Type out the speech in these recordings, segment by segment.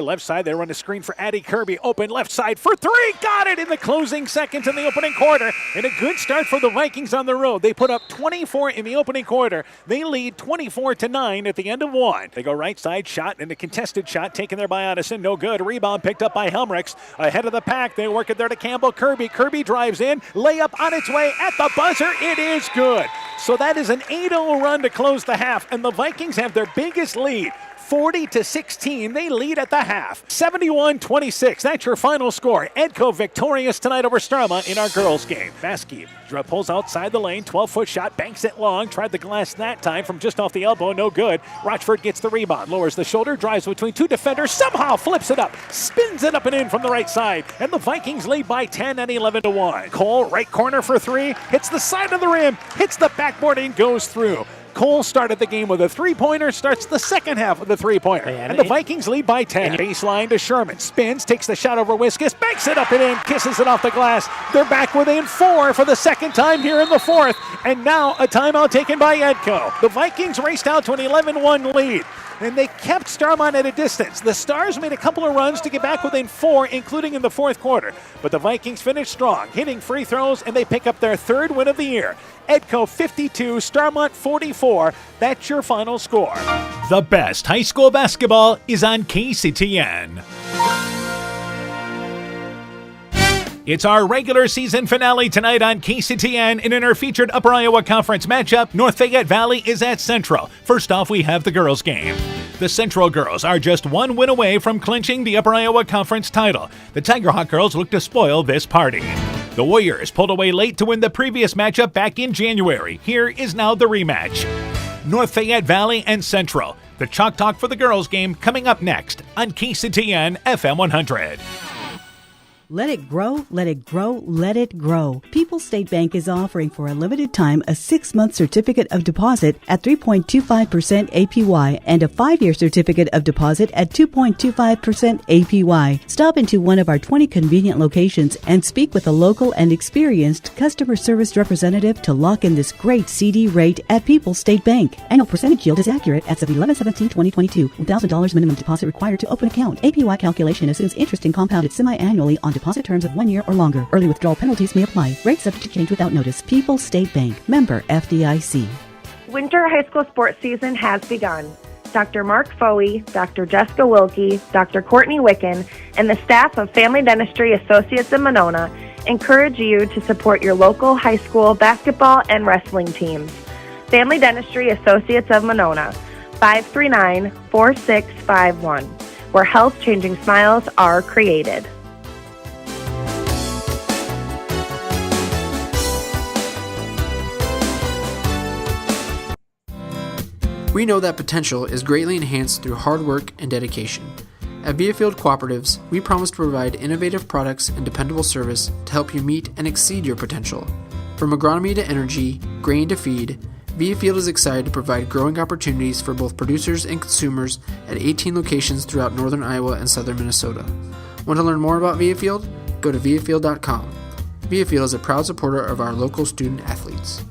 left side. They run a screen for Addie Kirby. Open left side for three. Got it in the closing seconds in the opening quarter. And a good start for the Vikings on the road. They put up 24 in the opening quarter. They lead 24-9 at the end of one. They go right side shot and a contested shot taken there by Addison. No good. Rebound picked up by Helmrichs. Ahead of the pack. They work it there to Campbell. Kirby drives in. Layup on its way at the buzzer. It is good. So that is an 8-0 run to close the half. And the Vikings have their biggest lead. 40-16, they lead at the half. 71-26, that's your final score. Edco victorious tonight over Starma in our girls game. Maskey pulls outside the lane, 12-foot shot, banks it long, tried the glass that time from just off the elbow, no good. Rochford gets the rebound, lowers the shoulder, drives between two defenders, somehow flips it up, spins it up and in from the right side, and the Vikings lead by 10 and 11-1. Cole, right corner for three, hits the side of the rim, hits the backboard and goes through. Cole started the game with a three-pointer, starts the second half with a three-pointer. And the Vikings lead by 10. Baseline to Sherman. Spins, takes the shot over Wiskus, banks it up and in, kisses it off the glass. They're back within 4 for the second time here in the fourth. And now a timeout taken by Edco. The Vikings raced out to an 11-1 lead. And they kept Starmont at a distance. The Stars made a couple of runs to get back within 4, including in the fourth quarter. But the Vikings finished strong, hitting free throws, and they pick up their third win of the year. Edco 52, Starmont 44. That's your final score. The best high school basketball is on KCTN. It's our regular season finale tonight on KCTN. In our featured Upper Iowa Conference matchup, North Fayette Valley is at Central. First off, we have the girls game. The Central girls are just one win away from clinching the Upper Iowa Conference title. The Tigerhawk girls look to spoil this party. The Warriors pulled away late to win the previous matchup back in January. Here is now the rematch. North Fayette Valley and Central. The Chalk Talk for the girls game coming up next on KCTN FM 100. Let it grow, let it grow, let it grow. People's State Bank is offering for a limited time a 6-month certificate of deposit at 3.25% APY and a 5-year certificate of deposit at 2.25% APY. Stop into one of our 20 convenient locations and speak with a local and experienced customer service representative to lock in this great CD rate at People's State Bank. Annual percentage yield is accurate as of 11/17/2022. $1,000 minimum deposit required to open account. APY calculation assumes interest and compounded semi-annually on deposit terms of 1 year or longer. Early withdrawal penalties may apply. Rates subject to change without notice. People's State Bank. Member FDIC. Winter high school sports season has begun. Dr. Mark Foey, Dr. Jessica Wilkie, Dr. Courtney Wicken, and the staff of Family Dentistry Associates in Monona encourage you to support your local high school basketball and wrestling teams. Family Dentistry Associates of Monona, 539-4651, where health-changing smiles are created. We know that potential is greatly enhanced through hard work and dedication. At Viafield Cooperatives, we promise to provide innovative products and dependable service to help you meet and exceed your potential. From agronomy to energy, grain to feed, Viafield is excited to provide growing opportunities for both producers and consumers at 18 locations throughout northern Iowa and southern Minnesota. Want to learn more about Viafield? Go to viafield.com. Viafield is a proud supporter of our local student athletes.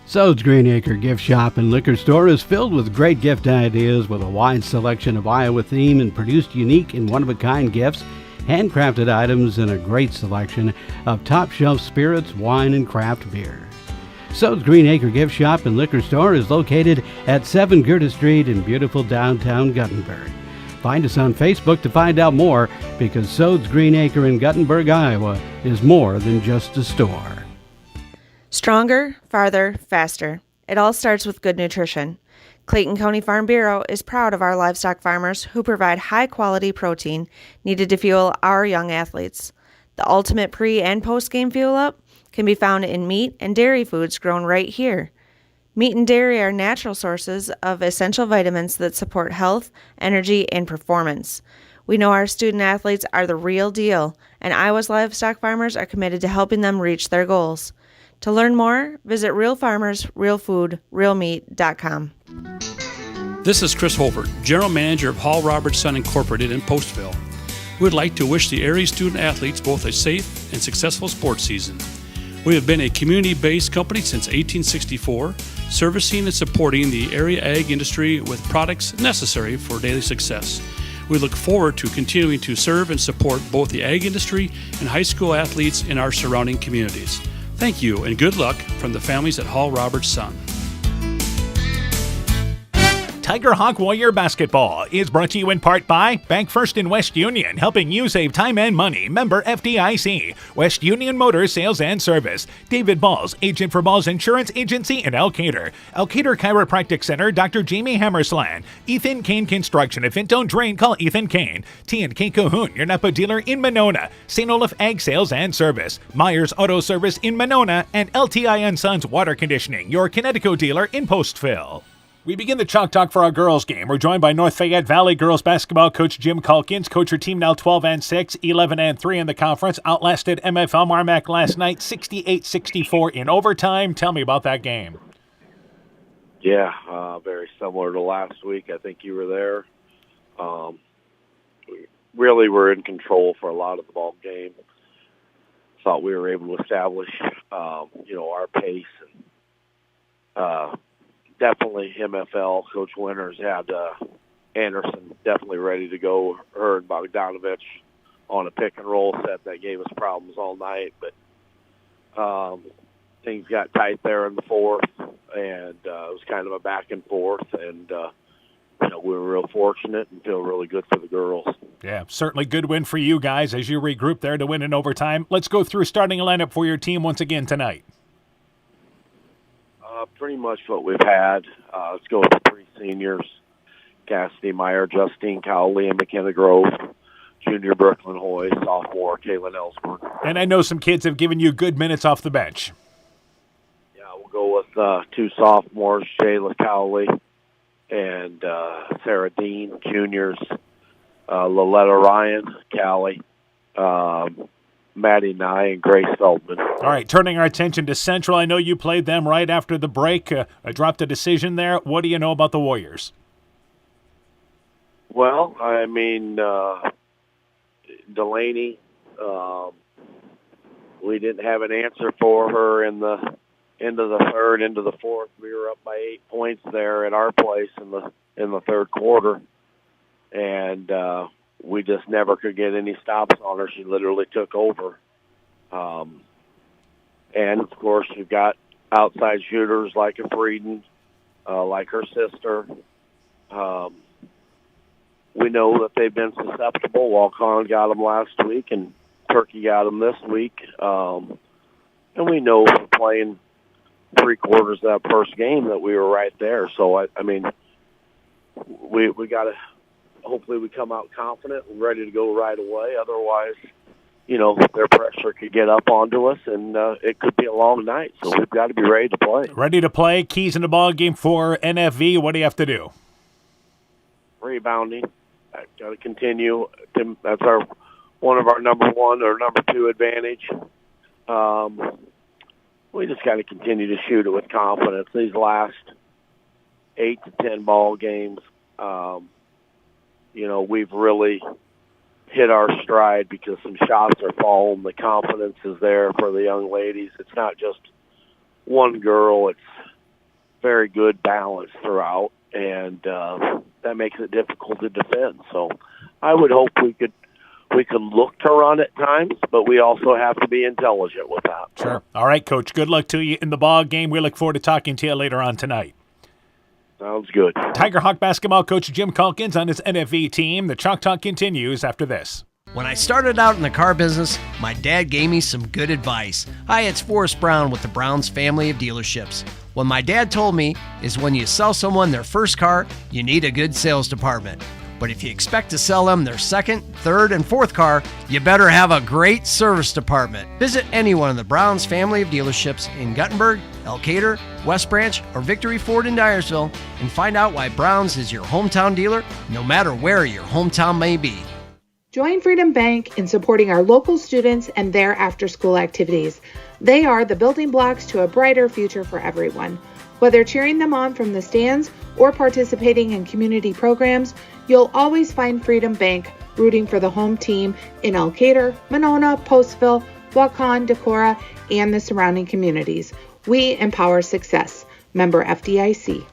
Sode's Green Acre Gift Shop and Liquor Store is filled with great gift ideas with a wide selection of Iowa theme and produced unique and one-of-a-kind gifts, handcrafted items, and a great selection of top-shelf spirits, wine, and craft beer. Sode's Green Acre Gift Shop and Liquor Store is located at 7 Gerda Street in beautiful downtown Guttenberg. Find us on Facebook to find out more, because Sode's Green Acre in Guttenberg, Iowa is more than just a store. Stronger, farther, faster. It all starts with good nutrition. Clayton County Farm Bureau is proud of our livestock farmers who provide high-quality protein needed to fuel our young athletes. The ultimate pre- and post-game fuel-up can be found in meat and dairy foods grown right here. Meat and dairy are natural sources of essential vitamins that support health, energy, and performance. We know our student athletes are the real deal, and Iowa's livestock farmers are committed to helping them reach their goals. To learn more, visit realfarmersrealfoodrealmeat.com. This is Chris Holbert, General Manager of Hall Robertson Incorporated in Postville. We would like to wish the area student athletes both a safe and successful sports season. We have been a community-based company since 1864, servicing and supporting the area ag industry with products necessary for daily success. We look forward to continuing to serve and support both the ag industry and high school athletes in our surrounding communities. Thank you and good luck from the families at Hall Roberts Son. Tiger Hawk Warrior Basketball is brought to you in part by Bank First in West Union, helping you save time and money. Member FDIC. West Union Motor Sales and Service. David Balls, agent for Balls Insurance Agency in Elkader. Elkader Chiropractic Center, Dr. Jamie Hammersland. Ethan Kane Construction. If it don't drain, call Ethan Kane. T&K Cahoon, your Napa dealer in Monona. St. Olaf Ag Sales and Service. Myers Auto Service in Monona. And LTI & Sons Water Conditioning, your Connecticut dealer in Postville. We begin the Chalk Talk for our girls game. We're joined by North Fayette Valley girls basketball coach Jim Calkins. Coach, your team now 12-6, 11-3 in the conference. Outlasted MFL Marmac last night, 68-64 in overtime. Tell me about that game. Yeah, very similar to last week. I think you were there. We really were in control for a lot of the ball game. Thought we were able to establish, our pace and. Definitely MFL. Coach Winters had Anderson definitely ready to go. Her and Bogdanovich on a pick and roll set that gave us problems all night. But things got tight there in the fourth, and it was kind of a back and forth. And we were real fortunate and feel really good for the girls. Yeah, certainly good win for you guys as you regroup there to win in overtime. Let's go through starting a lineup for your team once again tonight. Pretty much what we've had. Let's go with the three seniors: Cassidy Meyer, Justine Cowley, and McKenna Grove. Junior Brooklyn Hoy, sophomore Kaylin Ellsworth. And I know some kids have given you good minutes off the bench. Yeah, we'll go with two sophomores, Shayla Cowley and Sarah Dean. Juniors, Loletta Ryan, Cowley, Maddie Nye, and Grace Feldman. All right, turning our attention to Central. I know you played them right after the break. I dropped a decision there. What do you know about the Warriors? Well, I mean, Delaney, we didn't have an answer for her in the end of the third, into the fourth. We were up by 8 points there at our place in the third quarter, and we just never could get any stops on her. She literally took over. And, of course, you've got outside shooters like a Frieden, like her sister. We know that they've been susceptible. Walcon got them last week, and Turkey got them this week. And we know from playing 3 quarters of that first game that we were right there. So, I mean, we got to – hopefully we come out confident and ready to go right away. Otherwise, their pressure could get up onto us, and it could be a long night. So we've got to be ready to play. Ready to play. Keys in the ball game for NFV. What do you have to do? Rebounding. Got to continue. That's one of our number 1 or number 2 advantage. We just got to continue to shoot it with confidence. These last 8 to 10 ball games, we've really hit our stride because some shots are falling. The confidence is there for the young ladies. It's not just one girl. It's very good balance throughout, and that makes it difficult to defend. So I would hope we could look to run at times, but we also have to be intelligent with that. Sure. All right, Coach. Good luck to you in the ball game. We look forward to talking to you later on tonight. Sounds good. Tiger Hawk basketball coach Jim Calkins on his NFV team. The Chalk Talk continues after this. When I started out in the car business, my dad gave me some good advice. Hi, it's Forrest Brown with the Brown's family of dealerships. What my dad told me is when you sell someone their first car, you need a good sales department. But if you expect to sell them their second, third, and fourth car, you better have a great service department. Visit any one of the Brown's family of dealerships in Guttenberg, Elkader, West Branch, or Victory Ford in Dyersville and find out why Brown's is your hometown dealer, no matter where your hometown may be. Join Freedom Bank in supporting our local students and their after-school activities. They are the building blocks to a brighter future for everyone. Whether cheering them on from the stands or participating in community programs, you'll always find Freedom Bank rooting for the home team in Elkader, Monona, Postville, Waukon, Decorah, and the surrounding communities. We empower success. Member FDIC.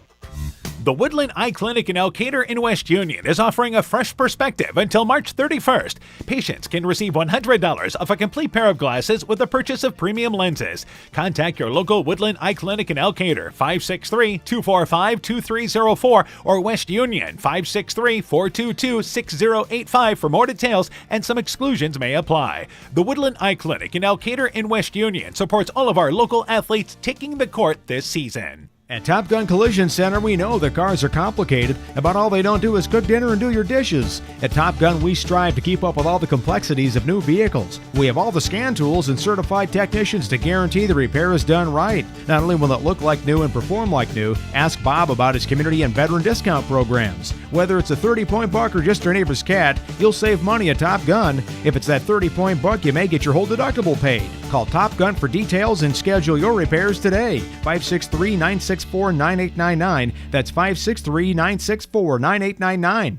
The Woodland Eye Clinic in Elkader in West Union is offering a fresh perspective until March 31st. Patients can receive $100 off a complete pair of glasses with the purchase of premium lenses. Contact your local Woodland Eye Clinic in Elkader, 563-245-2304, or West Union, 563-422-6085 for more details, and some exclusions may apply. The Woodland Eye Clinic in Elkader in West Union supports all of our local athletes taking the court this season. At Top Gun Collision Center, we know that cars are complicated, but all they don't do is cook dinner and do your dishes. At Top Gun, we strive to keep up with all the complexities of new vehicles. We have all the scan tools and certified technicians to guarantee the repair is done right. Not only will it look like new and perform like new, ask Bob about his community and veteran discount programs. Whether it's a 30-point buck or just your neighbor's cat, you'll save money at Top Gun. If it's that 30-point buck, you may get your whole deductible paid. Call Top Gun for details and schedule your repairs today. 563-964-9899. That's 563-964-9899.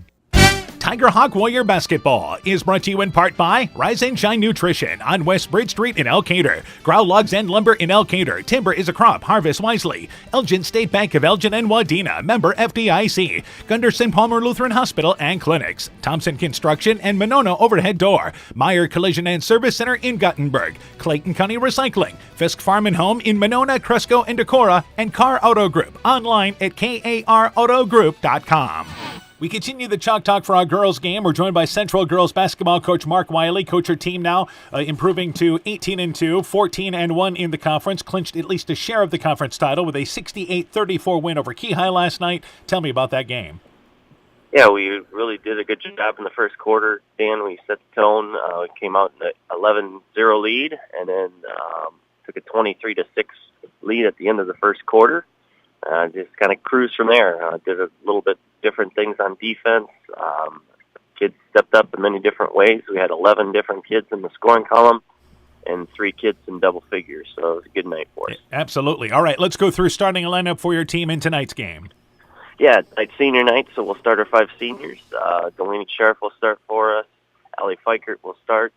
Tiger Hawk Warrior Basketball is brought to you in part by Rise and Shine Nutrition on West Bridge Street in Elkader, Growl Logs and Lumber in Elkader, Timber is a Crop, Harvest Wisely, Elgin State Bank of Elgin and Wadena, member FDIC, Gunderson Palmer Lutheran Hospital and Clinics, Thompson Construction and Monona Overhead Door, Meyer Collision and Service Center in Guttenberg, Clayton County Recycling, Fisk Farm and Home in Monona, Cresco, and Decorah, and Car Auto Group online at karautogroup.com. We continue the Chalk Talk for our girls game. We're joined by Central girls basketball coach Mark Wiley. Coach, your team now improving to 18-2, 14-1 in the conference. Clinched at least a share of the conference title with a 68-34 win over Key High last night. Tell me about that game. Yeah, we really did a good job in the first quarter, Dan. We set the tone. We came out in an 11-0 lead and then took a 23-6 lead at the end of the first quarter. Just kind of cruised from there. Did a little bit different things on defense. Kids stepped up in many different ways. We had 11 different kids in the scoring column and 3 kids in double figures, so it was a good night for us. Absolutely. All right, let's go through starting a lineup for your team in tonight's game. Yeah, tonight's senior night, so we'll start our 5 seniors. Delaney Sharp will start for us. Allie Fikert will start.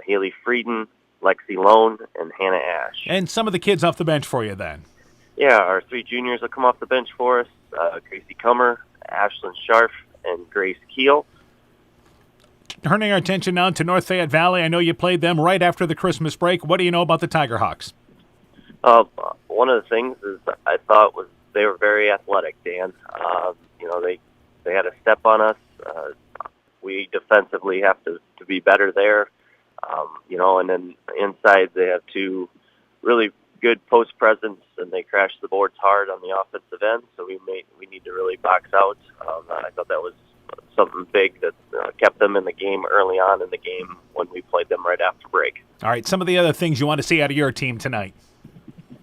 Haley Frieden, Lexi Lone, and Hannah Ash. And some of the kids off the bench for you then. Yeah, our 3 juniors will come off the bench for us. Gracie Comer, Ashlyn Scharf, and Grace Keel. Turning our attention now to North Fayette Valley. I know you played them right after the Christmas break. What do you know about the Tiger Hawks? One of the things is I thought was they were very athletic, Dan. They had a step on us. We defensively have to be better there. And then inside they have 2 really good post presence, and they crashed the boards hard on the offensive end. So we need to really box out. I thought that was something big that kept them in the game early on in the game when we played them right after break. All right, some of the other things you want to see out of your team tonight.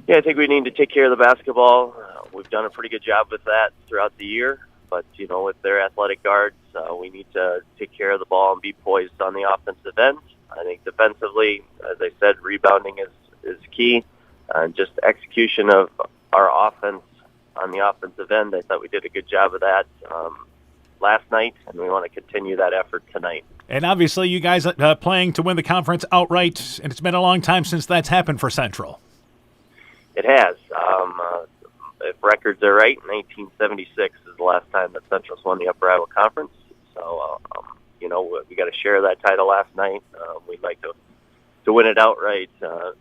Yeah, I think we need to take care of the basketball. We've done a pretty good job with that throughout the year. But, with their athletic guards, we need to take care of the ball and be poised on the offensive end. I think defensively, as I said, rebounding is key. Just execution of our offense on the offensive end, I thought we did a good job of that last night, and we want to continue that effort tonight. And obviously you guys are playing to win the conference outright, and it's been a long time since that's happened for Central. It has. If records are right, 1976 is the last time that Central's won the Upper Iowa Conference. So, we got to share that title last night. We'd like to win it outright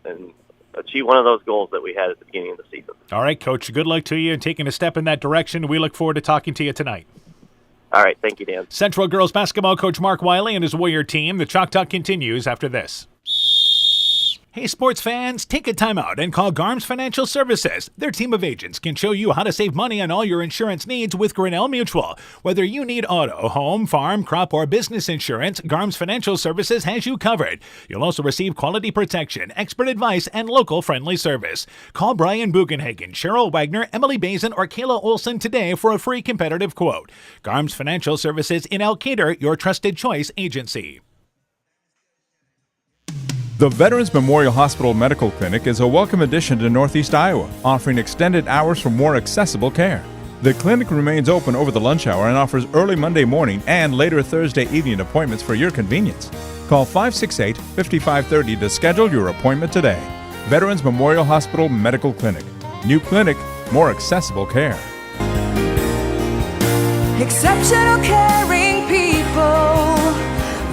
and achieve one of those goals that we had at the beginning of the season. All right, Coach, good luck to you in taking a step in that direction. We look forward to talking to you tonight. All right, thank you, Dan. Central girls basketball coach Mark Wiley and his Warrior team. The Chalk Talk continues after this. Hey, sports fans, take a time out and call Garms Financial Services. Their team of agents can show you how to save money on all your insurance needs with Grinnell Mutual. Whether you need auto, home, farm, crop, or business insurance, Garms Financial Services has you covered. You'll also receive quality protection, expert advice, and local friendly service. Call Brian Bugenhagen, Cheryl Wagner, Emily Bazin, or Kayla Olson today for a free competitive quote. Garms Financial Services in Elkader, your trusted choice agency. The Veterans Memorial Hospital Medical Clinic is a welcome addition to Northeast Iowa, offering extended hours for more accessible care. The clinic remains open over the lunch hour and offers early Monday morning and later Thursday evening appointments for your convenience. Call 568-5530 to schedule your appointment today. Veterans Memorial Hospital Medical Clinic. New clinic, more accessible care. exceptional caring people,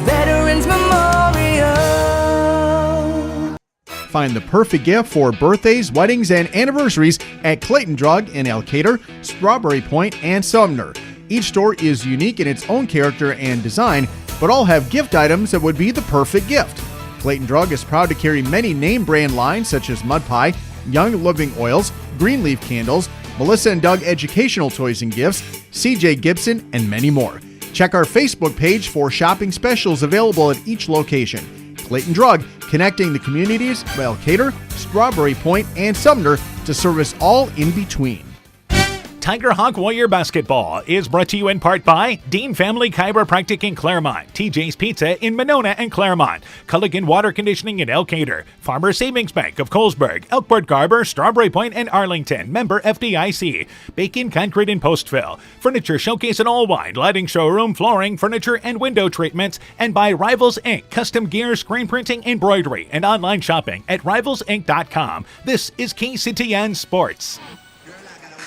Veterans Memorial. Find the perfect gift for birthdays, weddings, and anniversaries at Clayton Drug in Elkader, Strawberry Point, and Sumner. Each store is unique in its own character and design, but all have gift items that would be the perfect gift. Clayton Drug is proud to carry many name brand lines such as Mud Pie, Young Living Oils, Greenleaf Candles, Melissa and Doug Educational Toys and Gifts, CJ Gibson, and many more. Check our Facebook page for shopping specials available at each location. Clayton Drug, connecting the communities of Elkader, Strawberry Point, and Sumner to service all in between. Tiger Hawk Warrior Basketball is brought to you in part by Dean Family Chiropractic in Claremont, TJ's Pizza in Monona and Claremont, Culligan Water Conditioning in Elkader, Farmer Savings Bank of Colesburg, Elkport Garber, Strawberry Point, and Arlington, member FDIC, Bacon Concrete in Postville, Furniture Showcase and All Wine, Lighting Showroom, Flooring, Furniture, and Window Treatments, and by Rivals Inc., Custom Gear, Screen Printing, Embroidery, and online shopping at rivalsinc.com. This is KCTN Sports.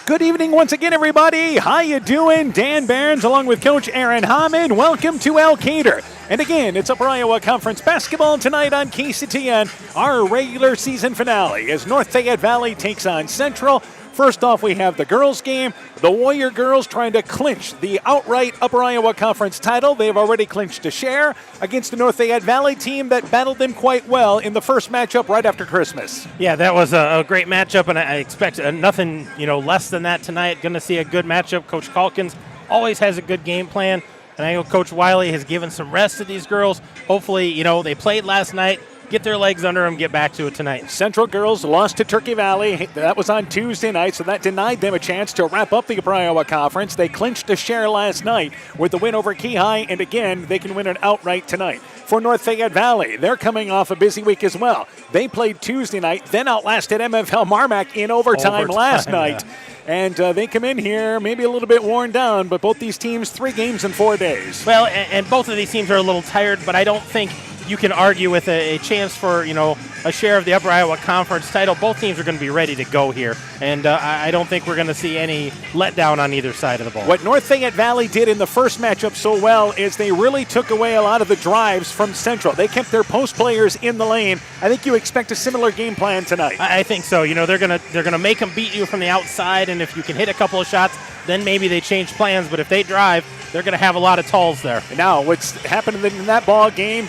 Good evening once again, everybody. How you doing? Dan Barnes along with Coach Aaron Hammond. Welcome to Elkader. And again, it's Upper Iowa Conference basketball tonight on KCTN, our regular season finale as North Fayette Valley takes on Central. First off, we have the girls game. The Warrior girls trying to clinch the outright Upper Iowa Conference title. They've already clinched a share against the North Fayette Valley team that battled them quite well in the first matchup right after Christmas. Yeah, that was a great matchup, and I expect nothing less than that tonight. Going to see a good matchup. Coach Calkins always has a good game plan, and I know Coach Wiley has given some rest to these girls. Hopefully, they played last night. Get their legs under them, get back to it tonight. Central girls lost to Turkey Valley. That was on Tuesday night, so that denied them a chance to wrap up the Upper Iowa Conference. They clinched a share last night with the win over Key High, and again, they can win it outright tonight. For North Fayette Valley, they're coming off a busy week as well. They played Tuesday night, then outlasted MFL Marmac in overtime last night. Yeah. And they come in here maybe a little bit worn down, but both these teams, 3 games in 4 days. Well, and both of these teams are a little tired, but I don't think you can argue with a chance for, a share of the Upper Iowa Conference title. Both teams are going to be ready to go here, and I don't think we're going to see any letdown on either side of the ball. What North Fayette Valley did in the first matchup so well is they really took away a lot of the drives from Central. They kept their post players in the lane. I think you expect a similar game plan tonight. I think so. They're gonna make them beat you from the outside, and if you can hit a couple of shots, then maybe they change plans. But if they drive, they're going to have a lot of talls there. And now, what's happened in that ball game?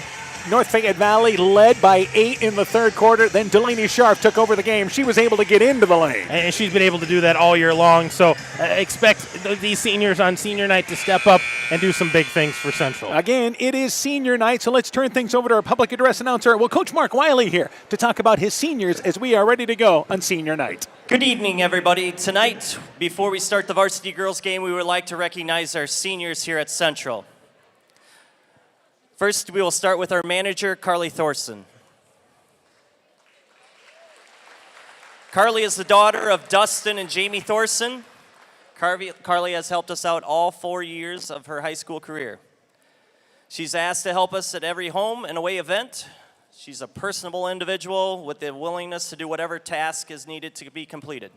North Fayette Valley led by 8 in the third quarter. Then Delaney Sharp took over the game. She was able to get into the lane. And she's been able to do that all year long. So expect these seniors on senior night to step up and do some big things for Central. Again, it is senior night, so let's turn things over to our public address announcer. Well, Coach Mark Wiley here to talk about his seniors as we are ready to go on senior night. Good evening, everybody. Tonight, before we start the varsity girls game, we would like to recognize our seniors here at Central. First, we will start with our manager, Carly Thorson. Carly is the daughter of Dustin and Jamie Thorson. Carly has helped us out all 4 years of her high school career. She's asked to help us at every home and away event. She's a personable individual with the willingness to do whatever task is needed to be completed.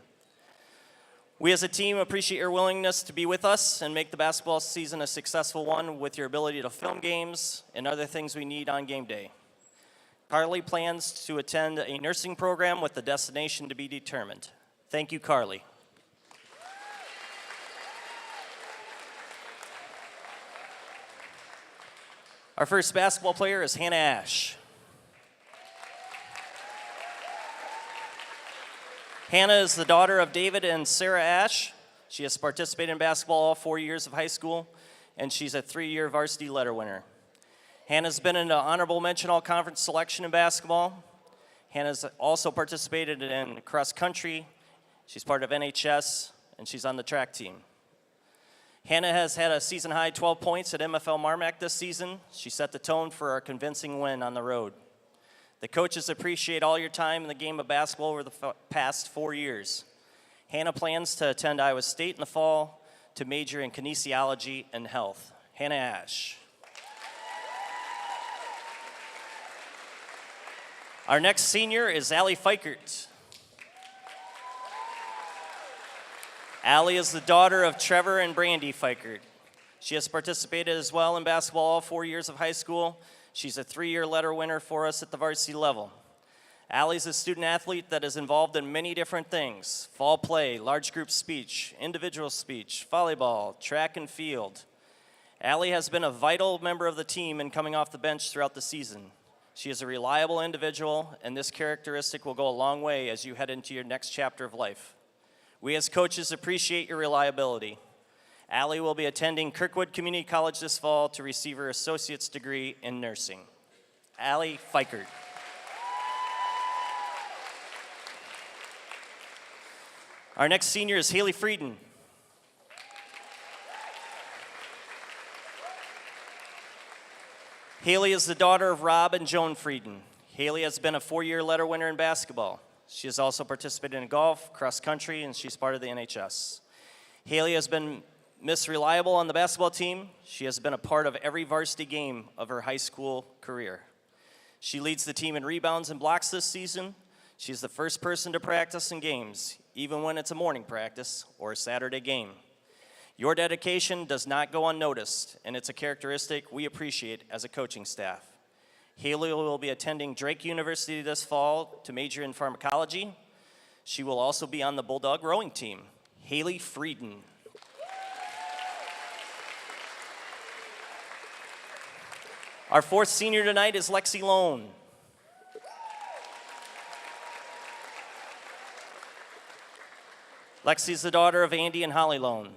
We as a team appreciate your willingness to be with us and make the basketball season a successful one with your ability to film games and other things we need on game day. Carly plans to attend a nursing program with the destination to be determined. Thank you, Carly. Our first basketball player is Hannah Ash. Hannah is the daughter of David and Sarah Ash. She has participated in basketball all 4 years of high school, and she's a 3-year varsity letter winner. Hannah's been in the honorable mention all conference selection in basketball. Hannah's also participated in cross country. She's part of NHS, and she's on the track team. Hannah has had a season high 12 points at MFL Marmac this season. She set the tone for our convincing win on the road. The coaches appreciate all your time in the game of basketball over the past 4 years. Hannah plans to attend Iowa State in the fall to major in kinesiology and health. Hannah Ash. Our next senior is Allie Fikert. Allie is the daughter of Trevor and Brandy Fikert. She has participated as well in basketball all 4 years of high school. She's a 3-year letter winner for us at the varsity level. Allie's a student athlete that is involved in many different things: fall play, large group speech, individual speech, volleyball, track and field. Allie has been a vital member of the team and coming off the bench throughout the season. She is a reliable individual, and this characteristic will go a long way as you head into your next chapter of life. We as coaches appreciate your reliability. Allie will be attending Kirkwood Community College this fall to receive her associate's degree in nursing. Allie Fikert. Our next senior is Haley Frieden. Haley is the daughter of Rob and Joan Frieden. Haley has been a 4-year letter winner in basketball. She has also participated in golf, cross country, and she's part of the NHS. Haley has been Miss Reliable on the basketball team. She has been a part of every varsity game of her high school career. She leads the team in rebounds and blocks this season. She's the first person to practice in games, even when it's a morning practice or a Saturday game. Your dedication does not go unnoticed, and it's a characteristic we appreciate as a coaching staff. Haley will be attending Drake University this fall to major in pharmacology. She will also be on the Bulldog rowing team. Haley Frieden. Our 4th senior tonight is Lexi Lone. Lexi is the daughter of Andy and Holly Lone.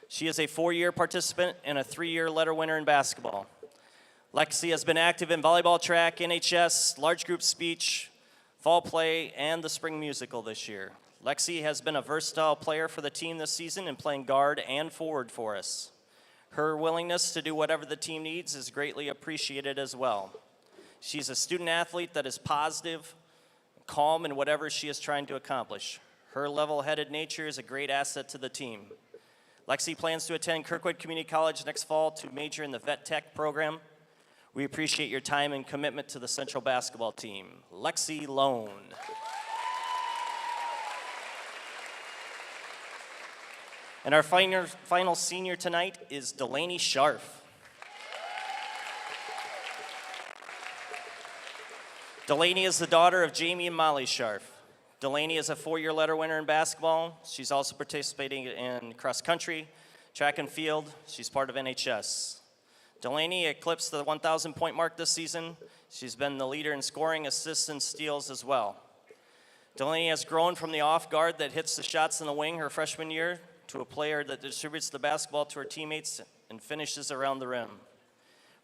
She is a 4-year participant and a 3-year letter winner in basketball. Lexi has been active in volleyball, track, NHS, large group speech, fall play, and the spring musical this year. Lexi has been a versatile player for the team this season and playing guard and forward for us. Her willingness to do whatever the team needs is greatly appreciated as well. She's a student athlete that is positive, calm in whatever she is trying to accomplish. Her level-headed nature is a great asset to the team. Lexi plans to attend Kirkwood Community College next fall to major in the Vet Tech program. We appreciate your time and commitment to the Central basketball team. Lexi Lone. And our final senior tonight is Delaney Scharf. Delaney is the daughter of Jamie and Molly Scharf. Delaney is a 4-year letter winner in basketball. She's also participating in cross country, track and field. She's part of NHS. Delaney eclipsed the 1,000 point mark this season. She's been the leader in scoring, assists, and steals as well. Delaney has grown from the off guard that hits the shots in the wing her freshman year to a player that distributes the basketball to her teammates and finishes around the rim.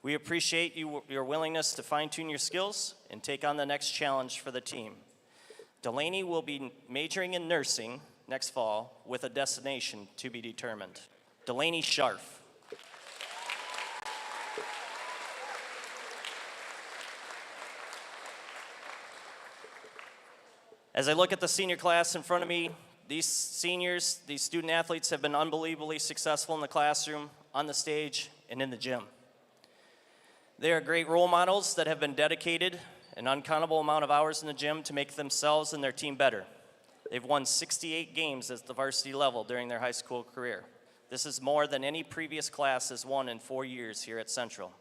We appreciate your willingness to fine-tune your skills and take on the next challenge for the team. Delaney will be majoring in nursing next fall with a destination to be determined. Delaney Scharf. As I look at the senior class in front of me, these seniors, these student athletes have been unbelievably successful in the classroom, on the stage, and in the gym. They are great role models that have been dedicated an uncountable amount of hours in the gym to make themselves and their team better. They've won 68 games at the varsity level during their high school career. This is more than any previous class has won in 4 years here at Central.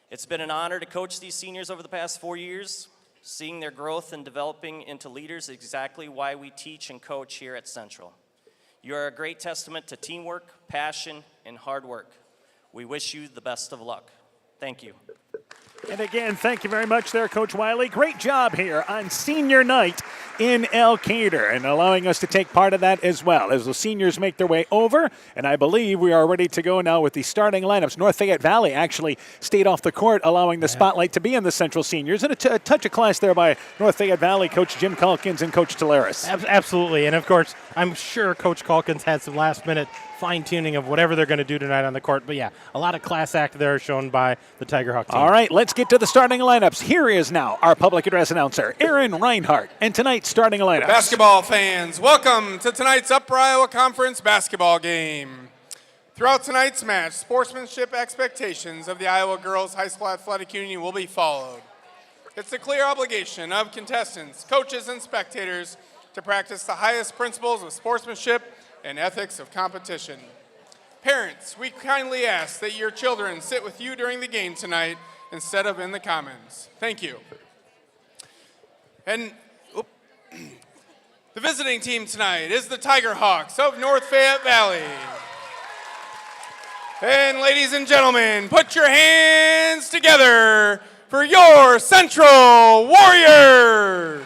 It's been an honor to coach these seniors over the past 4 years. Seeing their growth and developing into leaders is exactly why we teach and coach here at Central. You are a great testament to teamwork, passion, and hard work. We wish you the best of luck. Thank you. And again, thank you very much there, Coach Wiley. Great job here on senior night in Elkader and allowing us to take part of that as well as the seniors make their way over. And I believe we are ready to go now with the starting lineups. North Fayette Valley actually stayed off the court, allowing the spotlight to be in the Central seniors. And a touch of class there by North Fayette Valley, Coach Jim Calkins and Coach Teleris. Absolutely. And, of course, I'm sure Coach Calkins had some last-minute fine-tuning of whatever they're going to do tonight on the court. But, yeah, a lot of class act there shown by the Tiger Hawk team. All right, let's get to the starting lineups. Here is now our public address announcer, Aaron Reinhardt, and tonight's starting lineups. Basketball fans, welcome to tonight's Upper Iowa Conference basketball game. Throughout tonight's match, sportsmanship expectations of the Iowa Girls High School Athletic Union will be followed. It's the clear obligation of contestants, coaches, and spectators to practice the highest principles of sportsmanship and ethics of competition. Parents, we kindly ask that your children sit with you during the game tonight instead of in the commons. Thank you. And the visiting team tonight is the Tiger Hawks of North Fayette Valley. And ladies and gentlemen, put your hands together for your Central Warriors.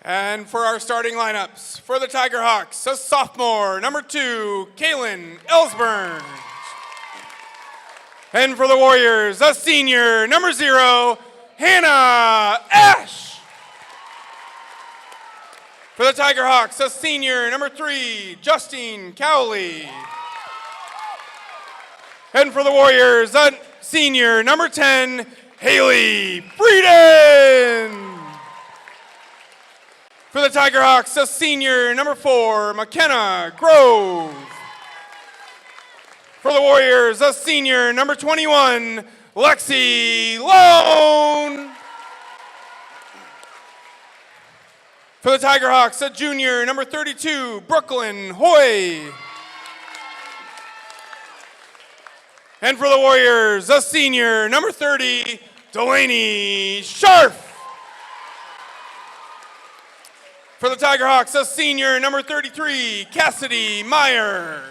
And for our starting lineups, for the Tiger Hawks, a sophomore, number 2, Kaylin Ellsburn. And for the Warriors, a senior, number 0, Hannah Ash. For the Tiger Hawks, a senior, number 3, Justine Cowley. And for the Warriors, a senior, number 10, Haley Frieden. For the Tiger Hawks, a senior, number 4, McKenna Grove. For the Warriors, a senior, number 21, Lexi Lone. For the Tiger Hawks, a junior, number 32, Brooklyn Hoy. And for the Warriors, a senior, number 30, Delaney Scharf. For the Tiger Hawks, a senior, number 33, Cassidy Meyer.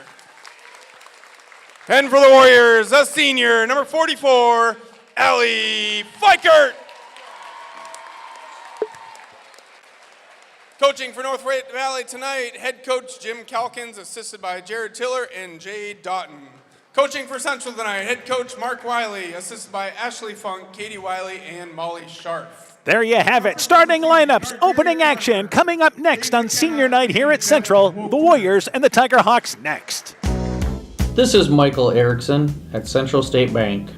And for the Warriors, a senior, number 44, Allie Fikert. Coaching for North Fayette Valley tonight, head coach Jim Calkins, assisted by Jared Tiller and Jay Doughton. Coaching for Central tonight, head coach Mark Wiley, assisted by Ashley Funk, Katie Wiley, and Molly Scharf. There you have it. Starting lineups, opening action. Coming up next on senior night here at Central, the Warriors and the Tiger Hawks next. This is Michael Erickson at Central State Bank.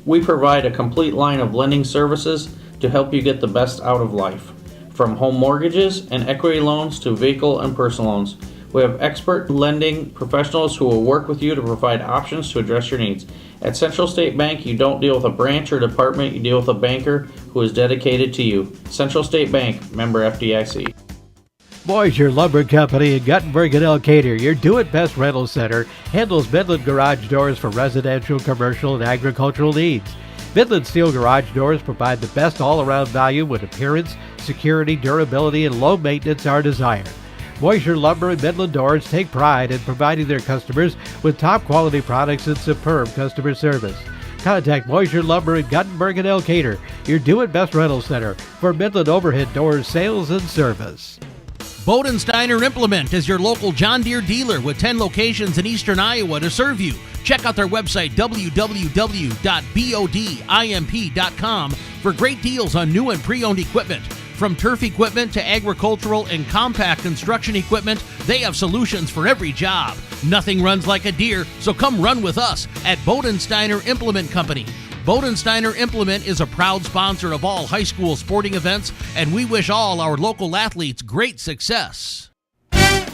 We provide a complete line of lending services to help you get the best out of life. From home mortgages and equity loans to vehicle and personal loans. We have expert lending professionals who will work with you to provide options to address your needs. At Central State Bank, you don't deal with a branch or department, you deal with a banker who is dedicated to you. Central State Bank, member FDIC. Boisier Lumber Company in Guttenberg and Elkader, your do-it-best rental center, handles Midland garage doors for residential, commercial, and agricultural needs. Midland Steel garage doors provide the best all-around value when appearance, security, durability, and low maintenance are desired. Boisier Lumber and Midland Doors take pride in providing their customers with top-quality products and superb customer service. Contact Boisier Lumber in Guttenberg and Elkader, your do-it-best rental center for Midland overhead doors sales and service. Bodensteiner Implement is your local John Deere dealer with 10 locations in eastern Iowa to serve you. Check out their website, www.bodimp.com, for great deals on new and pre-owned equipment. From turf equipment to agricultural and compact construction equipment, they have solutions for every job. Nothing runs like a Deere, so come run with us at Bodensteiner Implement Company. Bodensteiner Implement is a proud sponsor of all high school sporting events, and we wish all our local athletes great success.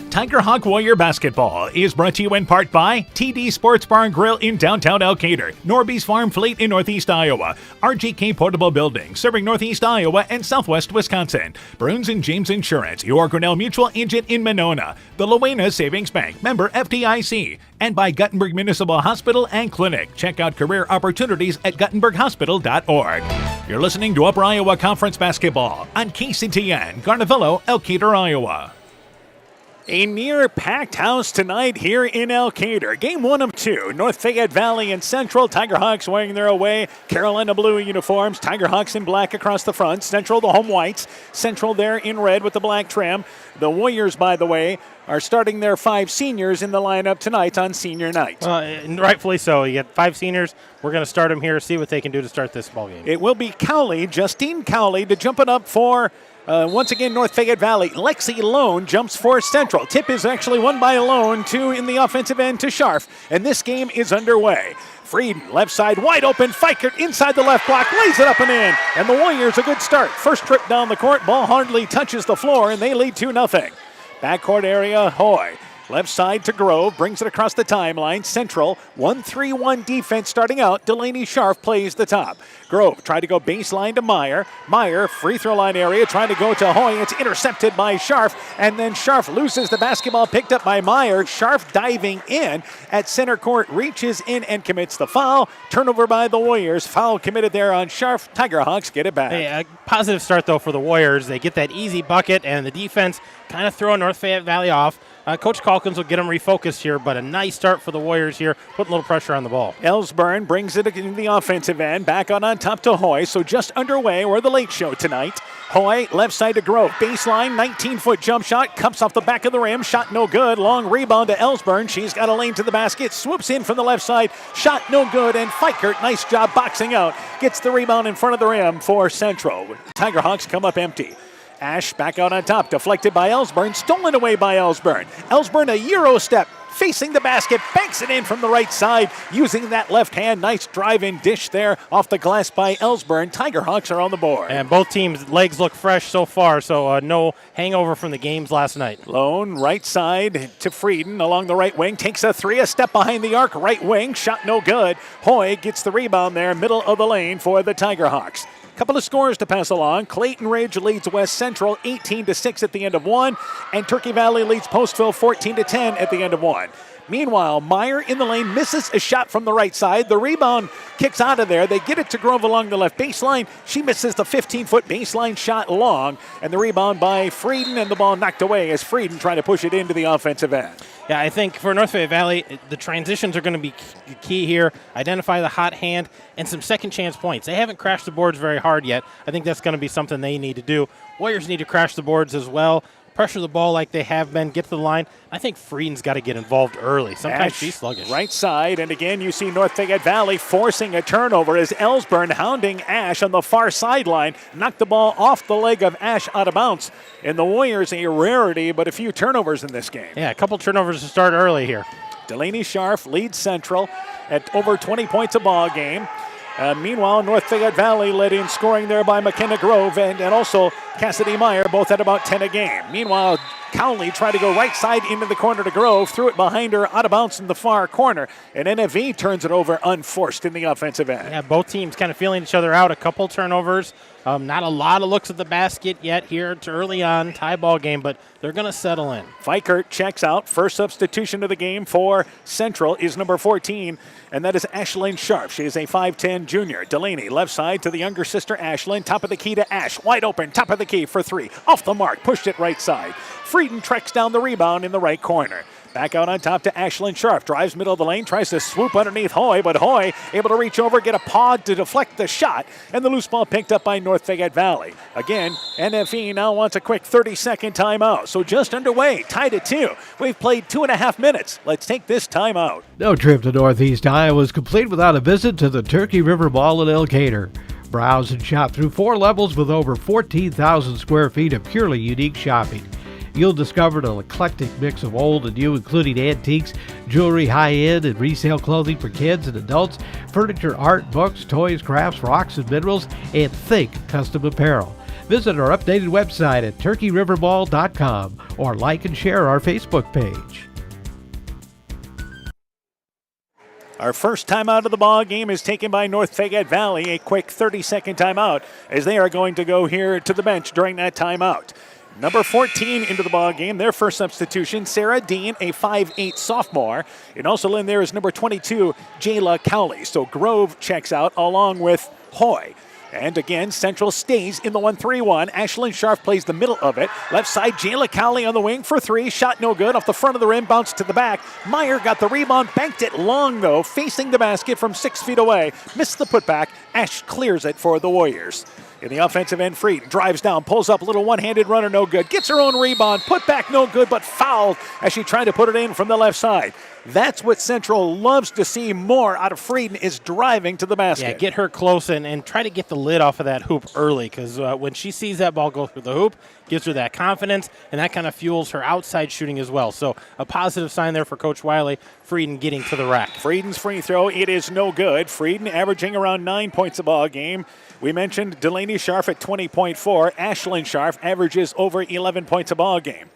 Tiger Hawk Warrior Basketball is brought to you in part by TD Sports Bar and Grill in downtown Elkader, Norby's Farm Fleet in northeast Iowa, RGK Portable Building serving northeast Iowa and southwest Wisconsin, Bruins and James Insurance, your Grinnell Mutual agent in Monona, the Luena Savings Bank, member FDIC, and by Guttenberg Municipal Hospital and Clinic. Check out career opportunities at guttenberghospital.org. You're listening to Upper Iowa Conference Basketball on KCTN, Garnavillo, Elkader, Iowa. A near-packed house tonight here in Elkader. Game 1 of 2. North Fayette Valley and Central. Tiger Hawks wearing their away Carolina blue uniforms. Tiger Hawks in black across the front. Central, the home whites. Central there in red with the black trim. The Warriors, by the way, are starting their 5 seniors in the lineup tonight on senior night. Rightfully so. You get 5 seniors. We're going to start them here, see what they can do to start this ball game. It will be Cowley, Justine Cowley, to jump it up for once again, North Fayette Valley. Lexi Lone jumps for Central. Tip is actually won by Lone, 2 in the offensive end to Scharf. And this game is underway. Frieden, left side, wide open. Fikert inside the left block, lays it up and in. And the Warriors a good start. First trip down the court, ball hardly touches the floor, and they lead 2-0. Backcourt area, Hoy Left side to Grove, brings it across the timeline. Central, 1-3-1 defense starting out. Delaney Scharf plays the top. Grove tried to go baseline to Meyer. Meyer, free throw line area, trying to go to Hoy. It's intercepted by Scharf, and then Scharf loses the basketball, picked up by Meyer. Scharf diving in at center court, reaches in and commits the foul. Turnover by the Warriors. Foul committed there on Scharf. Tigerhawks get it back. Hey, a positive start, though, for the Warriors. They get that easy bucket, and the defense kind of throwing North Fayette Valley off. Coach Calkins will get them refocused here, but a nice start for the Warriors here, putting a little pressure on the ball. Ellsburn brings it in the offensive end, back on top to Hoy, so just underway. We're the late show tonight. Hoy, left side to Grove, baseline, 19-foot jump shot, cups off the back of the rim, shot no good, long rebound to Ellsburn. She's got a lane to the basket, swoops in from the left side, shot no good, and Fikert, nice job boxing out, gets the rebound in front of the rim for Central. Tigerhawks come up empty. Ash back out on top, deflected by Ellsburn, stolen away by Ellsburn. Ellsburn a Euro step, facing the basket, banks it in from the right side, using that left hand. Nice drive-in dish there off the glass by Ellsburn. Tigerhawks are on the board. And both teams' legs look fresh so far, so no hangover from the games last night. Lone, right side to Frieden along the right wing, takes a three, a step behind the arc, right wing, shot no good. Hoy gets the rebound there, middle of the lane for the Tigerhawks. Couple of scores to pass along. Clayton Ridge leads West Central 18-6 at the end of one, and Turkey Valley leads Postville 14-10 at the end of one. Meanwhile, Meyer in the lane misses a shot from the right side. The rebound kicks out of there. They get it to Grove along the left baseline. She misses the 15-foot baseline shot long, and the rebound by Frieden, and the ball knocked away as Frieden trying to push it into the offensive end. Yeah, I think for North Fayette Valley, the transitions are going to be key here. Identify the hot hand and some second chance points. They haven't crashed the boards very hard yet. I think that's going to be something they need to do. Warriors need to crash the boards as well. Pressure the ball like they have been, get to the line. I think Frieden's got to get involved early. Sometimes Ash, she's sluggish. Right side, and again you see North Fayette Valley forcing a turnover as Ellsburn hounding Ash on the far sideline. Knocked the ball off the leg of Ash out of bounds. And the Warriors, a rarity, but a few turnovers in this game. Yeah, a couple turnovers to start early here. Delaney Scharf leads Central at over 20 points a ball game. Meanwhile, North Fayette Valley led in scoring there by McKenna Grove and also Cassidy Meyer, both at about 10 a game. Meanwhile, Cowley tried to go right side into the corner to Grove, threw it behind her, out of bounds in the far corner, and NFV turns it over unforced in the offensive end. Yeah, both teams kind of feeling each other out. A couple turnovers. Not a lot of looks at the basket yet here. It's early on, tie ball game, but they're going to settle in. Fikert checks out. First substitution of the game for Central is number 14, and that is Ashlyn Scharf. She is a 5'10 junior. Delaney, left side to the younger sister Ashlyn. Top of the key to Ash. Wide open, top of the key for three. Off the mark, pushed it right side. Frieden treks down the rebound in the right corner. Back out on top to Ashlyn Scharf. Drives middle of the lane, tries to swoop underneath Hoy, but Hoy able to reach over, get a pod to deflect the shot, and the loose ball picked up by North Fayette Valley. Again, NFE now wants a quick 30-second timeout. So just underway, tied at 2. We've played 2.5 minutes. Let's take this timeout. No trip to Northeast Iowa is complete without a visit to the Turkey River Ball at Elkader. Browse and shop through 4 levels with over 14,000 square feet of purely unique shopping. You'll discover an eclectic mix of old and new, including antiques, jewelry, high-end, and resale clothing for kids and adults, furniture, art, books, toys, crafts, rocks, and minerals, and think custom apparel. Visit our updated website at turkeyriverball.com or like and share our Facebook page. Our first timeout of the ball game is taken by North Fayette Valley, a quick 30-second timeout, as they are going to go here to the bench during that timeout. Number 14 into the ball game, their first substitution, Sarah Dean, a 5'8 sophomore. And also in there is number 22, Jayla Cowley. So Grove checks out along with Hoy. And again, Central stays in the 1-3-1. Ashlyn Scharf plays the middle of it. Left side, Jayla Cowley on the wing for 3. Shot no good. Off the front of the rim, bounced to the back. Meyer got the rebound, banked it long though, facing the basket from 6 feet away. Missed the putback. Ash clears it for the Warriors. In the offensive end, Frieden drives down, pulls up, little one-handed runner, no good. Gets her own rebound, put back, no good, but fouled as she tried to put it in from the left side. That's what Central loves to see more out of Frieden, is driving to the basket. Yeah, get her close and try to get the lid off of that hoop early, because when she sees that ball go through the hoop, gives her that confidence, and that kind of fuels her outside shooting as well. So a positive sign there for Coach Wiley, Frieden getting to the rack. Frieden's free throw, it is no good. Frieden averaging around 9 points a ball game. We mentioned Delaney Scharf at 20.4. Ashlyn Scharf averages over 11 points a ball game.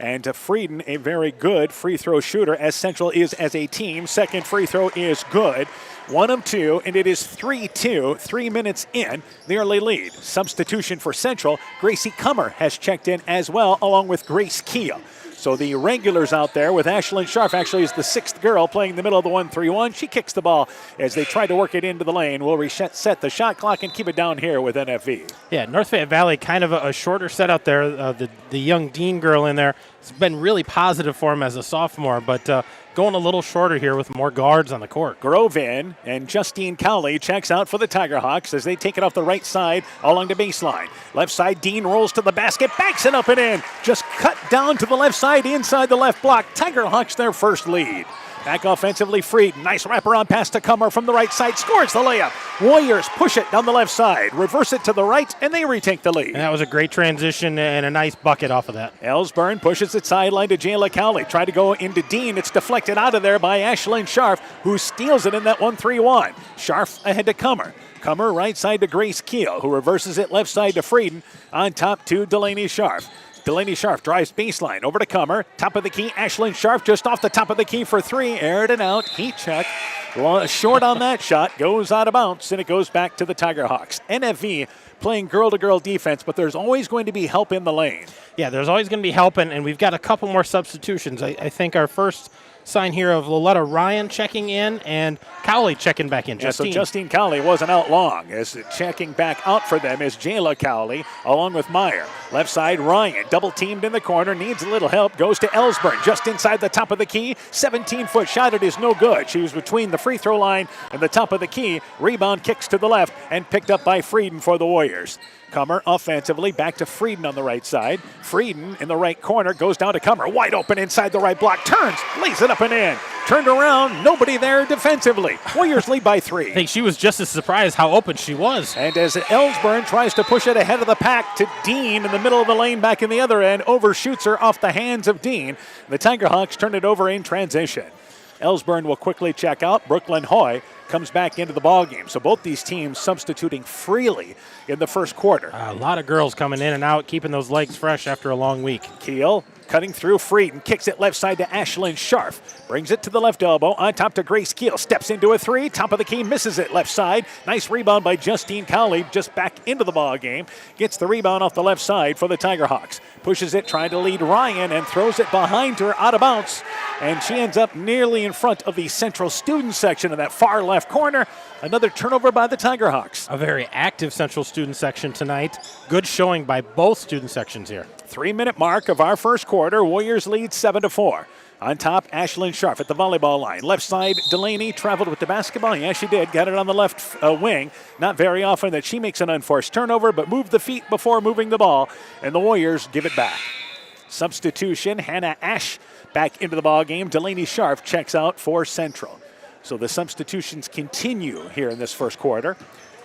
And Frieden, a very good free throw shooter, as Central is as a team. Second free throw is good. 1 of 2, and it is 3-2. 3 minutes in, the early lead. Substitution for Central. Gracie Kummer has checked in as well, along with Grace Keel. So the regulars out there with Ashlyn Scharf actually is the 6th girl playing the middle of the 1-3-1. She kicks the ball as they try to work it into the lane. We'll reset the shot clock and keep it down here with NFV. Yeah, North Fayette Valley, kind of a shorter set out there. The young Dean girl in there has been really positive for him as a sophomore, but going a little shorter here with more guards on the court. Grove in, and Justine Cowley checks out for the Tiger Hawks as they take it off the right side along the baseline. Left side, Dean rolls to the basket, backs it up and in. Just cut down to the left side inside the left block. Tiger Hawks their first lead. Back offensively, Frieden. Nice wraparound pass to Kummer from the right side. Scores the layup. Warriors push it down the left side. Reverse it to the right, and they retake the lead. And that was a great transition and a nice bucket off of that. Ellsburn pushes it sideline to Jayla Cowley. Tried to go into Dean. It's deflected out of there by Ashlyn Scharf, who steals it in that 1-3-1. Scharf ahead to Kummer. Kummer right side to Grace Keel, who reverses it left side to Frieden. On top to Delaney Scharf. Delaney Scharf drives baseline over to Kummer. Top of the key, Ashlyn Scharf just off the top of the key for 3. Aired and out. Heat check. Short on that shot. Goes out of bounds, and it goes back to the Tiger Hawks. NFV playing girl-to-girl defense, but there's always going to be help in the lane. Yeah, there's always going to be help, and we've got a couple more substitutions. I think our first sign here of Loletta Ryan checking in and Cowley checking back in. Yeah, so Justine Cowley wasn't out long. As checking back out for them is Jayla Cowley along with Meyer. Left side, Ryan double teamed in the corner, needs a little help, goes to Ellsburn just inside the top of the key. 17-foot shot, it is no good. She was between the free throw line and the top of the key. Rebound kicks to the left and picked up by Frieden for the Warriors. Kummer offensively, back to Frieden on the right side. Frieden in the right corner, goes down to Kummer, wide open inside the right block, turns, lays it up and in. Turned around, nobody there defensively. Warriors lead by 3. I think she was just as surprised how open she was. And as Ellsburn tries to push it ahead of the pack to Dean in the middle of the lane back in the other end, overshoots her off the hands of Dean. The Tiger Hawks turn it over in transition. Ellsburn will quickly check out. Brooklyn Hoy comes back into the ballgame. So both these teams substituting freely in the first quarter. A lot of girls coming in and out, keeping those legs fresh after a long week. Keel cutting through Frieden, kicks it left side to Ashlyn Scharf. Brings it to the left elbow, on top to Grace Keel. Steps into a 3, top of the key, misses it left side. Nice rebound by Justine Cowley, just back into the ball game. Gets the rebound off the left side for the Tiger Hawks. Pushes it, trying to lead Ryan, and throws it behind her, out of bounds. And she ends up nearly in front of the Central student section in that far left corner. Another turnover by the Tiger Hawks. A very active Central student section tonight. Good showing by both student sections here. 3-minute mark of our first quarter. Warriors lead 7-4. On top, Ashlyn Scharf at the volleyball line. Left side, Delaney traveled with the basketball. Yeah, she did. Got it on the left wing. Not very often that she makes an unforced turnover, but moved the feet before moving the ball, and the Warriors give it back. Substitution, Hannah Ash back into the ball game. Delaney Scharf checks out for Central. So the substitutions continue here in this first quarter.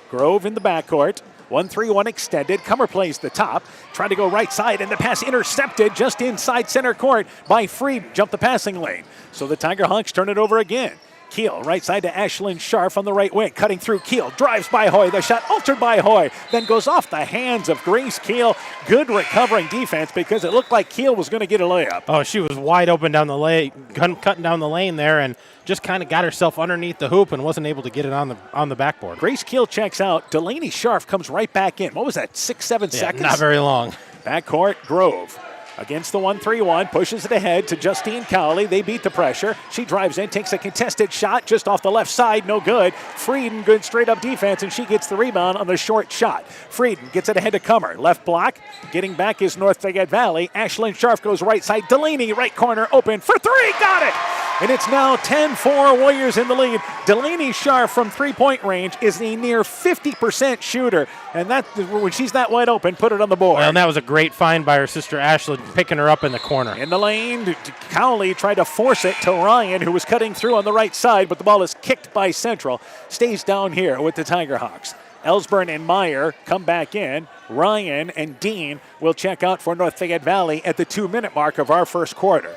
Grove in the backcourt. 1-3-1 extended. Kummer plays the top. Trying to go right side, and the pass intercepted just inside center court by Frieden. Jumped the passing lane. So the Tiger Hawks turn it over again. Keel, right side to Ashlyn Scharf on the right wing. Cutting through Keel. Drives by Hoy. The shot altered by Hoy. Then goes off the hands of Grace Keel. Good recovering defense because it looked like Keel was going to get a layup. Oh, she was wide open down the lane, cutting down the lane there, and just kind of got herself underneath the hoop and wasn't able to get it on the backboard. Grace Keel checks out. Delaney Scharf comes right back in. What was that, 6-7 seconds? Not very long. Backcourt, Grove. Against the 1-3-1, pushes it ahead to Justine Cowley. They beat the pressure. She drives in, takes a contested shot just off the left side, no good. Frieden, good straight up defense, and she gets the rebound on the short shot. Frieden gets it ahead to Kummer. Left block, getting back is North Fayette Valley. Ashlyn Scharf goes right side. Delaney, right corner, open for 3, got it! And it's now 10-4, Warriors in the lead. Delaney Scharf from three-point range is a near 50% shooter, and that when she's that wide open, put it on the board. Well, and that was a great find by her sister Ashlyn, picking her up in the corner. In the lane, Cowley tried to force it to Ryan, who was cutting through on the right side, but the ball is kicked by Central. Stays down here with the Tiger Hawks. Ellsburn and Meyer come back in. Ryan and Dean will check out for North Fayette Valley at the 2-minute mark of our first quarter.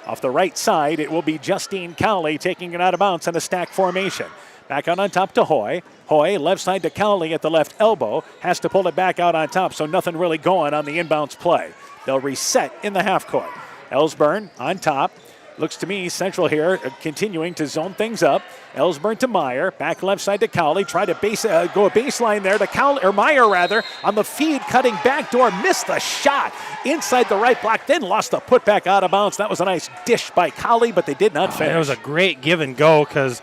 Off the right side, it will be Justine Cowley taking it out of bounds in a stack formation. Back out on top to Hoy. Hoy, left side to Cowley at the left elbow. Has to pull it back out on top, so nothing really going on the inbounds play. They'll reset in the half court. Ellsburn on top. Looks to me Central here continuing to zone things up. Ellsburn to Meyer, back left side to Cowley. Try to go a baseline there to Cowley, or Meyer rather, on the feed, cutting backdoor, missed the shot inside the right block, then lost the putback out of bounds. That was a nice dish by Cowley, but they did not finish. It was a great give and go because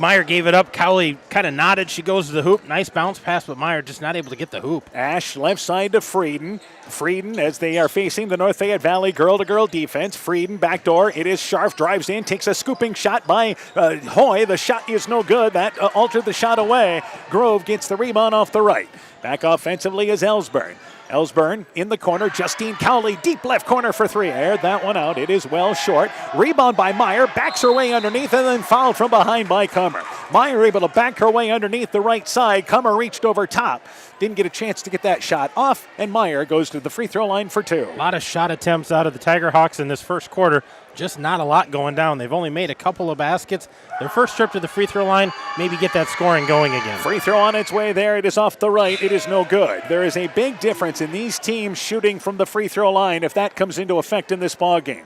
Meyer gave it up. Cowley kind of nodded. She goes to the hoop. Nice bounce pass, but Meyer just not able to get the hoop. Ash left side to Frieden. Frieden as they are facing the North Fayette Valley girl-to-girl defense. Frieden backdoor. It is Scharf, drives in, takes a scooping shot by Hoy. The shot is no good. That altered the shot away. Grove gets the rebound off the right. Back offensively is Ellsburn. Ellsburn in the corner. Justine Cowley, deep left corner for three. Aired that one out. It is well short. Rebound by Meyer. Backs her way underneath and then fouled from behind by Kummer. Meyer able to back her way underneath the right side. Kummer reached over top. Didn't get a chance to get that shot off, and Meyer goes to the free throw line for two. A lot of shot attempts out of the Tiger Hawks in this first quarter. Just not a lot going down. They've only made a couple of baskets. Their first trip to the free throw line, maybe get that scoring going again. Free throw on its way there. It is off the right. It is no good. There is a big difference in these teams shooting from the free throw line if that comes into effect in this ball game.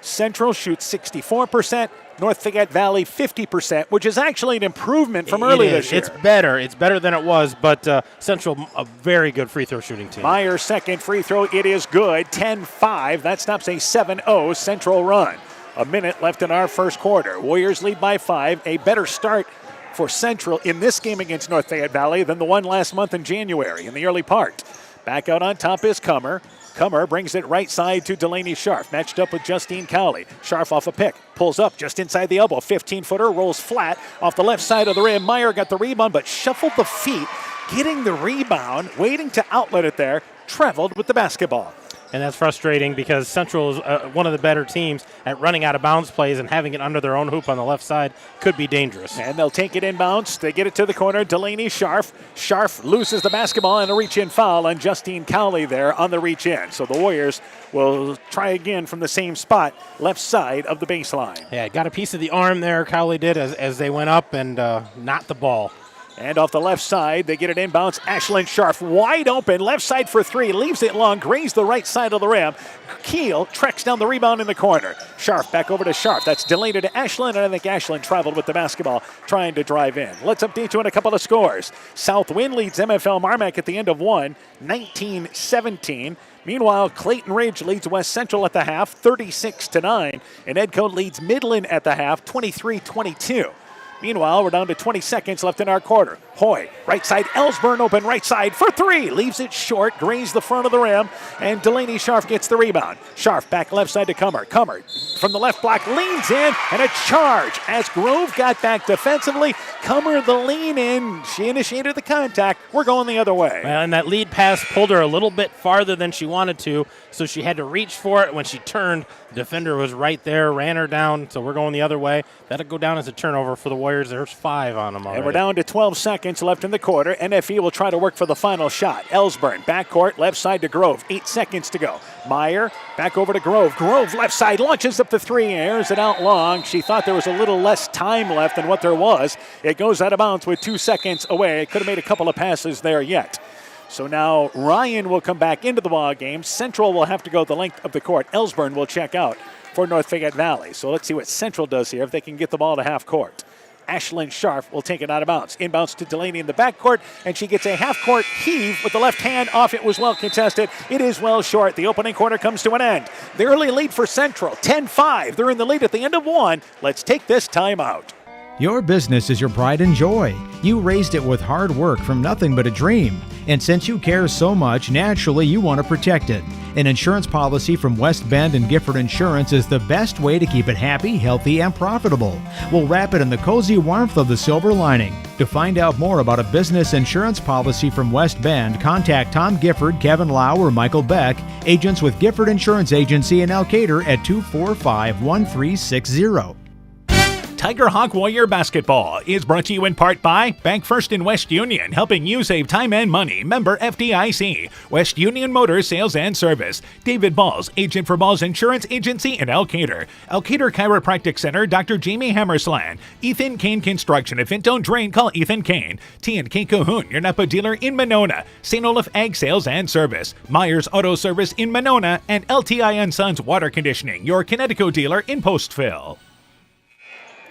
Central shoots 64%. North Fayette Valley 50%, which is actually an improvement from earlier this year. It's better. It's better than it was, but Central, a very good free throw shooting team. Meyer's second free throw, it is good. 10-5. That stops a 7-0 Central run. A minute left in our first quarter. Warriors lead by 5. A better start for Central in this game against North Fayette Valley than the one last month in January in the early part. Back out on top is Kummer. Kummer brings it right side to Delaney Scharf, matched up with Justine Cowley. Scharf off a pick, pulls up just inside the elbow, 15-footer, rolls flat off the left side of the rim. Meyer got the rebound, but shuffled the feet, getting the rebound, waiting to outlet it there, traveled with the basketball. And that's frustrating because Central is one of the better teams at running out of bounds plays, and having it under their own hoop on the left side could be dangerous. And they'll take it inbounds. They get it to the corner. Delaney Scharf. Scharf loses the basketball and a reach-in foul on Justine Cowley there on the reach-in. So the Warriors will try again from the same spot, left side of the baseline. Yeah, got a piece of the arm there, Cowley did, as they went up and not the ball. And off the left side, they get it inbounds. Ashlyn Scharf wide open, left side for three, leaves it long, grazed the right side of the rim. Keel treks down the rebound in the corner. Scharf back over to Scharf. That's delayed to Ashlyn, and I think Ashlyn traveled with the basketball, trying to drive in. Let's update you on a couple of scores. Southwind leads MFL Marmac at the end of one, 19-17. Meanwhile, Clayton Ridge leads West Central at the half, 36-9. And Edco leads Midland at the half, 23-22. Meanwhile, we're down to 20 seconds left in our quarter. Hoy, right side, Ellsburn open, right side for three. Leaves it short, grazed the front of the rim, and Delaney Scharf gets the rebound. Scharf back left side to Kummer. Kummer from the left block leans in, and a charge. As Grove got back defensively, Kummer the lean in. She initiated the contact. We're going the other way. Well, and that lead pass pulled her a little bit farther than she wanted to, so she had to reach for it. When she turned, the defender was right there, ran her down, so we're going the other way. That'll go down as a turnover for the Warriors. There's 5 on them already. And we're down to 12 seconds left in the quarter. NFE will try to work for the final shot. Ellsburn, backcourt, left side to Grove. 8 seconds to go. Meyer, back over to Grove. Grove, left side, launches up the three, airs it out long. She thought there was a little less time left than what there was. It goes out of bounds with 2 seconds away. Could have made a couple of passes there yet. So now Ryan will come back into the ball game. Central will have to go the length of the court. Ellsburn will check out for North Fayette Valley. So let's see what Central does here if they can get the ball to half court. Ashlyn Scharf will take it out of bounds. Inbounds to Delaney in the backcourt, and she gets a half-court heave with the left hand off. It was well contested. It is well short. The opening quarter comes to an end. The early lead for Central, 10-5. They're in the lead at the end of one. Let's take this time out. Your business is your pride and joy. You raised it with hard work from nothing but a dream. And since you care so much, naturally you want to protect it. An insurance policy from West Bend and Gifford Insurance is the best way to keep it happy, healthy, and profitable. We'll wrap it in the cozy warmth of the silver lining. To find out more about a business insurance policy from West Bend, contact Tom Gifford, Kevin Lau, or Michael Beck, agents with Gifford Insurance Agency in Elkader at 245-1360. Tiger Hawk Warrior Basketball is brought to you in part by Bank First in West Union, helping you save time and money. Member FDIC. West Union Motor Sales and Service. David Balls, agent for Balls Insurance Agency in Elkader. Elkader Chiropractic Center, Dr. Jamie Hammersland. Ethan Kane Construction. If it don't drain, call Ethan Kane. T&K Cahoon, your Napa dealer in Monona. St. Olaf Ag Sales and Service. Myers Auto Service in Monona. And LTI & Sons Water Conditioning, your Connecticut dealer in Postville.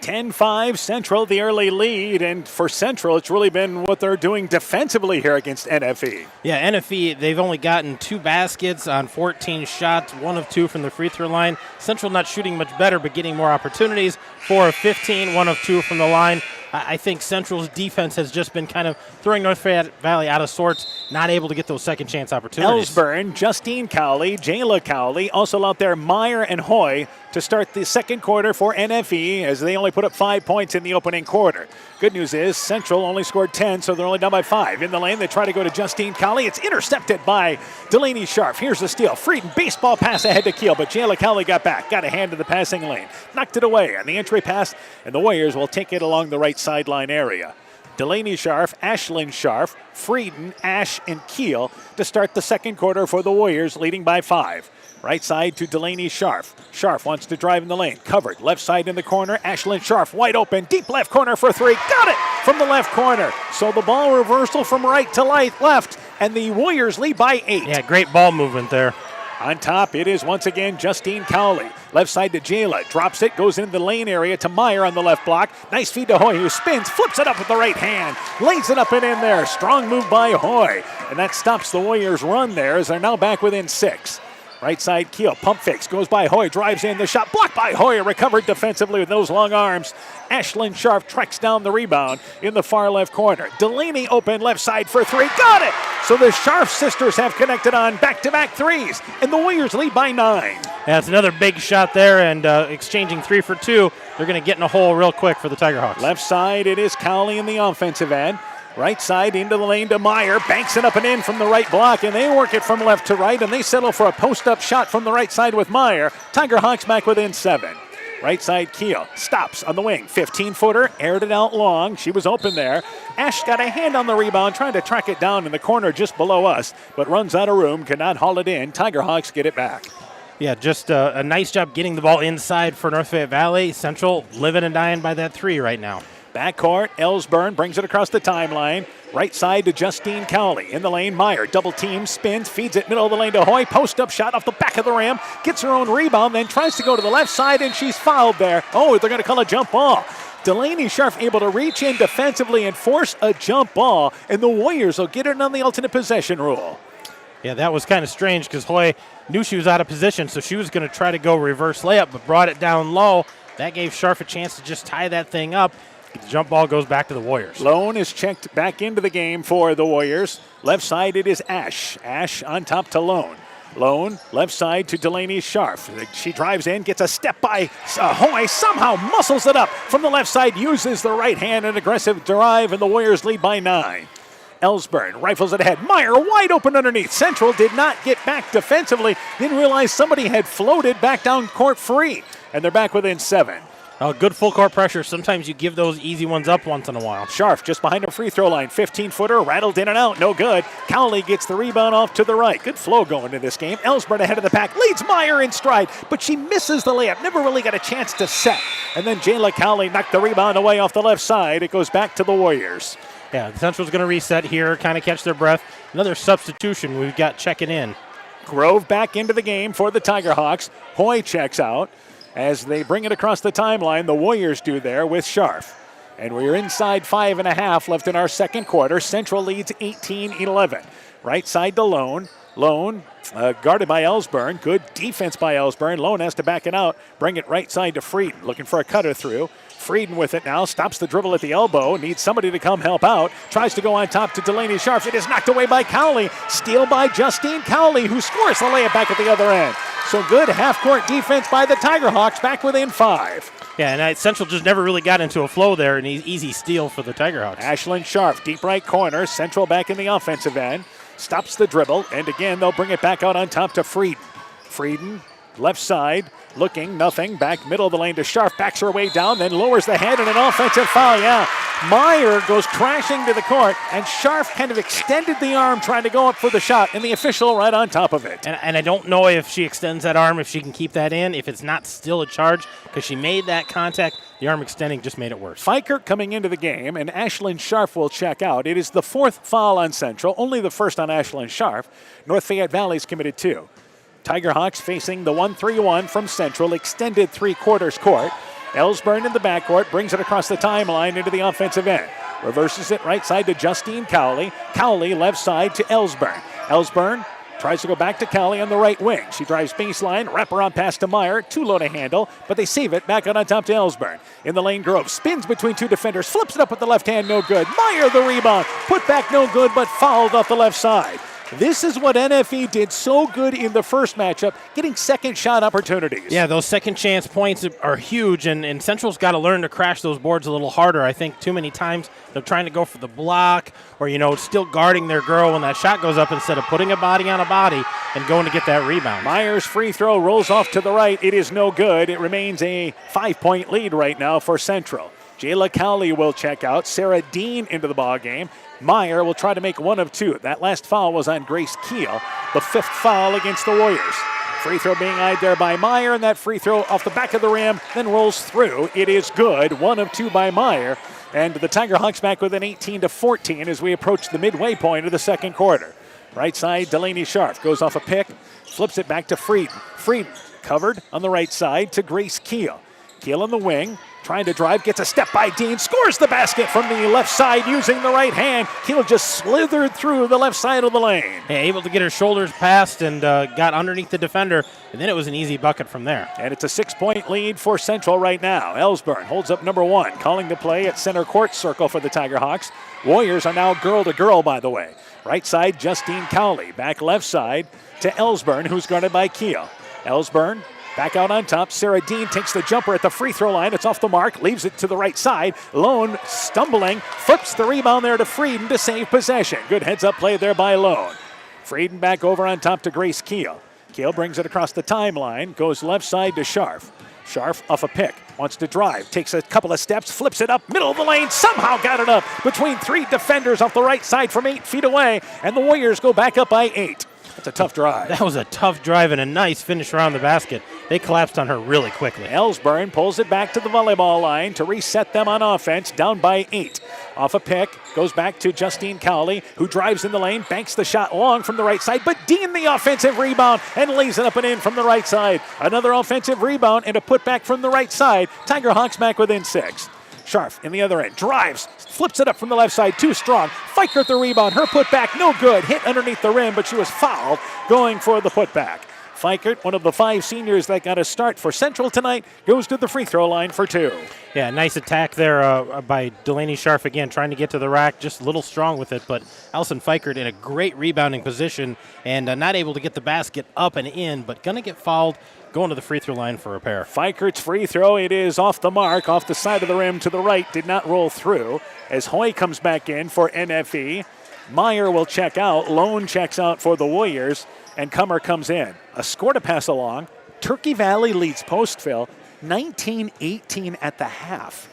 10-5 Central, the early lead, and for Central, it's really been what they're doing defensively here against NFE. Yeah, NFE, they've only gotten 2 baskets on 14 shots, 1 of 2 from the free throw line. Central not shooting much better, but getting more opportunities. 4 of 15, 1 of 2 from the line. I think Central's defense has just been kind of throwing North Fayette Valley out of sorts, not able to get those second chance opportunities. Ellsburn, Justine Cowley, Jayla Cowley, also out there Meyer and Hoy to start the second quarter for NFE as they only put up 5 points in the opening quarter. Good news is Central only scored 10, so they're only down by 5. In the lane, they try to go to Justine Cowley. It's intercepted by Delaney Sharp. Here's the steal. Frieden, baseball pass ahead to Keel, but Jayla Cowley got back, got a hand in the passing lane, knocked it away on the entry pass, and the Warriors will take it along the right sideline area. Delaney Scharf, Ashlyn Scharf, Frieden, Ash, and Keel to start the second quarter for the Warriors, leading by 5. Right side to Delaney Scharf. Scharf wants to drive in the lane. Covered. Left side in the corner. Ashlyn Scharf wide open. Deep left corner for 3. Got it from the left corner. So the ball reversal from right to left. And the Warriors lead by 8. Yeah, great ball movement there. On top, it is once again Justine Cowley. Left side to Jayla. Drops it, goes into the lane area to Meyer on the left block. Nice feed to Hoy, who spins, flips it up with the right hand. Lays it up and in there. Strong move by Hoy. And that stops the Warriors' run there as they're now back within 6. Right side, Keel, pump fakes, goes by Hoy, drives in the shot, blocked by Hoy, recovered defensively with those long arms. Ashlyn Scharf tracks down the rebound in the far left corner. Delaney open left side for 3, got it! So the Scharf sisters have connected on back-to-back threes, and the Warriors lead by 9. That's another big shot there, and exchanging 3 for 2. They're going to get in a hole real quick for the Tiger Hawks. Left side, it is Cowley in the offensive end. Right side into the lane to Meyer, banks it up and in from the right block, and they work it from left to right, and they settle for a post-up shot from the right side with Meyer. Tiger Hawks back within 7. Right side, Keel stops on the wing. 15-footer, aired it out long. She was open there. Ash got a hand on the rebound, trying to track it down in the corner just below us, but runs out of room, cannot haul it in. Tiger Hawks get it back. Yeah, just a nice job getting the ball inside for North Fayette Valley. Central living and dying by that 3 right now. Backcourt, Ellsburn brings it across the timeline. Right side to Justine Cowley. In the lane, Meyer double team, spins, feeds it middle of the lane to Hoy. Post-up shot off the back of the rim. Gets her own rebound, then tries to go to the left side, and she's fouled there. Oh, they're going to call a jump ball. Delaney Scharf able to reach in defensively and force a jump ball, and the Warriors will get it on the alternate possession rule. Yeah, that was kind of strange because Hoy knew she was out of position, so she was going to try to go reverse layup, but brought it down low. That gave Scharf a chance to just tie that thing up. The jump ball goes back to the Warriors. Lone is checked back into the game for the Warriors. Left side, it is Ash. Ash on top to Lone. Lone, left side to Delaney Scharf. She drives in, gets a step by Hoy, somehow muscles it up from the left side, uses the right hand, an aggressive drive, and the Warriors lead by 9. Ellsburn rifles it ahead. Meyer wide open underneath. Central did not get back defensively. Didn't realize somebody had floated back down court free. And they're back within 7. Oh, good full court pressure. Sometimes you give those easy ones up once in a while. Scharf just behind the free throw line. 15-footer, rattled in and out. No good. Cowley gets the rebound off to the right. Good flow going into this game. Ellsburn ahead of the pack. Leads Meyer in stride, but she misses the layup. Never really got a chance to set. And then Jayla Cowley knocked the rebound away off the left side. It goes back to the Warriors. Yeah, the Central's going to reset here, kind of catch their breath. Another substitution we've got checking in. Grove back into the game for the Tiger Hawks. Hoy checks out. As they bring it across the timeline, the Warriors do there with Scharf. And we're inside 5.5 left in our second quarter. Central leads 18-11. Right side to Lone. Lone guarded by Ellsburn. Good defense by Ellsburn. Lone has to back it out. Bring it right side to Frieden. Looking for a cutter through. Frieden with it now. Stops the dribble at the elbow. Needs somebody to come help out. Tries to go on top to Delaney Scharf. It is knocked away by Cowley. Steal by Justine Cowley, who scores the layup back at the other end. So good half-court defense by the Tiger Hawks, back within 5. Yeah, and Central just never really got into a flow there. An easy steal for the Tiger Hawks. Ashlyn Scharf, deep right corner. Central back in the offensive end. Stops the dribble, and again, they'll bring it back out on top to Frieden. Frieden Left side, looking, nothing. Back middle of the lane to Scharf. Backs her way down, then lowers the head and an offensive foul. Yeah, Meyer goes crashing to the court, and Scharf kind of extended the arm trying to go up for the shot, and the official right on top of it. And I don't know if she extends that arm, if she can keep that in, if it's not still a charge, because she made that contact. The arm extending just made it worse. Fikert coming into the game, and Ashlyn Scharf will check out. It is the 4th foul on Central, only the first on Ashlyn Scharf. North Fayette Valley's committed 2. Tiger Hawks facing the 1-3-1 from Central, extended 3/4 court. Ellsburn in the backcourt, brings it across the timeline into the offensive end. Reverses it right side to Justine Cowley. Cowley left side to Ellsburn. Ellsburn tries to go back to Cowley on the right wing. She drives baseline, wraparound pass to Meyer. Too low to handle, but they save it. Back out on top to Ellsburn. In the lane, Grove spins between 2 defenders, flips it up with the left hand, no good. Meyer the rebound, put back no good, but fouled off the left side. This is what NFE did so good in the first matchup, getting second shot opportunities. Yeah, those second chance points are huge, and Central's got to learn to crash those boards a little harder. I think too many times they're trying to go for the block or, still guarding their girl when that shot goes up instead of putting a body on a body and going to get that rebound. Meyer's free throw rolls off to the right. It is no good. It remains a 5-point lead right now for Central. Jayla Cowley will check out. Sarah Dean into the ball game. Meyer will try to make 1 of 2. That last foul was on Grace Keel, the 5th foul against the Warriors. Free throw being eyed there by Meyer, and that free throw off the back of the rim, then rolls through. It is good. 1 of 2 by Meyer. And the Tiger Hawks back within 18-14 as we approach the midway point of the second quarter. Right side, Delaney Scharf goes off a pick, flips it back to Frieden. Frieden covered on the right side to Grace Keel. Keel on the wing, trying to drive, gets a step by Dean, scores the basket from the left side using the right hand. Keel just slithered through the left side of the lane. Yeah, able to get her shoulders past and got underneath the defender, and then it was an easy bucket from there. And it's a 6-point lead for Central right now. Ellsburn holds up number 1, calling the play at center court circle for the Tiger Hawks. Warriors are now girl-to-girl, by the way. Right side, Justine Cowley. Back left side to Ellsburn, who's guarded by Keel. Ellsburn back out on top. Sarah Dean takes the jumper at the free throw line. It's off the mark, leaves it to the right side. Lone stumbling, flips the rebound there to Frieden to save possession. Good heads-up play there by Lone. Frieden back over on top to Grace Keel. Keel brings it across the timeline, goes left side to Scharf. Scharf off a pick, wants to drive, takes a couple of steps, flips it up, middle of the lane, somehow got it up between 3 defenders off the right side from 8 feet away, and the Warriors go back up by 8. That's a tough drive. That was a tough drive and a nice finish around the basket. They collapsed on her really quickly. Ellsburn pulls it back to the volleyball line to reset them on offense, down by 8. Off a pick, goes back to Justine Cowley, who drives in the lane, banks the shot long from the right side, but Dean the offensive rebound and lays it up and in from the right side. Another offensive rebound and a putback from the right side. Tiger Hawks back within 6. Scharf in the other end, drives, flips it up from the left side, too strong. Fikert the rebound, her putback, no good. Hit underneath the rim, but she was fouled going for the putback. Fikert, one of the 5 seniors that got a start for Central tonight, goes to the free throw line for 2. Yeah, nice attack there by Delaney Scharf again, trying to get to the rack, just a little strong with it, but Allison Fikert in a great rebounding position and not able to get the basket up and in, but going to get fouled. Going to the free throw line for a pair. Fikert's free throw, it is off the mark, off the side of the rim to the right, did not roll through. As Hoy comes back in for NFE, Meyer will check out, Lone checks out for the Warriors, and Kummer comes in. A score to pass along. Turkey Valley leads Postville 19-18 at the half.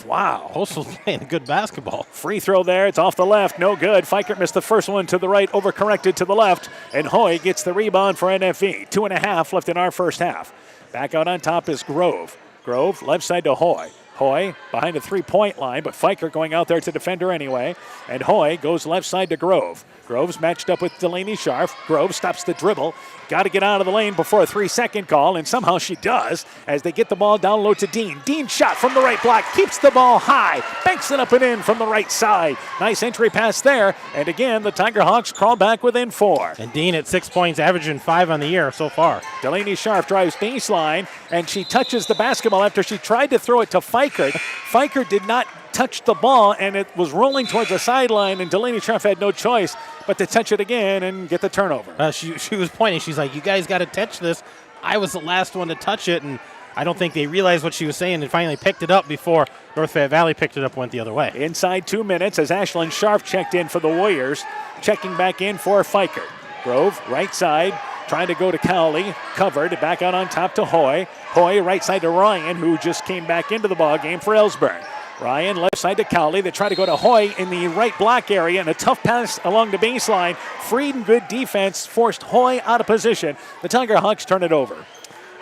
Wow. Postville's playing good basketball. Free throw there. It's off the left. No good. Fikert missed the first one to the right, overcorrected to the left. And Hoy gets the rebound for NFE. 2.5 left in our first half. Back out on top is Grove. Grove, left side to Hoy. Hoy behind the 3-point line, but Fikert going out there to defend her anyway. And Hoy goes left side to Grove. Grove's matched up with Delaney Scharf. Grove stops the dribble. Got to get out of the lane before a 3-second call, and somehow she does as they get the ball down low to Dean. Dean shot from the right block, keeps the ball high, banks it up and in from the right side. Nice entry pass there, and again, the Tiger Hawks crawl back within 4. And Dean at 6 points, averaging 5 on the year so far. Delaney Scharf drives baseline, and she touches the basketball after she tried to throw it to Fikert. Fikert did not touch the ball, and it was rolling towards the sideline, and Delaney Scharf had no choice but to touch it again and get the turnover. She was pointing. She's like, you guys got to touch this. I was the last one to touch it, and I don't think they realized what she was saying and finally picked it up before North Fayette Valley picked it up and went the other way. Inside 2 minutes as Ashlyn Scharf checked in for the Warriors, checking back in for Fikert. Grove, right side, Trying to go to Cowley, covered, back out on top to Hoy. Hoy right side to Ryan, who just came back into the ball game for Ellsburn. Ryan left side to Cowley. They try to go to Hoy in the right block area, and a tough pass along the baseline. Frieden, good defense, forced Hoy out of position. The Tiger Hawks turn it over.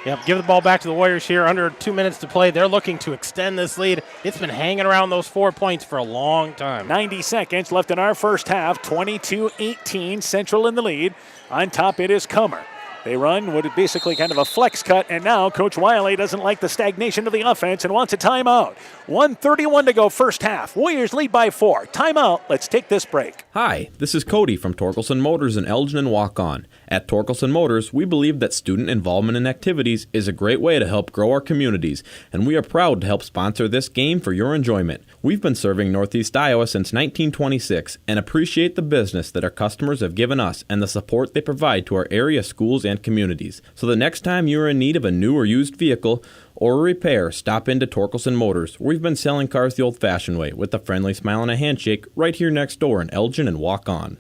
Yep, give the ball back to the Warriors here. Under 2 minutes to play. They're looking to extend this lead. It's been hanging around those 4 points for a long time. 90 seconds left in our first half. 22-18, Central in the lead. On top it is Comer. They run what is basically kind of a flex cut, and now Coach Wiley doesn't like the stagnation of the offense and wants a timeout. 1:31 to go first half. Warriors lead by 4. Timeout. Let's take this break. Hi, this is Cody from Torkelson Motors in Elgin and Walk-On. At Torkelson Motors, we believe that student involvement in activities is a great way to help grow our communities, and we are proud to help sponsor this game for your enjoyment. We've been serving Northeast Iowa since 1926 and appreciate the business that our customers have given us and the support they provide to our area schools and communities. So the next time you're in need of a new or used vehicle or a repair, stop into Torkelson Motors. We've been selling cars the old-fashioned way with a friendly smile and a handshake right here next door in Elgin and Walk-On.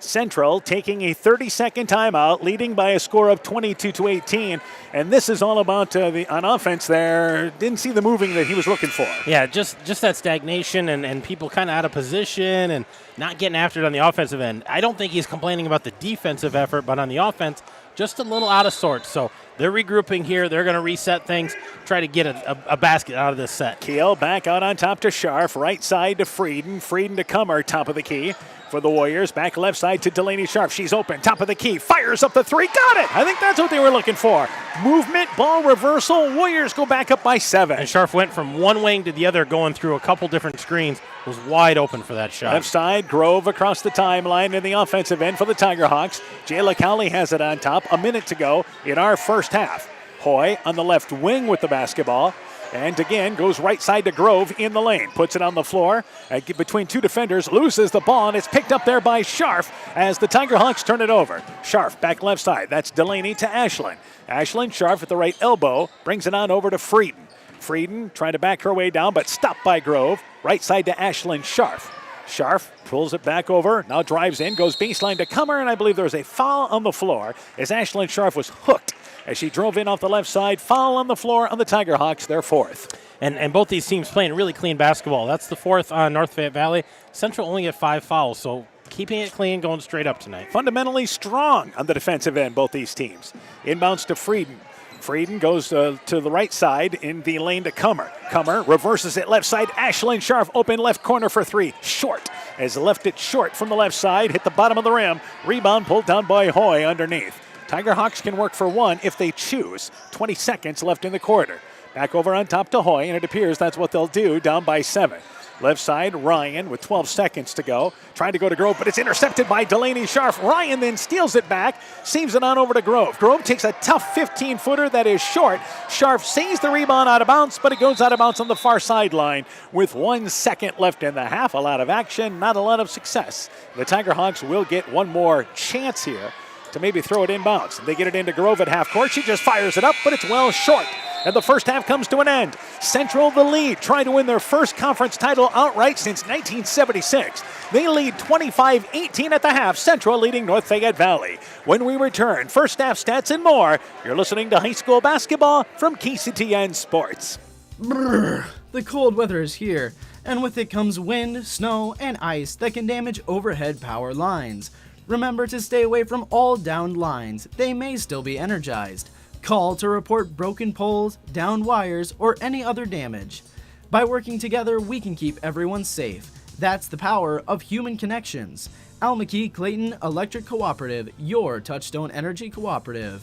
Central taking a 30-second timeout, leading by a score of 22-18. And this is all about on offense there. Didn't see the moving that he was looking for. Yeah, just that stagnation and people kind of out of position and not getting after it on the offensive end. I don't think he's complaining about the defensive effort, but on the offense, just a little out of sorts. So they're regrouping here. They're going to reset things, try to get a basket out of this set. Keel back out on top to Scharf, right side to Frieden. Frieden to Comer, top of the key. For the Warriors, back left side to Delaney Scharf. She's open, top of the key, fires up the three, got it! I think that's what they were looking for. Movement, ball reversal, Warriors go back up by 7. And Scharf went from one wing to the other, going through a couple different screens, was wide open for that shot. Left side, Grove across the timeline in the offensive end for the Tiger Hawks. Jayla Cowley has it on top, a minute to go in our first half. Hoy on the left wing with the basketball. And again, goes right side to Grove in the lane. Puts it on the floor between two defenders, loses the ball, and it's picked up there by Scharf as the Tiger Hawks turn it over. Scharf back left side. That's Delaney to Ashlyn. Ashlyn, Scharf at the right elbow, brings it on over to Frieden. Frieden trying to back her way down, but stopped by Grove. Right side to Ashlyn Scharf. Scharf pulls it back over, now drives in, goes baseline to Comer, and I believe there was a foul on the floor as Ashlyn Scharf was hooked as she drove in off the left side. Foul on the floor on the Tiger Hawks, their fourth. And both these teams playing really clean basketball. That's the fourth on North Fayette Valley. Central only at 5 fouls, so keeping it clean, going straight up tonight. Fundamentally strong on the defensive end, both these teams. Inbounds to Frieden. Frieden goes to the right side in the lane to Comer. Comer reverses it left side. Ashlyn Scharf open left corner for 3. Short. Has left it short from the left side. Hit the bottom of the rim. Rebound pulled down by Hoy underneath. Tiger Hawks can work for 1 if they choose. 20 seconds left in the quarter. Back over on top to Hoy, and it appears that's what they'll do, down by 7. Left side, Ryan with 12 seconds to go. Trying to go to Grove, but it's intercepted by Delaney Scharf. Ryan then steals it back, seams it on over to Grove. Grove takes a tough 15-footer that is short. Scharf saves the rebound out of bounds, but it goes out of bounds on the far sideline with 1 second left in the half. A lot of action, not a lot of success. The Tiger Hawks will get one more chance here to maybe throw it inbounds. They get it into Grove at half court. She just fires it up, but it's well short. And the first half comes to an end. Central the lead, trying to win their first conference title outright since 1976. They lead 25-18 at the half. Central leading North Fayette Valley. When we return, first half stats and more. You're listening to high school basketball from KCTN Sports. Brrr, the cold weather is here, and with it comes wind, snow, and ice that can damage overhead power lines. Remember to stay away from all downed lines. They may still be energized. Call to report broken poles, downed wires, or any other damage. By working together, we can keep everyone safe. That's the power of human connections. Al McKee Clayton Electric Cooperative, your Touchstone Energy Cooperative.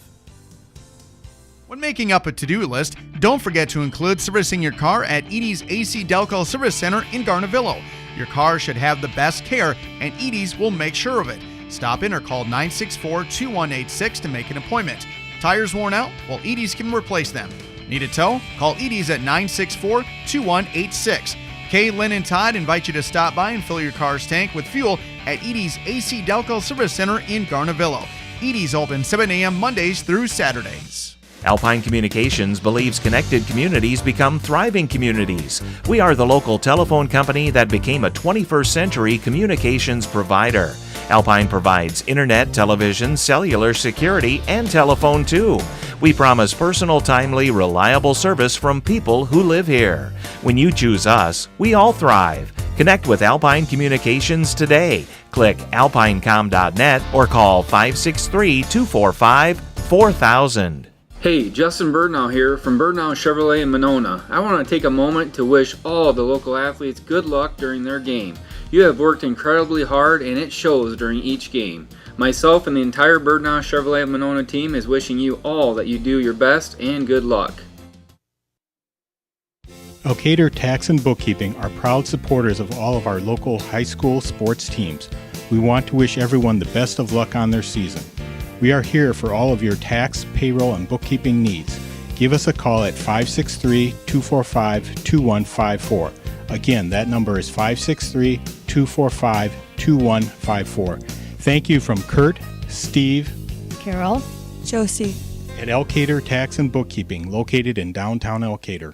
When making up a to-do list, don't forget to include servicing your car at Edie's AC Delco Service Center in Garnavillo. Your car should have the best care, and Edie's will make sure of it. Stop in or call 964-2186 to make an appointment. Tires worn out? Well, Edie's can replace them. Need a tow? Call Edie's at 964-2186. Kay, Lynn, and Todd invite you to stop by and fill your car's tank with fuel at Edie's AC Delco Service Center in Garnavillo. Edie's open 7 a.m. Mondays through Saturdays. Alpine Communications believes connected communities become thriving communities. We are the local telephone company that became a 21st century communications provider. Alpine provides internet, television, cellular security, and telephone too. We promise personal, timely, reliable service from people who live here. When you choose us, we all thrive. Connect with Alpine Communications today. Click alpinecom.net or call 563-245-4000. Hey, Justin Birdnow here from Birdnow Chevrolet in Monona. I want to take a moment to wish all the local athletes good luck during their game. You have worked incredibly hard and it shows during each game. Myself and the entire Birdnow Chevrolet Monona team is wishing you all that you do your best and good luck. Elkader Tax and Bookkeeping are proud supporters of all of our local high school sports teams. We want to wish everyone the best of luck on their season. We are here for all of your tax, payroll, and bookkeeping needs. Give us a call at 563-245-2154. Again, that number is 563-245-2154. Thank you from Kurt, Steve, Carol, Josie, and Elkader Tax and Bookkeeping, located in downtown Elkader.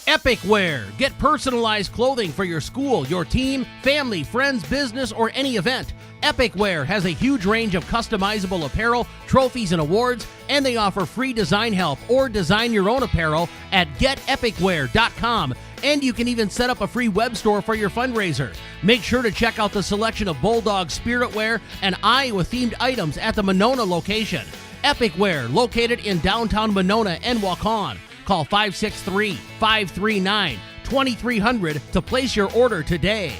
Epic Wear. Get personalized clothing for your school, your team, family, friends, business, or any event. Epic Wear has a huge range of customizable apparel, trophies, and awards, and they offer free design help or design your own apparel at getepicwear.com. And you can even set up a free web store for your fundraiser. Make sure to check out the selection of Bulldog Spirit Wear and Iowa-themed items at the Monona location. Epic Wear, located in downtown Monona and Waukon. Call 563-539-2300 to place your order today.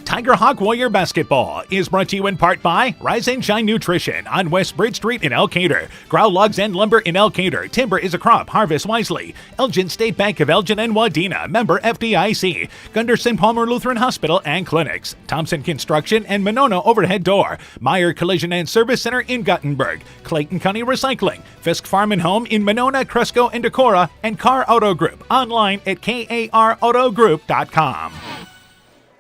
Tiger Hawk Warrior Basketball is brought to you in part by Rise and Shine Nutrition on West Bridge Street in Elkader, Growl Logs and Lumber in Elkader, Timber is a Crop, Harvest Wisely, Elgin State Bank of Elgin and Wadena, member FDIC, Gunderson Palmer Lutheran Hospital and Clinics, Thompson Construction and Monona Overhead Door, Meyer Collision and Service Center in Guttenberg, Clayton County Recycling, Fisk Farm and Home in Monona, Cresco, and Decorah, and Carr Auto Group online at karautogroup.com.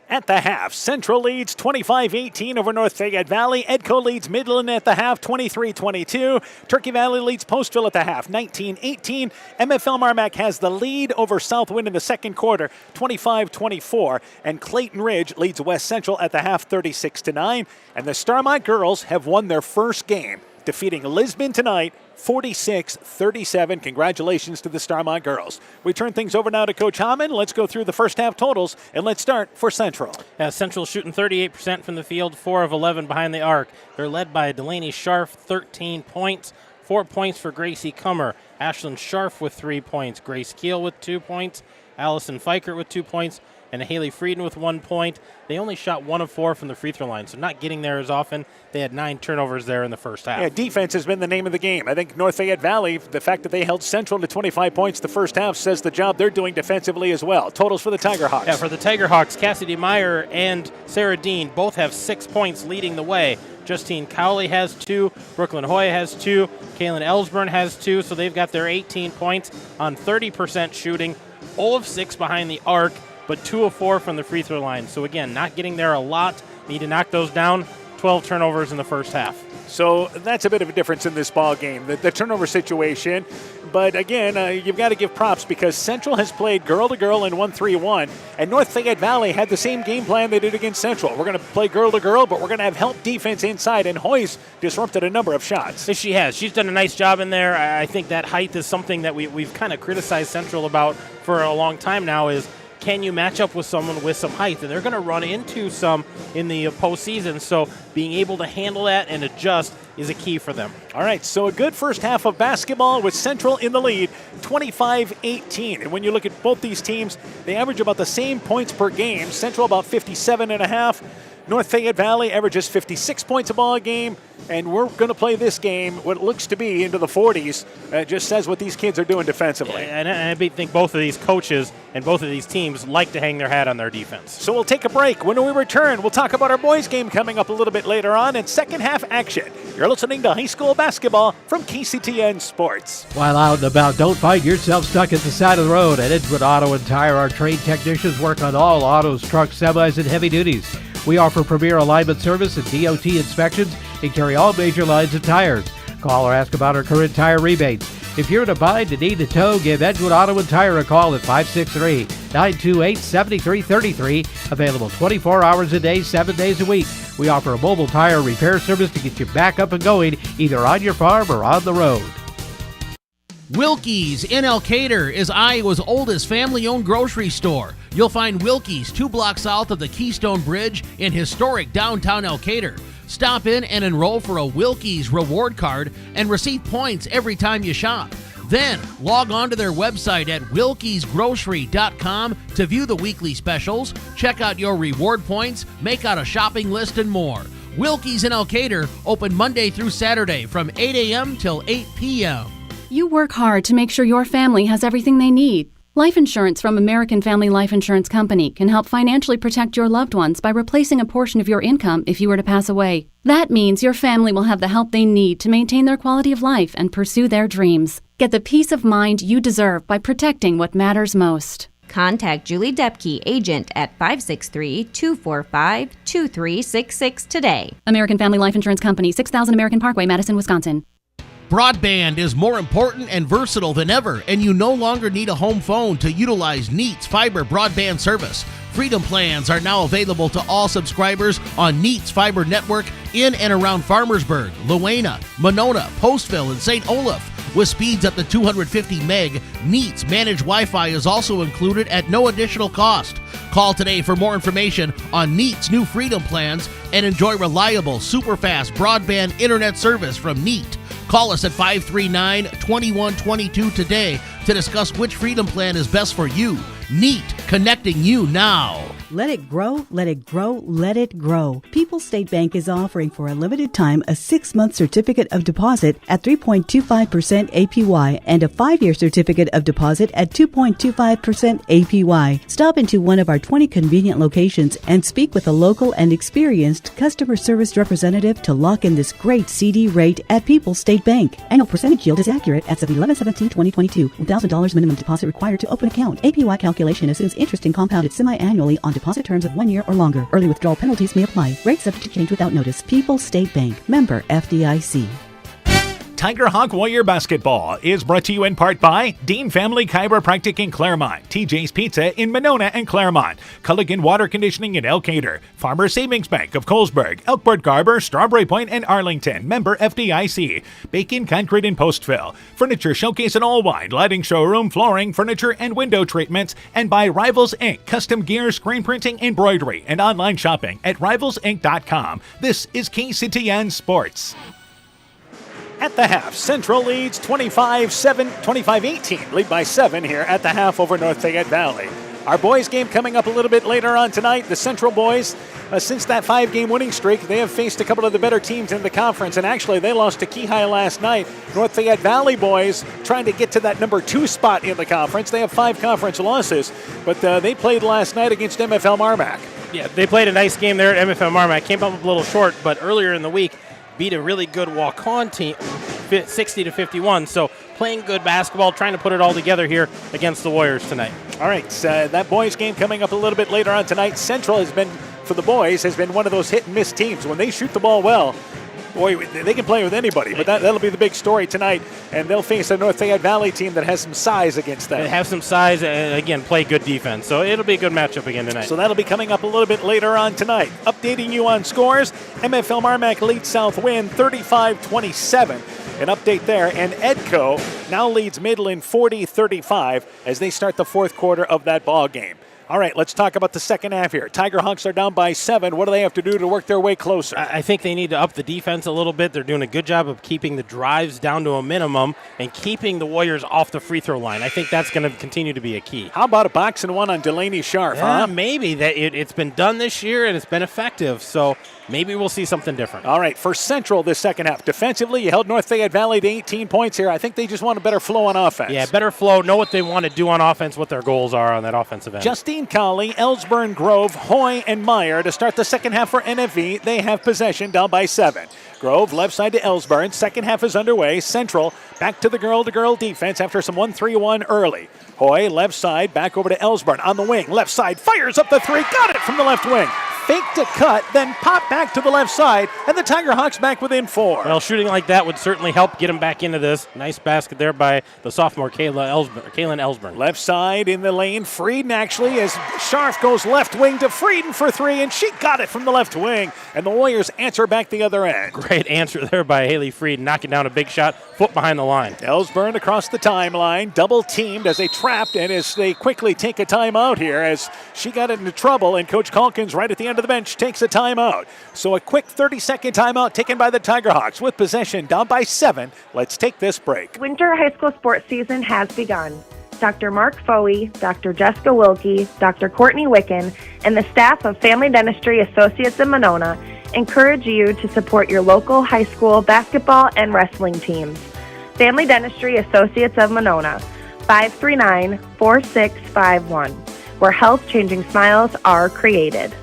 At the half, Central leads 25-18 over North Fayette Valley. Edco leads Midland at the half, 23-22. Turkey Valley leads Postville at the half, 19-18. MFL Marmac has the lead over Southwind in the second quarter, 25-24. And Clayton Ridge leads West Central at the half, 36-9. And the Starmont girls have won their first game, defeating Lisbon tonight, 46-37. Congratulations to the Starmont girls. We turn things over now to Coach Hammond. Let's go through the first half totals, and let's start for Central. Central shooting 38% from the field, 4 of 11 behind the arc. They're led by Delaney Scharf, 13 points, 4 points for Gracie Kummer. Ashlyn Scharf with 3 points, Grace Keel with 2 points, Allison Fikert with 2 points, and Haley Frieden with 1 point. They only shot 1 of 4 from the free throw line, so not getting there as often. They had 9 turnovers there in the first half. Yeah, defense has been the name of the game. I think North Fayette Valley, the fact that they held Central to 25 points the first half says the job they're doing defensively as well. Totals for the Tiger Hawks. Yeah, for the Tiger Hawks, Cassidy Meyer and Sarah Dean both have 6 points leading the way. Justine Cowley has 2, Brooklyn Hoya has 2, Kaylin Ellsburn has 2, so they've got their 18 points on 30% shooting, 0 of 6 behind the arc, but 2 of 4 from the free throw line. So again, not getting there a lot. Need to knock those down. 12 turnovers in the first half. So that's a bit of a difference in this ball game, the turnover situation. But again, you've got to give props because Central has played girl-to-girl and 1-3-1, and North Fayette Valley had the same game plan they did against Central. We're going to play girl-to-girl, but we're going to have help defense inside, and Hoy's disrupted a number of shots. She has. She's done a nice job in there. I think that height is something that we've kind of criticized Central about for a long time now is, can you match up with someone with some height? And they're going to run into some in the postseason, so being able to handle that and adjust is a key for them. All right, so a good first half of basketball with Central in the lead, 25-18. And when you look at both these teams, they average about the same points per game. Central about 57.5. North Fayette Valley averages 56 points a ball game, and we're going to play this game, what looks to be into the 40s. It just says what these kids are doing defensively. And I think both of these coaches and both of these teams like to hang their hat on their defense. So we'll take a break. When we return, we'll talk about our boys' game coming up a little bit later on and second half action. You're listening to high school basketball from KCTN Sports. While out and about, don't find yourself stuck at the side of the road. At Edgewood Auto and Tire, our trained technicians work on all autos, trucks, semis, and heavy duties. We offer premier alignment service and DOT inspections and carry all major lines of tires. Call or ask about our current tire rebates. If you're in a bind and need a tow, give Edgewood Auto and Tire a call at 563-928-7333. Available 24 hours a day, 7 days a week. We offer a mobile tire repair service to get you back up and going, either on your farm or on the road. Wilkie's in Elkader is Iowa's oldest family-owned grocery store. You'll find Wilkie's 2 blocks south of the Keystone Bridge in historic downtown Elkader. Stop in and enroll for a Wilkie's reward card and receive points every time you shop. Then log on to their website at wilkiesgrocery.com to view the weekly specials, check out your reward points, make out a shopping list, and more. Wilkie's in Elkader, open Monday through Saturday from 8 a.m. till 8 p.m. You work hard to make sure your family has everything they need. Life insurance from American Family Life Insurance Company can help financially protect your loved ones by replacing a portion of your income if you were to pass away. That means your family will have the help they need to maintain their quality of life and pursue their dreams. Get the peace of mind you deserve by protecting what matters most. Contact Julie Depke, agent at 563-245-2366 today. American Family Life Insurance Company, 6000 American Parkway, Madison, Wisconsin. Broadband is more important and versatile than ever, and you no longer need a home phone to utilize Neat's fiber broadband service. Freedom plans are now available to all subscribers on Neat's fiber network in and around Farmersburg, Luena, Monona, Postville, and St. Olaf. With speeds up to 250 meg, Neat's managed Wi-Fi is also included at no additional cost. Call today for more information on Neat's new Freedom plans and enjoy reliable, super-fast broadband internet service from Neat. Call us at 539-2122 today to discuss which Freedom plan is best for you. Neat, connecting you now. Let it grow, let it grow, let it grow. People's State Bank is offering for a limited time a 6-month certificate of deposit at 3.25% APY and a 5-year certificate of deposit at 2.25% APY. Stop into one of our 20 convenient locations and speak with a local and experienced customer service representative to lock in this great CD rate at People's State Bank. Annual percentage yield is accurate as of 11/17/2022. $1,000 minimum deposit required to open account. APY calculation assumes interest and compounded semi-annually on deposit terms of 1 year or longer. Early withdrawal penalties may apply. Rates subject to change without notice. People's State Bank. Member FDIC. Tiger Hawk Warrior Basketball is brought to you in part by Dean Family Chiropractic in Claremont, TJ's Pizza in Monona and Claremont, Culligan Water Conditioning in Elkader, Farmer Savings Bank of Colesburg, Elkport Garber, Strawberry Point, and Arlington, member FDIC, Bacon Concrete in Postville, Furniture Showcase in Allwine, Lighting Showroom, Flooring, Furniture, and Window Treatments, and by Rivals Inc., Custom Gear, Screen Printing, Embroidery, and online shopping at rivalsinc.com. This is KCTN Sports. At the half, Central leads 25-18, lead by 7 here at the half over North Fayette Valley. Our boys game coming up a little bit later on tonight. The Central boys, since that 5-game winning streak, they have faced a couple of the better teams in the conference, and actually they lost to Keyhigh last night. North Fayette Valley boys trying to get to that number 2 spot in the conference. They have 5 conference losses, but they played last night against MFL Marmac. Yeah, they played a nice game there at MFL Marmac. Came up a little short, but earlier in the week, beat a really good walk-on team 60-51. So playing good basketball, trying to put it all together here against the Warriors tonight. All right, that boys game coming up a little bit later on tonight. Central has been, for the boys, has been one of those hit-and-miss teams. When they shoot the ball well, boy, they can play with anybody, but that'll be the big story tonight, and they'll face a North Fayette Valley team that has some size against them. They have some size and, again, play good defense, so it'll be a good matchup again tonight. So that'll be coming up a little bit later on tonight. Updating you on scores, MFL Marmac leads South Wind 35-27. An update there, and Edco now leads Midland 40-35 as they start the fourth quarter of that ball game. All right, let's talk about the second half here. Tiger Hawks are down by 7. What do they have to do to work their way closer? I think they need to up the defense a little bit. They're doing a good job of keeping the drives down to a minimum and keeping the Warriors off the free throw line. I think that's going to continue to be a key. How about a box and one on Delaney Sharf, huh? Maybe. It's been done this year, and it's been effective, so maybe we'll see something different. All right, for Central this second half. Defensively, you held North Fayette Valley to 18 points here. I think they just want a better flow on offense. Yeah, better flow, know what they want to do on offense, what their goals are on that offensive end. Justine Colley, Ellsburn, Grove, Hoy, and Meyer to start the second half for NFV. They have possession, down by 7. Grove left side to Ellsburn. Second half is underway. Central back to the girl-to-girl defense after some 1-3-1 early. Hoy left side back over to Ellsburn on the wing. Left side fires up the 3. Got it from the left wing. faked to cut, then popped back to the left side, and the Tiger Hawks back within 4. Well, shooting like that would certainly help get him back into this. Nice basket there by the sophomore Kaylin Ellsburn. Left side in the lane, Frieden actually, as Scharf goes left wing to Frieden for 3, and she got it from the left wing, and the Warriors answer back the other end. Great answer there by Haley Frieden, knocking down a big shot, foot behind the line. Ellsburn across the timeline, double teamed as they trapped, and as they quickly take a timeout here, as she got into trouble, and Coach Calkins right at the end of the bench takes a timeout. So a quick 30-second timeout taken by the Tiger Hawks with possession down by 7. Let's take this break. Winter high school sports season has begun. Dr. Mark Foey, Dr. Jessica Wilkie, Dr. Courtney Wicken, and the staff of Family Dentistry Associates in Monona encourage you to support your local high school basketball and wrestling teams. Family Dentistry Associates of Monona, 539-4651, where health-changing smiles are created.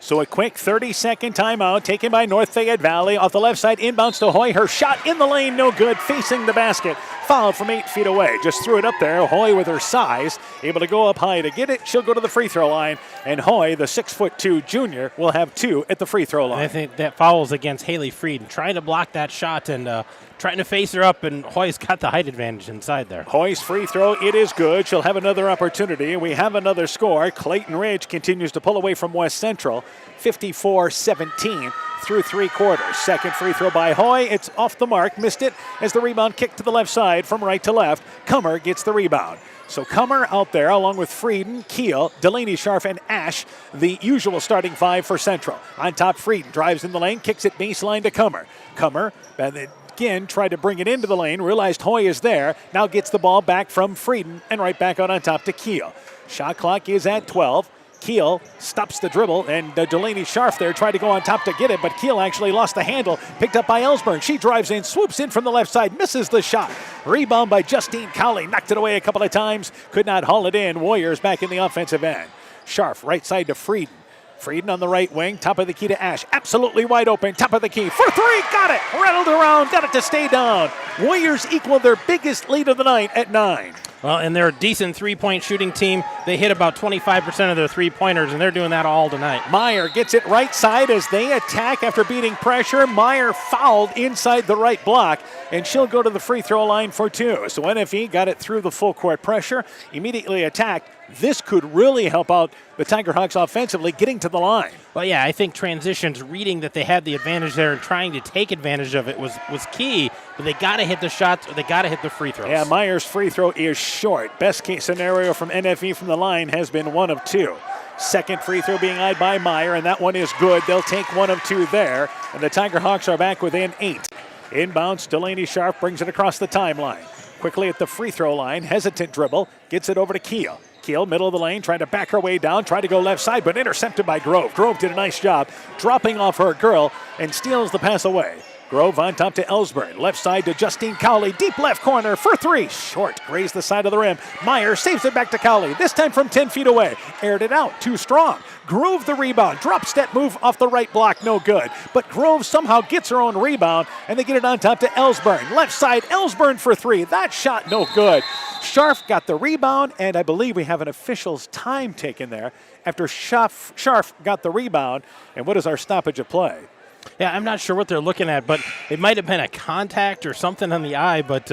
So a quick 30-second timeout taken by North Fayette Valley. Off the left side, inbounds to Hoy. Her shot in the lane, no good, facing the basket. Fouled from 8 feet away. Just threw it up there. Hoy with her size, able to go up high to get it. She'll go to the free throw line. And Hoy, the 6'2" junior, will have 2 at the free throw line. And I think that foul's against Haley Frieden, trying to block that shot and trying to face her up, and Hoy's got the height advantage inside there. Hoy's free throw, it is good. She'll have another opportunity. We have another score. Clayton Ridge continues to pull away from West Central, 54-17 through 3 quarters. Second free throw by Hoy. It's off the mark. Missed it as the rebound kicked to the left side from right to left. Kummer gets the rebound. So Kummer out there along with Frieden, Keel, Delaney Scharf, and Ash, the usual starting 5 for Central. On top, Frieden drives in the lane, kicks it baseline to Kummer. Kummer, again, tried to bring it into the lane, realized Hoy is there, now gets the ball back from Frieden and right back out on top to Keel. Shot clock is at 12. Keel stops the dribble, and Delaney Scharf there tried to go on top to get it, but Keel actually lost the handle, picked up by Ellsburn. She drives in, swoops in from the left side, misses the shot. Rebound by Justine Cowley, knocked it away a couple of times, could not haul it in. Warriors back in the offensive end. Scharf right side to Frieden. Frieden on the right wing, top of the key to Ash. Absolutely wide open, top of the key for 3, got it! Rattled around, got it to stay down. Warriors equal their biggest lead of the night at 9. Well, and they're a decent three-point shooting team. They hit about 25% of their three-pointers, and they're doing that all tonight. Meyer gets it right side as they attack after beating pressure. Meyer fouled inside the right block, and she'll go to the free throw line for 2. So NFE got it through the full court pressure, immediately attacked. This could really help out the Tiger Hawks offensively getting to the line. Well, yeah, I think transitions, reading that they had the advantage there and trying to take advantage of it was key, but they got to hit the shots or they got to hit the free throws. Yeah, Meyer's free throw is short. Best case scenario from NFE from the line has been 1 of 2. Second free throw being eyed by Meyer, and that one is good. They'll take 1 of 2 there, and the Tiger Hawks are back within 8. Inbounds, Delaney Scharf brings it across the timeline. Quickly at the free throw line, hesitant dribble, gets it over to Keel. Keel, middle of the lane, trying to back her way down, tried to go left side, but intercepted by Grove. Grove did a nice job dropping off her girl and steals the pass away. Grove on top to Ellsburn. Left side to Justine Cowley. Deep left corner for 3. Short. Grazed the side of the rim. Meyer saves it back to Cowley. This time from 10 feet away. Aired it out. Too strong. Grove the rebound. Drop step move off the right block. No good. But Grove somehow gets her own rebound, and they get it on top to Ellsburn. Left side, Ellsburn for 3. That shot no good. Scharf got the rebound, and I believe we have an official's time taken there after Scharf got the rebound. And what is our stoppage of play? Yeah, I'm not sure what they're looking at, but it might have been a contact or something on the eye, but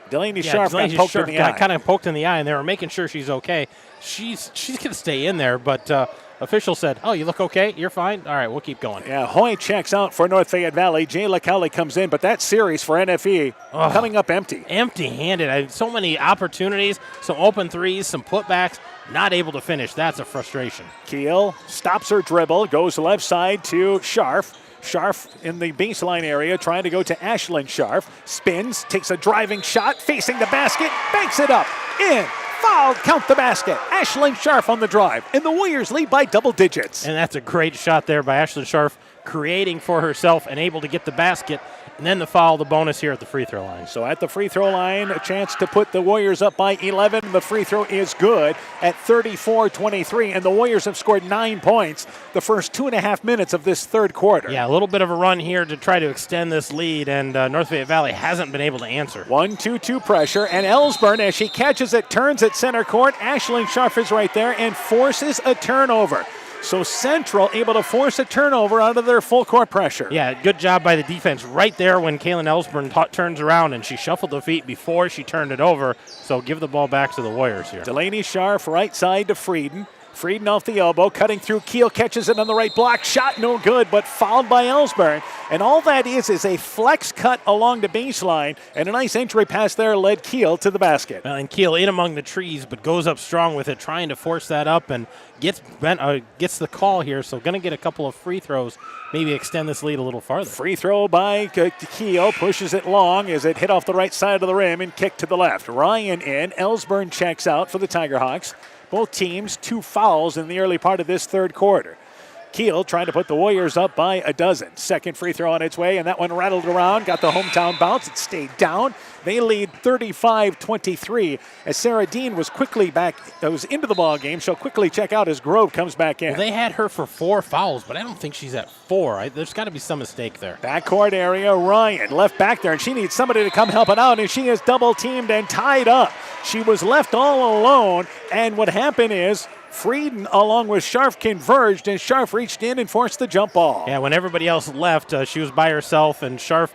Delaney Scharf got poked in the eye. Kind of poked in the eye, and they were making sure she's okay. She's going to stay in there, but official said, "Oh, you look okay? You're fine? All right, we'll keep going." Yeah, Hoy checks out for North Fayette Valley. Jayla Cowley comes in, but that series for NFE coming up empty. Empty-handed. So many opportunities, some open threes, some putbacks. Not able to finish. That's a frustration. Keel stops her dribble, goes left side to Scharf. Scharf in the baseline area trying to go to Ashlyn Scharf. Spins, takes a driving shot, facing the basket, banks it up, in. Fouled, count the basket. Ashlyn Scharf on the drive, and the Warriors lead by double digits. And that's a great shot there by Ashlyn Scharf, creating for herself and able to get the basket and then the foul, the bonus here at the free throw line. So at the free throw line, a chance to put the Warriors up by 11. The free throw is good at 34-23, and the Warriors have scored 9 points the first 2.5 minutes of this third quarter. Yeah, a little bit of a run here to try to extend this lead, and North Fayette Valley hasn't been able to answer. 1-2-2 pressure, and Ellsburn, as she catches it, turns at center court. Ashlyn Scharf is right there and forces a turnover. So Central able to force a turnover out of their full court pressure. Yeah, good job by the defense right there when Kaylin Ellsburn turns around, and she shuffled the feet before she turned it over. So give the ball back to the Warriors here. Delaney Scharf right side to Frieden. Frieden off the elbow, cutting through. Keel catches it on the right block. Shot no good, but fouled by Ellsburn. And all that is a flex cut along the baseline, and a nice entry pass there led Keel to the basket. And Keel in among the trees, but goes up strong with it, trying to force that up, and gets the call here. So going to get a couple of free throws, maybe extend this lead a little farther. Free throw by Keel, pushes it long as it hit off the right side of the rim and kicked to the left. Ryan in, Ellsburn checks out for the Tiger Hawks. Both teams 2 fouls in the early part of this third quarter. Keel trying to put the Warriors up by a dozen. Second free throw on its way, and that one rattled around, got the hometown bounce. It stayed down. They lead 35-23 as Sarah Dean was quickly back, was into the ball game. She'll quickly check out as Grove comes back in. Well, they had her for 4 fouls, but I don't think she's at 4. There's got to be some mistake there. Backcourt area, Ryan left back there, and she needs somebody to come help it out, and she is double teamed and tied up. She was left all alone, and what happened is Frieden along with Scharf converged, and Scharf reached in and forced the jump ball. Yeah, when everybody else left, she was by herself, and Scharf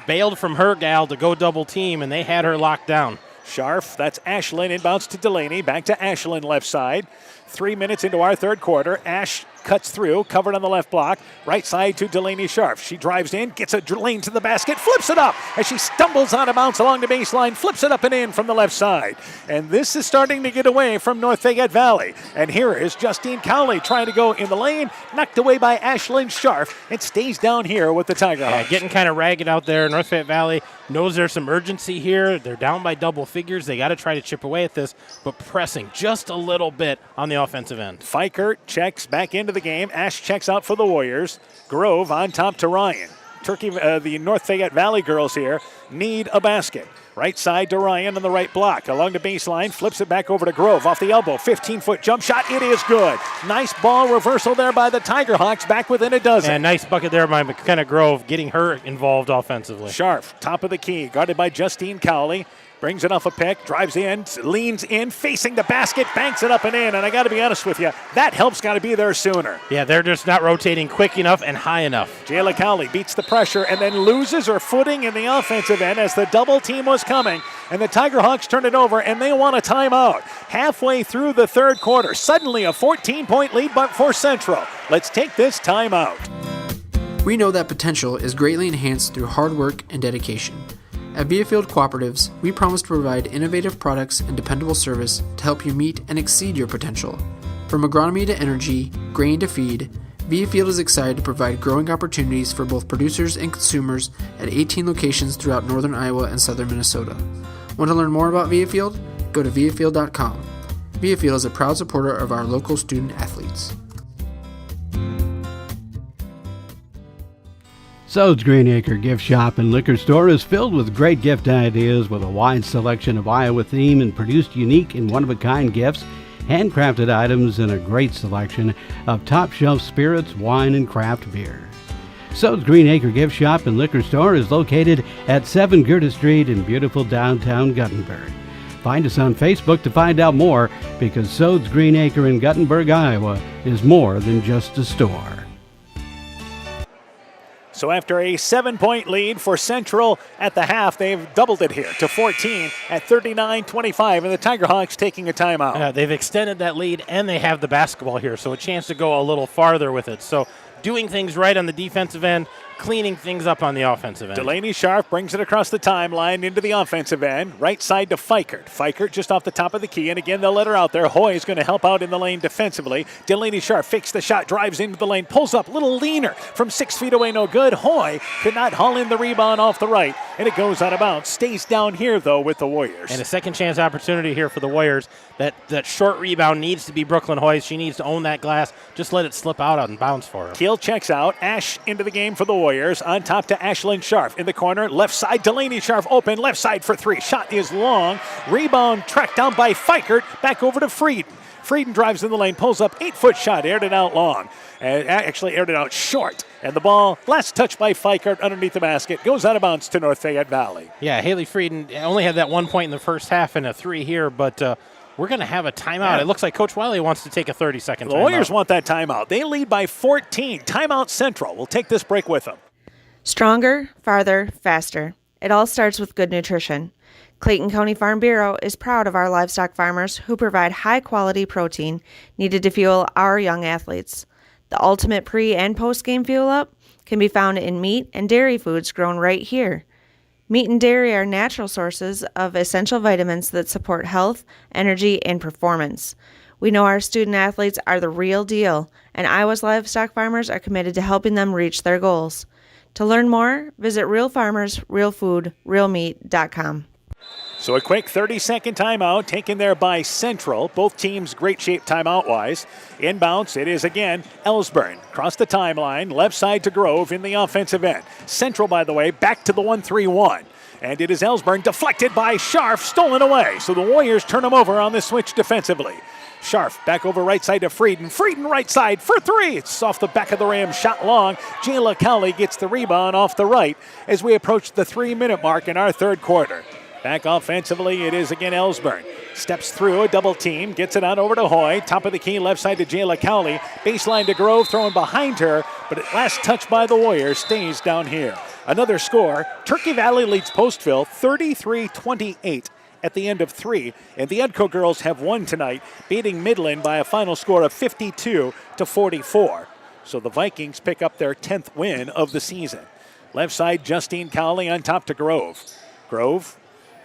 bailed from her gal to go double team, and they had her locked down. Scharf, that's Ashlyn, inbounds to Delaney, back to Ashlyn left side. 3 minutes into our third quarter, Ash cuts through, covered on the left block, right side to Delaney Scharf. She drives in, gets a lane to the basket, flips it up as she stumbles out of bounds along the baseline, flips it up and in from the left side. And this is starting to get away from North Fayette Valley. And here is Justine Cowley trying to go in the lane, knocked away by Ashlyn Scharf, and stays down here with the Tiger Hawks. Yeah, getting kind of ragged out there. North Fayette Valley knows there's some urgency here. They're down by double figures. They got to try to chip away at this, but pressing just a little bit on the offensive end. Fikert checks back into the game. Ash checks out for the Warriors. Grove on top to Ryan. The North Fayette Valley girls here need a basket. Right side to Ryan on the right block. Along the baseline, flips it back over to Grove. Off the elbow, 15-foot jump shot. It is good. Nice ball reversal there by the Tiger Hawks, back within a dozen. And nice bucket there by McKenna Grove, getting her involved offensively. Scharf, top of the key, guarded by Justine Cowley. Brings it off a pick, drives in, leans in, facing the basket, banks it up and in. And I got to be honest with you, that help's got to be there sooner. Yeah, they're just not rotating quick enough and high enough. Jayla Cowley beats the pressure and then loses her footing in the offensive end as the double team was coming. And the Tiger Hawks turn it over, and they want a timeout. Halfway through the third quarter, suddenly a 14-point lead but for Central. Let's take this timeout. We know that potential is greatly enhanced through hard work and dedication. At Viafield Cooperatives, we promise to provide innovative products and dependable service to help you meet and exceed your potential. From agronomy to energy, grain to feed, Viafield is excited to provide growing opportunities for both producers and consumers at 18 locations throughout northern Iowa and southern Minnesota. Want to learn more about Viafield? Go to viafield.com. Viafield is a proud supporter of our local student athletes. Sode's Green Acre Gift Shop and Liquor Store is filled with great gift ideas with a wide selection of Iowa theme and produced unique and one-of-a-kind gifts, handcrafted items, and a great selection of top-shelf spirits, wine, and craft beer. Sode's Green Acre Gift Shop and Liquor Store is located at 7 Gerda Street in beautiful downtown Guttenberg. Find us on Facebook to find out more, because Sode's Green Acre in Guttenberg, Iowa is more than just a store. So after a 7-point lead for Central at the half, they've doubled it here to 14 at 39-25, and the Tiger Hawks taking a timeout. They've extended that lead, and they have the basketball here, so a chance to go a little farther with it. So doing things right on the defensive end, cleaning things up on the offensive end. Delaney Scharf brings it across the timeline into the offensive end. Right side to Fikert. Fikert just off the top of the key, and again they'll let her out there. Hoy is going to help out in the lane defensively. Delaney Scharf fakes the shot, drives into the lane, pulls up, little leaner from 6 feet away, no good. Hoy could not haul in the rebound off the right, and it goes out of bounds. Stays down here, though, with the Warriors. And a second chance opportunity here for the Warriors. That short rebound needs to be Brooklyn Hoy's. She needs to own that glass. Just let it slip out on bounds for her. Keel checks out. Ash into the game for the Warriors. Warriors. On top to Ashlyn Scharf. In the corner, left side, Delaney Scharf open. Left side for three. Shot is long. Rebound tracked down by Fikert. Back over to Frieden. Frieden drives in the lane, pulls up, 8-foot shot, aired it out long. And actually aired it out short. And the ball, last touch by Fikert underneath the basket, goes out of bounds to North Fayette Valley. Yeah, Haley Frieden only had that 1 point in the first half and a 3 here, but we're going to have a timeout. Yeah. It looks like Coach Wiley wants to take a 30-second timeout. The Warriors want that timeout. They lead by 14. Timeout Central. We'll take this break with them. Stronger, farther, faster. It all starts with good nutrition. Clayton County Farm Bureau is proud of our livestock farmers who provide high-quality protein needed to fuel our young athletes. The ultimate pre- and post-game fuel-up can be found in meat and dairy foods grown right here. Meat and dairy are natural sources of essential vitamins that support health, energy, and performance. We know our student athletes are the real deal, and Iowa's livestock farmers are committed to helping them reach their goals. To learn more, visit realfarmersrealfoodrealmeat.com. So a quick 30-second timeout taken there by Central. Both teams great shape timeout-wise. Inbounds, it is again Ellsburn. Across the timeline, left side to Grove in the offensive end. Central, by the way, back to the 1-3-1. And it is Ellsburn deflected by Scharf, stolen away. So the Warriors turn him over on the switch defensively. Scharf back over right side to Frieden. Frieden right side for three. It's off the back of the rim, shot long. Jayla Cowley gets the rebound off the right as we approach the 3-minute mark in our third quarter. Back offensively, it is again Ellsburn. Steps through a double team, gets it on over to Hoy. Top of the key, left side to Jayla Cowley. Baseline to Grove, throwing behind her, but at last touch by the Warriors stays down here. Another score, Turkey Valley leads Postville 33-28 at the end of 3, and the Edco girls have won tonight, beating Midland by a final score of 52-44. So the Vikings pick up their 10th win of the season. Left side, Justine Cowley on top to Grove. Grove,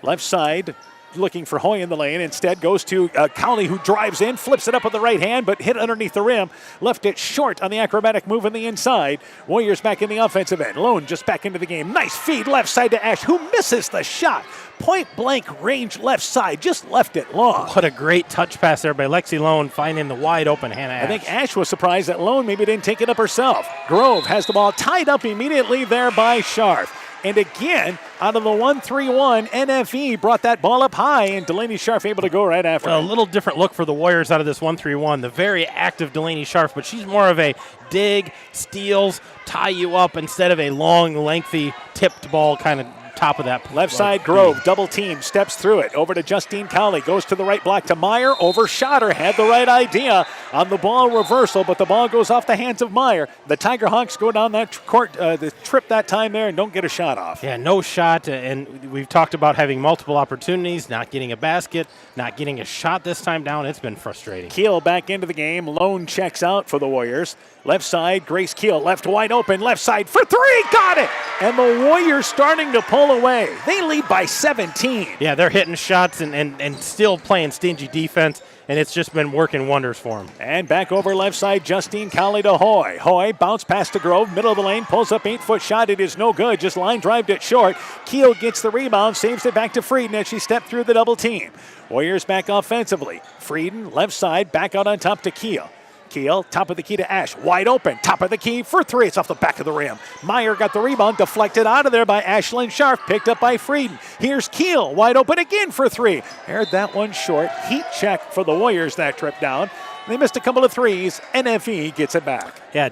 left side, looking for Hoy in the lane. Instead goes to Cowley, who drives in, flips it up with the right hand, but hit underneath the rim. Left it short on the acrobatic move on the inside. Warriors back in the offensive end. Lone just back into the game. Nice feed left side to Ash, who misses the shot. Point blank range left side, just left it long. What a great touch pass there by Lexi Lone, finding the wide open Hannah Ash. I think Ash was surprised that Lone maybe didn't take it up herself. Grove has the ball tied up immediately there by Scharf. And again, out of the 1-3-1, NFE brought that ball up high, and Delaney Scharf able to go right after. A little different look for the Warriors out of this 1-3-1. The very active Delaney Scharf, but she's more of a dig, steals, tie you up instead of a long, lengthy, tipped ball kind of top of that. Left side, Grove, double team, steps through it. Over to Justine Cowley, goes to the right block to Meyer, overshot her, had the right idea on the ball reversal, but the ball goes off the hands of Meyer. The Tiger Hawks go down that court, the trip that time there and don't get a shot off. Yeah, no shot, and we've talked about having multiple opportunities, not getting a basket, not getting a shot this time down. It's been frustrating. Keel back into the game. Lone checks out for the Warriors. Left side, Grace Keel, left wide open, left side for three, got it! And the Warriors starting to pull away. They lead by 17. Yeah, they're hitting shots and still playing stingy defense, and it's just been working wonders for them. And back over left side, Justine Cowley to Hoy. Hoy, bounce pass to Grove, middle of the lane, pulls up 8-foot shot. It is no good, just line drived it short. Keel gets the rebound, saves it back to Frieden as she stepped through the double team. Warriors back offensively. Frieden, left side, back out on top to Keel. Keel, top of the key to Ash, wide open, top of the key for three. It's off the back of the rim. Meyer got the rebound, deflected out of there by Ashlyn Scharf, picked up by Frieden. Here's Keel, wide open again for three. Aired that one short. Heat check for the Warriors that trip down. They missed a couple of threes. NFE gets it back. Yeah,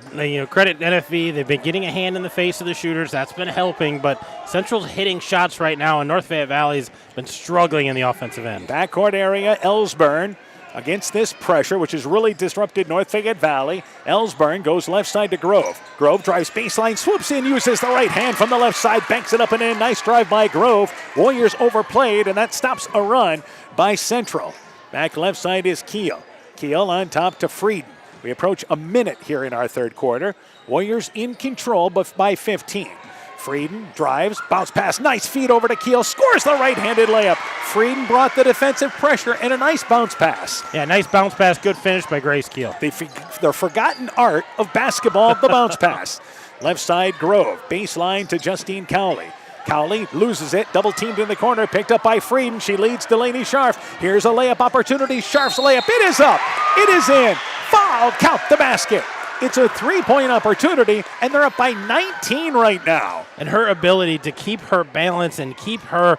credit NFE. They've been getting a hand in the face of the shooters. That's been helping, but Central's hitting shots right now, and North Fayette Valley's been struggling in the offensive end. Backcourt area, Ellsburn. Against this pressure, which has really disrupted North Fayette Valley, Ellsburn goes left side to Grove. Grove drives baseline, swoops in, uses the right hand from the left side, banks it up and in. Nice drive by Grove. Warriors overplayed, and that stops a run by Central. Back left side is Keel. Keel on top to Frieden. We approach a minute here in our third quarter. Warriors in control, but by 15. Frieden drives, bounce pass, nice feed over to Keel, scores the right-handed layup. Frieden brought the defensive pressure and a nice bounce pass. Yeah, nice bounce pass, good finish by Grace Keel. The forgotten art of basketball, the bounce pass. Left side, Grove, baseline to Justine Cowley. Cowley loses it, double teamed in the corner, picked up by Frieden. She leads Delaney Scharf. Here's a layup opportunity, Scharf's layup, it is up, it is in. Foul, count the basket. It's a three-point opportunity, and they're up by 19 right now. And her ability to keep her balance and keep her,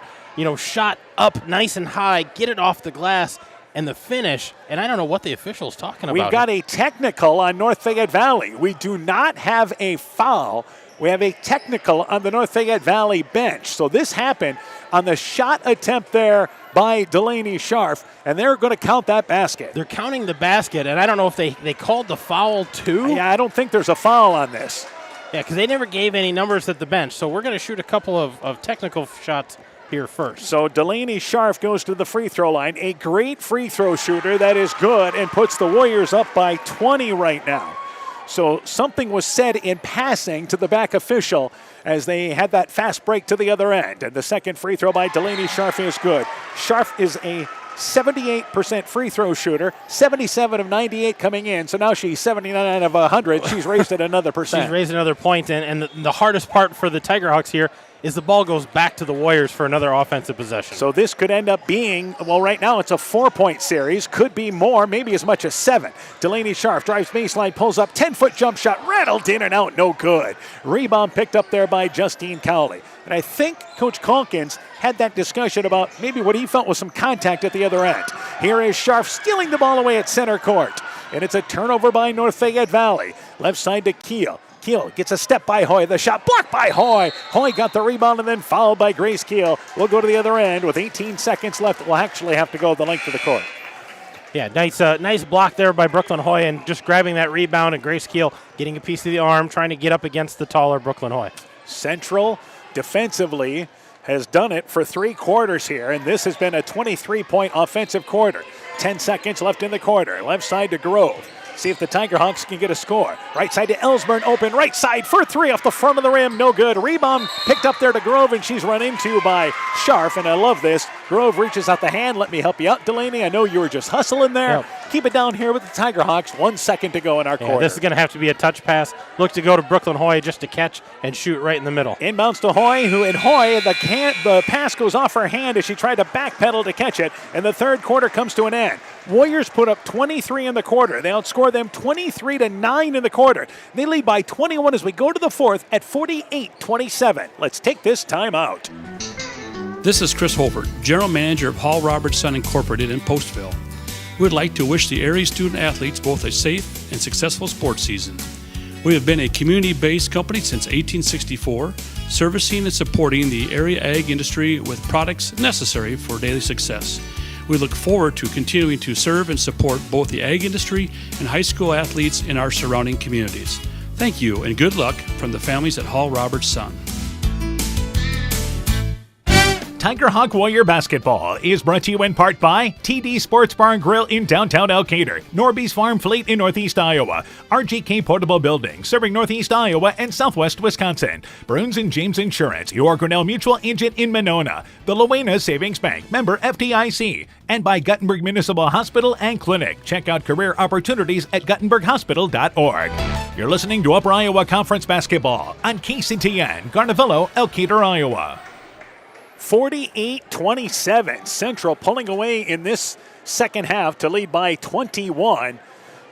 shot up nice and high, get it off the glass, and the finish, and I don't know what the official's talking about. We've got a technical on North Fayette Valley. We do not have a foul. We have a technical on the North Fayette Valley bench. So this happened on the shot attempt there by Delaney Scharf, and they're going to count that basket. They're counting the basket, and I don't know if they called the foul too. Yeah, I don't think there's a foul on this. Yeah, because they never gave any numbers at the bench. So we're going to shoot a couple of technical shots here first. So Delaney Scharf goes to the free throw line. A great free throw shooter that is good and puts the Warriors up by 20 right now. So something was said in passing to the back official as they had that fast break to the other end. And the second free throw by Delaney Scharf is good. Scharf is a 78% free throw shooter, 77 of 98 coming in. So now she's 79 of 100. She's raised it another percent. She's raised another point. And the hardest part for the Tiger Hawks here is the ball goes back to the Warriors for another offensive possession. So this could end up being, well, right now it's a 4-point series. Could be more, maybe as much as 7. Delaney Scharf drives baseline, pulls up, 10-foot jump shot, rattled in and out, no good. Rebound picked up there by Justine Cowley. And I think Coach Calkins had that discussion about maybe what he felt was some contact at the other end. Here is Scharf stealing the ball away at center court. And it's a turnover by North Fayette Valley. Left side to Keel. Keel gets a step by Hoy. The shot blocked by Hoy. Hoy got the rebound and then fouled by Grace Keel. We'll go to the other end with 18 seconds left. We'll actually have to go the length of the court. Yeah, nice block there by Brooklyn Hoy and just grabbing that rebound, and Grace Keel getting a piece of the arm, trying to get up against the taller Brooklyn Hoy. Central defensively has done it for 3 quarters here, and this has been a 23-point offensive quarter. 10 seconds left in the quarter. Left side to Grove. See if the Tiger Hawks can get a score. Right side to Ellsburn, open right side for 3 off the front of the rim, no good. Rebound picked up there to Grove, and she's run into by Scharf, and I love this. Grove reaches out the hand. Let me help you out, Delaney. I know you were just hustling there. Yep. Keep it down here with the Tiger Hawks. 1 second to go in our quarter. This is going to have to be a touch pass. Look to go to Brooklyn Hoy just to catch and shoot right in the middle. Inbounds to Hoy, the pass goes off her hand as she tried to backpedal to catch it, and the third quarter comes to an end. Warriors put up 23 in the quarter. They outscore them 23-9 in the quarter. They lead by 21 as we go to the fourth at 48-27. Let's take this time out. This is Chris Holbert, General Manager of Hall Robertson Incorporated in Postville. We would like to wish the area student athletes both a safe and successful sports season. We have been a community-based company since 1864, servicing and supporting the area ag industry with products necessary for daily success. We look forward to continuing to serve and support both the ag industry and high school athletes in our surrounding communities. Thank you and good luck from the families at Hall Robertson. Tiger Hawk Warrior Basketball is brought to you in part by TD Sports Bar and Grill in downtown Elkader, Norby's Farm Fleet in northeast Iowa, RGK Portable Building serving northeast Iowa and southwest Wisconsin, Bruins and James Insurance, your Grinnell Mutual agent in Monona, the Luena Savings Bank, member FDIC, and by Guttenberg Municipal Hospital and Clinic. Check out career opportunities at guttenberghospital.org. You're listening to Upper Iowa Conference Basketball on KCTN, Garnavillo, Elkader, Iowa. 48-27. Central pulling away in this second half to lead by 21.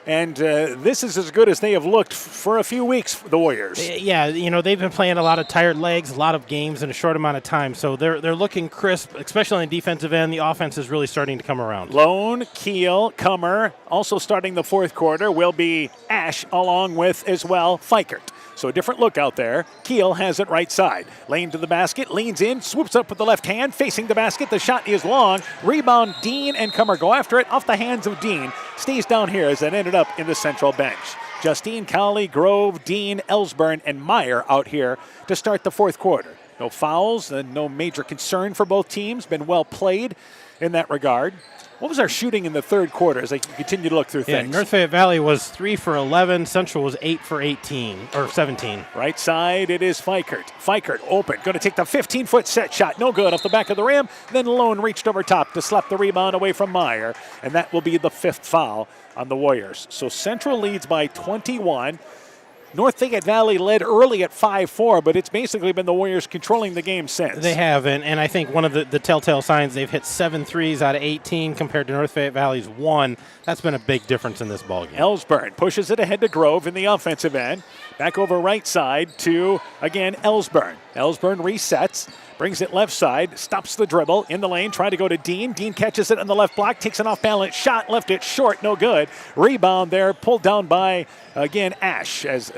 And this is as good as they have looked for a few weeks, the Warriors. Yeah, they've been playing a lot of tired legs, a lot of games in a short amount of time. So they're looking crisp, especially on the defensive end. The offense is really starting to come around. Lone, Keel, Comer, also starting the fourth quarter will be Ash along with as well Fikert. So a different look out there. Keel has it right side. Lane to the basket, leans in, swoops up with the left hand, facing the basket. The shot is long. Rebound, Dean and Comer go after it off the hands of Dean. Stays down here as it ended up in the central bench. Justine Cowley, Grove, Dean, Ellsburn, and Meyer out here to start the fourth quarter. No fouls and no major concern for both teams. Been well played in that regard. What was our shooting in the third quarter as I continue to look through things? North Fayette Valley was 3 for 11. Central was 8 for 18, or 17. Right side, it is Fikert. Fikert open, going to take the 15-foot set shot. No good off the back of the rim. Then Lone reached over top to slap the rebound away from Meyer, and that will be the 5th foul on the Warriors. So Central leads by 21. North Fayette Valley led early at 5-4, but it's basically been the Warriors controlling the game since. They have, and I think one of the telltale signs, they've hit 7 threes out of 18 compared to North Fayette Valley's 1. That's been a big difference in this ballgame. Ellsburn pushes it ahead to Grove in the offensive end. Back over right side to, again, Ellsburn. Ellsburn resets. Brings it left side, stops the dribble in the lane, trying to go to Dean. Dean catches it on the left block, takes an off-balance shot, left it short, no good. Rebound there, pulled down by, again, Ash, as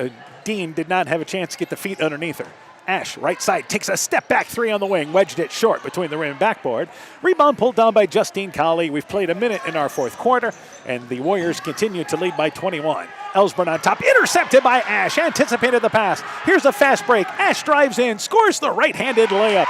Dean did not have a chance to get the feet underneath her. Ash, right side, takes a step back three on the wing, wedged it short between the rim and backboard. Rebound pulled down by Justine Colley. We've played a minute in our fourth quarter, and the Warriors continue to lead by 21. Ellsburn on top, intercepted by Ash, anticipated the pass. Here's a fast break. Ash drives in, scores the right-handed layup.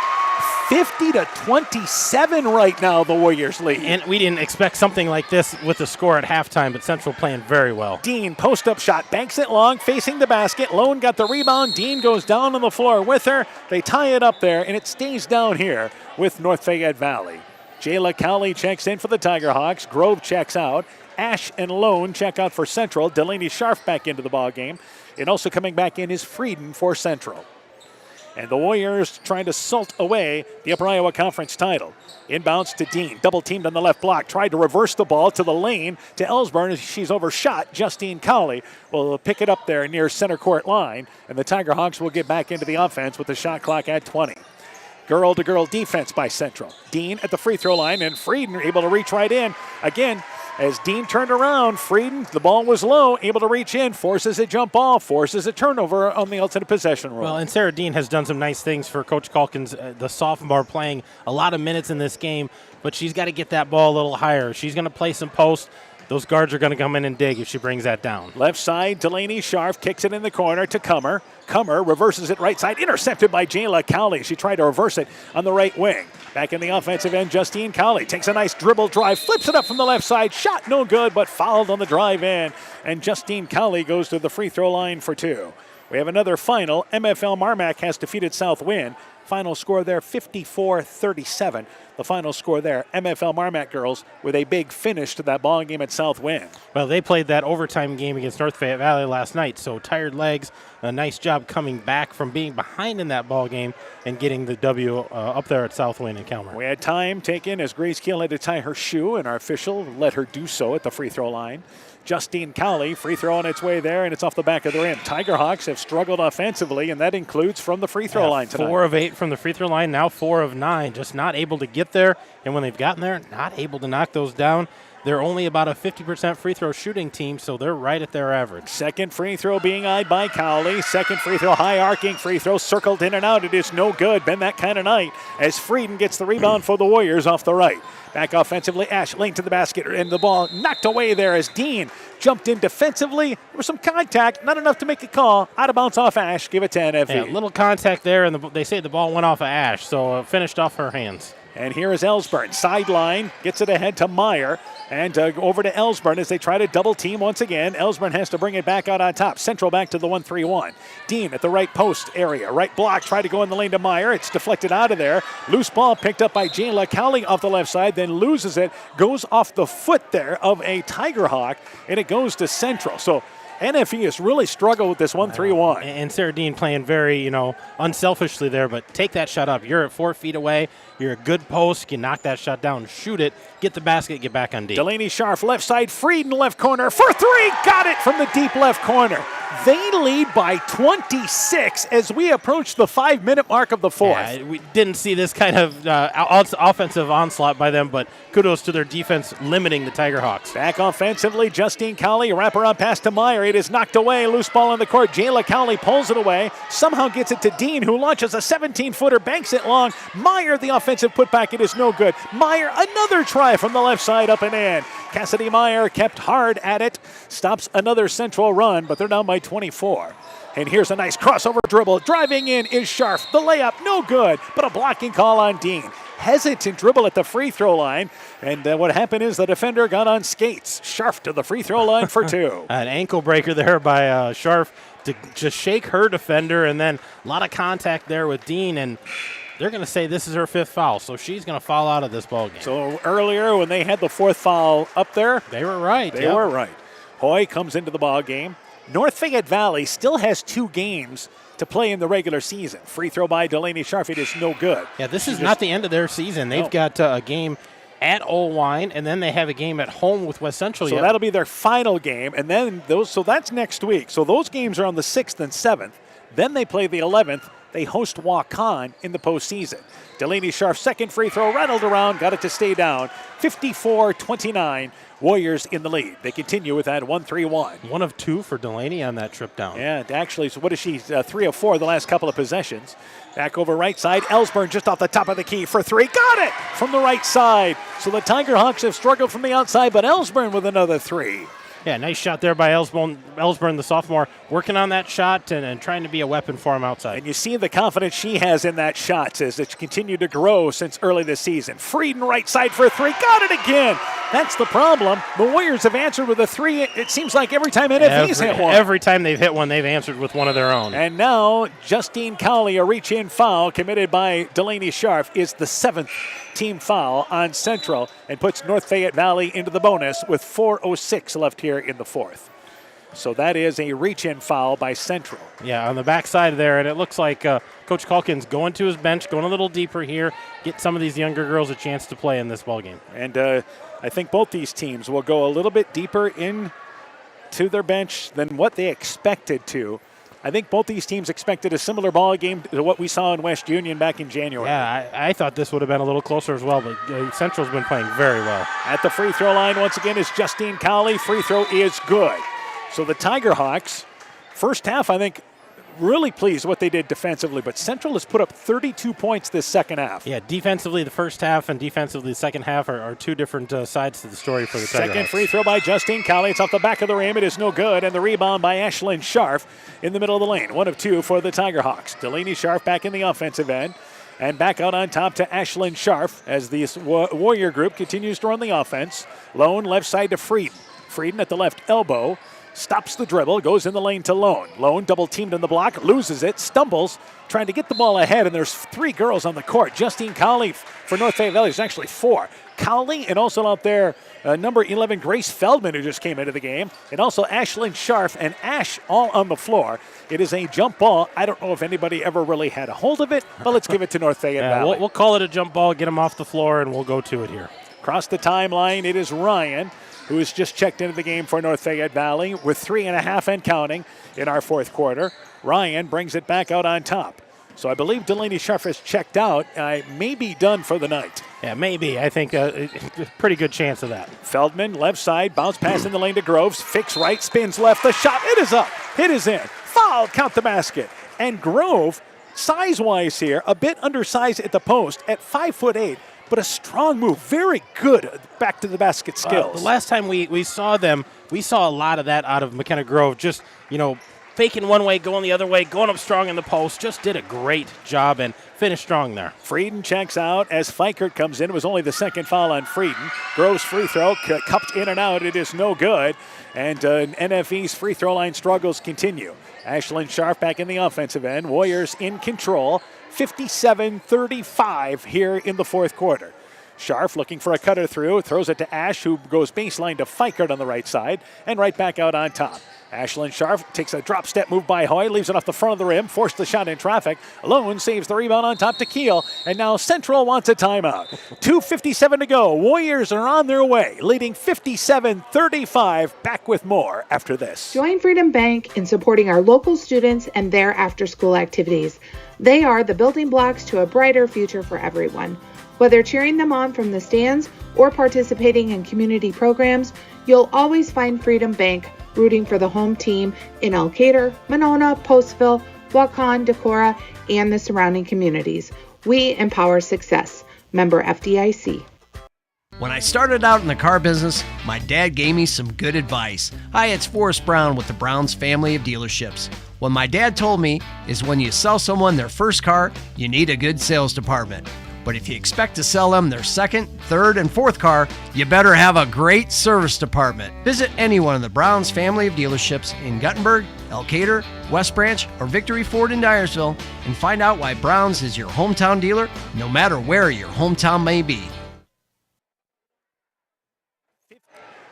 50-27 right now, the Warriors lead. And we didn't expect something like this with the score at halftime, but Central playing very well. Dean, post-up shot, banks it long, facing the basket. Lone got the rebound. Dean goes down on the floor with her. They tie it up there, and it stays down here with North Fayette Valley. Jayla Cowley checks in for the Tiger Hawks. Grove checks out. Ash and Lone check out for Central. Delaney Scharf back into the ballgame. And also coming back in is Frieden for Central. And the Warriors trying to salt away the Upper Iowa Conference title. Inbounds to Dean. Double teamed on the left block. Tried to reverse the ball to the lane to Ellsburn. She's overshot. Justine Cowley will pick it up there near center court line. And the Tiger Hawks will get back into the offense with the shot clock at 20. Girl-to-girl defense by Central. Dean at the free throw line, and Frieden able to reach right in. Again, as Dean turned around, Frieden, the ball was low, able to reach in, forces a jump ball, forces a turnover on the alternate possession rule. Well, and Sarah Dean has done some nice things for Coach Calkins, the sophomore, playing a lot of minutes in this game, but she's got to get that ball a little higher. She's going to play some post. Those guards are going to come in and dig if she brings that down. Left side, Delaney Scharf kicks it in the corner to Kummer. Kummer reverses it right side, intercepted by Jayla Cowley. She tried to reverse it on the right wing. Back in the offensive end, Justine Cowley takes a nice dribble drive, flips it up from the left side. Shot no good, but fouled on the drive in. And Justine Cowley goes to the free throw line for two. We have another final. MFL Marmac has defeated Southwind. Final score there, 54-37. The final score there, MFL Marmac girls with a big finish to that ball game at Southwind. Well, they played that overtime game against North Fayette Valley last night, so tired legs, a nice job coming back from being behind in that ball game and getting the W up there at Southwind and Calmer. We had time taken as Grace Keel had to tie her shoe, and our official let her do so at the free throw line. Justine Cowley, free throw on its way there, and it's off the back of the rim. Tiger Hawks have struggled offensively, and that includes from the free throw line tonight. 4 of 8 from the free throw line, now 4 of 9. Just not able to get there, and when they've gotten there, not able to knock those down. They're only about a 50% free throw shooting team, so they're right at their average. Second free throw being eyed by Cowley. Second free throw, high arcing free throw, circled in and out. It is no good. Been that kind of night as Frieden gets the rebound for the Warriors off the right. Back offensively, Ash lane to the basket, and the ball knocked away there as Dean jumped in defensively. There was some contact, not enough to make a call. Out of bounds off Ash, give it to NFE. Yeah, little contact there, and they say the ball went off of Ash, so finished off her hands. And here is Ellsburn, sideline, gets it ahead to Meyer, and over to Ellsburn as they try to double team once again. Ellsburn has to bring it back out on top. Central back to the 1-3-1. Dean at the right post area, right block, try to go in the lane to Meyer. It's deflected out of there. Loose ball picked up by Jayla Cowley off the left side, then loses it, goes off the foot there of a Tiger Hawk, and it goes to Central. So NFE has really struggled with this 1-3-1. And Sarah Dean playing very, unselfishly there, but take that shot up. You're at 4 feet away. You're a good post. You knock that shot down, shoot it, get the basket, get back on deep. Delaney Scharf, left side, Frieden left corner for three. Got it from the deep left corner. They lead by 26 as we approach the 5-minute mark of the fourth. Yeah, we didn't see this kind of offensive onslaught by them, but kudos to their defense limiting the Tiger Hawks. Back offensively, Justine Cowley, wraparound pass to Meyer. It is knocked away, loose ball on the court. Jayla Cowley pulls it away, somehow gets it to Dean, who launches a 17-footer, banks it long. Meyer, the offensive putback, it is no good. Meyer, another try from the left side, up and in. Cassidy Meyer kept hard at it, stops another Central run, but they're down by 24. And here's a nice crossover dribble. Driving in is Scharf. The layup, no good, but a blocking call on Dean. Hesitant dribble at the free throw line, and what happened is the defender got on skates. Scharf to the free throw line for two. An ankle breaker there by Scharf to just shake her defender, and then a lot of contact there with Dean, and they're going to say this is her 5th foul, so she's going to foul out of this ballgame. So earlier when they had the 4th foul up there, they were right. They were right. Hoy comes into the ball game. North Fayette Valley still has 2 games to play in the regular season. Free throw by Delaney Scharf. It is no good. Yeah, this is not the end of their season. They've got a game at Olwine, and then they have a game at home with West Central. So that'll be their final game, and then so that's next week. So those games are on the 6th and 7th. Then they play the 11th. They host Waukon in the postseason. Delaney Scharf's second free throw rattled around, got it to stay down. 54-29, Warriors in the lead. They continue with that 1-3-1. 1 of 2 for Delaney on that trip down. Yeah, actually, so what is she? 3 of 4 the last couple of possessions. Back over right side, Ellsburn just off the top of the key for 3. Got it from the right side. So the Tiger Hawks have struggled from the outside, but Ellsburn with another 3. Yeah, nice shot there by Ellsburn, the sophomore, working on that shot and trying to be a weapon for him outside. And you see the confidence she has in that shot as it's continued to grow since early this season. Frieden right side for 3. Got it again. That's the problem. The Warriors have answered with a 3. It seems like every time NFV's hit one. Every time they've hit one, they've answered with one of their own. And now Justine Cowley, a reach-in foul committed by Delaney Scharf, is the 7th team foul on Central and puts North Fayette Valley into the bonus with 4:06 left here in the 4th. So that is a reach-in foul by Central. Yeah, on the backside there, and it looks like Coach Calkins going to his bench, going a little deeper here, get some of these younger girls a chance to play in this ballgame. And I think both these teams will go a little bit deeper into their bench than what they expected to. I think both these teams expected a similar ball game to what we saw in West Union back in January. Yeah, I thought this would have been a little closer as well, but Central's been playing very well. At the free throw line once again is Justine Cowley. Free throw is good. So the Tiger Hawks, first half, I think, really pleased what they did defensively, but Central has put up 32 points this second half. Yeah, defensively the first half and defensively the second half are 2 different sides to the story for the Tiger Second Hawks. free throw by Justine Cowley. It's off the back of the rim. It is no good. And the rebound by Ashlyn Scharf in the middle of the lane. 1 of 2 for the Tiger Hawks. Delaney Scharf back in the offensive end. And back out on top to Ashlyn Scharf as this Warrior group continues to run the offense. Lone left side to Frieden. Frieden at the left elbow. Stops the dribble, goes in the lane to Lone. Lone double teamed in the block, loses it, stumbles, trying to get the ball ahead, and there's 3 girls on the court. Justine Cowley for North Fayette Valley. There's actually 4. Cowley and also out there number 11 Grace Feldman, who just came into the game, and also Ashlyn Scharf and Ash all on the floor. It is a jump ball. I don't know if anybody ever really had a hold of it, but let's give it to North Fayette Valley. We'll call it a jump ball, get them off the floor, and we'll go to it here. Across the timeline, it is Ryan, who has just checked into the game for North Fayette Valley with 3.5 and counting in our 4th quarter. Ryan brings it back out on top. So I believe Delaney Scharf has checked out. May be done for the night. Yeah, maybe. I think a pretty good chance of that. Feldman, left side, bounce pass in the lane to Groves. Fix right, spins left. The shot, it is up. It is in. Foul, count the basket. And Grove, size-wise here, a bit undersized at the post at 5'8", but a strong move. Very good back to the basket skills. The last time we saw them, we saw a lot of that out of McKenna Grove. Just, faking one way, going the other way, going up strong in the post. Just did a great job and finished strong there. Frieden checks out as Fikert comes in. It was only the second foul on Frieden. Grove's free throw cupped in and out. It is no good. And NFE's free throw line struggles continue. Ashlyn Scharf back in the offensive end. Warriors in control. 57-35 here in the 4th quarter. Scharf looking for a cutter through, throws it to Ash, who goes baseline to Fikert on the right side, and right back out on top. Ashlyn Scharf takes a drop step move by Hoy, leaves it off the front of the rim, forced the shot in traffic. Lone saves the rebound on top to Keel, and now Central wants a timeout. 2:57 to go. Warriors are on their way, leading 57-35. Back with more after this. Join Freedom Bank in supporting our local students and their after-school activities. They are the building blocks to a brighter future for everyone. Whether cheering them on from the stands or participating in community programs, you'll always find Freedom Bank rooting for the home team in Elkader, Monona, Postville, Waukon, Decorah, and the surrounding communities. We empower success. Member FDIC. When I started out in the car business, my dad gave me some good advice. Hi, it's Forrest Brown with the Brown's family of dealerships. What my dad told me is when you sell someone their first car, you need a good sales department. But if you expect to sell them their second, third, and fourth car, you better have a great service department. Visit any one of the Brown's family of dealerships in Guttenberg, Elkader, West Branch, or Victory Ford in Dyersville and find out why Brown's is your hometown dealer, no matter where your hometown may be.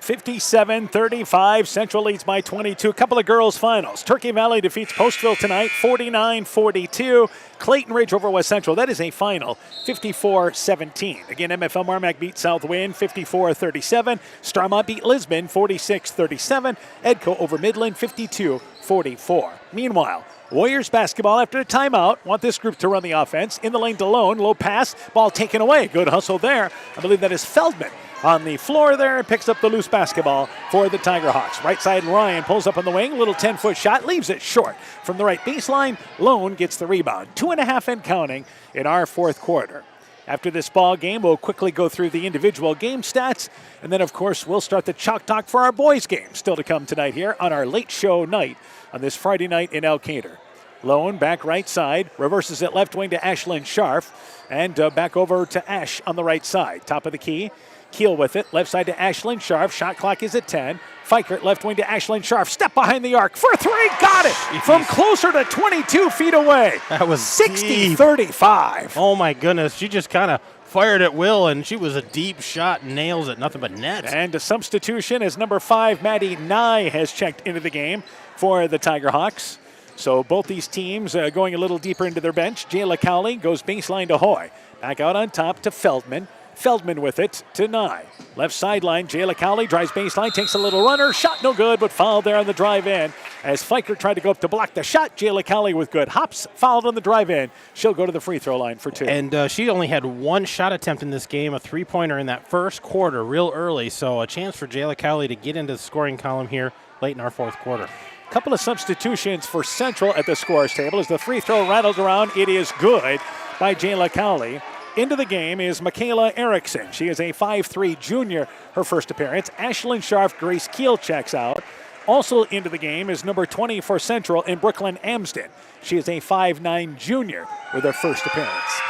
57-35. Central leads by 22. A couple of girls' finals. Turkey Valley defeats Postville tonight, 49-42. Clayton Ridge over West Central. That is a final, 54-17. Again, MFL Marmac beat South Wynn, 54-37. Starmont beat Lisbon, 46-37. Edco over Midland, 52-44. Meanwhile, Warriors basketball after a timeout. Want this group to run the offense. In the lane to Lone. Low pass. Ball taken away. Good hustle there. I believe that is Feldman on the floor there and picks up the loose basketball for the Tiger Hawks. Right side, Ryan pulls up on the wing. Little 10-foot shot. Leaves it short from the right baseline. Lone gets the rebound. 2.5 and counting in our fourth quarter. After this ball game, we'll quickly go through the individual game stats. And then, of course, we'll start the Chalk Talk for our boys game. Still to come tonight here on our late show night on this Friday night in Elkader. Lone back right side, reverses it left wing to Ashlyn Scharf, and back over to Ash on the right side. Top of the key, Keel with it, left side to Ashlyn Scharf. Shot clock is at 10. Fikert left wing to Ashlyn Scharf. Step behind the arc for three, got it from closer to 22 feet away. That was 60-35. Oh my goodness, she just kind of fired at will, and she was a deep shot, nails it, nothing but net. And a substitution as number 5, Maddie Nye, has checked into the game for the Tiger Hawks. So both these teams going a little deeper into their bench. Jayla Cowley goes baseline to Hoy. Back out on top to Feldman. Feldman with it to Nye. Left sideline, Jayla Cowley drives baseline, takes a little runner. Shot no good, but fouled there on the drive in. As Fikert tried to go up to block the shot, Jayla Cowley with good hops, fouled on the drive in. She'll go to the free throw line for 2. And she only had one shot attempt in this game, a three-pointer in that first quarter, real early. So a chance for Jayla Cowley to get into the scoring column here late in our fourth quarter. Couple of substitutions for Central at the scorer's table as the free throw rattled around. It is good by Jayla Cowley. Into the game is Michaela Erickson. She is a 5'3 junior, her first appearance. Ashlyn Scharf, Grace Keel checks out. Also into the game is number 20 for Central in Brooklyn Amsden. She is a 5'9 junior with her first appearance.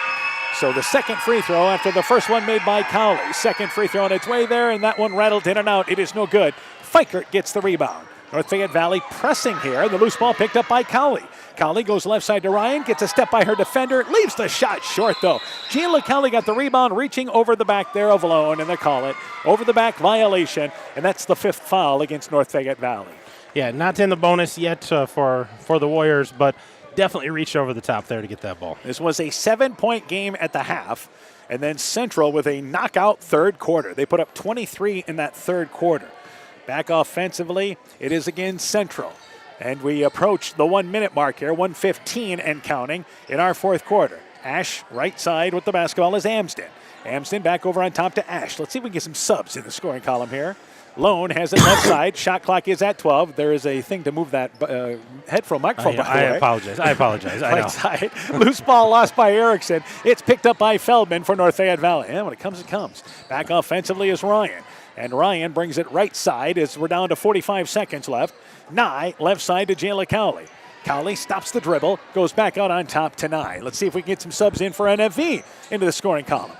So the second free throw after the first one made by Cowley. Second free throw on its way there, and that one rattled in and out. It is no good. Fikert gets the rebound. North Fayette Valley pressing here. The loose ball picked up by Cowley. Cowley goes left side to Ryan, gets a step by her defender, leaves the shot short though. Jayla Cowley got the rebound, reaching over the back there of Lone, and they call it over the back violation, and that's the 5th foul against North Fayette Valley. Yeah, not in the bonus yet for the Warriors, but definitely reached over the top there to get that ball. This was a 7-point game at the half, and then Central with a knockout third quarter. They put up 23 in that third quarter. Back offensively, it is again Central. And we approach the 1-minute mark here, 1:15 and counting in our fourth quarter. Ash, right side with the basketball is Amsden. Amsden back over on top to Ash. Let's see if we can get some subs in the scoring column here. Lone has it left side. Shot clock is at 12. There is a thing to move that headphone microphone. I apologize. I know. Side. Loose ball lost by Erickson. It's picked up by Feldman for North Fayette Valley. And when it comes, it comes. Back offensively is Ryan. And Ryan brings it right side as we're down to 45 seconds left. Nye, left side to Jayla Cowley. Cowley stops the dribble, goes back out on top to Nye. Let's see if we can get some subs in for NFV into the scoring column.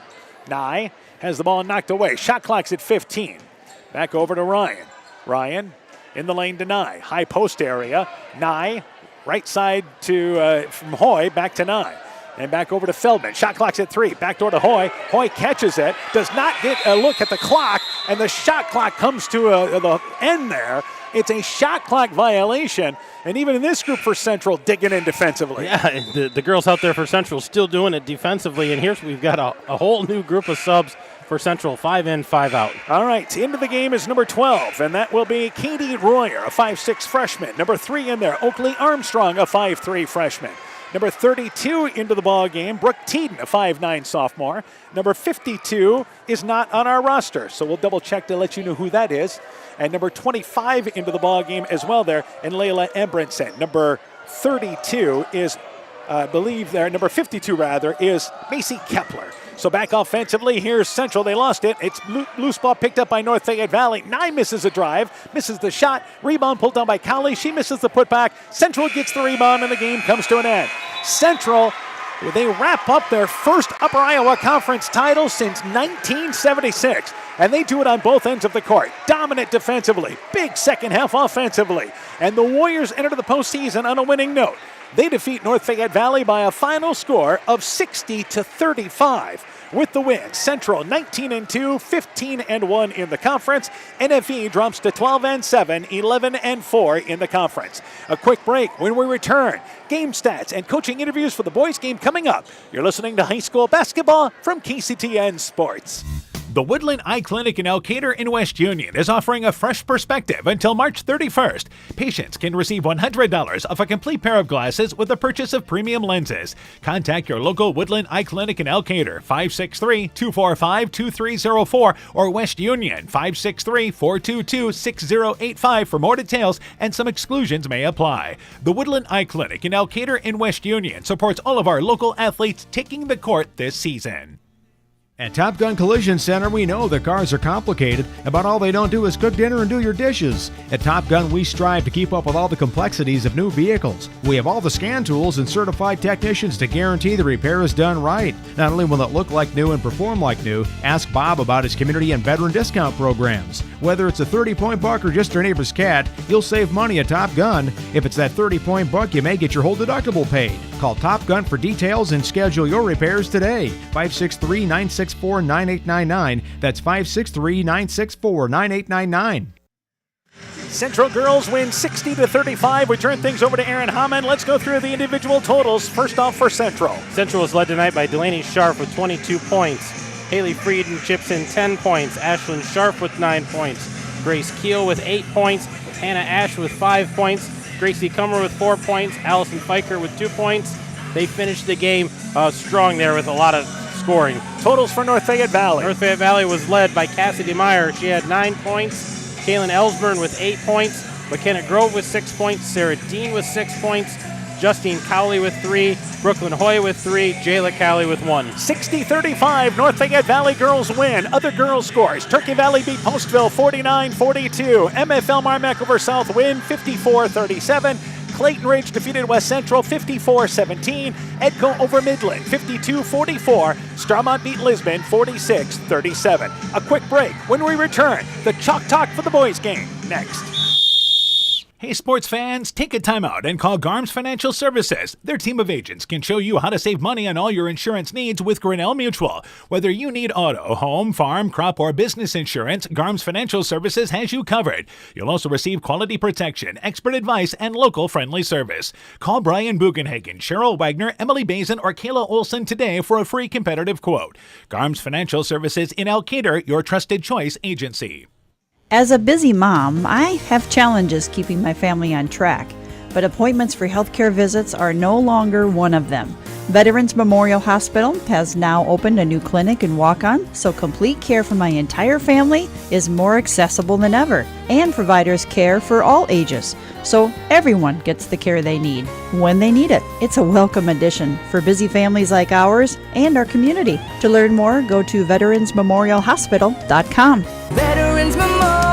Nye has the ball knocked away. Shot clock's at 15. Back over to Ryan. Ryan in the lane to Nye. High post area. Nye, right side to from Hoy, back to Nye. And back over to Feldman. Shot clock's at 3. Backdoor to Hoy. Hoy catches it. Does not get a look at the clock. And the shot clock comes to the end there. It's a shot clock violation. And even in this group for Central, digging in defensively. Yeah, the girls out there for Central still doing it defensively. And here's we've got a whole new group of subs for Central. 5 in, 5 out. All right, into the game is number 12. And that will be Katie Royer, a 5'6 freshman. Number 3 in there, Oakley Armstrong, a 5'3 freshman. Number 32 into the ball game, Brooke Teeden, a 5'9 sophomore. Number 52 is not on our roster, so we'll double check to let you know who that is. And number 25 into the ball game as well there, and Layla Embrinson. Number 32 is, number 52 rather, is Macy Kepler. So back offensively, here's Central. They lost it. It's loose ball picked up by North Fayette Valley. Nye misses a drive, misses the shot. Rebound pulled down by Cowley. She misses the putback. Central gets the rebound, and the game comes to an end. Central, they wrap up their first Upper Iowa Conference title since 1976, and they do it on both ends of the court. Dominant defensively, big second half offensively, and the Warriors enter the postseason on a winning note. They defeat North Fayette Valley by a final score of 60-35. with the win. Central 19-2, 15-1 in the conference. NFE drops to 12-7, 11-4 in the conference. A quick break. When we return, game stats and coaching interviews for the boys game coming up. You're listening to high school basketball from KCTN Sports. The Woodland Eye Clinic in Elkader in West Union is offering a fresh perspective until March 31st. Patients can receive $100 off a complete pair of glasses with the purchase of premium lenses. Contact your local Woodland Eye Clinic in Elkader, 563-245-2304, or West Union, 563-422-6085 for more details, and some exclusions may apply. The Woodland Eye Clinic in Elkader in West Union supports all of our local athletes taking the court this season. At Top Gun Collision Center, we know that cars are complicated. About all they don't do is cook dinner and do your dishes. At Top Gun, we strive to keep up with all the complexities of new vehicles. We have all the scan tools and certified technicians to guarantee the repair is done right. Not only will it look like new and perform like new, ask Bob about his community and veteran discount programs. Whether it's a 30-point buck or just your neighbor's cat, you'll save money at Top Gun. If it's that 30-point buck, you may get your whole deductible paid. Call Top Gun for details and schedule your repairs today. 563-964-9899. That's 563-964-9899. Central girls win 60-35. We turn things over to Aaron Hammond. Let's go through the individual totals. First off for Central. Central was led tonight by Delaney Sharp with 22 points. Haley Frieden chips in 10 points. Ashlyn Sharp with 9 points. Grace Keel with 8 points. Hannah Ash with 5 points. Gracie Kummer with 4 points. Allison Fiker with 2 points. They finished the game strong there with a lot of scoring. Totals for North Fayette Valley. North Fayette Valley was led by Cassidy Meyer. She had 9 points. Kaylin Ellsburn with 8 points. McKenna Grove with 6 points. Sarah Dean with 6 points. Justine Cowley with 3. Brooklyn Hoy with 3. Jayla Cowley with 1. 60-35. North Fayette Valley girls win. Other girls scores. Turkey Valley beat Postville 49-42. MFL Marmac over South Wind 54-37. Clayton Ridge defeated West Central 54-17. Edco over Midland 52-44. Starmont beat Lisbon 46-37. A quick break. When we return, the Chalk Talk for the boys game next. Hey sports fans, take a time out and call Garms Financial Services. Their team of agents can show you how to save money on all your insurance needs with Grinnell Mutual. Whether you need auto, home, farm, crop, or business insurance, Garms Financial Services has you covered. You'll also receive quality protection, expert advice, and local friendly service. Call Brian Bugenhagen, Cheryl Wagner, Emily Bazin, or Kayla Olson today for a free competitive quote. Garms Financial Services in Elkader, your trusted choice agency. As a busy mom, I have challenges keeping my family on track, but appointments for healthcare visits are no longer one of them. Veterans Memorial Hospital has now opened a new clinic and walk-on, so complete care for my entire family is more accessible than ever, and providers care for all ages, so everyone gets the care they need when they need it. It's a welcome addition for busy families like ours and our community. To learn more, go to veteransmemorialhospital.com. Veterans Memorial.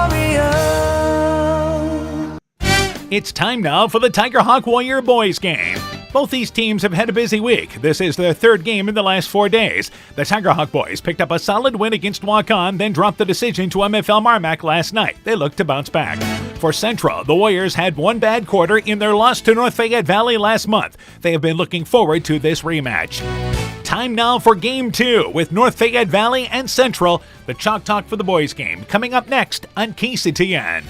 It's time now for the Tiger Hawk Warrior boys game. Both these teams have had a busy week. This is their third game in the last 4 days. The Tiger Hawk boys picked up a solid win against Waukon, then dropped the decision to MFL Marmac last night. They look to bounce back. For Central, the Warriors had one bad quarter in their loss to North Fayette Valley last month. They have been looking forward to this rematch. Time now for Game 2 with North Fayette Valley and Central. The Chalk Talk for the boys game coming up next on KCTN.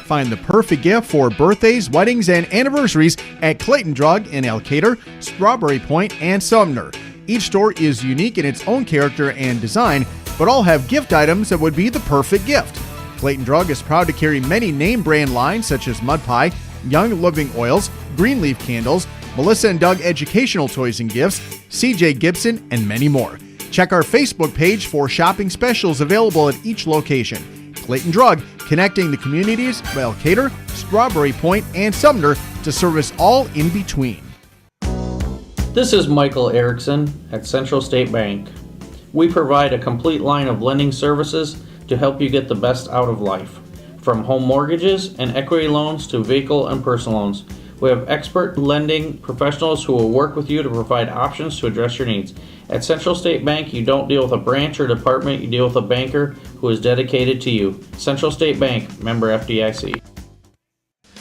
Find the perfect gift for birthdays, weddings, and anniversaries at Clayton Drug in Elkader, Strawberry Point, and Sumner. Each store is unique in its own character and design, but all have gift items that would be the perfect gift. Clayton Drug is proud to carry many name brand lines such as Mud Pie, Young Living Oils, Greenleaf Candles, Melissa and Doug Educational Toys and Gifts, CJ Gibson, and many more. Check our Facebook page for shopping specials available at each location. Clayton Drug, connecting the communities of Elkader, Strawberry Point, and Sumner to service all in between. This is Michael Erickson at Central State Bank. We provide a complete line of lending services to help you get the best out of life. From home mortgages and equity loans to vehicle and personal loans. We have expert lending professionals who will work with you to provide options to address your needs. At Central State Bank, you don't deal with a branch or department, you deal with a banker who is dedicated to you. Central State Bank, member FDIC.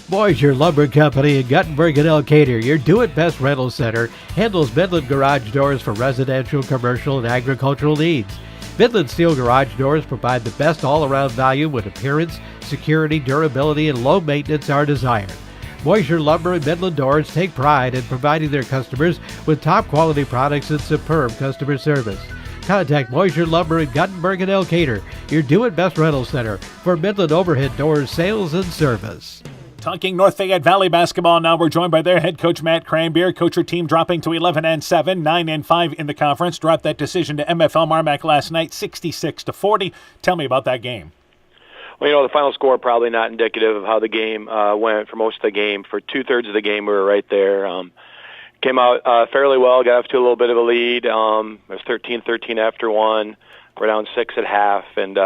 Boisier Lumber Company in Guttenberg and Elkader, your do-it-best rental center, handles Midland garage doors for residential, commercial, and agricultural needs. Midland Steel garage doors provide the best all-around value when appearance, security, durability, and low maintenance are desired. Boisier Lumber and Midland Doors take pride in providing their customers with top-quality products and superb customer service. Contact Boisier Lumber in Guttenberg and Elkader, your do-it-best rental center, for Midland overhead doors sales and service. Talking North Fayette Valley basketball now, we're joined by their head coach Matt Cranberry. Coach, your team dropping to 11-7, 9-5 in the conference. Dropped that decision to MFL Marmac last night, 66-40. Tell me about that game. Well, the final score probably not indicative of how the game went for most of the game. For two-thirds of the game, we were right there. Came out fairly well, got off to a little bit of a lead. It was 13-13 after one. We're down 6 at half. And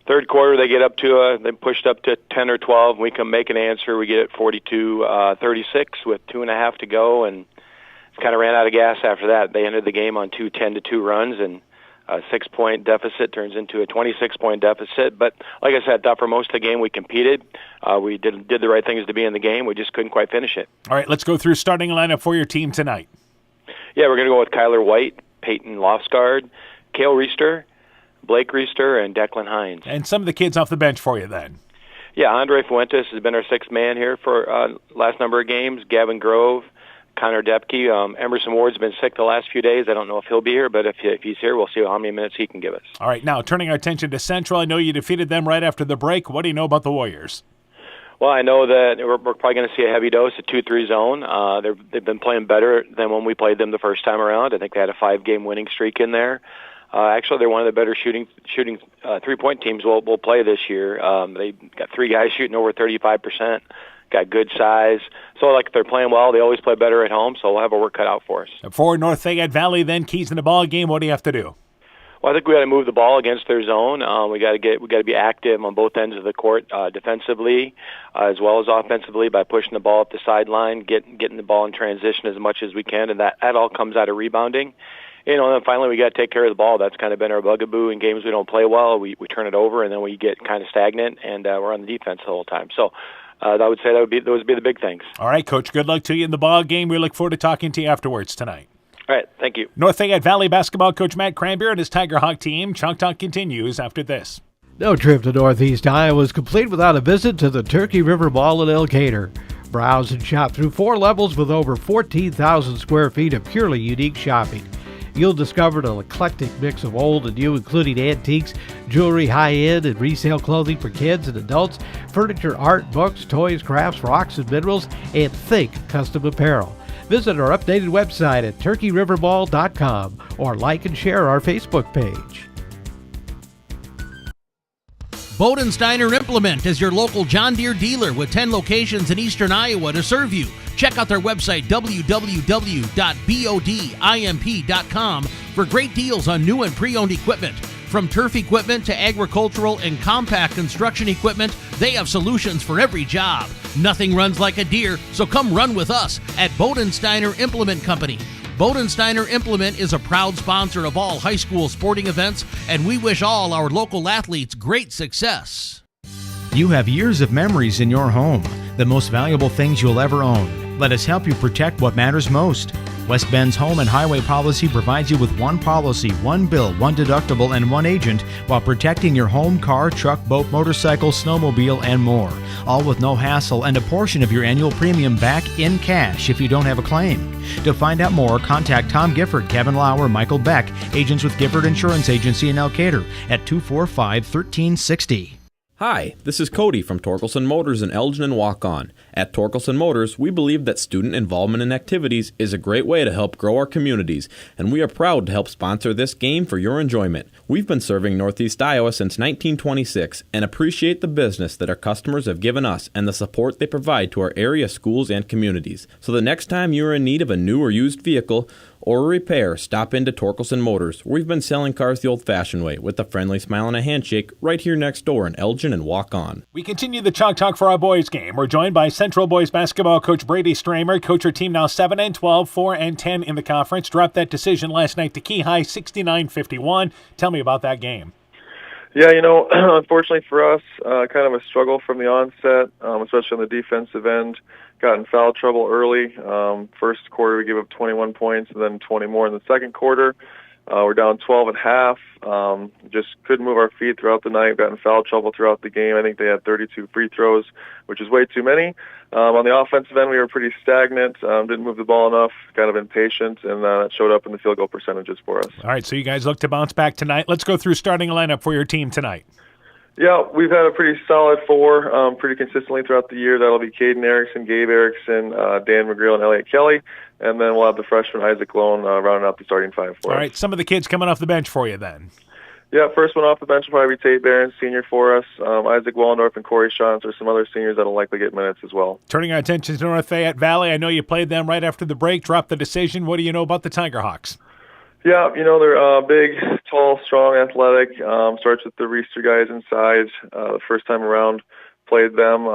third quarter, they get up to they pushed up to 10 or 12. We can make an answer. We get it 42-36 with 2.5 to go, and kind of ran out of gas after that. They ended the game on 2 10-2 runs, and a 6-point deficit turns into a 26-point deficit. But like I said, I thought for most of the game we competed. We did the right things to be in the game. We just couldn't quite finish it. All right, let's go through starting lineup for your team tonight. Yeah, we're going to go with Kyler White, Peyton Lofsgaard, Cale Reister, Blake Reister, and Declan Hines. And some of the kids off the bench for you then. Yeah, Andre Fuentes has been our sixth man here for last number of games. Gavin Grove, Connor Depke. Emerson Ward's been sick the last few days. I don't know if he'll be here, but if he's here, we'll see how many minutes he can give us. All right, now turning our attention to Central. I know you defeated them right after the break. What do you know about the Warriors? Well, I know that we're probably going to see a heavy dose of 2-3 zone. They've been playing better than when we played them the first time around. I think they had a 5-game winning streak in there. Actually, they're one of the better shooting three-point teams we'll play this year. They got 3 guys shooting over 35%. Got good size. So, like, they're playing well. They always play better at home, so we'll have our work cut out for us. For North Fayette Valley, then, keys in the ball game, what do you have to do? Well, I think we got to move the ball against their zone. We got to be active on both ends of the court, defensively as well as offensively, by pushing the ball up the sideline, getting the ball in transition as much as we can, and that all comes out of rebounding. And then finally we got to take care of the ball. That's kind of been our bugaboo in games we don't play well. We turn it over, and then we get kind of stagnant, and we're on the defense the whole time. So I would say those would be the big things. All right, Coach, good luck to you in the ball game. We look forward to talking to you afterwards tonight. All right, thank you. North Fayette Valley basketball coach Matt Cranberry and his Tiger Hawk team. Chalk Talk continues after this. No trip to Northeast Iowa is complete without a visit to the Turkey River Mall in Elkader. Browse and shop through 4 levels with over 14,000 square feet of purely unique shopping. You'll discover an eclectic mix of old and new, including antiques, jewelry, high-end, and resale clothing for kids and adults, furniture, art, books, toys, crafts, rocks, and minerals, and think custom apparel. Visit our updated website at turkeyrivermall.com or like and share our Facebook page. Bodensteiner Implement is your local John Deere dealer with 10 locations in eastern Iowa to serve you. Check out their website, www.bodimp.com, for great deals on new and pre-owned equipment. From turf equipment to agricultural and compact construction equipment, they have solutions for every job. Nothing runs like a Deere, so come run with us at Bodensteiner Implement Company. Bodensteiner Implement is a proud sponsor of all high school sporting events, and we wish all our local athletes great success. You have years of memories in your home, the most valuable things you'll ever own. Let us help you protect what matters most. West Bend's home and highway policy provides you with one policy, one bill, one deductible, and one agent while protecting your home, car, truck, boat, motorcycle, snowmobile, and more. All with no hassle and a portion of your annual premium back in cash if you don't have a claim. To find out more, contact Tom Gifford, Kevin Lauer, Michael Beck, agents with Gifford Insurance Agency in Elkader at 245-1360. Hi, this is Cody from Torkelson Motors in Elgin and Waukon. At Torkelson Motors, we believe that student involvement in activities is a great way to help grow our communities, and we are proud to help sponsor this game for your enjoyment. We've been serving Northeast Iowa since 1926 and appreciate the business that our customers have given us and the support they provide to our area schools and communities. So the next time you are in need of a new or used vehicle or a repair, stop into Torkelson Motors. We've been selling cars the old-fashioned way with a friendly smile and a handshake right here next door in Elgin and Waukon. We continue the Chalk Talk for our boys game. We're joined by Central Boys basketball coach Brady Stramer. Coach, your team now 7-12, 4-10 in the conference. Dropped that decision last night to Key High, 69-51. Tell me about that game. Yeah, unfortunately for us, kind of a struggle from the onset, especially on the defensive end. Got in foul trouble early. First quarter, we gave up 21 points, and then 20 more in the second quarter. We're down 12 at half. Just couldn't move our feet throughout the night. Got in foul trouble throughout the game. I think they had 32 free throws, which is way too many. On the offensive end, we were pretty stagnant. Didn't move the ball enough. Kind of impatient, and that showed up in the field goal percentages for us. All right, so you guys look to bounce back tonight. Let's go through starting lineup for your team tonight. Yeah, we've had a pretty solid four, pretty consistently throughout the year. That'll be Caden Erickson, Gabe Erickson, Dan McGreal, and Elliot Kelly. And then we'll have the freshman Isaac Lone rounding out the starting five for us. All right, some of the kids coming off the bench for you then. Yeah, first one off the bench will probably be Tate Barron, senior for us. Isaac Wallendorf and Corey Shantz are some other seniors that will likely get minutes as well. Turning our attention to North Fayette Valley, I know you played them right after the break, dropped the decision. What do you know about the Tiger Hawks? Yeah, they're big, tall, strong, athletic. Starts with the Reister guys inside. The first time around, played them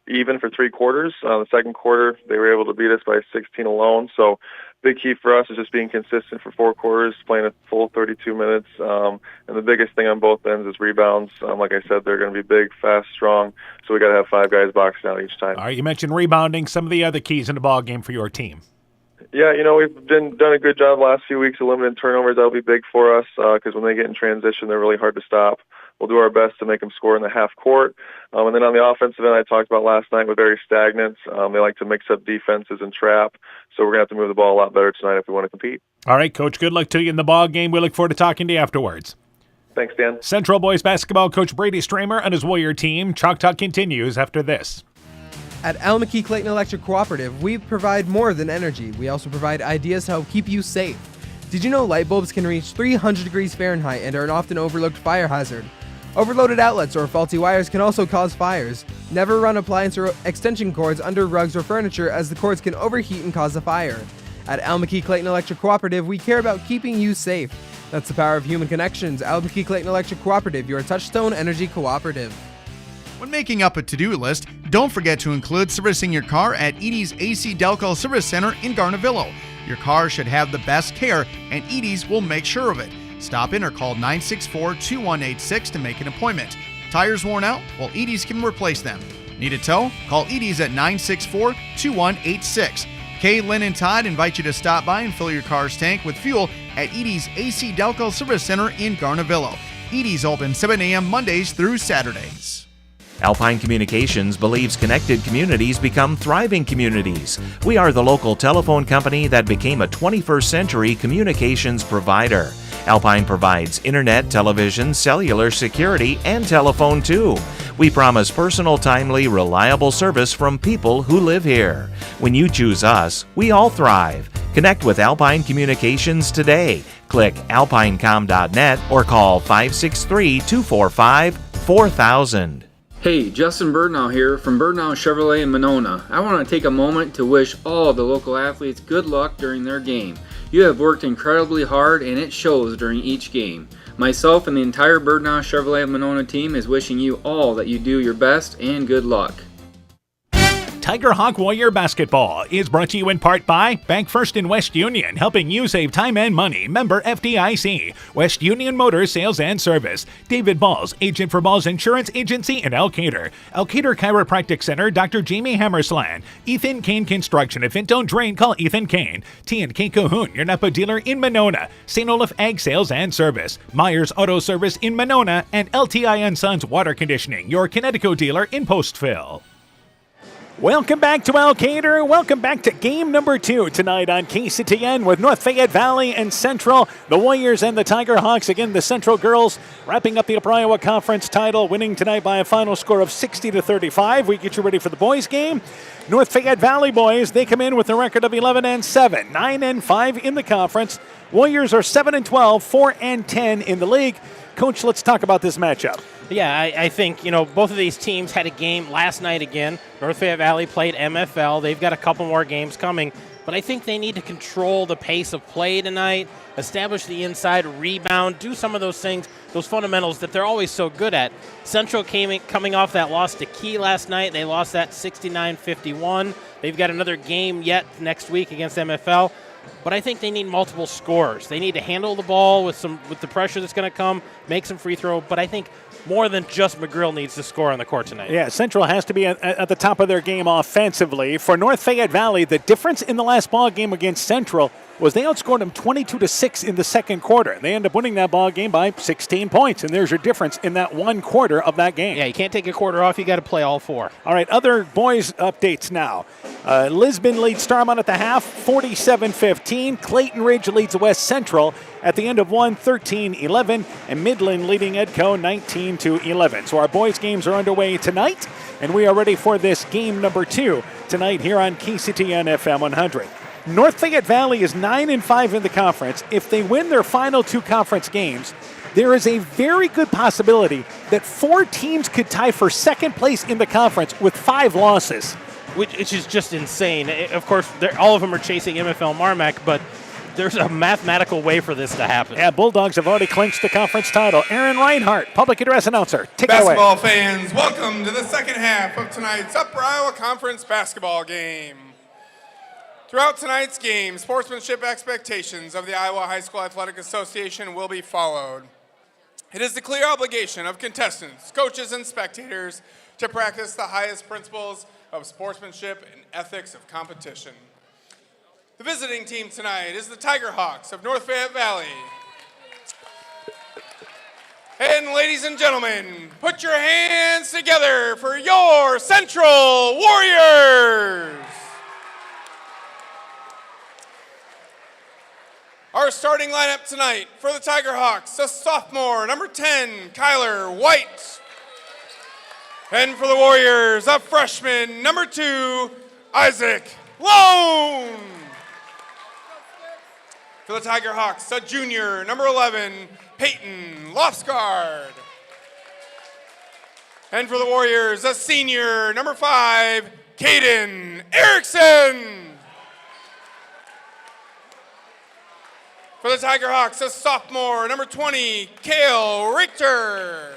even for 3 quarters. The second quarter, they were able to beat us by 16 alone. So big key for us is just being consistent for 4 quarters, playing a full 32 minutes. And the biggest thing on both ends is rebounds. Like I said, they're going to be big, fast, strong. So we got to have 5 guys boxing out each time. All right, you mentioned rebounding. Some of the other keys in the ball game for your team. Yeah, we've done a good job the last few weeks of limiting turnovers. That'll be big for us because when they get in transition, they're really hard to stop. We'll do our best to make them score in the half court. And then on the offensive end, I talked about last night, we're very stagnant. They like to mix up defenses and trap. So we're going to have to move the ball a lot better tonight if we want to compete. All right, Coach, good luck to you in the ball game. We look forward to talking to you afterwards. Thanks, Dan. Central Boys Basketball Coach Brady Stramer and his Warrior team. Chalk Talk continues after this. At Al-McKee Clayton Electric Cooperative, we provide more than energy. We also provide ideas to help keep you safe. Did you know light bulbs can reach 300 degrees Fahrenheit and are an often overlooked fire hazard? Overloaded outlets or faulty wires can also cause fires. Never run appliance or extension cords under rugs or furniture as the cords can overheat and cause a fire. At Al-McKee Clayton Electric Cooperative, we care about keeping you safe. That's the power of human connections. Al-McKee Clayton Electric Cooperative, your Touchstone Energy Cooperative. When making up a to-do list, don't forget to include servicing your car at Edie's AC Delco Service Center in Garnavillo. Your car should have the best care, and Edie's will make sure of it. Stop in or call 964-2186 to make an appointment. Tires worn out? Well, Edie's can replace them. Need a tow? Call Edie's at 964-2186. Kay, Lynn, and Todd invite you to stop by and fill your car's tank with fuel at Edie's AC Delco Service Center in Garnavillo. Edie's open 7 a.m. Mondays through Saturdays. Alpine Communications believes connected communities become thriving communities. We are the local telephone company that became a 21st century communications provider. Alpine provides internet, television, cellular security, and telephone too. We promise personal, timely, reliable service from people who live here. When you choose us, we all thrive. Connect with Alpine Communications today. Click alpinecom.net or call 563-245-4000. Hey, Justin Birdnow here from Birdnow Chevrolet in Monona. I want to take a moment to wish all the local athletes good luck during their game. You have worked incredibly hard and it shows during each game. Myself and the entire Birdnow Chevrolet Monona team is wishing you all that you do your best and good luck. Tiger Hawk Warrior Basketball is brought to you in part by Bank First in West Union, helping you save time and money. Member FDIC. West Union Motor Sales and Service. David Balls, agent for Balls Insurance Agency in Elkader. Elkader Chiropractic Center, Dr. Jamie Hammersland. Ethan Kane Construction. If it don't drain, call Ethan Kane. T&K Cahoon, your Napa dealer in Monona. St. Olaf Ag Sales and Service. Myers Auto Service in Monona. And LTI & Sons Water Conditioning, your Connecticut dealer in Postville. Welcome back to Elkader. Welcome back to game number 2 tonight on KCTN with North Fayette Valley and Central. The Warriors and the Tiger Hawks. Again, the Central girls wrapping up the Upper Iowa Conference title, winning tonight by a final score of 60-35. We get you ready for the boys' game. North Fayette Valley boys, they come in with a record of 11-7, 9-5 in the conference. Warriors are 7-12, 4-10 in the league. Coach, let's talk about this matchup. Yeah, I think, both of these teams had a game last night again. North Fayette Valley played MFL. They've got a couple more games coming. But I think they need to control the pace of play tonight, establish the inside, rebound, do some of those things, those fundamentals that they're always so good at. Central coming off that loss to Key last night. They lost that 69-51. They've got another game yet next week against MFL. but I think they need multiple scores. They need to handle the ball with the pressure that's going to come, make some free throw, but I think more than just McGrill needs to score on the court tonight. Yeah, Central has to be at the top of their game offensively. For North Fayette Valley, the difference in the last ball game against Central was they outscored them 22-6 in the second quarter. They end up winning that ball game by 16 points, and there's your difference in that one quarter of that game. Yeah, you can't take a quarter off. You got to play all four. All right, other boys updates now. Lisbon leads Starmont at the half, 47-15. Clayton Ridge leads West Central at the end of one, 13-11, and Midland leading Edco 19-11. So our boys' games are underway tonight, and we are ready for this game number 2 tonight here on KCTN FM 100. North Fayette Valley is 9-5 in the conference. If they win their final 2 conference games, there is a very good possibility that 4 teams could tie for second place in the conference with 5 losses. Which is just insane. Of course, all of them are chasing MFL Marmac, but there's a mathematical way for this to happen. Yeah, Bulldogs have already clinched the conference title. Aaron Reinhart, public address announcer. Take it away. Basketball fans, welcome to the second half of tonight's Upper Iowa Conference basketball game. Throughout tonight's game, sportsmanship expectations of the Iowa High School Athletic Association will be followed. It is the clear obligation of contestants, coaches, and spectators to practice the highest principles of sportsmanship and ethics of competition. The visiting team tonight is the Tiger Hawks of North Fayette Valley. And ladies and gentlemen, put your hands together for your Central Warriors. Our starting lineup tonight for the Tiger Hawks, a sophomore, number 10, Kyler White. And for the Warriors, a freshman, number 2, Isaac Lone. For the Tiger Hawks, a junior, number 11, Peyton Lofsgaard. And for the Warriors, a senior, number 5, Caden Erickson. For the Tiger Hawks, a sophomore, number 20, Kale Richter.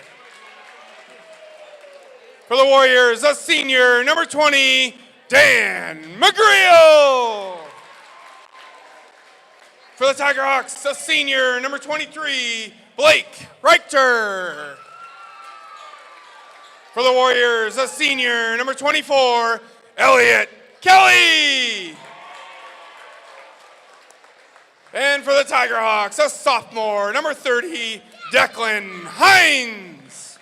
For the Warriors, a senior, number 20, Dan McGreal. For the Tiger Hawks, a senior, number 23, Blake Richter. For the Warriors, a senior, number 24, Elliot Kelly. And for the Tiger Hawks, a sophomore, number 30, Declan Hines.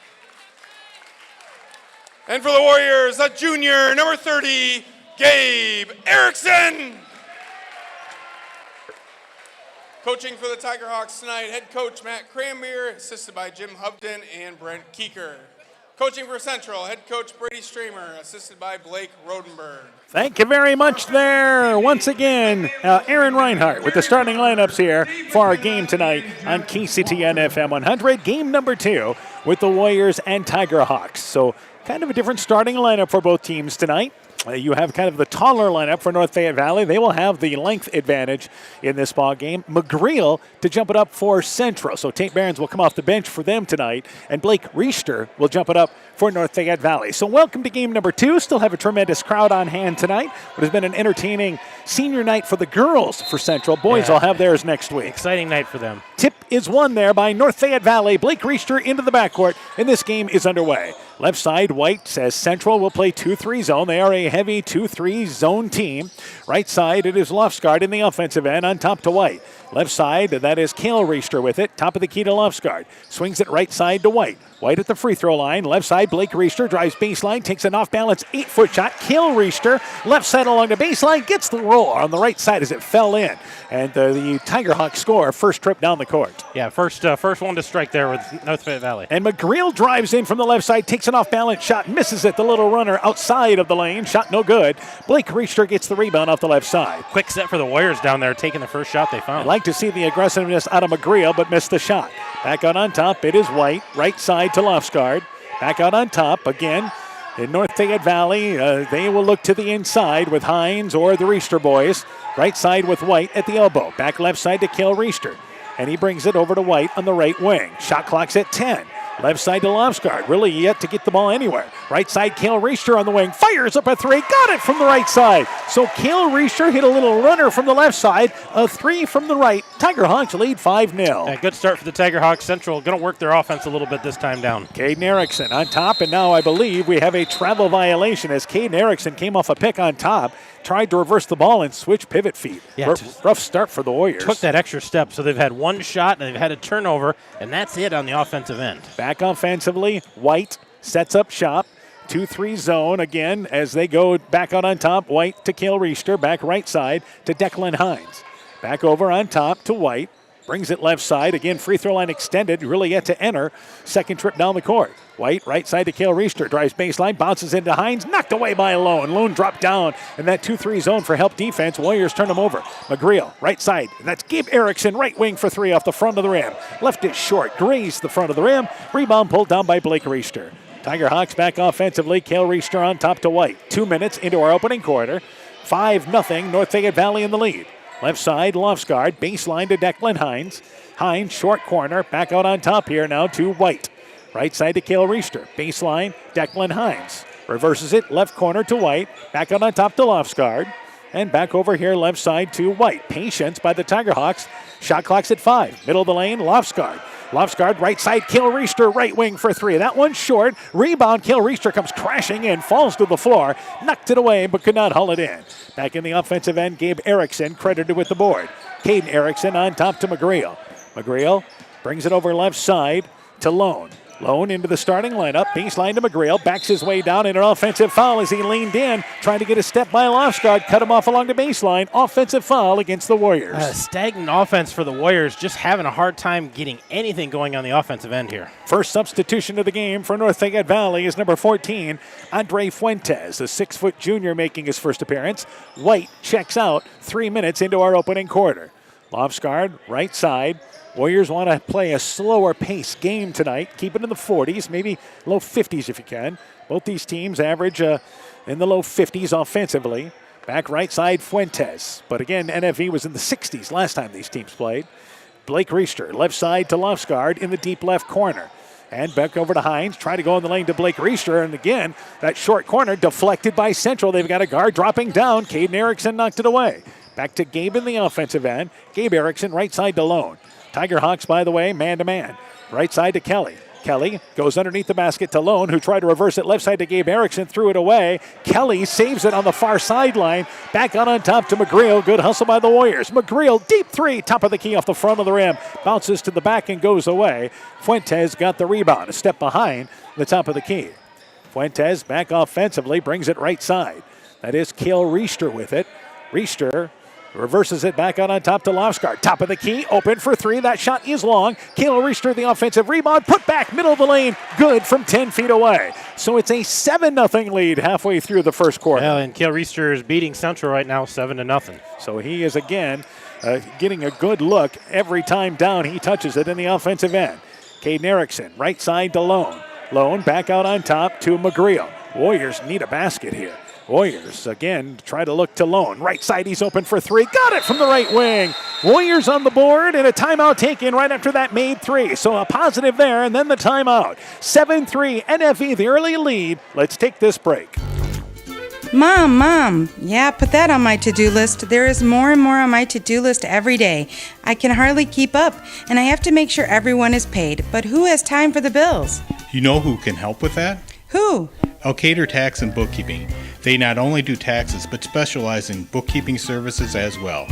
And for the Warriors, a junior, number 30, Gabe Erickson. Coaching for the Tiger Hawks tonight, head coach Matt Cranberry, assisted by Jim Hubton and Brent Keeker. Coaching for Central, head coach Brady Stramer, assisted by Blake Rodenberg. Thank you very much there. Once again, Aaron Reinhart with the starting lineups here for our game tonight on KCTN FM 100. Game number 2 with the Warriors and Tiger Hawks. So kind of a different starting lineup for both teams tonight. You have kind of the taller lineup for North Fayette Valley. They will have the length advantage in this ball game. McGreal to jump it up for Central. So Tate Barons will come off the bench for them tonight, and Blake Richter will jump it up for North Fayette Valley. So welcome to game number 2. Still have a tremendous crowd on hand tonight. What has been an entertaining senior night for the girls for Central. Boys will have theirs next week. Exciting night for them. Tip is won there by North Fayette Valley. Blake Richter into the backcourt, and this game is underway. Left side, White says Central will play 2-3 zone. They are a heavy 2-3 zone team. Right side, it is Lofsgaard in the offensive end on top to White. Left side, that is Kale Richter with it. Top of the key to Lofsgaard. Swings it right side to White. White at the free throw line. Left side, Blake Richter drives baseline, takes an off-balance 8-foot shot. Kale Richter, left side along the baseline, gets the roll on the right side as it fell in. And the Tiger Hawks score first trip down the court. Yeah, first one to strike there with North Fayette Valley. And McGreal drives in from the left side, takes an off-balance shot, misses it. The little runner outside of the lane, shot no good. Blake Richter gets the rebound off the left side. Quick set for the Warriors down there, taking the first shot they found. I'd like to see the aggressiveness out of McGreal, but missed the shot. Back out on top, it is White, right side to Lofsgaard. Back out on top again. In North Fayette Valley, they will look to the inside with Hines or the Richter boys. Right side with White at the elbow. Back left side to Kale Richter. And he brings it over to White on the right wing. Shot clock's at 10. Left side to Lofsgaard. Really yet to get the ball anywhere. Right side, Kale Richter on the wing. Fires up a three. Got it from the right side. So Kale Richter hit a little runner from the left side. A three from the right. Tiger Hawks lead 5-0. Yeah, good start for the Tiger Hawks. Central going to work their offense a little bit this time down. Caden Erickson on top, and now I believe we have a travel violation as Caden Erickson came off a pick on top, tried to reverse the ball and switch pivot feet. Yeah, rough start for the Warriors. Took that extra step, so they've had one shot and they've had a turnover, and that's it on the offensive end. Back offensively, White sets up shop. 2-3 zone again as they go back out on top. White to Kale Richter, back right side to Declan Hines. Back over on top to White. Brings it left side. Again, free throw line extended. Really yet to enter. Second trip down the court. White, right side to Kale Richter. Drives baseline, bounces into Hines. Knocked away by Lone. Lone dropped down in that 2-3 zone for help defense. Warriors turn him over. McGreal, right side. That's Gabe Erickson, right wing for three off the front of the rim. Left it short. Grazed the front of the rim. Rebound pulled down by Blake Richter. Tiger Hawks back offensively. Kale Richter on top to White. 2 minutes into our opening quarter. 5-0. North Fayette Valley in the lead. Left side, Lofsgaard, baseline to Declan Hines. Hines, short corner, back out on top here now to White. Right side to Kale Richter, baseline, Declan Hines. Reverses it, left corner to White, back out on top to Lofsgaard. And back over here, left side to White. Patience by the Tiger Hawks. Shot clock's at 5. Middle of the lane, Lofsgaard. Lofsgaard, right side, Kale Richter, right wing for three. That one's short. Rebound, Kale Richter comes crashing in, falls to the floor, knocked it away, but could not haul it in. Back in the offensive end, Gabe Erickson credited with the board. Caden Erickson on top to McGreal. McGreal brings it over left side to Lone. Lone into the starting lineup. Baseline to McGreal. Backs his way down in an offensive foul as he leaned in. Trying to get a step by Lofsgaard. Cut him off along the baseline. Offensive foul against the Warriors. Stagnant offense for the Warriors. Just having a hard time getting anything going on the offensive end here. First substitution of the game for North Fayette Valley is number 14, Andre Fuentes, a 6-foot junior making his first appearance. White checks out 3 minutes into our opening quarter. Lofsgaard, right side. Warriors want to play a slower pace game tonight. Keep it in the 40s, maybe low 50s if you can. Both these teams average in the low 50s offensively. Back right side, Fuentes. But again, NFV was in the 60s last time these teams played. Blake Richter, left side to Lofsgaard in the deep left corner. And back over to Hines, try to go in the lane to Blake Richter. And again, that short corner deflected by Central. They've got a guard dropping down. Caden Erickson knocked it away. Back to Gabe in the offensive end. Gabe Erickson, right side to Lone. Tiger Hawks, by the way, man-to-man. Right side to Kelly. Kelly goes underneath the basket to Lone, who tried to reverse it left side to Gabe Erickson, threw it away. Kelly saves it on the far sideline. Back out on top to McGreal. Good hustle by the Warriors. McGreal, deep three, top of the key off the front of the rim. Bounces to the back and goes away. Fuentes got the rebound, a step behind the top of the key. Fuentes back offensively, brings it right side. That is Kale Richter with it. Richter reverses it back out on top to Lofsgaard. Top of the key, open for three. That shot is long. Kale Richter, the offensive rebound, put back, middle of the lane, good from 10 feet away. So it's a 7-0 lead halfway through the first quarter. Yeah, and Kale Richter is beating Central right now 7-0. So he is again getting a good look every time down he touches it in the offensive end. Caden Erickson, right side to Lone. Lone back out on top to McGreal. Warriors need a basket here. Warriors, again, try to look to Lone. Right side, he's open for three. Got it from the right wing. Warriors on the board, and a timeout taken right after that made three. So a positive there, and then the timeout. 7-3, NFE, the early lead. Let's take this break. Mom, yeah, put that on my to-do list. There is more and more on my to-do list every day. I can hardly keep up, and I have to make sure everyone is paid. But who has time for the bills? You know who can help with that? Who? Elkader Tax and Bookkeeping. They not only do taxes, but specialize in bookkeeping services as well.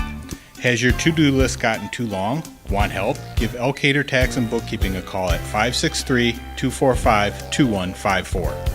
Has your to-do list gotten too long? Want help? Give Elkader Tax and Bookkeeping a call at 563-245-2154.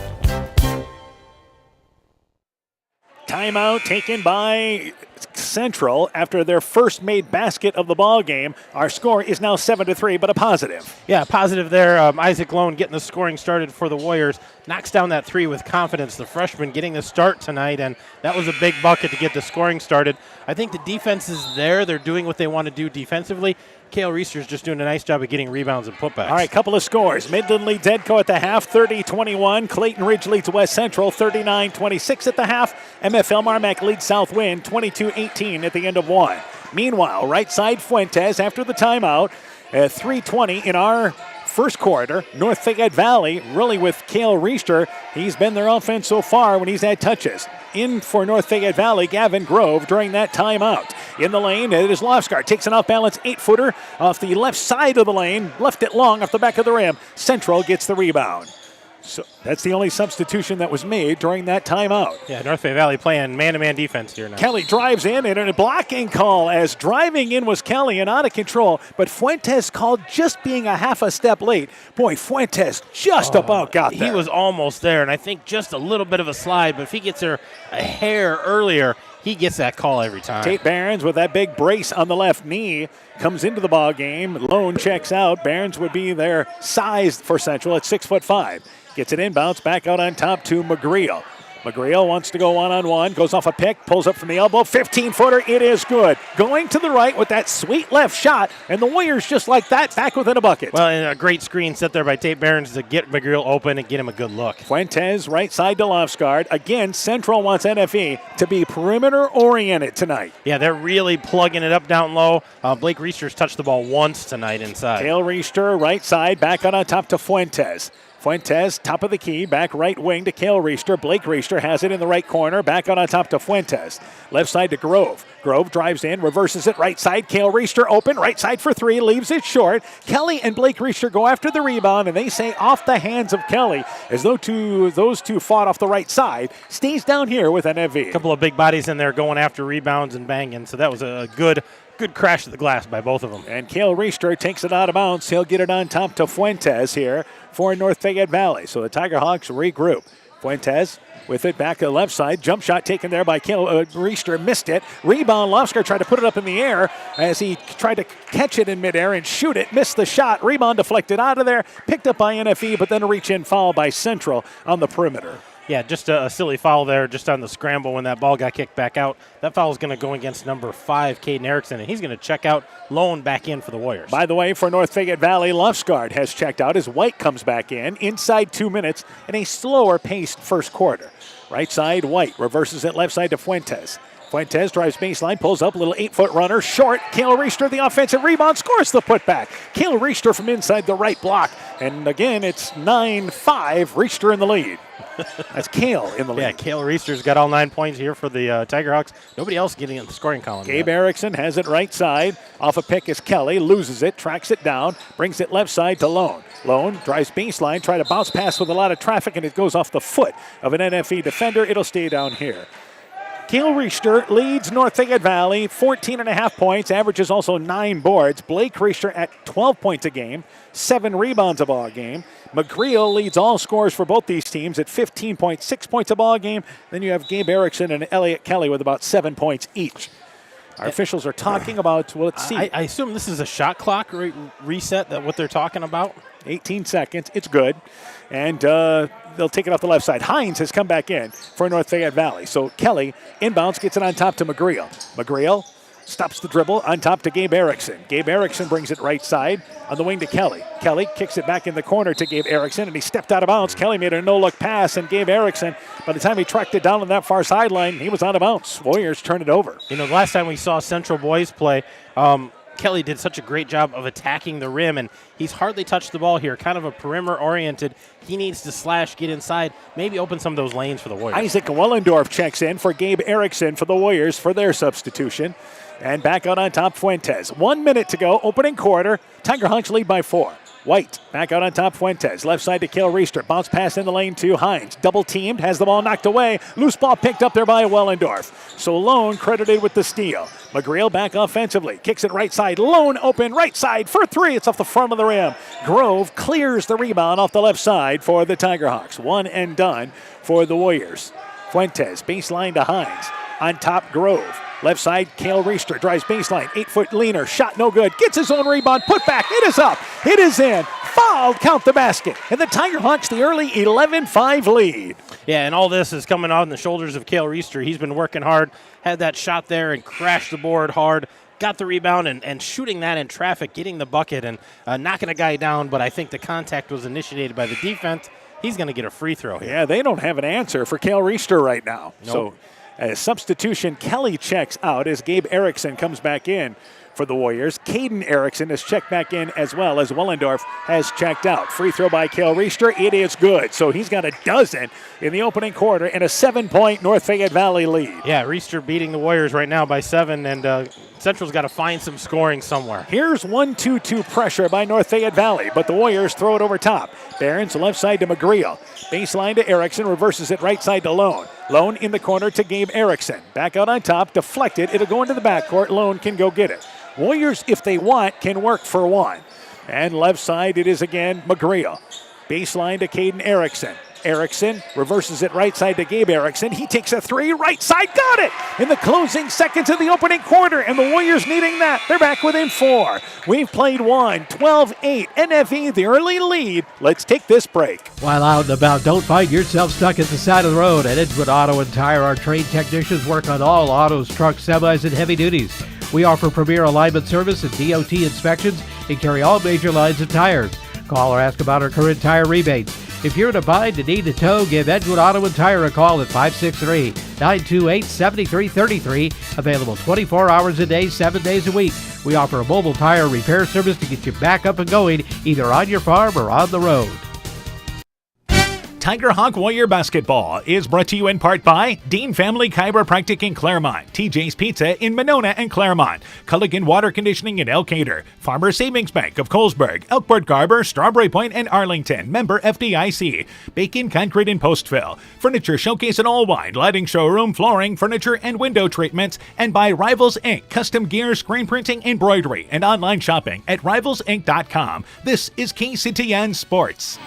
Timeout taken by Central after their first made basket of the ball game. Our score is now 7-3, but a positive. Yeah, positive there. Isaac Lone getting the scoring started for the Warriors. Knocks down that three with confidence. The freshman getting the start tonight, and that was a big bucket to get the scoring started. I think the defense is there. They're doing what they want to do defensively. Kale Reister's just doing a nice job of getting rebounds and putbacks. All right, couple of scores. Midland leads Edco at the half, 30-21. Clayton Ridge leads West Central, 39-26 at the half. MFL Marmac leads Southwind, 22-18 at the end of one. Meanwhile, right side Fuentes after the timeout, 3:20 in our first quarter. North Fayette Valley really with Cale Reister. He's been their offense so far when he's had touches. In for North Fayette Valley, Gavin Grove during that timeout. In the lane, it is Lofsgaard. Takes an off-balance 8-footer off the left side of the lane. Left it long off the back of the rim. Central gets the rebound. So that's the only substitution that was made during that timeout. Yeah, North Fayette Valley playing man-to-man defense here now. Kelly drives in, and a blocking call as driving in was Kelly and out of control, but Fuentes called just being a half a step late. Boy, Fuentes just about got there. He was almost there, and I think just a little bit of a slide, but if he gets there a hair earlier, he gets that call every time. Tate Barons with that big brace on the left knee comes into the ball game. Lone checks out. Barons would be their size for Central at 6'5". Gets it inbounds, back out on top to McGreal. McGreal wants to go one-on-one, goes off a pick, pulls up from the elbow, 15-footer, it is good. Going to the right with that sweet left shot, and the Warriors just like that, back within a bucket. Well, and a great screen set there by Tate Barons to get McGreal open and get him a good look. Fuentes, right side to Lofsgaard. Again, Central wants NFE to be perimeter-oriented tonight. Yeah, they're really plugging it up down low. Blake Reister's touched the ball once tonight inside. Cale Reister, right side, back out on top to Fuentes. Fuentes, top of the key, back right wing to Cale Reister. Blake Reister has it in the right corner, back out on top to Fuentes. Left side to Grove. Grove drives in, reverses it right side. Cale Reister open, right side for three, leaves it short. Kelly and Blake Reister go after the rebound, and they say off the hands of Kelly, as though those two fought off the right side. Stays down here with NFV. A couple of big bodies in there going after rebounds and banging, so that was a good crash to the glass by both of them. And Cale Reister takes it out of bounds. He'll get it on top to Fuentes here for North Fayette Valley. So the Tiger Hawks regroup. Fuentes with it back to the left side. Jump shot taken there by Cale Reister. Missed it. Rebound. Lofsgaard tried to put it up in the air as he tried to catch it in midair and shoot it. Missed the shot. Rebound deflected out of there. Picked up by NFE, but then a reach-in foul by Central on the perimeter. Yeah, just a silly foul there just on the scramble when that ball got kicked back out. That foul is going to go against number 5, Caden Erickson, and he's going to check out Lone back in for the Warriors. By the way, for North Fayette Valley, Lofsgaard has checked out as White comes back in inside 2 minutes in a slower-paced first quarter. Right side, White reverses it left side to Fuentes. Fuentes drives baseline, pulls up, little 8-foot runner, short. Cale Reister, the offensive rebound, scores the putback. Cale Reister from inside the right block. And again, it's 9-5, Reister in the lead. That's Cale in the lead. Yeah, Cale Reister's got all 9 points here for the Tiger Hawks. Nobody else getting in the scoring column. Gabe Erickson has it right side. Off a pick is Kelly, loses it, tracks it down, brings it left side to Lone. Lone drives baseline, try to bounce pass with a lot of traffic, and it goes off the foot of an NFE defender. It'll stay down here. Cale Reister leads North Fayette Valley, 14.5 points, averages also 9 boards. Blake Reister at 12 points a game, 7 rebounds a ball game. McGreal leads all scores for both these teams at 15.6 points a ball game. Then you have Gabe Erickson and Elliott Kelly with about 7 points each. Our officials are talking about, well, let's see. I assume this is a shot clock reset, that what they're talking about? 18 seconds. It's good. And they'll take it off the left side. Hines has come back in for North Fayette Valley. So Kelly inbounds, gets it on top to McGreal. McGreal stops the dribble on top to Gabe Erickson. Gabe Erickson brings it right side on the wing to Kelly. Kelly kicks it back in the corner to Gabe Erickson, and he stepped out of bounds. Kelly made a no-look pass, and Gabe Erickson, by the time he tracked it down on that far sideline, he was out of bounds. Warriors turn it over. You know, the last time we saw Central boys play, Kelly did such a great job of attacking the rim, and he's hardly touched the ball here, kind of a perimeter-oriented. He needs to slash, get inside, maybe open some of those lanes for the Warriors. Isaac Wellendorf checks in for Gabe Erickson for the Warriors for their substitution. And back out on top, Fuentes. 1 minute to go, opening quarter. Tiger Hawks lead by 4. White back out on top, Fuentes. Left side to Cale Reister. Bounce pass in the lane to Hines. Double teamed, has the ball knocked away. Loose ball picked up there by Wellendorf. So Lone credited with the steal. McGreal back offensively. Kicks it right side. Lone open right side for 3. It's off the front of the rim. Grove clears the rebound off the left side for the Tiger Hawks. One and done for the Warriors. Fuentes, baseline to Hines. On top, Grove. Left side, Cale Reister drives baseline. 8-foot leaner. Shot no good. Gets his own rebound. Put back. It is up. It is in. Fouled. Count the basket. And the Tiger Hawks the early 11-5 lead. Yeah, and all this is coming on the shoulders of Cale Reister. He's been working hard. Had that shot there and crashed the board hard. Got the rebound and shooting that in traffic, getting the bucket and knocking a guy down. But I think the contact was initiated by the defense. He's going to get a free throw here. Yeah, they don't have an answer for Cale Reister right now. Nope. So A substitution, Kelly checks out as Gabe Erickson comes back in for the Warriors. Caden Erickson has checked back in as well as Willendorf has checked out. Free throw by Cale Riester. It is good. So he's got a dozen in the opening quarter and a 7-point North Fayette Valley lead. Yeah, Riester beating the Warriors right now by 7, and Central's got to find some scoring somewhere. Here's 1-2-2 pressure by North Fayette Valley, but the Warriors throw it over top. Barron's left side to McGreal. Baseline to Erickson, reverses it right side to Lone. Lone in the corner to Gabe Erickson. Back out on top, deflected. It'll go into the backcourt. Lone can go get it. Warriors, if they want, can work for one. And left side, it is again McGreal. Baseline to Caden Erickson. Erickson reverses it right side to Gabe Erickson. He takes a three, right side, got it! In the closing seconds of the opening quarter, and the Warriors needing that. They're back within 4. We've played 12-8. NFE, the early lead. Let's take this break. While out and about, don't find yourself stuck at the side of the road. At Edgewood Auto and Tire, our trained technicians work on all autos, trucks, semis, and heavy duties. We offer premier alignment service and DOT inspections and carry all major lines of tires. Call or ask about our current tire rebates. If you're in a bind and need a tow, give Edgewood Auto and Tire a call at 563-928-7333. Available 24 hours a day, 7 days a week. We offer a mobile tire repair service to get you back up and going, either on your farm or on the road. Tiger Hawk Warrior Basketball is brought to you in part by Dean Family Chiropractic in Claremont, TJ's Pizza in Monona and Claremont, Culligan Water Conditioning in Elkader, Farmer Savings Bank of Colesburg, Elkport Garber, Strawberry Point, and Arlington, member FDIC, Bacon Concrete in Postville, Furniture Showcase in Allwine, Lighting Showroom, Flooring, Furniture, and Window Treatments, and by Rivals Inc., Custom Gear, Screen Printing, Embroidery, and online shopping at rivalsinc.com. This is KCTN Sports.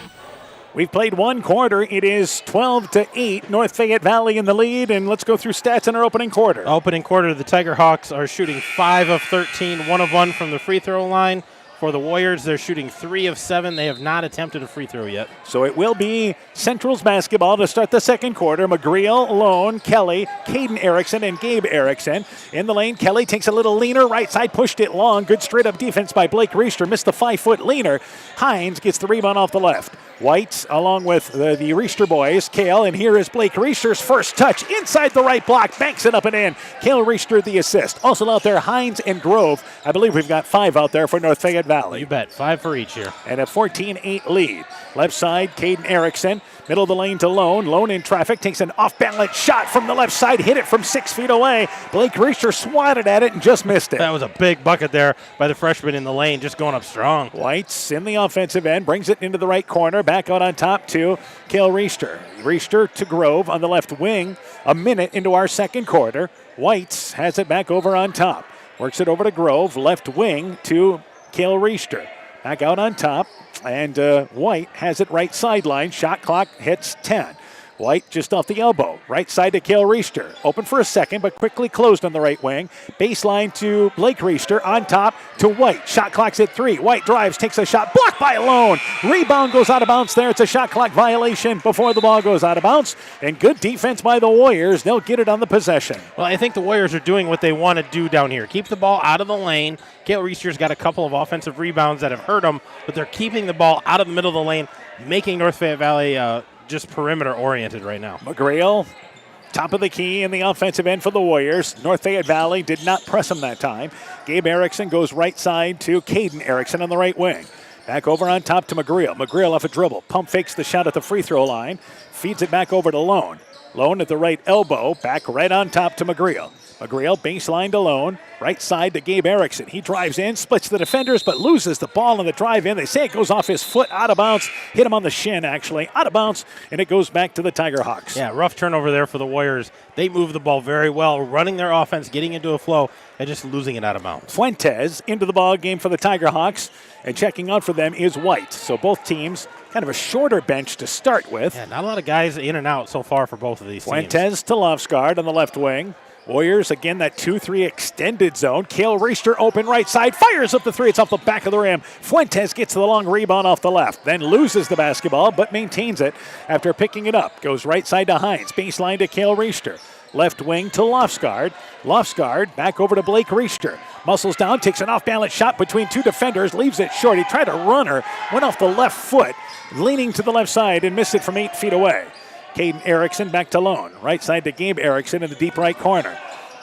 We've played one quarter. It is 12-8. North Fayette Valley in the lead, and let's go through stats in our opening quarter. Opening quarter, the Tiger Hawks are shooting 5 of 13, 1 of 1 from the free throw line. For the Warriors, they're shooting 3 of 7. They have not attempted a free throw yet. So it will be Central's basketball to start the second quarter. McGreal, Lone, Kelly, Caden Erickson, and Gabe Erickson. In the lane, Kelly takes a little leaner. Right side, pushed it long. Good straight-up defense by Blake Riester. Missed the 5-foot leaner. Hines gets the rebound off the left. White, along with the Riester boys, Cale, and here is Blake Riester's first touch inside the right block, banks it up and in. Cale Riester the assist. Also out there, Hines and Grove. I believe we've got 5 out there for North Fayette Valley. You bet, 5 for each here. And a 14-8 lead. Left side, Caden Erickson. Middle of the lane to Lone. Lone in traffic, takes an off-balance shot from the left side, hit it from 6 feet away. Blake Riester swatted at it and just missed it. That was a big bucket there by the freshman in the lane, just going up strong. White's in the offensive end, brings it into the right corner, back out on top to Cale Riester. Riester to Grove on the left wing, a minute into our second quarter. White's has it back over on top. Works it over to Grove, left wing to Cale Riester. Back out on top, and White has it right sideline. Shot clock hits 10. White just off the elbow. Right side to Cale Riester. Open for a second, but quickly closed on the right wing. Baseline to Blake Riester. On top to White. Shot clock's at 3. White drives, takes a shot. Blocked by Lone. Rebound goes out of bounds there. It's a shot clock violation before the ball goes out of bounds. And good defense by the Warriors. They'll get it on the possession. Well, I think the Warriors are doing what they want to do down here. Keep the ball out of the lane. Cale Riester's got a couple of offensive rebounds that have hurt him, but they're keeping the ball out of the middle of the lane, making North Fayette Valley just perimeter oriented right now. McGreal, top of the key in the offensive end for the Warriors. North Fayette Valley did not press him that time. Gabe Erickson goes right side to Caden Erickson on the right wing. Back over on top to McGreal. McGreal off a dribble. Pump fakes the shot at the free throw line. Feeds it back over to Lone. Lone at the right elbow. Back right on top to McGreal. McGreal baseline to Lone. Right side to Gabe Erickson. He drives in, splits the defenders, but loses the ball on the drive in. They say it goes off his foot, out of bounds. Hit him on the shin, actually. Out of bounds, and it goes back to the Tiger Hawks. Yeah, rough turnover there for the Warriors. They move the ball very well, running their offense, getting into a flow, and just losing it out of bounds. Fuentes into the ball game for the Tiger Hawks, and checking out for them is White. So both teams kind of a shorter bench to start with. Yeah, not a lot of guys in and out so far for both of these teams. Fuentes to Lofsgaard on the left wing. Warriors, again, that 2-3 extended zone. Cale Riester open right side, fires up the 3. It's off the back of the rim. Fuentes gets the long rebound off the left, then loses the basketball, but maintains it after picking it up. Goes right side to Hines, baseline to Cale Riester. Left wing to Lofsgaard. Lofsgaard back over to Blake Riester. Muscles down, takes an off-balance shot between 2 defenders, leaves it short. He tried to run her, went off the left foot, leaning to the left side and missed it from 8 feet away. Caden Erickson back to Lone. Right side to Gabe Erickson in the deep right corner.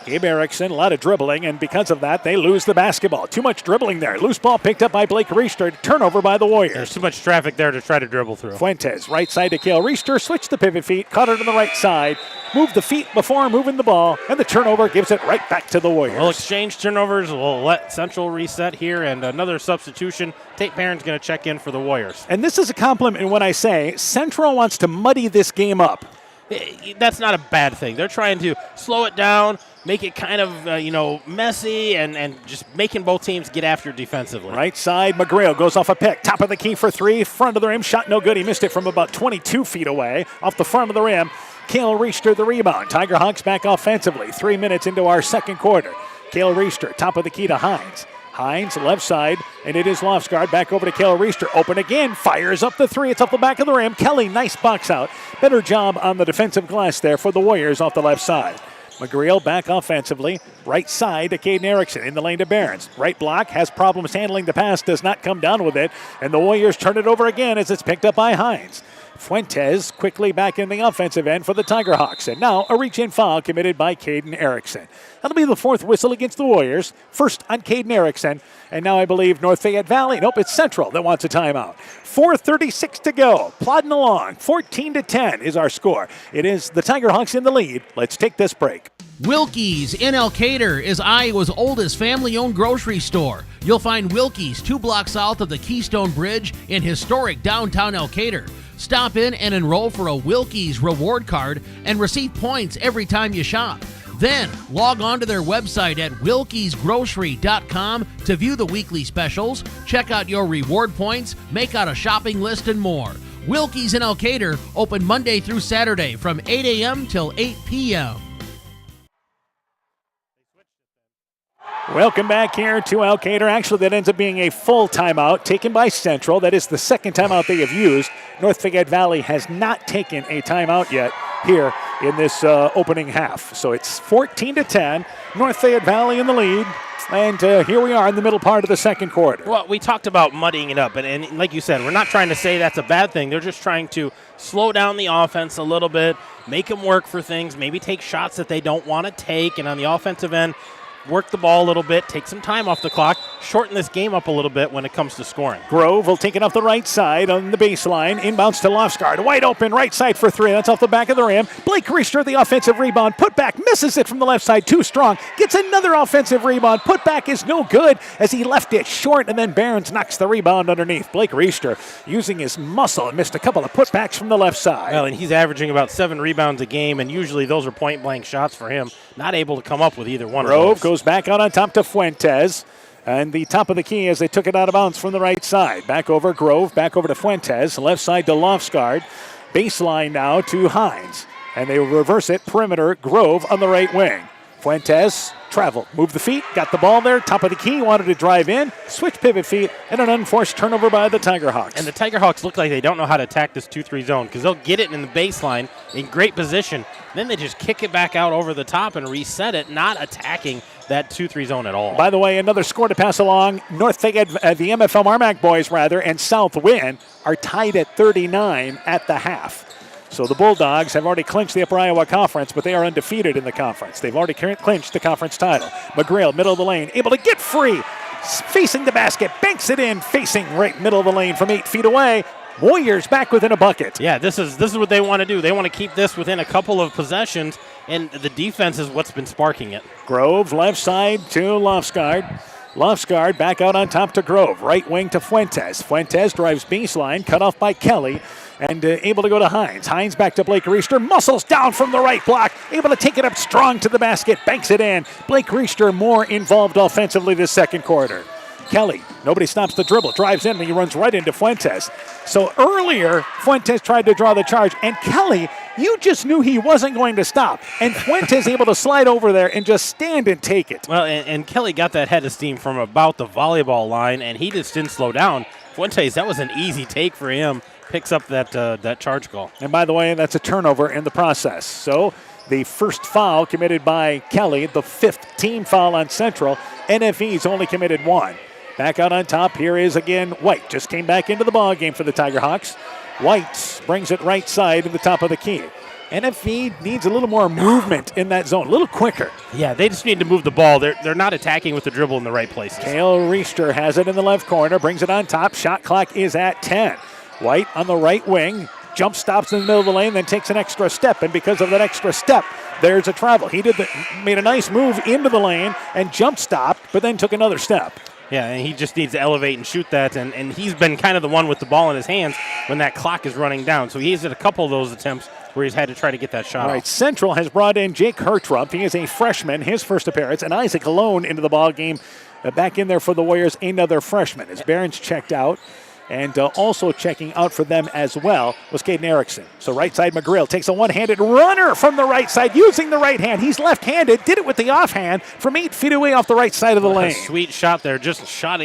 Gabe Erickson, a lot of dribbling, and because of that, they lose the basketball. Too much dribbling there. Loose ball picked up by Blake Reister. Turnover by the Warriors. There's too much traffic there to try to dribble through. Fuentes, right side to Cale Reister. Switched the pivot feet, caught it on the right side. Moved the feet before moving the ball, and the turnover gives it right back to the Warriors. We'll exchange turnovers. We'll let Central reset here, and another substitution. Tate Barron's going to check in for the Warriors. And this is a compliment when I say Central wants to muddy this game up. That's not a bad thing. They're trying to slow it down, make it kind of, messy, and just making both teams get after defensively. Right side, McGrail goes off a pick. Top of the key for three. Front of the rim, shot no good. He missed it from about 22 feet away. Off the front of the rim, Cale Reister the rebound. Tiger Hawks back offensively. 3 minutes into our second quarter. Cale Reister, top of the key to Hines. Hines, left side, and it is Lofsgaard. Back over to Cale Reister. Open again, fires up the three. It's off the back of the rim. Kelly, nice box out. Better job on the defensive glass there for the Warriors off the left side. McGreal back offensively. Right side to Caden Erickson in the lane to Behrens. Right block, has problems handling the pass, does not come down with it. And the Warriors turn it over again as it's picked up by Hines. Fuentes quickly back in the offensive end for the Tiger Hawks. And now a reach-in foul committed by Caden Erickson. That'll be the fourth whistle against the Warriors. First on Caden Erickson. And now I believe North Fayette Valley. Nope, it's Central that wants a timeout. 4:36 to go. Plodding along. 14-10 is our score. It is the Tiger Hawks in the lead. Let's take this break. Wilkie's in Elkader is Iowa's oldest family-owned grocery store. You'll find Wilkie's 2 blocks south of the Keystone Bridge in historic downtown Elkader. Stop in and enroll for a Wilkie's reward card and receive points every time you shop. Then log on to their website at wilkiesgrocery.com to view the weekly specials, check out your reward points, make out a shopping list, and more. Wilkie's in Elkader, open Monday through Saturday from 8 a.m. till 8 p.m. Welcome back here to Elkader. Actually, that ends up being a full timeout taken by Central. That is the second timeout they have used. North Fayette Valley has not taken a timeout yet here in this opening half. So it's 14-10. North Fayette Valley in the lead. And here we are in the middle part of the second quarter. Well, we talked about muddying it up. And like you said, we're not trying to say that's a bad thing. They're just trying to slow down the offense a little bit, make them work for things, maybe take shots that they don't want to take. And on the offensive end, work the ball a little bit, take some time off the clock, shorten this game up a little bit when it comes to scoring. Grove will take it off the right side on the baseline. Inbounds to Lofsgaard. Wide open, right side for three. That's off the back of the rim. Blake Reister, the offensive rebound. Put back, misses it from the left side. Too strong. Gets another offensive rebound. Put back is no good as he left it short, and then Behrens knocks the rebound underneath. Blake Reister using his muscle and missed a couple of putbacks from the left side. Well, and he's averaging about 7 rebounds a game, and usually those are point-blank shots for him. Not able to come up with either one of those. Grove goes back out on top to Fuentes. And the top of the key as they took it out of bounds from the right side. Back over Grove, back over to Fuentes. Left side to Lofsgaard. Baseline now to Hines. And they reverse it. Perimeter, Grove on the right wing. Fuentes traveled, moved the feet, got the ball there. Top of the key, wanted to drive in. Switch pivot feet, and an unforced turnover by the Tiger Hawks. And the Tiger Hawks look like they don't know how to attack this 2-3 zone because they'll get it in the baseline in great position. Then they just kick it back out over the top and reset it, not attacking that 2-3 zone at all. By the way, another score to pass along. North Fayette, the MFL Marmac boys and South Win are tied at 39 at the half. So the Bulldogs have already clinched the Upper Iowa Conference, but they are undefeated in the conference. They've already clinched the conference title. McGrail, middle of the lane, able to get free. Facing the basket, banks it in, facing right middle of the lane from 8 feet away. Warriors back within a bucket. Yeah, this is what they want to do. They want to keep this within a couple of possessions, and the defense is what's been sparking it. Grove, left side to Lofsgaard. Lofsgaard back out on top to Grove. Right wing to Fuentes. Fuentes drives baseline, cut off by Kelly, and able to go to Hines. Hines back to Blake Reister. Muscles down from the right block. Able to take it up strong to the basket. Banks it in. Blake Reister more involved offensively this second quarter. Kelly, nobody stops the dribble, drives in, and he runs right into Fuentes. So earlier, Fuentes tried to draw the charge, and Kelly, you just knew he wasn't going to stop. And Fuentes able to slide over there and just stand and take it. Well, and Kelly got that head of steam from about the volleyball line, and he just didn't slow down. Fuentes, that was an easy take for him. Picks up that charge call. And by the way, that's a turnover in the process. So the first foul committed by Kelly, the 5th team foul on Central. NFE's only committed 1. Back out on top, here is again White. Just came back into the ball game for the Tiger Hawks. White brings it right side to the top of the key. NFV needs a little more movement in that zone, a little quicker. Yeah, they just need to move the ball. They're not attacking with the dribble in the right places. Kale Reister has it in the left corner, brings it on top. Shot clock is at 10. White on the right wing, jump stops in the middle of the lane, then takes an extra step, and because of that extra step, there's a travel. He made a nice move into the lane and jump stopped, but then took another step. Yeah, and he just needs to elevate and shoot that, and he's been kind of the one with the ball in his hands when that clock is running down. So he's had a couple of those attempts where he's had to try to get that shot All right, off. Central has brought in Jake Hertrump. He is a freshman, his first appearance, and Isaac Alone into the ball game. Back in there for the Warriors, another freshman. As Barron's checked out, and also checking out for them as well was Caden Erickson. So right side, McGrill takes a one-handed runner from the right side using the right hand. He's left-handed, did it with the offhand from 8 feet away off the right side of the lane. A sweet shot there, just shot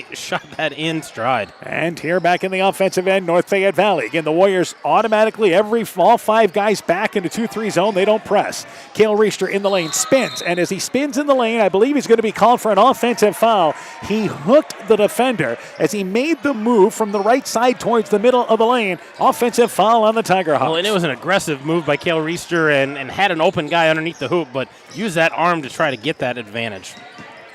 that in stride. And here back in the offensive end, North Fayette Valley. Again, the Warriors automatically, all 5 guys back into 2-3 zone. They don't press. Kale Reister in the lane, spins. And as he spins in the lane, I believe he's going to be called for an offensive foul. He hooked the defender as he made the move from the right side towards the middle of the lane. Offensive foul on the Tiger Hawks. Well, and it was an aggressive move by Kale Reister and had an open guy underneath the hoop, but used that arm to try to get that advantage.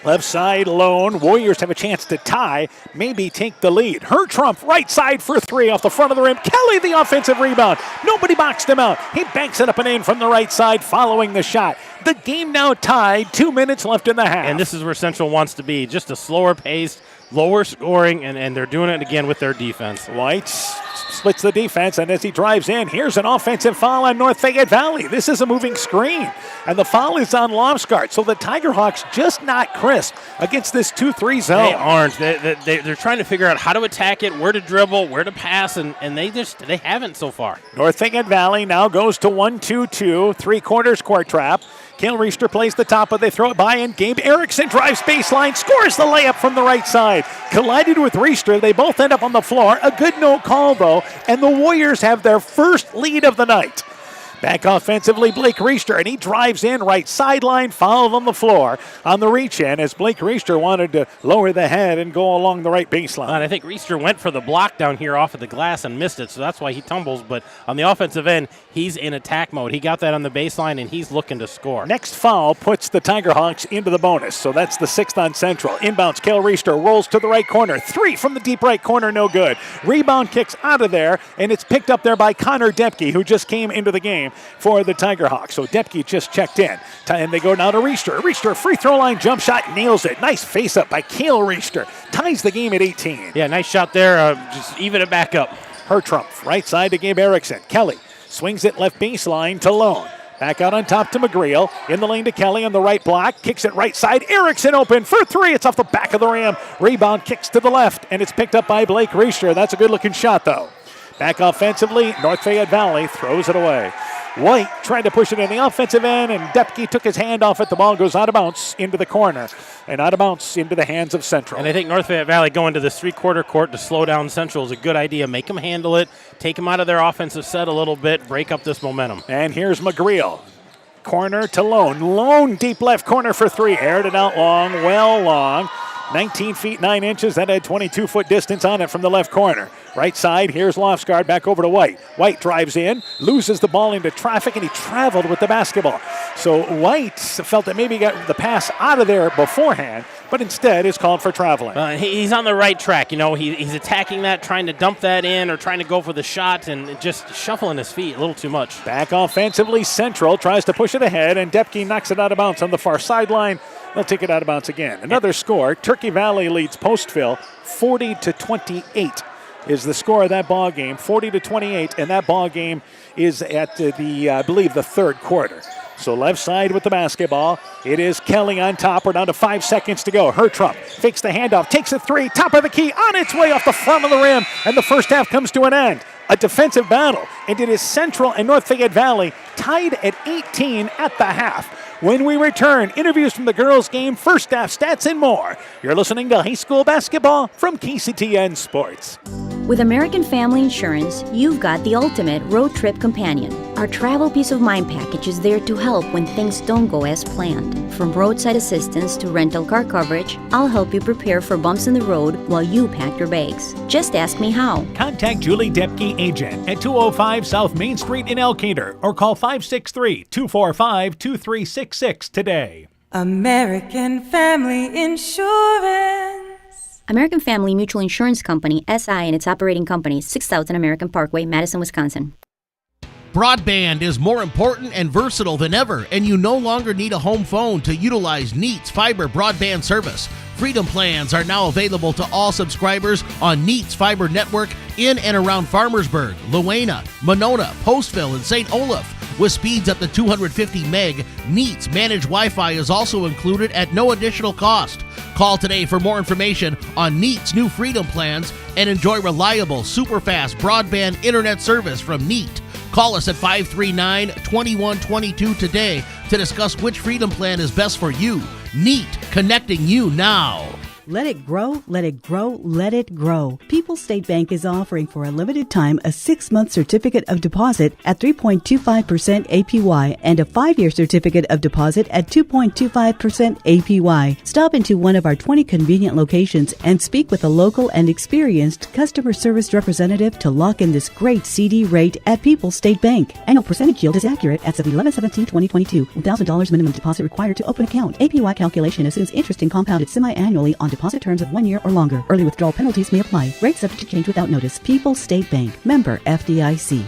Left side lone. Warriors have a chance to tie, maybe take the lead. Hertrump right side for 3 off the front of the rim. Kelly the offensive rebound. Nobody boxed him out. He banks it up and in from the right side following the shot. The game now tied. 2 minutes left in the half. And this is where Central wants to be. Just a slower pace, lower scoring, and they're doing it again with their defense. White splits the defense, and as he drives in, here's an offensive foul on North Fayette Valley. This is a moving screen, and the foul is on Lomsgard. So the Tiger Hawks just not crisp against this 2-3 zone. They aren't. They're trying to figure out how to attack it, where to dribble, where to pass, and they haven't so far. North Fayette Valley now goes to 1-2-2, 3/4 court trap. Kale Reister plays the top, but they throw it by, and Gabe Erickson drives baseline, scores the layup from the right side. Collided with Reister. They both end up on the floor. A good no call, though, and the Warriors have their first lead of the night. Back offensively, Blake Reister, and he drives in right sideline, fouled on the floor on the reach-in as Blake Reister wanted to lower the head and go along the right baseline. And I think Reister went for the block down here off of the glass and missed it, so that's why he tumbles. But on the offensive end, he's in attack mode. He got that on the baseline, and he's looking to score. Next foul puts the Tiger Hawks into the bonus, so that's the 6th on Central. Inbounds, Kale Reister rolls to the right corner. 3 from the deep right corner, no good. Rebound kicks out of there, and it's picked up there by Connor Depke, who just came into the game for the Tiger Hawks. So Depke just checked in. And they go now to Reister. Reister, free throw line jump shot, nails it. Nice face up by Kale Reister. Ties the game at 18. Yeah, nice shot there. Just even it back up. Hertrump, right side to Gabe Erickson. Kelly swings it left baseline to Lone. Back out on top to McGreal. In the lane to Kelly on the right block. Kicks it right side. Erickson open for 3. It's off the back of the rim. Rebound kicks to the left, and it's picked up by Blake Reister. That's a good-looking shot, though. Back offensively, North Fayette Valley throws it away. White tried to push it in the offensive end, and Depke took his hand off it. The ball goes out of bounds into the corner, and out of bounds into the hands of Central. And I think North Fayette Valley going to this 3/4 court to slow down Central is a good idea. Make them handle it, take them out of their offensive set a little bit, break up this momentum. And here's McGreal. Corner to Lone. Lone deep left corner for 3. Aired it out long, well long. 19 feet 9 inches. That had 22-foot distance on it from the left corner. Right side, here's Lofsgaard back over to White. White drives in, loses the ball into traffic, and he traveled with the basketball. So White felt that maybe he got the pass out of there beforehand, but instead is called for traveling. He's on the right track. You know, he's attacking that, trying to dump that in or trying to go for the shot and just shuffling his feet a little too much. Back offensively, Central tries to push it ahead, and Depke knocks it out of bounds on the far sideline. They'll take it out of bounds again. Another score. Turkey Valley leads Postville 40-28 is the score of that ball game. 40-28, and that ball game is at I believe the 3rd quarter. So left side with the basketball. It is Kelly on top. We're down to 5 seconds to go. Hertrump fakes the handoff, takes a 3, top of the key, on its way off the front of the rim, and the first half comes to an end. A defensive battle, and it is Central and North Fayette Valley tied at 18 at the half. When we return, interviews from the girls' game, first half stats, and more. You're listening to high school basketball from KCTN Sports. With American Family Insurance, you've got the ultimate road trip companion. Our Travel Peace of Mind package is there to help when things don't go as planned. From roadside assistance to rental car coverage, I'll help you prepare for bumps in the road while you pack your bags. Just ask me how. Contact Julie Depke, agent, at 205 South Main Street in Elkader or call 563-245-2366 today. American Family Insurance. American Family Mutual Insurance Company, SI, and its operating companies, 6000 American Parkway, Madison, Wisconsin. Broadband is more important and versatile than ever, and you no longer need a home phone to utilize Neat's fiber broadband service. Freedom plans are now available to all subscribers on Neat's fiber network in and around Farmersburg, Luena, Monona, Postville, and St. Olaf. With speeds up to 250 meg, Neat's managed Wi-Fi is also included at no additional cost. Call today for more information on Neat's new Freedom plans and enjoy reliable, super-fast broadband internet service from Neat. Call us at 539-2122 today to discuss which Freedom plan is best for you. Neat, connecting you now. Let it grow, let it grow, let it grow. People's State Bank is offering for a limited time a 6-month certificate of deposit at 3.25% APY and a 5-year certificate of deposit at 2.25% APY. Stop into one of our 20 convenient locations and speak with a local and experienced customer service representative to lock in this great CD rate at People's State Bank. Annual percentage yield is accurate as of 11/17/2022. $1,000 minimum deposit required to open account. APY calculation assumes interest and compounded semi-annually on deposit terms of 1 year or longer. Early withdrawal penalties may apply. Rates subject to change without notice. People's State Bank. Member FDIC.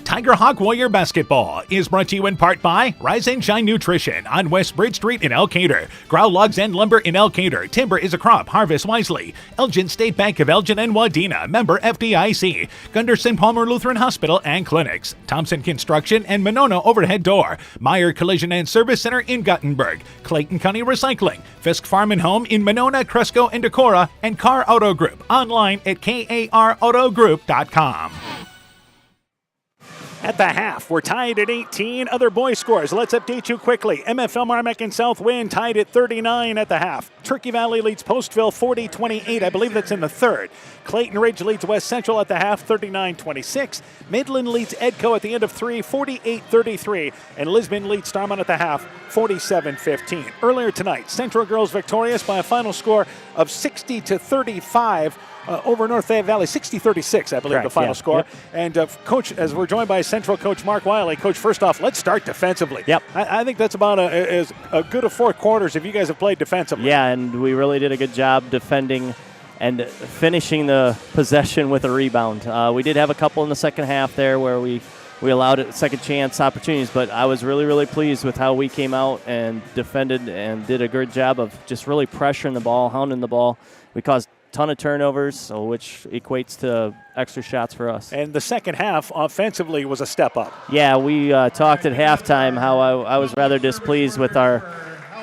Tiger Hawk Warrior Basketball is brought to you in part by Rise and Shine Nutrition on West Bridge Street in Elkader. Growl Logs and Lumber in Elkader. Timber is a crop. Harvest wisely. Elgin State Bank of Elgin and Wadena. Member FDIC. Gunderson Palmer Lutheran Hospital and Clinics. Thompson Construction and Monona Overhead Door. Meyer Collision and Service Center in Gothenburg. Clayton County Recycling. Fisk Farm and Home in Monona, Cresco, and Decorah. And Car Auto Group. Online at karautogroup.com. At the half, we're tied at 18. Other boys scores. Let's update you quickly. MFL Marmac and South Wind tied at 39 at the half. Turkey Valley leads Postville 40-28. I believe that's in the third. Clayton Ridge leads West Central at the half 39-26. Midland leads Edco at the end of 3 48-33. And Lisbon leads Starmont at the half 47-15. Earlier tonight, Central Girls victorious by a final score of 60-35. Over North Fayette Valley, 60-36, I believe. Correct, the final score. Yep. And Coach, as we're joined by Central Coach Mark Wiley, Coach, first off, let's start defensively. Yep. I think that's about as good a 4 quarters if you guys have played defensively. Yeah, and we really did a good job defending and finishing the possession with a rebound. We did have a couple in the second half there where we allowed it second chance opportunities, but I was really, really pleased with how we came out and defended and did a good job of just really pressuring the ball, hounding the ball. We caused ton of turnovers, which equates to extra shots for us. And the second half offensively was a step up. Yeah, we talked at halftime how I was rather displeased with our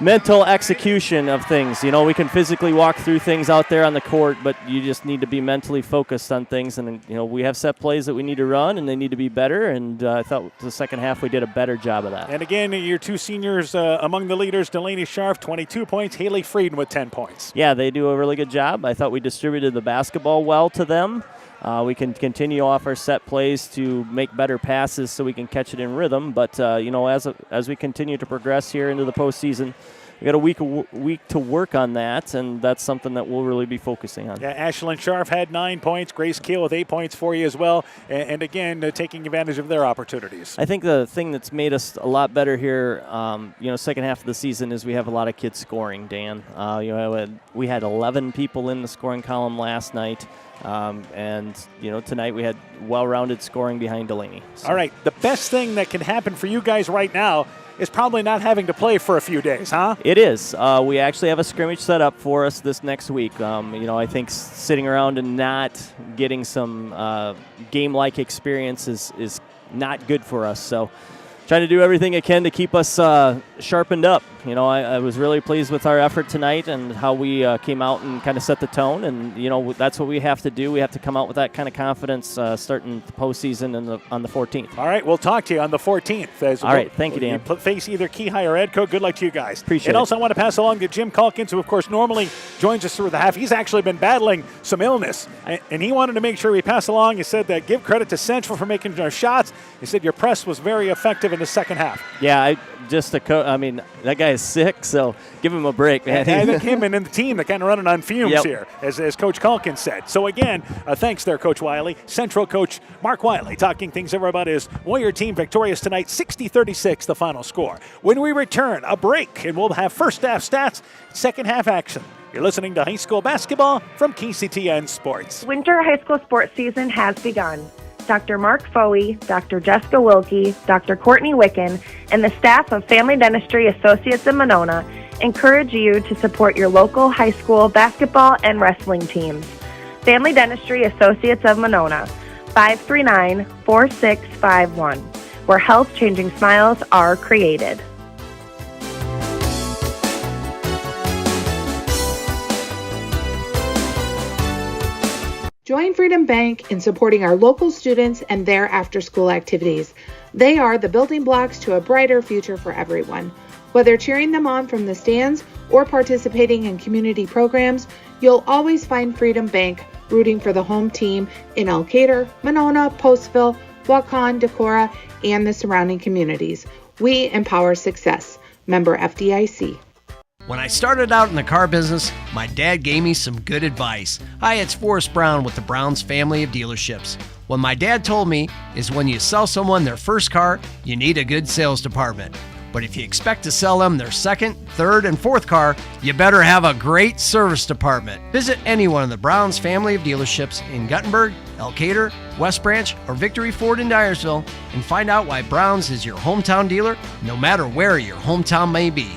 mental execution of things. You know, we can physically walk through things out there on the court, but you just need to be mentally focused on things. And, you know, we have set plays that we need to run, and they need to be better. And I thought the second half we did a better job of that. And again, your 2 seniors among the leaders, Delaney Scharf, 22 points, Haley Frieden with 10 points. Yeah, they do a really good job. I thought we distributed the basketball well to them. We can continue off our set plays to make better passes so we can catch it in rhythm. But, you know, as we continue to progress here into the postseason, we got a week to work on that, and that's something that we'll really be focusing on. Yeah, Ashlyn Scharf had 9 points. Grace Keel with 8 points for you as well. And again, taking advantage of their opportunities. I think the thing that's made us a lot better here, you know, second half of the season is we have a lot of kids scoring, Dan. You know, we had 11 people in the scoring column last night. And, you know, tonight we had well-rounded scoring behind Delaney. So. All right. The best thing that can happen for you guys right now is probably not having to play for a few days, huh? It is. We actually have a scrimmage set up for us this next week. You know, I think sitting around and not getting some game-like experience is not good for us. So trying to do everything I can to keep us sharpened up. You know, I was really pleased with our effort tonight and how we came out and kind of set the tone. And, you know, that's what we have to do. We have to come out with that kind of confidence starting the postseason on the 14th. All right, we'll talk to you on the 14th. All right, thank you, Dan. You face either Keyhigh or Edco. Good luck to you guys. Appreciate and it. also I want to pass along to Jim Calkins, who, of course, normally joins us through the half. He's actually been battling some illness, and he wanted to make sure we pass along. He said that give credit to Central for making our shots. He said your press was very effective in the second half. Yeah, that guy is sick, so give him a break, man. I think him and the team, they're kind of running on fumes here, as Coach Calkins said. So again, thanks there, Coach Wiley. Central coach Mark Wiley talking things over about his Warrior team victorious tonight, 60-36, the final score. When we return, a break, and we'll have first half stats, second half action. You're listening to high school basketball from KCTN Sports. Winter high school sports season has begun. Dr. Mark Foey, Dr. Jessica Wilkie, Dr. Courtney Wicken, and the staff of Family Dentistry Associates in Monona encourage you to support your local high school basketball and wrestling teams. Family Dentistry Associates of Monona, 539-4651, where health-changing smiles are created. Join Freedom Bank in supporting our local students and their after-school activities. They are the building blocks to a brighter future for everyone. Whether cheering them on from the stands or participating in community programs, you'll always find Freedom Bank rooting for the home team in Elkader, Monona, Postville, Waukon, Decorah, and the surrounding communities. We empower success. Member FDIC. When I started out in the car business, my dad gave me some good advice. Hi, it's Forrest Brown with the Brown's family of dealerships. What my dad told me is when you sell someone their first car, you need a good sales department. But if you expect to sell them their second, third, and fourth car, you better have a great service department. Visit any one of the Brown's family of dealerships in Guttenberg, Elkader, West Branch, or Victory Ford in Dyersville and find out why Brown's is your hometown dealer, no matter where your hometown may be.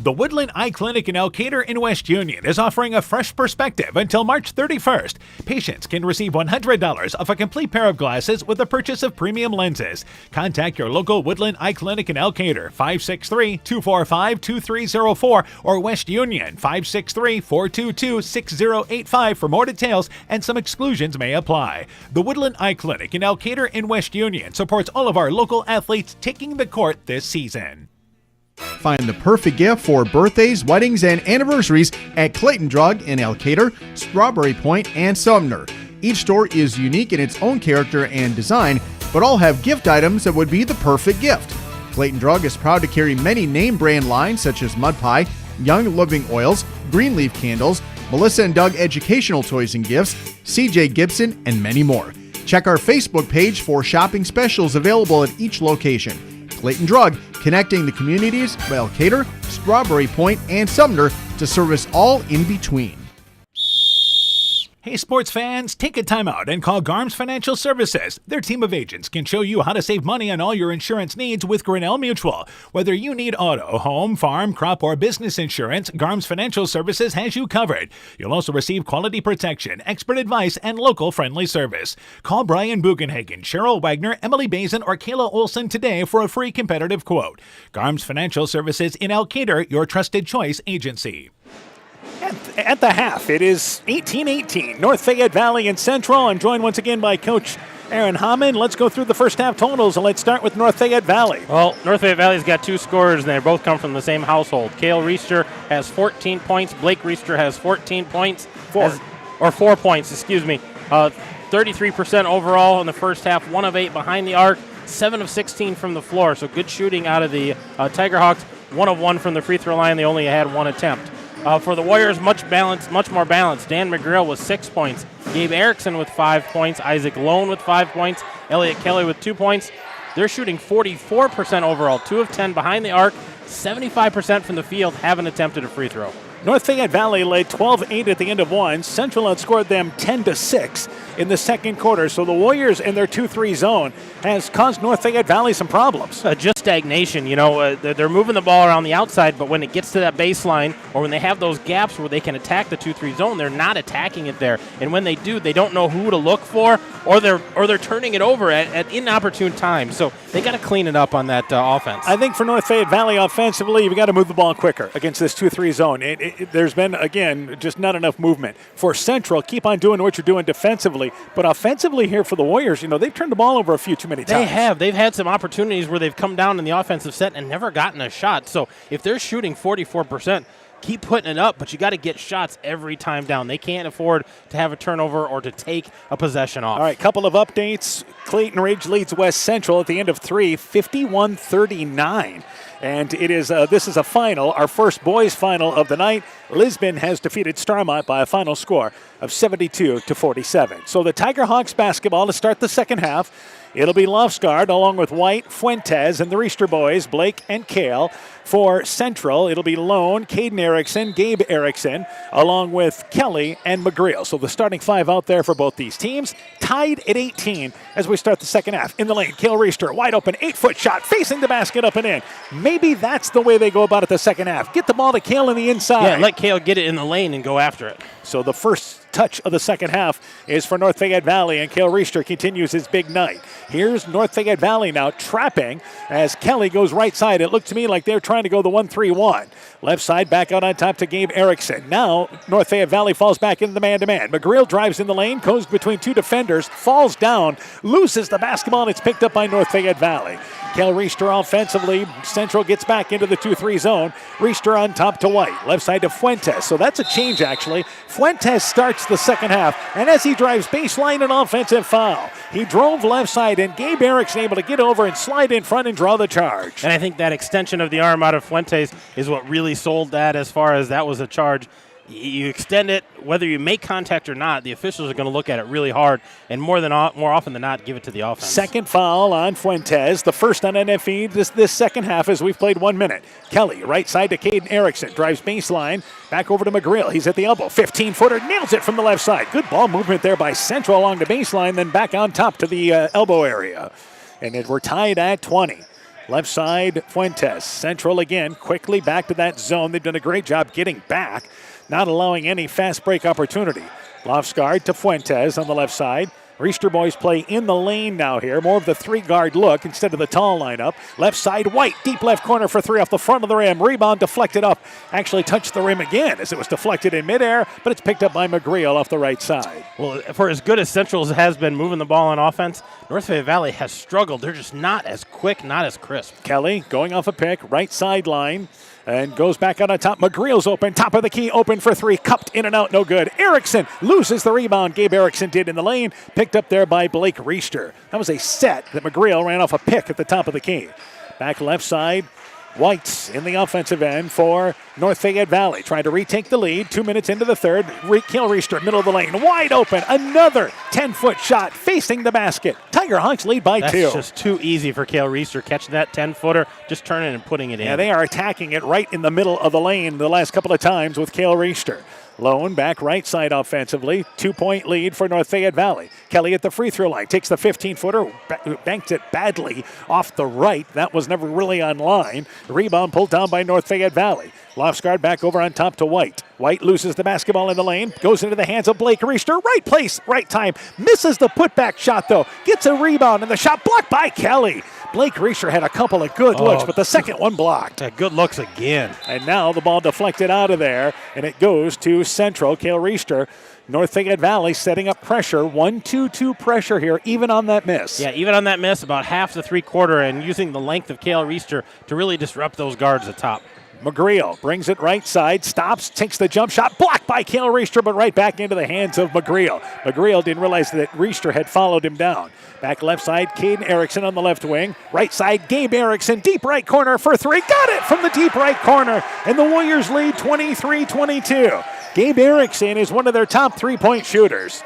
The Woodland Eye Clinic in Elkader in West Union is offering a fresh perspective until March 31st. Patients can receive $100 off a complete pair of glasses with the purchase of premium lenses. Contact your local Woodland Eye Clinic in Elkader, 563-245-2304, or West Union, 563-422-6085 for more details, and some exclusions may apply. The Woodland Eye Clinic in Elkader in West Union supports all of our local athletes taking the court this season. Find the perfect gift for birthdays, weddings, and anniversaries at Clayton Drug in Elkader, Strawberry Point, and Sumner. Each store is unique in its own character and design, but all have gift items that would be the perfect gift. Clayton Drug is proud to carry many name brand lines such as Mud Pie, Young Living Oils, Greenleaf Candles, Melissa and Doug Educational Toys and Gifts, CJ Gibson, and many more. Check our Facebook page for shopping specials available at each location. Clayton Drug, connecting the communities of Elkader, Strawberry Point, and Sumner to service all in between. Hey sports fans, take a time out and call Garms Financial Services. Their team of agents can show you how to save money on all your insurance needs with Grinnell Mutual. Whether you need auto, home, farm, crop, or business insurance, Garms Financial Services has you covered. You'll also receive quality protection, expert advice, and local friendly service. Call Brian Bugenhagen, Cheryl Wagner, Emily Bazin, or Kayla Olson today for a free competitive quote. Garms Financial Services in Elkader, your trusted choice agency. At the half, it is 18-18, North Fayette Valley and Central. I'm joined once again by Coach Aaron Hammond. Let's go through the first half totals, and let's start with North Fayette Valley. Well, North Fayette Valley's got two scorers, and they both come from the same household. Cale Reister has 14 points. Blake Reister has 14 points. 4 points, excuse me. 33% overall in the first half, 1 of 8 behind the arc, 7 of 16 from the floor. So good shooting out of the Tiger Hawks, 1 of 1 from the free throw line. They only had 1 attempt. For the Warriors, much more balanced. Dan McGrill with 6 points. Gabe Erickson with 5 points. Isaac Lone with 5 points. Elliot Kelly with 2 points. They're shooting 44% overall, 2 of 10 behind the arc, 75% from the field, haven't attempted a free throw. North Fayette Valley led 12-8 at the end of one. Central outscored them 10-6 in the second quarter. So the Warriors in their 2-3 zone has caused North Fayette Valley some problems. Just stagnation. They're moving the ball around the outside, but when it gets to that baseline or when they have those gaps where they can attack the 2-3 zone, they're not attacking it there. And when they do, they don't know who to look for, or they're turning it over at inopportune times. So they got to clean it up on that offense. I think for North Fayette Valley offensively, you've got to move the ball quicker against this 2-3 zone. There's been, again, just not enough movement. For Central, keep on doing what you're doing defensively. But offensively here for the Warriors, they've turned the ball over a few too many times. They have. They've had some opportunities where they've come down in the offensive set and never gotten a shot. So if they're shooting 44%, keep putting it up, but you got to get shots every time down. They can't afford to have a turnover or to take a possession off. All right, couple of updates. Clayton Ridge leads West Central at the end of 3, 51-39. And this is a final, our first boys final of the night. Lisbon has defeated Starmont by a final score of 72-47. So the Tiger Hawks basketball to start the second half. It'll be Lofsgaard along with White, Fuentes, and the Reister boys, Blake and Kale. For Central, it'll be Lone, Caden Erickson, Gabe Erickson, along with Kelly and McGreal. So the starting five out there for both these teams, tied at 18 as we start the second half. In the lane, Kale Reister, wide open, 8-foot shot, facing the basket up and in. Maybe that's the way they go about it the second half. Get the ball to Kale in the inside. Yeah, let Kale get it in the lane and go after it. So the first touch of the second half is for North Fayette Valley, and Kale Reister continues his big night. Here's North Fayette Valley now trapping as Kelly goes right side. It looked to me like they're trying to go the 1-3-1. Left side back out on top to Gabe Erickson. Now North Fayette Valley falls back into the man-to-man. McGreal drives in the lane, goes between two defenders, falls down, loses the basketball, and it's picked up by North Fayette Valley. Kale Reister offensively. Central gets back into the 2-3 zone. Reister on top to White. Left side to Fuentes. So that's a change, actually. Fuentes starts the second half, and as he drives baseline, an offensive foul. He drove left side, and Gabe Erickson able to get over and slide in front and draw the charge. And I think that extension of the arm out of Fuentes is what really sold that as far as that was a charge. You extend it, whether you make contact or not, the officials are going to look at it really hard and more often than not give it to the offense. Second foul on Fuentes, the first on NFE this second half as we've played 1 minute. Kelly, right side to Caden Erickson, drives baseline, back over to McGreal. He's at the elbow, 15-footer, nails it from the left side. Good ball movement there by Central along the baseline, then back on top to the elbow area. And we're tied at 20. Left side, Fuentes. Central again, quickly back to that zone. They've done a great job getting back, not allowing any fast break opportunity. Lofsgaard to Fuentes on the left side. Reister boys play in the lane now here. More of the three-guard look instead of the tall lineup. Left side, White, deep left corner for three off the front of the rim. Rebound deflected up. Actually touched the rim again as it was deflected in midair, but it's picked up by McGreal off the right side. Well, for as good as Central has been moving the ball on offense, North Fayette Valley has struggled. They're just not as quick, not as crisp. Kelly going off a pick, right sideline. And goes back out on top. McGreal's open. Top of the key. Open for three. Cupped in and out. No good. Erickson loses the rebound. Gabe Erickson did in the lane. Picked up there by Blake Reister. That was a set that McGreal ran off a pick at the top of the key. Back left side. White's in the offensive end for North Fayette Valley. Trying to retake the lead. 2 minutes into the third. Kale Reister, middle of the lane. Wide open. Another 10-foot shot facing the basket. Tiger Hawks lead by 2. That's just too easy for Kale Reister. Catching that 10-footer, just turning and putting it in. Yeah, they are attacking it right in the middle of the lane the last couple of times with Kale Reister. Lone back right side offensively. 2-point lead for North Fayette Valley. Kelly at the free throw line. Takes the 15-footer. Banked it badly off the right. That was never really on line. Rebound pulled down by North Fayette Valley. Lofsgaard back over on top to White. White loses the basketball in the lane. Goes into the hands of Blake Reister. Right place, right time. Misses the putback shot though. Gets a rebound and the shot blocked by Kelly. Blake Reister had a couple of good looks, but the second one blocked. Good looks again. And now the ball deflected out of there, and it goes to Central. Kale Reister, North Fayette Valley setting up pressure. 1-2-2 pressure here, even on that miss. Yeah, even on that miss, about half to three-quarter, and using the length of Kale Reister to really disrupt those guards at top. McGreal brings it right side, stops, takes the jump shot, blocked by Kale Reister, but right back into the hands of McGreal. McGreal didn't realize that Reister had followed him down. Back left side, Caden Erickson on the left wing. Right side, Gabe Erickson, deep right corner for three. Got it from the deep right corner, and the Warriors lead 23-22. Gabe Erickson is one of their top 3-point shooters.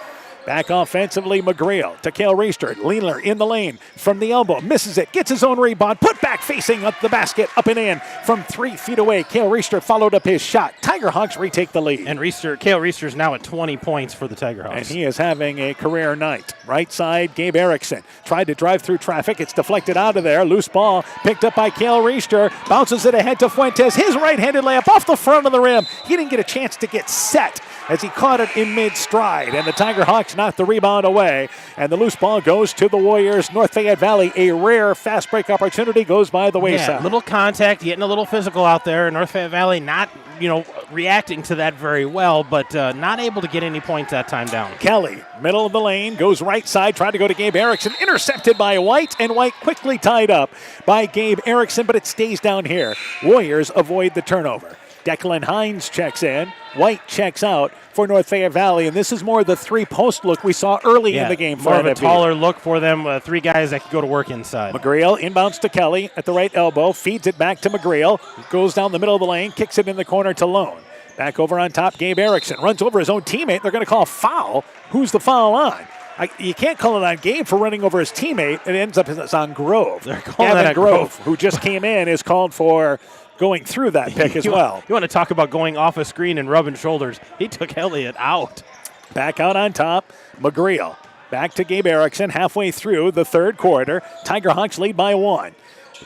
Back offensively, McGreal to Kale Reister. Leaner in the lane from the elbow. Misses it. Gets his own rebound. Put back facing up the basket. Up and in from 3 feet away. Kale Reister followed up his shot. Tiger Hawks retake the lead. And Kale Reister is now at 20 points for the Tiger Hawks. And he is having a career night. Right side, Gabe Erickson. Tried to drive through traffic. It's deflected out of there. Loose ball picked up by Kale Reister. Bounces it ahead to Fuentes. His right-handed layup off the front of the rim. He didn't get a chance to get set as he caught it in mid-stride. And the Tiger Hawks knocked the rebound away. And the loose ball goes to the Warriors. North Fayette Valley, a rare fast break opportunity, goes by the wayside. Yeah, little contact, getting a little physical out there. North Fayette Valley not, reacting to that very well, but not able to get any points that time down. Kelly, middle of the lane, goes right side, tried to go to Gabe Erickson. Intercepted by White, and White quickly tied up by Gabe Erickson, but it stays down here. Warriors avoid the turnover. Declan Hines checks in. White checks out for North Fayette Valley, and this is more the 3-post look we saw early in the game. More of a taller look for them, 3 guys that can go to work inside. McGreal inbounds to Kelly at the right elbow, feeds it back to McGreal, goes down the middle of the lane, kicks it in the corner to Lone. Back over on top, Gabe Erickson runs over his own teammate. They're going to call foul. Who's the foul on? You can't call it on Gabe for running over his teammate. It ends up it's on Grove. They're calling Gavin that Grove, who just came in, is called for going through that pick as well. You want to talk about going off a screen and rubbing shoulders. He took Elliott out. Back out on top, McGreal. Back to Gabe Erickson halfway through the third quarter. Tiger Hawks lead by 1.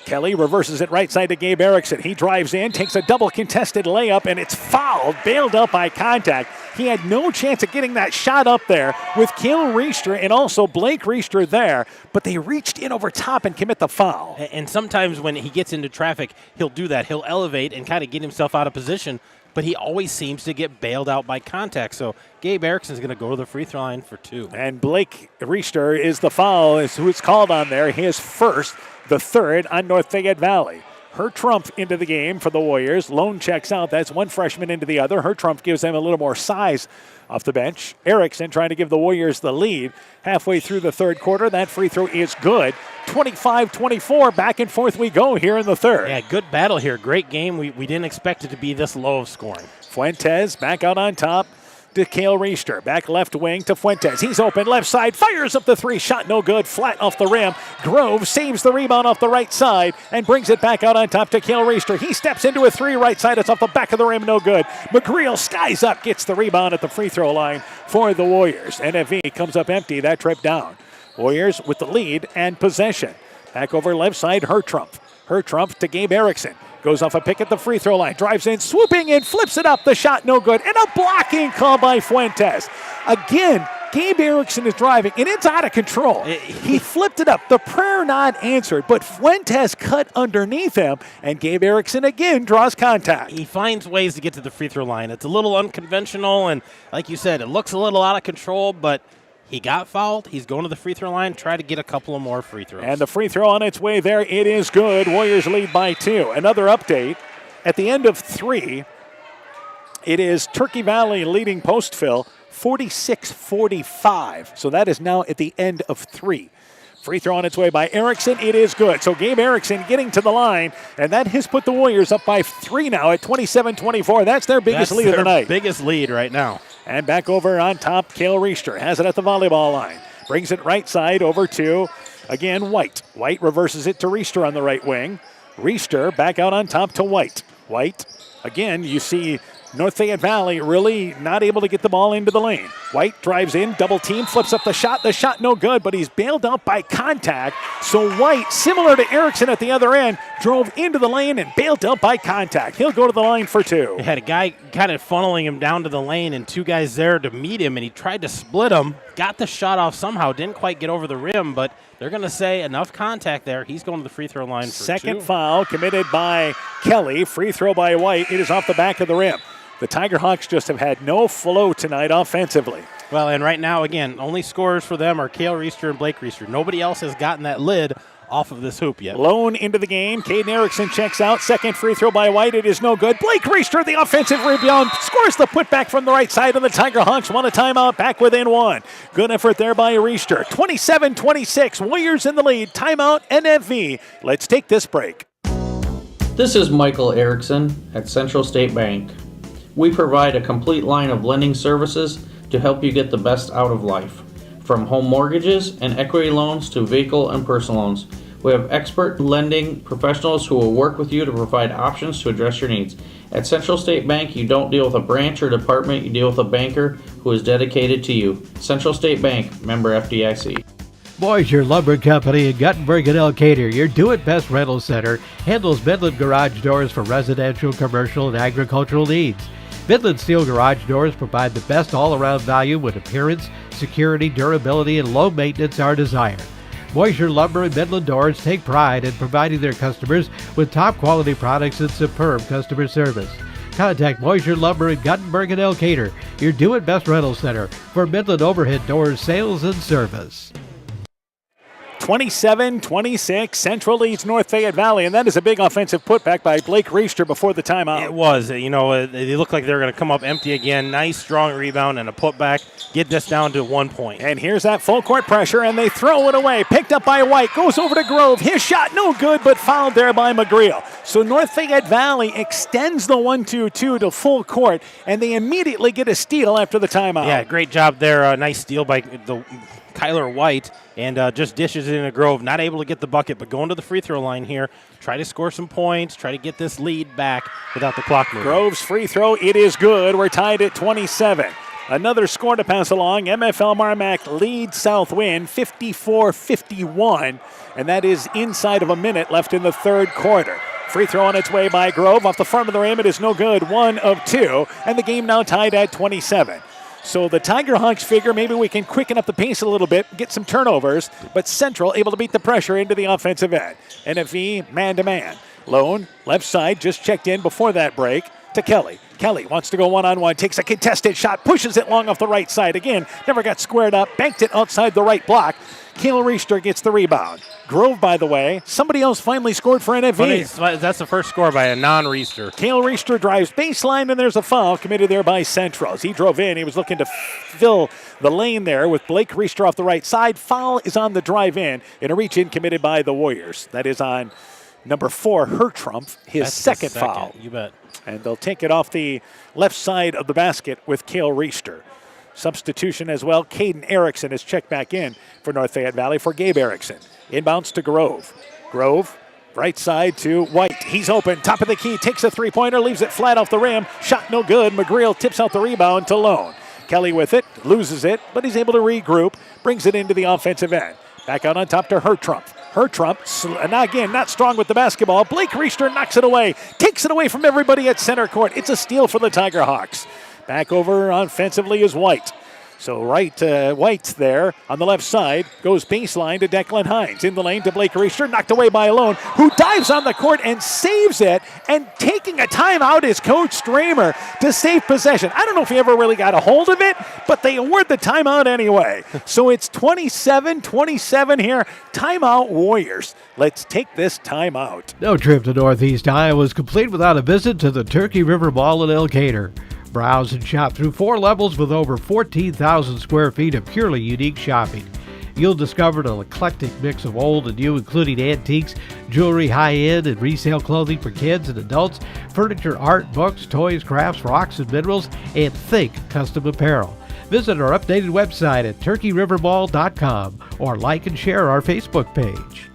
Kelly reverses it right side to Gabe Erickson. He drives in, takes a double contested layup, and it's fouled, bailed out by contact. He had no chance of getting that shot up there with Kale Reister and also Blake Reister there, but they reached in over top and commit the foul. And sometimes when he gets into traffic, he'll do that. He'll elevate and kind of get himself out of position, but he always seems to get bailed out by contact. So Gabe Erickson's going to go to the free throw line for 2. And Blake Reister is the foul, is who it's called on there. His first, the third on North Fayette Valley. Her trump into the game for the Warriors. Lone checks out. That's one freshman into the other. Her trump gives them a little more size off the bench. Erickson trying to give the Warriors the lead. Halfway through the third quarter, that free throw is good. 25-24, back and forth we go here in the third. Yeah, good battle here. Great game. We didn't expect it to be this low of scoring. Fuentes back out on top to Kale Reister. Back left wing to Fuentes. He's open left side. Fires up the 3. Shot no good. Flat off the rim. Grove saves the rebound off the right side and brings it back out on top to Kale Reister. He steps into a 3 right side. It's off the back of the rim. No good. McGreal skies up. Gets the rebound at the free throw line for the Warriors. NFV comes up empty. That trip down. Warriors with the lead and possession. Back over left side. Her trump to Gabe Erickson. Goes off a pick at the free throw line. Drives in, swooping in, flips it up. The shot no good. And a blocking call by Fuentes. Again, Gabe Erickson is driving, and it's out of control. He flipped it up. The prayer not answered, but Fuentes cut underneath him, and Gabe Erickson again draws contact. He finds ways to get to the free throw line. It's a little unconventional, and like you said, it looks a little out of control, but he got fouled. He's going to the free throw line, try to get a couple of more free throws. And the free throw on its way there. It is good. Warriors lead by 2. Another update. At the end of 3, it is Turkey Valley leading post fill 46-45. So that is now at the end of 3. Free throw on its way by Erickson. It is good. So Gabe Erickson getting to the line, and that has put the Warriors up by 3 now at 27-24. That's their biggest lead of the night. Biggest lead right now. And back over on top, Kale Reister has it at the volleyball line. Brings it right side over to, again, White. White reverses it to Reister on the right wing. Reister back out on top to White. White, again, you see North Fayette Valley really not able to get the ball into the lane. White drives in, double team, flips up the shot. The shot no good, but he's bailed out by contact. So White, similar to Erickson at the other end, drove into the lane and bailed out by contact. He'll go to the line for 2. They had a guy kind of funneling him down to the lane and 2 guys there to meet him, and he tried to split him. Got the shot off somehow, didn't quite get over the rim, but they're going to say enough contact there. He's going to the free throw line for 2. Second foul committed by Kelly. Free throw by White. It is off the back of the rim. The Tiger Hawks just have had no flow tonight offensively. Well, and right now, again, only scorers for them are Kale Reister and Blake Reister. Nobody else has gotten that lid off of this hoop yet. Lone into the game. Caden Erickson checks out. Second free throw by White. It is no good. Blake Reister, the offensive rebound, scores the putback from the right side, and the Tiger Hawks want a timeout back within 1. Good effort there by Reister. 27-26. Warriors in the lead. Timeout, NFV. Let's take this break. This is Michael Erickson at Central State Bank. We provide a complete line of lending services to help you get the best out of life. from home mortgages and equity loans to vehicle and personal loans. We have expert lending professionals who will work with you to provide options to address your needs. At Central State Bank, you don't deal with a branch or department, you deal with a banker who is dedicated to you. Central State Bank, member FDIC. Boisier Lumber Company in Guttenberg and Elkader, your do-it-best rental center, handles Midland garage doors for residential, commercial, and agricultural needs. Midland Steel garage doors provide the best all-around value when appearance, security, durability, and low maintenance are desired. Boisier Lumber and Midland Doors take pride in providing their customers with top-quality products and superb customer service. Contact Boisier Lumber in Guttenberg and Elkader, your do-it-best rental center, for Midland overhead doors sales and service. 27-26, Central leads North Fayette Valley, and that is a big offensive putback by Blake Reister before the timeout. It was. You know, they looked like they were going to come up empty again. Nice, strong rebound and a putback. Get this down to 1 point. And here's that full court pressure, and they throw it away. Picked up by White, goes over to Grove. His shot no good, but fouled there by McGreal. So North Fayette Valley extends the 1-2-2 to full court, and they immediately get a steal after the timeout. Yeah, great job there. Nice steal by Kyler White, and just dishes it in a Grove. Not able to get the bucket, but going to the free throw line here. Try to score some points. Try to get this lead back without the clock moving. Grove's free throw, it is good. We're tied at 27. Another score to pass along. MFL Marmac leads Southwind 54-51, and that is inside of a minute left in the third quarter. Free throw on its way by Grove. Off the front of the rim, it is no good. 1 of 2, and the game now tied at 27. So the Tiger Hawks figure maybe we can quicken up the pace a little bit, get some turnovers, but Central able to beat the pressure into the offensive end. NFV man-to-man. Lone, left side, just checked in before that break to Kelly. Kelly wants to go one-on-one, takes a contested shot, pushes it long off the right side. Again, never got squared up, banked it outside the right block. Kale Reister gets the rebound. Grove, by the way, somebody else finally scored for NFV. That's the first score by a non-Reister. Kale Reister drives baseline, and there's a foul committed there by Central. As he drove in, he was looking to fill the lane there with Blake Reister off the right side. Foul is on the drive in, and a reach in committed by the Warriors. That is on number 4, Hertrump, his second foul. You bet. And they'll take it off the left side of the basket with Kale Reister. Substitution as well. Caden Erickson is checked back in for North Fayette Valley for Gabe Erickson. Inbounds to Grove. Grove, right side to White. He's open, top of the key, takes a three-pointer, leaves it flat off the rim. Shot no good. McGreal tips out the rebound to Lone. Kelly with it, loses it, but he's able to regroup, brings it into the offensive end. Back out on top to Hertrump. Hertrump, and again, not strong with the basketball. Blake Reister knocks it away, takes it away from everybody at center court. It's a steal for the Tiger Hawks. Back over offensively is White. So White's there on the left side, goes baseline to Declan Hines. In the lane to Blake Reister, knocked away by Lone, who dives on the court and saves it. And taking a timeout is Coach Stramer to save possession. I don't know if he ever really got a hold of it, but they award the timeout anyway. So it's 27-27 here. Timeout Warriors. Let's take this timeout. No trip to Northeast Iowa is complete without a visit to the Turkey River Mall in Elkader. Browse and shop through 4 levels with over 14,000 square feet of purely unique shopping. You'll discover an eclectic mix of old and new, including antiques, jewelry, high-end, and resale clothing for kids and adults, furniture, art, books, toys, crafts, rocks, and minerals, and think custom apparel. Visit our updated website at turkeyrivermall.com or like and share our Facebook page.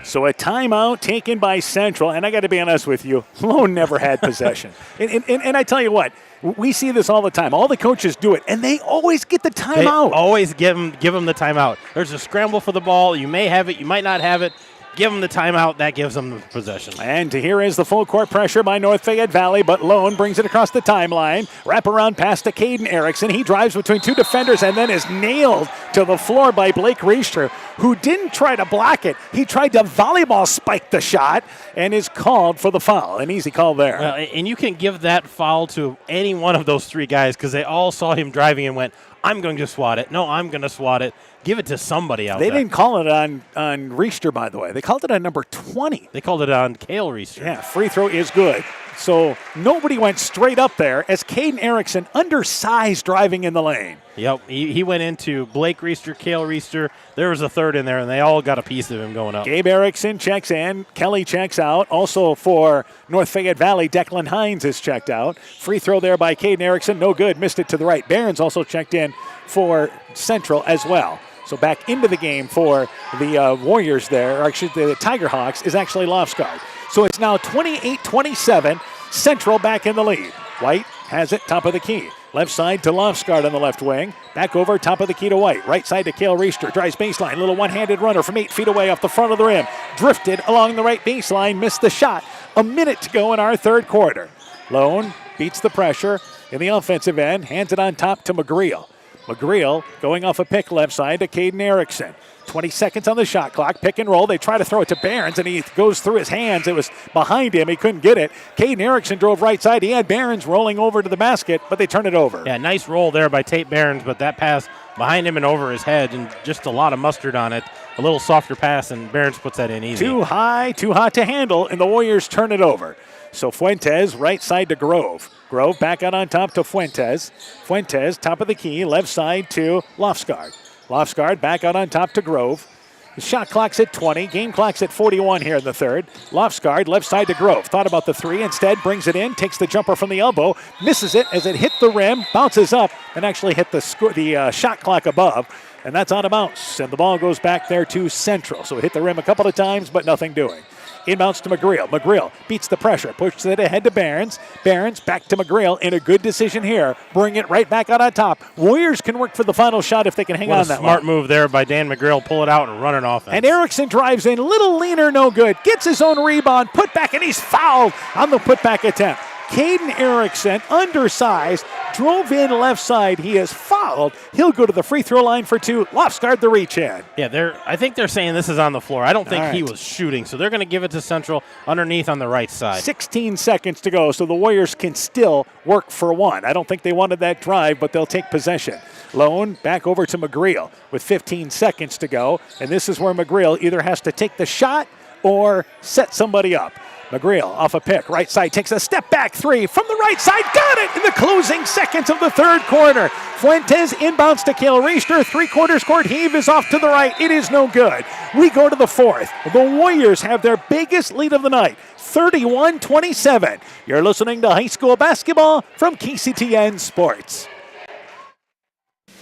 So a timeout taken by Central, and I got to be honest with you, Lone never had possession. And I tell you what, we see this all the time. All the coaches do it, and they always get the timeout. They always give them the timeout. There's a scramble for the ball. You may have it, you might not have it. Give them the timeout. That gives them the possession. And here is the full court pressure by North Fayette Valley, but Lone brings it across the timeline. Wraparound pass to Caden Erickson. He drives between 2 defenders and then is nailed to the floor by Blake Reister, who didn't try to block it. He tried to volleyball spike the shot and is called for the foul. An easy call there. Well, and you can give that foul to any one of those 3 guys because they all saw him driving and went, I'm going to swat it. No, I'm going to swat it. Give it to somebody out there. They didn't call it on Reister, by the way. They called it on number 20. They called it on Kale Reister. Yeah, free throw is good. So nobody went straight up there as Caden Erickson, undersized, driving in the lane. Yep, he went into Blake Reister, Kale Reister. There was a third in there, and they all got a piece of him going up. Gabe Erickson checks in. Kelly checks out. Also for North Fayette Valley, Declan Hines is checked out. Free throw there by Caden Erickson. No good. Missed it to the right. Barron's also checked in for Central as well. So back into the game for the Warriors there, or actually the Tiger Hawks, is actually Lofsgaard. So it's now 28-27, Central back in the lead. White has it, top of the key. Left side to Lofsgaard on the left wing. Back over, top of the key to White. Right side to Cale Reister. Drives baseline. Little one-handed runner from 8 feet away off the front of the rim. Drifted along the right baseline. Missed the shot. A minute to go in our third quarter. Lone beats the pressure in the offensive end. Hands it on top to McGreal. McGreal going off a pick left side to Caden Erickson. 20 seconds on the shot clock. Pick and roll. They try to throw it to Behrens, and he goes through his hands. It was behind him. He couldn't get it. Caden Erickson drove right side. He had Behrens rolling over to the basket, but they turn it over. Yeah, nice roll there by Tate Behrens, but that pass behind him and over his head, and just a lot of mustard on it. A little softer pass, and Behrens puts that in easy. Too high, too hot to handle, and the Warriors turn it over. So Fuentes, right side to Grove. Grove back out on top to Fuentes. Fuentes, top of the key, left side to Lofsgaard. Lofsgaard back out on top to Grove. The shot clock's at 20. Game clock's at 41 here in the third. Lofsgaard, left side to Grove. Thought about the three. Instead, brings it in. Takes the jumper from the elbow. Misses it as it hit the rim. Bounces up and actually hit the shot clock above. And that's out of bounds. And the ball goes back there to Central. So it hit the rim a couple of times, but nothing doing. Inbounds to McGreal. McGreal beats the pressure. Pushes it ahead to Behrens. Behrens back to McGreal. In a good decision here. Bring it right back out on top. Warriors can work for the final shot if they can hang on that smart long. move there by Dan McGreal. Pull it out and run an offense. And Erickson drives in. Little leaner, no good. Gets his own rebound. Put back, and he's fouled on the putback attempt. Caden Erickson, undersized, drove in left side. He is fouled. He'll go to the free throw line for two. Lofsgaard the reach in. Yeah, I think they're saying this is on the floor. I don't think All right. he was shooting, so they're going to give it to Central underneath on the right side. 16 seconds to go, so the Warriors can still work for one. I don't think they wanted that drive, but they'll take possession. Lone back over to McGreal with 15 seconds to go, and this is where McGreal either has to take the shot or set somebody up. McGreal off a pick, right side, takes a step back three from the right side, got it in the closing seconds of the third quarter. Fuentes inbounds to Cale Reister, 3/4 court heave is off to the right, it is no good. We go to the fourth. The Warriors have their biggest lead of the night, 31-27. You're listening to high school basketball from KCTN Sports.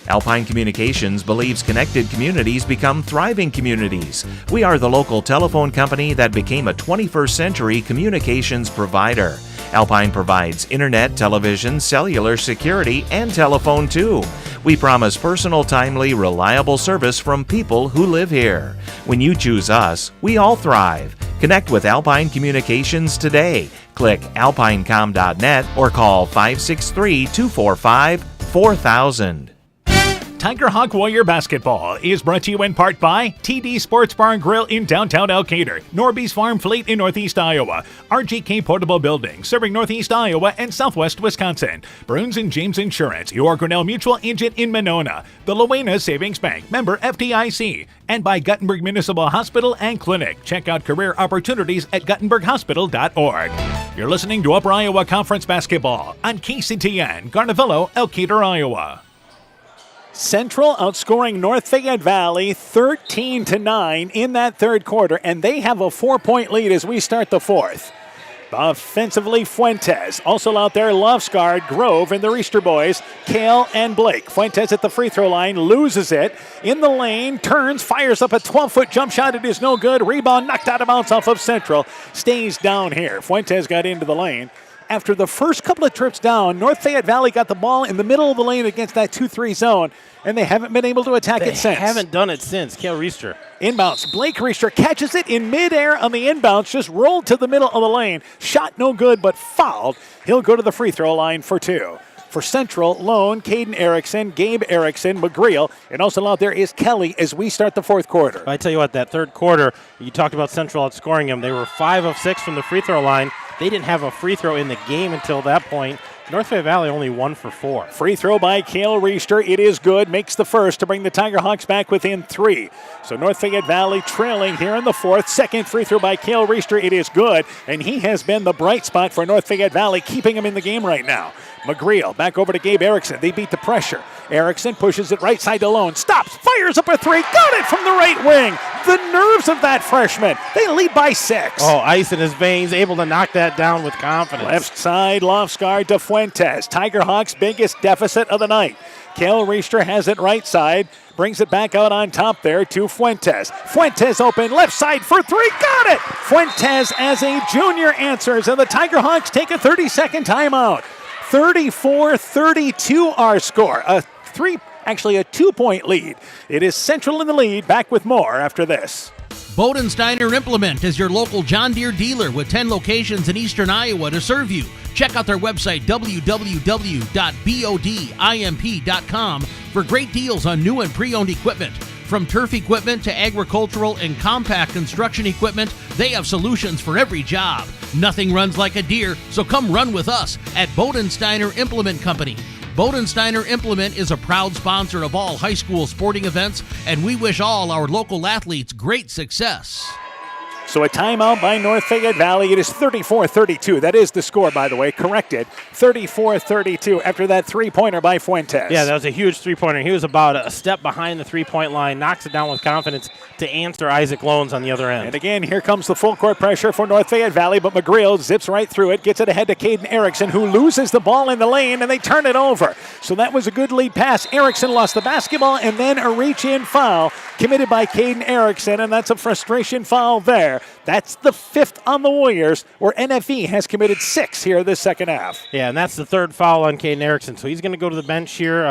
Alpine Communications believes connected communities become thriving communities. We are the local telephone company that became a 21st century communications provider. Alpine provides internet, television, cellular security, and telephone too. We promise personal, timely, reliable service from people who live here. When you choose us, we all thrive. Connect with Alpine Communications today. Click alpinecom.net or call 563-245-4000. Tiger Hawk Warrior Basketball is brought to you in part by TD Sports Bar and Grill in downtown Elkader, Norby's Farm Fleet in Northeast Iowa, RGK Portable Building serving Northeast Iowa and Southwest Wisconsin, Bruns and James Insurance, your Grinnell Mutual agent in Monona, the Luena Savings Bank, member FDIC, and by Guttenberg Municipal Hospital and Clinic. Check out career opportunities at guttenberghospital.org. You're listening to Upper Iowa Conference Basketball on KCTN, Garnavillo, Elkader, Iowa. Central outscoring North Fayette Valley 13-9 in that third quarter, and they have a 4-point lead as we start the fourth. Offensively, Fuentes. Also out there, Lofsgaard, Grove, and the Reister boys, Cale and Blake. Fuentes at the free throw line, loses it. In the lane, turns, fires up a 12-foot jump shot. It is no good. Rebound knocked out of bounds off of Central. Stays down here. Fuentes got into the lane. After the first couple of trips down, North Fayette Valley got the ball in the middle of the lane against that 2-3 zone, and they haven't been able to attack it since. They haven't done it since. Cale Reister. Inbounds. Blake Reister catches it in midair on the inbounds, just rolled to the middle of the lane. Shot no good, but fouled. He'll go to the free throw line for two. For Central, Lone, Caden Erickson, Gabe Erickson, McGreal, and also out there is Kelly as we start the fourth quarter. I tell you what, that third quarter, you talked about Central outscoring them. They were 5 of 6 from the free throw line. They didn't have a free throw in the game until that point. North Fayette Valley only 1 for 4. Free throw by Cale Reister. It is good. Makes the first to bring the Tiger Hawks back within 3. So North Fayette Valley trailing here in the fourth. Second free throw by Cale Reister. It is good. And he has been the bright spot for North Fayette Valley, keeping him in the game right now. McGreal back over to Gabe Erickson. They beat the pressure. Erickson pushes it right side to Lone. Stops, fires up a three. Got it from the right wing. The nerves of that freshman. They lead by 6. Oh, ice in his veins, able to knock that down with confidence. Left side, Lofsgaard to Fuentes. Tiger Hawks' biggest deficit of the night. Kale Reister has it right side. Brings it back out on top there to Fuentes. Fuentes open left side for 3. Got it! Fuentes as a junior answers, and the Tiger Hawks take a 30-second timeout. 34-32 our score. A 2-point lead. It is Central in the lead. Back with more after this. Bodensteiner Implement is your local John Deere dealer with 10 locations in eastern Iowa to serve you. Check out their website, www.bodimp.com, for great deals on new and pre-owned equipment. From turf equipment to agricultural and compact construction equipment, they have solutions for every job. Nothing runs like a Deere, so come run with us at Bodensteiner Implement Company. Bodensteiner Implement is a proud sponsor of all high school sporting events, and we wish all our local athletes great success. So a timeout by North Fayette Valley. It is 34-32. That is the score, by the way, corrected. 34-32 after that three-pointer by Fuentes. Yeah, that was a huge three-pointer. He was about a step behind the three-point line, knocks it down with confidence to answer Isaac Loans on the other end. And again, here comes the full court pressure for North Fayette Valley, but McGreal zips right through it, gets it ahead to Caden Erickson, who loses the ball in the lane, and they turn it over. So that was a good lead pass. Erickson lost the basketball, and then a reach-in foul committed by Caden Erickson, and that's a frustration foul there. That's the 5th on the Warriors, where NFE has committed 6 here this second half. Yeah, and that's the 3rd foul on Caden Erickson. So he's going to go to the bench here.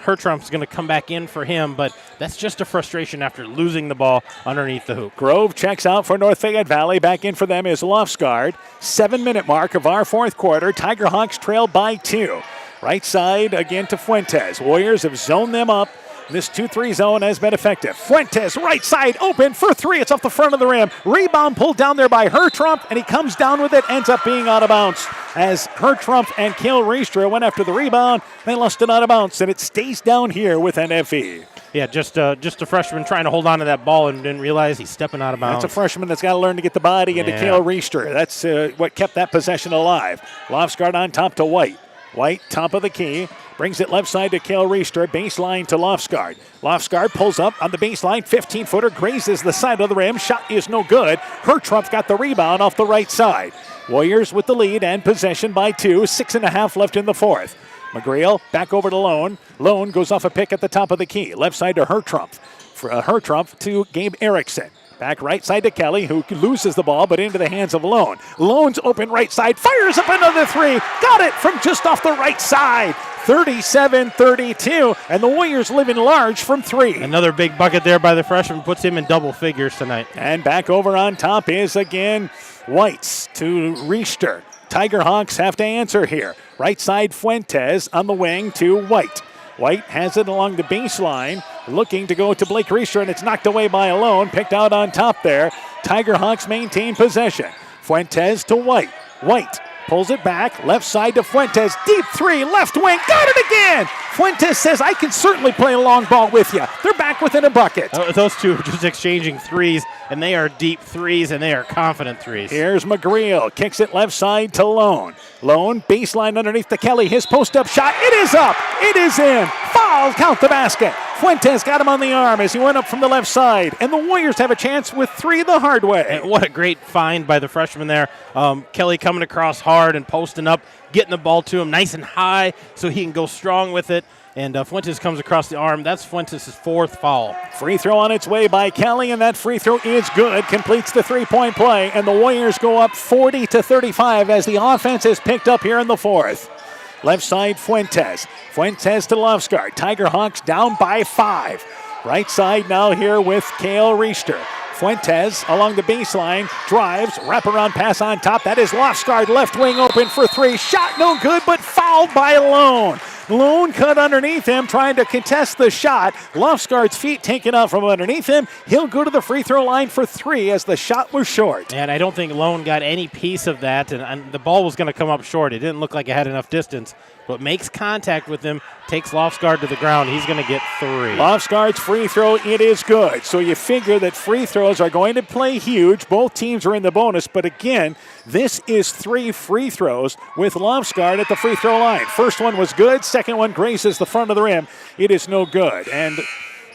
Hertrump's going to come back in for him, but that's just a frustration after losing the ball underneath the hoop. Grove checks out for North Fayette Valley. Back in for them is Lofsgaard. 7-minute mark of our 4th quarter. Tiger Hawks trail by 2. Right side again to Fuentes. Warriors have zoned them up. This 2-3 zone has been effective. Fuentes, right side, open for 3. It's off the front of the rim. Rebound pulled down there by Hertrump, and he comes down with it, ends up being out of bounds. As Hertrump and Kale Reistra went after the rebound, they lost it out of bounds, and it stays down here with NFE. Yeah, just a freshman trying to hold on to that ball and didn't realize he's stepping out of bounds. That's a freshman that's got to learn to get the body into Kale Reistra. That's what kept that possession alive. Lofsgaard on top to White. White, top of the key, brings it left side to Kale Reister, baseline to Lofsgaard. Lofsgaard pulls up on the baseline, 15-footer, grazes the side of the rim. Shot is no good. Hertrump got the rebound off the right side. Warriors with the lead and possession by 2, 6.5 left in the 4th. McGreal back over to Lone. Lone goes off a pick at the top of the key, left side to Hertrump. Hertrump to Gabe Erickson. Back right side to Kelly, who loses the ball, but into the hands of Lone. Lone's open right side, fires up another 3. Got it from just off the right side. 37-32, and the Warriors living large from 3. Another big bucket there by the freshman puts him in double figures tonight. And back over on top is again Whites to Reister. Tiger Hawks have to answer here. Right side Fuentes on the wing to White. White has it along the baseline, looking to go to Blake Reister, and it's knocked away by a Lone, picked out on top there. Tiger Hawks maintain possession. Fuentes to White. White pulls it back, left side to Fuentes. Deep 3, left wing, got it again! Fuentes says, I can certainly play a long ball with you. They're back within a bucket. Those two are just exchanging threes, and they are deep threes, and they are confident threes. Here's McGreal, kicks it left side to Lone. Lone, baseline underneath the Kelly, his post-up shot, it is up, it is in. Foul, count the basket. Fuentes got him on the arm as he went up from the left side, and the Warriors have a chance with 3 the hard way. And what a great find by the freshman there. Kelly coming across hard and posting up, getting the ball to him nice and high so he can go strong with it. And Fuentes comes across the arm. That's Fuentes' 4th foul. Free throw on its way by Kelly, and that free throw is good. Completes the 3-point play, and the Warriors go up 40-35 as the offense is picked up here in the 4th. Left side, Fuentes. Fuentes to Lofsgaard. Tiger Hawks down by 5. Right side now here with Kale Reister. Fuentes along the baseline, drives, wraparound pass on top. That is Lofsgaard, left wing open for 3. Shot no good, but fouled by Lone. Lone cut underneath him, trying to contest the shot. Lofsgaard's feet taken out from underneath him. He'll go to the free throw line for 3 as the shot was short. And I don't think Lone got any piece of that, and the ball was going to come up short. It didn't look like it had enough distance. but makes contact with him, takes Lofsgaard to the ground. He's going to get 3. Lofsgaard's free throw, it is good. So you figure that free throws are going to play huge. Both teams are in the bonus, but again, this is 3 free throws with Lofsgaard at the free throw line. First one was good. Second one graces the front of the rim. It is no good. And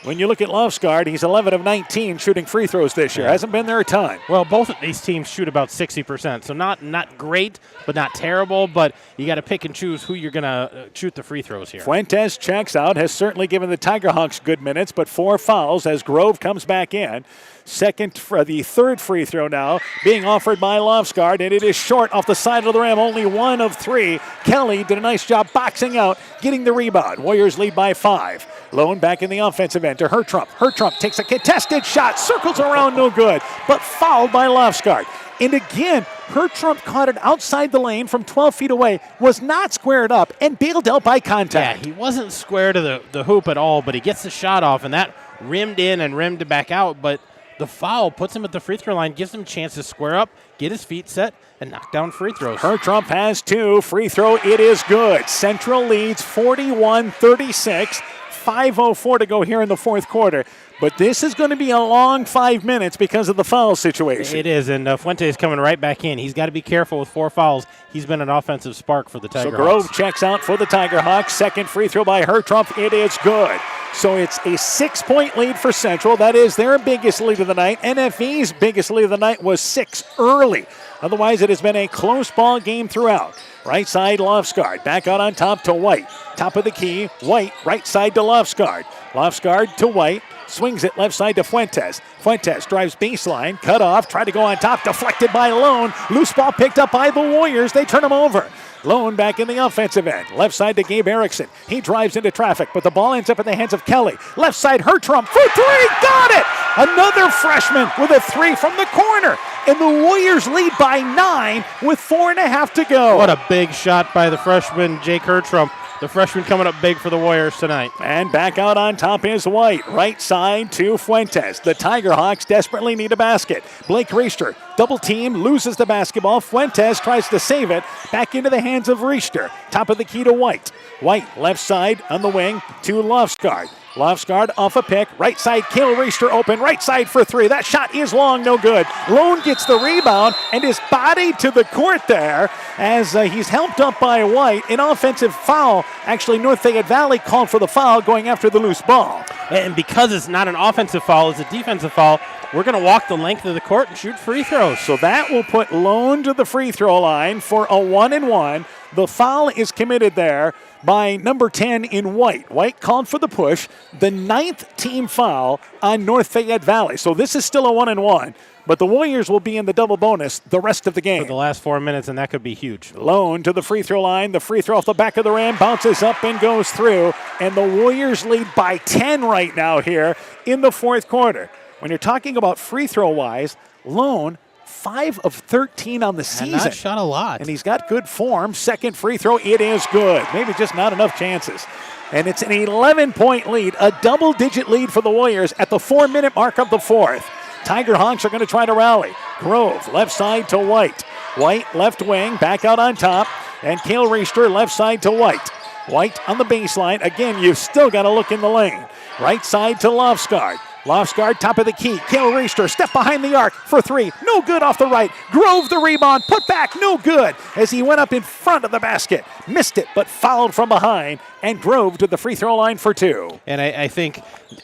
when you look at Lofsgaard, he's 11 of 19 shooting free throws this year. Hasn't been there a ton. Well, both of these teams shoot about 60%, so not great, but not terrible, but you got to pick and choose who you're going to shoot the free throws here. Fuentes checks out, has certainly given the Tiger Hawks good minutes, but 4 fouls as Grove comes back in. The third free throw now being offered by Lofsgaard, and it is short off the side of the rim, only 1 of 3. Kelly did a nice job boxing out, getting the rebound. Warriors lead by 5. Lone back in the offensive end to Hertrump. Hertrump takes a contested shot, circles around, no good, but fouled by Lofsgaard. And again, Hertrump caught it outside the lane from 12 feet away, was not squared up, and bailed out by contact. Yeah, he wasn't square to the hoop at all, but he gets the shot off, and that rimmed in and rimmed back out, but the foul puts him at the free throw line, gives him a chance to square up, get his feet set, and knock down free throws. Hertrump has 2. Free throw, it is good. Central leads 41-36. 5:04 to go here in the fourth quarter. But this is going to be a long 5 minutes because of the foul situation. It is, and Fuentes coming right back in. He's got to be careful with 4 fouls. He's been an offensive spark for the Tiger Hawks. So Grove checks out for the Tiger Hawks. Second free throw by Hertrump. It is good. So it's a 6-point lead for Central. That is their biggest lead of the night. NFE's biggest lead of the night was 6 early. Otherwise, it has been a close ball game throughout. Right side, Lofsgaard. Back out on top to White. Top of the key, White. Right side to Lofsgaard. Lofsgaard to White. Swings it left side to Fuentes. Fuentes drives baseline. Cut off. Tried to go on top. Deflected by Lone. Loose ball picked up by the Warriors. They turn him over. Lone back in the offensive end. Left side to Gabe Erickson. He drives into traffic, but the ball ends up in the hands of Kelly. Left side, Hertrump for 3. Got it! Another freshman with a 3 from the corner. And the Warriors lead by 9 with 4.5 to go. What a big shot by the freshman, Jake Hertrump. The freshman coming up big for the Warriors tonight. And back out on top is White. Right side to Fuentes. The Tiger Hawks desperately need a basket. Blake Riester, double team, loses the basketball. Fuentes tries to save it. Back into the hands of Riester. Top of the key to White. White, left side on the wing to Lofsgaard. Lofsgaard off a pick. Right side, Cale Riester open. Right side for 3. That shot is long, no good. Lone gets the rebound and is bodied to the court there as he's helped up by White. An offensive foul. Actually, North Fayette Valley called for the foul going after the loose ball. And because it's not an offensive foul, it's a defensive foul, we're going to walk the length of the court and shoot free throws. So that will put Lone to the free throw line for a 1-and-1. The foul is committed there by number 10 in White. White called for the push. The 9th team foul on North Fayette Valley. So this is still a 1-and-1. But the Warriors will be in the double bonus the rest of the game. For the last 4 minutes, and that could be huge. Lone to the free throw line. The free throw off the back of the rim. Bounces up and goes through. And the Warriors lead by 10 right now here in the fourth quarter. When you're talking about free throw-wise, Lone 5 of 13 on the season. And not shot a lot. And he's got good form. Second free throw, it is good. Maybe just not enough chances. And it's an 11-point lead, a double-digit lead for the Warriors at the 4-minute mark of the fourth. Tiger Hawks are going to try to rally. Grove, left side to White. White, left wing, back out on top. And Cale Riester, left side to White. White on the baseline. Again, you've still got to look in the lane. Right side to Lofsgaard. Lofsgaard, top of the key. Cale Riester, step behind the arc for 3. No good off the right. Grove the rebound. Put back, no good. As he went up in front of the basket. Missed it, but fouled from behind. And Grove to the free throw line for 2. And I think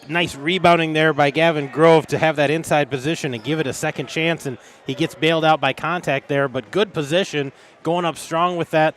nice rebounding there by Gavin Grove to have that inside position and give it a second chance. And he gets bailed out by contact there, but good position, going up strong with that.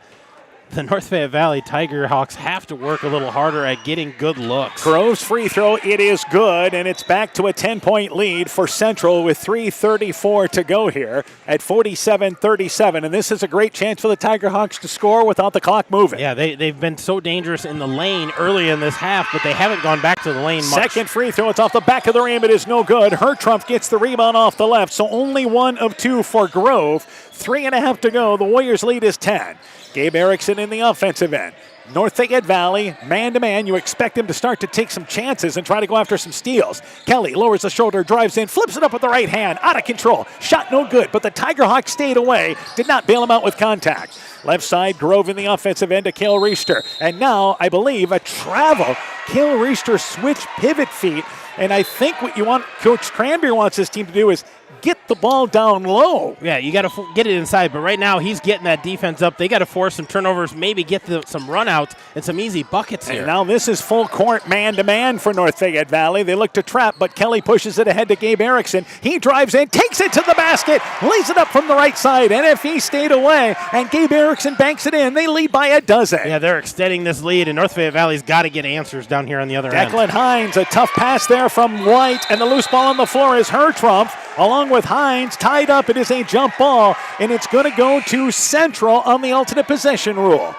The North Fayette Valley Tiger Hawks have to work a little harder at getting good looks. Grove's free throw, it is good, and it's back to a 10-point lead for Central with 3:34 to go here at 47-37. And this is a great chance for the Tiger Hawks to score without the clock moving. Yeah, they've been so dangerous in the lane early in this half, but they haven't gone back to the lane much. Second free throw, it's off the back of the rim, it is no good. Hertrump gets the rebound off the left, so only 1 of 2 for Grove. 3.5 to go, the Warriors lead is 10. Gabe Erickson in the offensive end. North Fayette Valley, man-to-man. You expect him to start to take some chances and try to go after some steals. Kelly lowers the shoulder, drives in, flips it up with the right hand, out of control. Shot no good, but the Tiger Hawks stayed away, did not bail him out with contact. Left side, Grove in the offensive end to Cale Reister. And now, I believe, a travel. Cale Reister switch pivot feet. And I think what you want, Coach Cranberry wants his team to do is get the ball down low. Yeah, you got to get it inside, but right now he's getting that defense up. They got to force some turnovers, maybe get some runouts and some easy buckets here. And now this is full court man-to-man for North Fayette Valley. They look to trap, but Kelly pushes it ahead to Gabe Erickson. He drives in, takes it to the basket, lays it up from the right side. NFE stayed away, and Gabe Erickson banks it in. They lead by a dozen. Yeah, they're extending this lead, and North Fayette Valley's got to get answers down here on the other end. Declan Hines, a tough pass there from White, and the loose ball on the floor is Hertrumpf. Along with Hines, tied up, it is a jump ball, and it's going to go to Central on the alternate possession rule.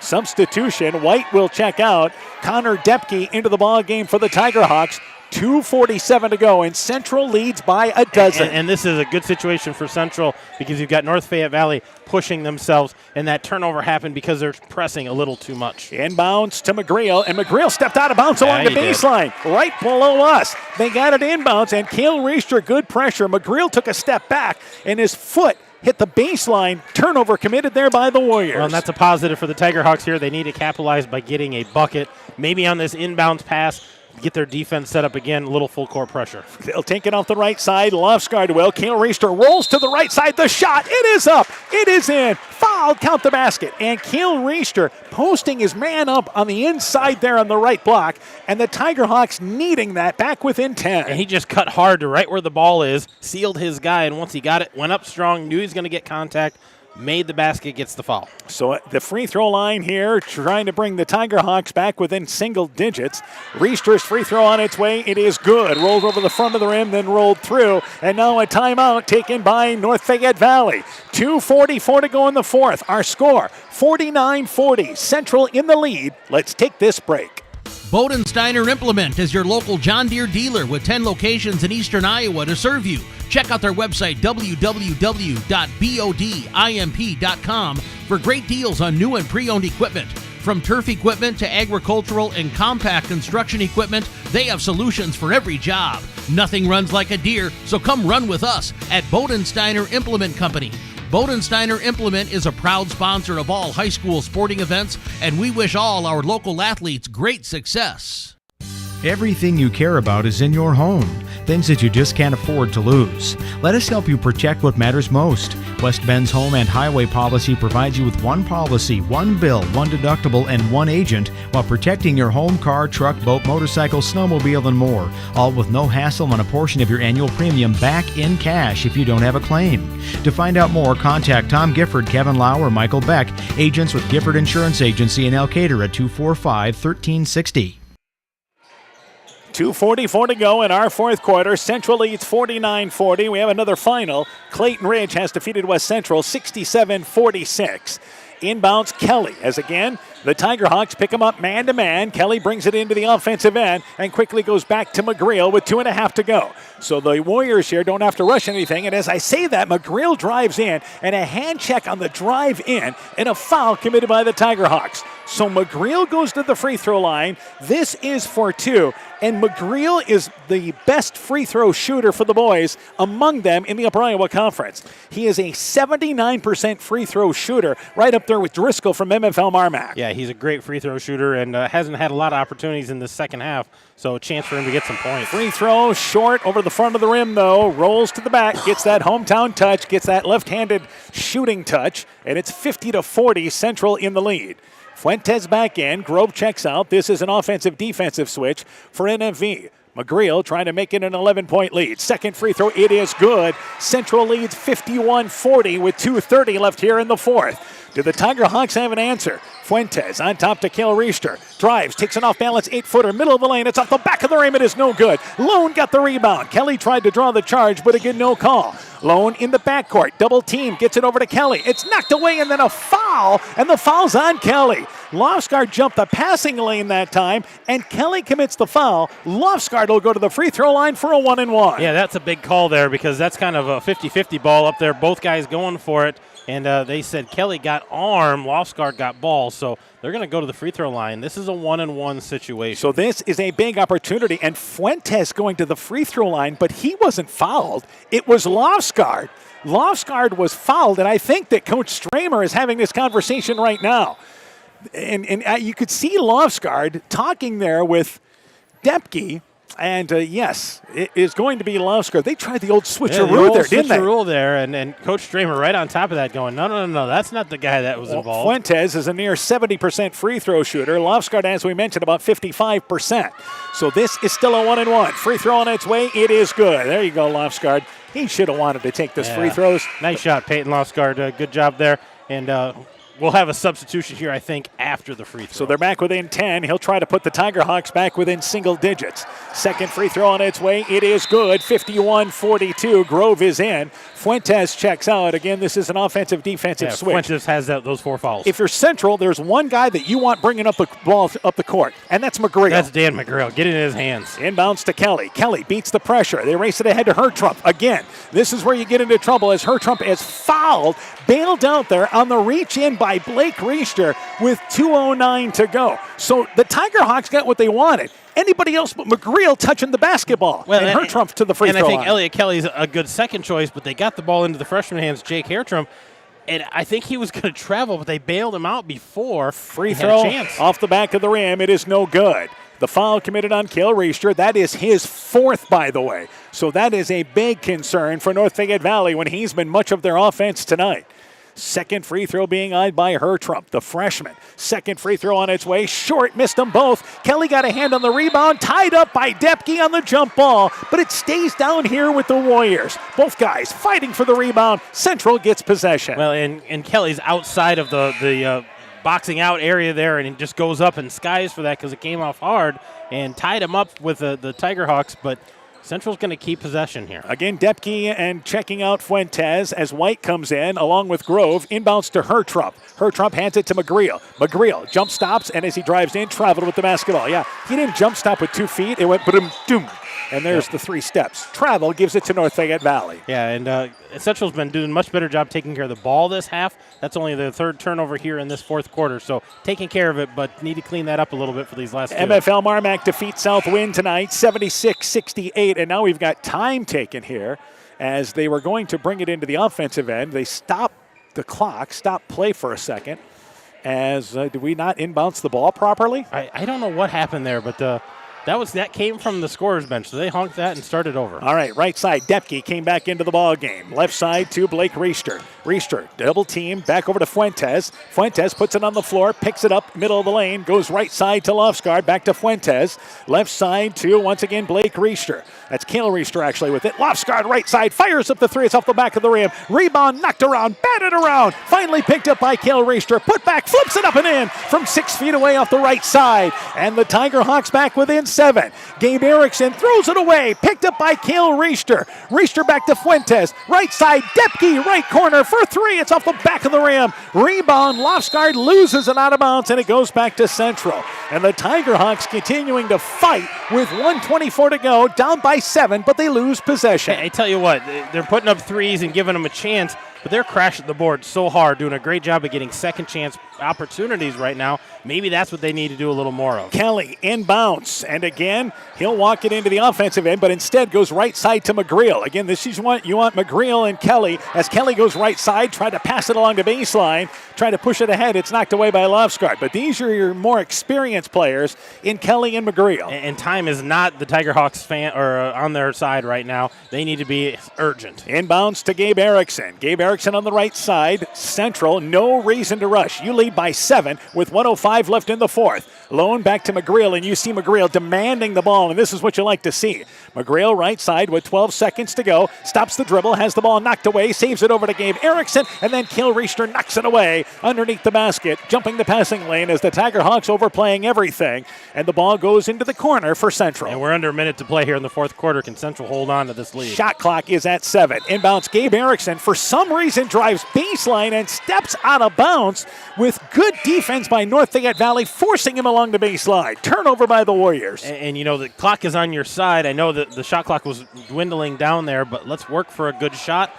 Substitution, White will check out. Connor Depke into the ball game for the Tiger Hawks. 2:47 to go, and Central leads by a dozen. And this is a good situation for Central because you've got North Fayette Valley pushing themselves, and that turnover happened because they're pressing a little too much. Inbounds to McGreal, and McGreal stepped out of bounds along the baseline, right below us. They got it inbounds, and Cale Reister, good pressure. McGreal took a step back, and his foot hit the baseline. Turnover committed there by the Warriors. Well, and that's a positive for the Tiger Hawks here. They need to capitalize by getting a bucket, maybe on this inbounds pass, get their defense set up again, a little full court pressure. They'll take it off the right side. Lofsgaard will. Cale Reister rolls to the right side. The shot, it is up. It is in. Foul, count the basket. And Cale Reister posting his man up on the inside there on the right block. And the Tiger Hawks needing that back within 10. And he just cut hard to right where the ball is, sealed his guy, and once he got it, went up strong, knew he was going to get contact, made the basket, gets the foul. So the free throw line here, trying to bring the Tiger Hawks back within single digits. Reister's free throw on its way. It is good. Rolled over the front of the rim, then rolled through. And now a timeout taken by North Fayette Valley. 2:44 to go in the fourth. Our score, 49-40. Central in the lead. Let's take this break. Bodensteiner Implement is your local John Deere dealer with 10 locations in eastern Iowa to serve you. Check out their website, www.bodimp.com, for great deals on new and pre-owned equipment. From turf equipment to agricultural and compact construction equipment, they have solutions for every job. Nothing runs like a Deere, so come run with us at Bodensteiner Implement Company. Bodensteiner Implement is a proud sponsor of all high school sporting events, and we wish all our local athletes great success. Everything you care about is in your home. Things that you just can't afford to lose. Let us help you protect what matters most. West Bend's home and highway policy provides you with one policy, one bill, one deductible, and one agent while protecting your home, car, truck, boat, motorcycle, snowmobile, and more. All with no hassle and a portion of your annual premium back in cash if you don't have a claim. To find out more, contact Tom Gifford, Kevin Lau, or Michael Beck, agents with Gifford Insurance Agency in Elkader at 245-1360. 2:44 to go in our fourth quarter. Central leads 49-40. We have another final. Clayton Ridge has defeated West Central 67-46. Inbounds Kelly, as again, the Tiger Hawks pick him up man-to-man. Kelly brings it into the offensive end and quickly goes back to McGreal with 2.5 to go. So the Warriors here don't have to rush anything. And as I say that, McGreal drives in and a hand check on the drive in and a foul committed by the Tiger Hawks. So McGreal goes to the free throw line. This is for two. And McGreal is the best free throw shooter for the boys among them in the Upper Iowa Conference. He is a 79% free throw shooter, right up there with Driscoll from MFL Marmac. Yeah, he's a great free throw shooter and hasn't had a lot of opportunities in the second half, so a chance for him to get some points. Free throw short over the front of the rim, though. Rolls to the back, gets that hometown touch, gets that left-handed shooting touch, and it's 50-40, Central in the lead. Fuentes back in. Grove checks out. This is an offensive-defensive switch for NFV. McGreal trying to make it an 11-point lead. Second free throw, it is good. Central leads 51-40 with 2:30 left here in the fourth. Do the Tiger Hawks have an answer? Fuentes on top to Cale Reister. Drives, takes an off-balance 8-footer, middle of the lane. It's off the back of the rim. It is no good. Lone got the rebound. Kelly tried to draw the charge, but again, no call. Lone in the backcourt. Double team, gets it over to Kelly. It's knocked away, and then a foul, and the foul's on Kelly. Lofsgaard jumped the passing lane that time, and Kelly commits the foul. Lofsgaard will go to the free throw line for a 1-and-1. Yeah, that's a big call there because that's kind of a 50-50 ball up there. Both guys going for it. and they said Kelly got arm, Lofsgaard got ball, so they're going to go to the free throw line. This is a 1-on-1 situation. So this is a big opportunity, and Fuentes going to the free throw line, but he wasn't fouled. It was Lofsgaard. Lofsgaard was fouled, and I think that Coach Stramer is having this conversation right now. And you could see Lofsgaard talking there with Depke. And yes, it is going to be Lofsgaard. They tried the old switcheroo there, didn't they? Switcheroo there, and Coach Stramer right on top of that going, no, that's not the guy that was involved. Fuentes is a near 70% free throw shooter. Lofsgaard, as we mentioned, about 55%. So this is still a 1-and-1. Free throw on its way. It is good. There you go, Lofsgaard. He should have wanted to take this free throws. Nice shot, Peyton Lofsgaard. Good job there. And we'll have a substitution here, I think, after the free throw. So they're back within 10. He'll try to put the Tiger Hawks back within single digits. Second free throw on its way. It is good. 51-42. Grove is in. Fuentes checks out. Again, this is an offensive-defensive switch. Fuentes has those 4 fouls. If you're Central, there's one guy that you want bringing up the ball up the court, and that's McGreal. That's Dan McGreal. Get it in his hands. Inbounds to Kelly. Kelly beats the pressure. They race it ahead to Hertrump. Again, this is where you get into trouble as Hertrump is fouled, bailed out there on the reach in by Blake Reister with 2:09 to go. So the Tiger Hawks got what they wanted. Anybody else but McGreal touching the basketball. And Hertrump to the free throw line. And I think Elliot Kelly's a good second choice, but they got the ball into the freshman hands, Jake Hertrump. And I think he was going to travel, but they bailed him out before free throw had a chance. Off the back of the rim. It is no good. The foul committed on Cale Reister. That is his 4th, by the way. So that is a big concern for North Fayette Valley when he's been much of their offense tonight. Second free throw being eyed by Hertrump, the freshman. Second free throw on its way. Short, missed them both. Kelly got a hand on the rebound, tied up by Depke on the jump ball, but it stays down here with the Warriors. Both guys fighting for the rebound. Central gets possession. Well, and Kelly's outside of the boxing out area there, and it just goes up and skies for that because it came off hard and tied him up with the Tiger Hawks, but Central's going to keep possession here. Again, Depke and checking out Fuentes as White comes in along with Grove. Inbounds to Hertrump. Hertrump hands it to McGreal. McGreal jump stops, and as he drives in, traveled with the basketball. Yeah, he didn't jump stop with 2 feet. It went boom, doom. And there's the 3 steps. Travel gives it to North Fayette Valley. Yeah, and Central's been doing a much better job taking care of the ball this half. That's only the 3rd turnover here in this 4th quarter. So taking care of it, but need to clean that up a little bit for these last 2. MFL Marmac defeats Southwind tonight, 76-68. And now we've got time taken here as they were going to bring it into the offensive end. They stopped the clock, stopped play for a second. As did we not inbounce the ball properly? I don't know what happened there, but that came from the scorer's bench, so they honked that and started over. All right, right side, Depke came back into the ball game. Left side to Blake Reister. Reister, double team, back over to Fuentes. Fuentes puts it on the floor, picks it up, middle of the lane, goes right side to Lofsgaard, back to Fuentes. Left side to, once again, Blake Reister. That's Cale Reister actually with it. Lofsgaard, right side, fires up the 3. It's off the back of the rim. Rebound, knocked around, batted around. Finally picked up by Cale Reister. Put back, flips it up and in from 6 feet away off the right side. And the Tiger Hawks back within 7. Gabe Erickson throws it away. Picked up by Cale Reister. Reister back to Fuentes. Right side, Depke, right corner for 3. It's off the back of the rim. Rebound, Lofsgaard loses it out of bounds, and it goes back to Central. And the Tiger Hawks continuing to fight with 1:24 to go, down by 7, but they lose possession. Hey, I tell you what, they're putting up threes and giving them a chance, but they're crashing the board so hard, doing a great job of getting second chance opportunities right now. Maybe that's what they need to do a little more of. Kelly inbounds, and again, he'll walk it into the offensive end, but instead goes right side to McGreal. Again, this is what you want McGreal and Kelly. As Kelly goes right side, try to pass it along the baseline, try to push it ahead. It's knocked away by Lofsgaard. But these are your more experienced players in Kelly and McGreal. And time is not the Tiger Hawks on their side right now. They need to be urgent. Inbounds to Gabe Erickson. Gabe Erickson on the right side. Central, no reason to rush. You lead by 7 with 1:05 left in the 4th. Lone back to McGreal, and you see McGreal demanding the ball, and this is what you like to see. McGreal right side with 12 seconds to go. Stops the dribble, has the ball knocked away, saves it over to Gabe Erickson, and then Cale Reister knocks it away underneath the basket, jumping the passing lane as the Tiger Hawks overplaying everything, and the ball goes into the corner for Central. And we're under a minute to play here in the 4th quarter. Can Central hold on to this lead? Shot clock is at 7. Inbounds Gabe Erickson, for some reason, drives baseline and steps out of bounds with good defense by North Fayette Valley, forcing him along the baseline. Turnover by the Warriors. And you know, the clock is on your side. I know that the shot clock was dwindling down there, but let's work for a good shot.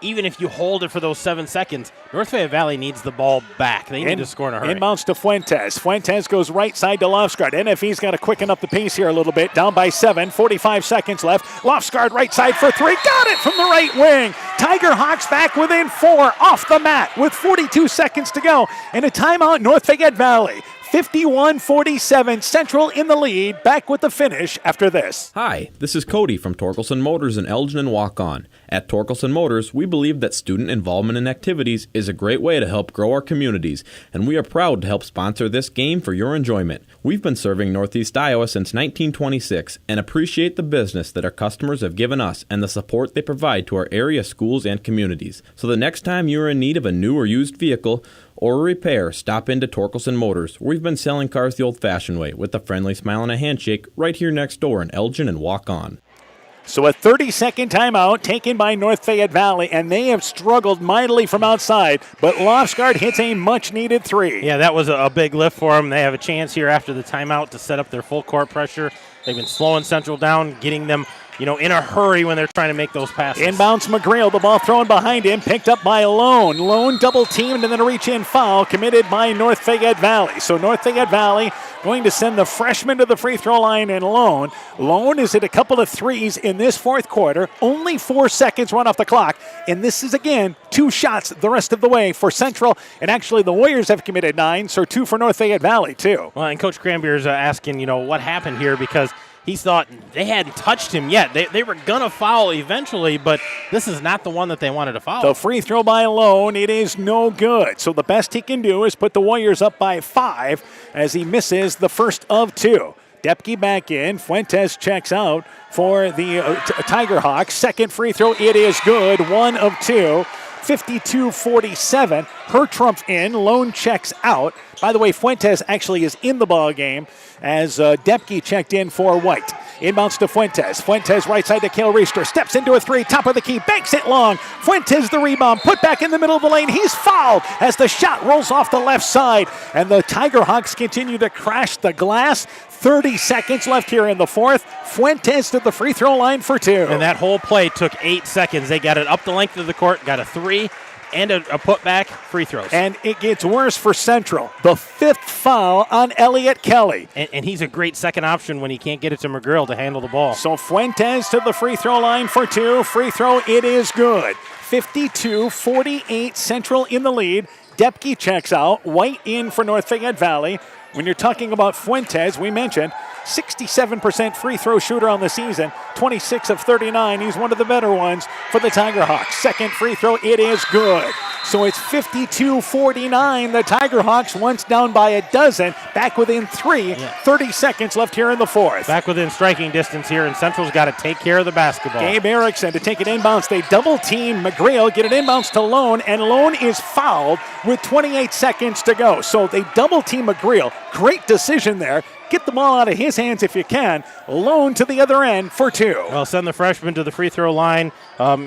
even if you hold it for those 7 seconds, North Fayette Valley needs the ball back. They need to score in a hurry. Inbounds to Fuentes. Fuentes goes right side to Lofsgaard. NFE's got to quicken up the pace here a little bit. Down by 7, 45 seconds left. Lofsgaard right side for 3. Got it from the right wing. Tiger Hawks back within 4 off the mat with 42 seconds to go. And a timeout, North Fayette Valley. 51-47, Central in the lead. Back with the finish after this. Hi, this is Cody from Torkelson Motors in Elgin and Walk-On. At Torkelson Motors, we believe that student involvement in activities is a great way to help grow our communities, and we are proud to help sponsor this game for your enjoyment. We've been serving Northeast Iowa since 1926 and appreciate the business that our customers have given us and the support they provide to our area schools and communities. So the next time you are in need of a new or used vehicle or a repair, stop into Torkelson Motors. We've been selling cars the old-fashioned way with a friendly smile and a handshake right here next door in Elgin and Walk-On. So a 30-second timeout taken by North Fayette Valley, and they have struggled mightily from outside, but Lofsgaard hits a much-needed 3. Yeah, that was a big lift for them. They have a chance here after the timeout to set up their full court pressure. They've been slowing Central down, getting them in a hurry when they're trying to make those passes. Inbounds McGreal, the ball thrown behind him, picked up by Lone. Lone double-teamed and then a reach-in foul committed by North Fayette Valley. So North Fayette Valley going to send the freshman to the free throw line and Lone. Lone has hit a couple of threes in this fourth quarter. Only 4 seconds run off the clock. And this is, again, 2 shots the rest of the way for Central. And actually the Warriors have committed 9, so 2 for North Fayette Valley, too. Well, and Coach Cranberry is asking, what happened here, because he thought they hadn't touched him yet. They were going to foul eventually, but this is not the one that they wanted to foul. The free throw by Lone, it is no good. So the best he can do is put the Warriors up by 5 as he misses the first of 2. Depke back in. Fuentes checks out for the Tiger Hawks. Second free throw, it is good. 1 of 2. 52-47. Hertrump in. Lone checks out. By the way, Fuentes actually is in the ball game as Depke checked in for White. Inbounds to Fuentes. Fuentes right side to Cale Reister. Steps into a 3. Top of the key. Banks it long. Fuentes the rebound. Put back in the middle of the lane. He's fouled as the shot rolls off the left side. And the Tiger Hawks continue to crash the glass. 30 seconds left here in the fourth. Fuentes to the free throw line for 2. And that whole play took 8 seconds. They got it up the length of the court, got a 3, and a putback, free throws. And it gets worse for Central. The 5th foul on Elliott Kelly. And he's a great second option when he can't get it to McGreal to handle the ball. So Fuentes to the free throw line for 2. Free throw, it is good. 52-48, Central in the lead. Depke checks out. White in for North Fayette Valley. When you're talking about Fuentes, we mentioned 67% free throw shooter on the season, 26 of 39. He's one of the better ones for the Tiger Hawks. Second free throw, it is good. So it's 52-49. The Tiger Hawks, once down by a dozen, back within 3. 30 seconds left here in the fourth. Back within striking distance here, and Central's got to take care of the basketball. Gabe Erickson to take it inbounds. They double team McGreal, get it inbounds to Lone, and Lone is fouled with 28 seconds to go. So they double team McGreal. Great decision there. Get the ball out of his hands if you can. Lone to the other end for 2. Well, send the freshman to the free throw line.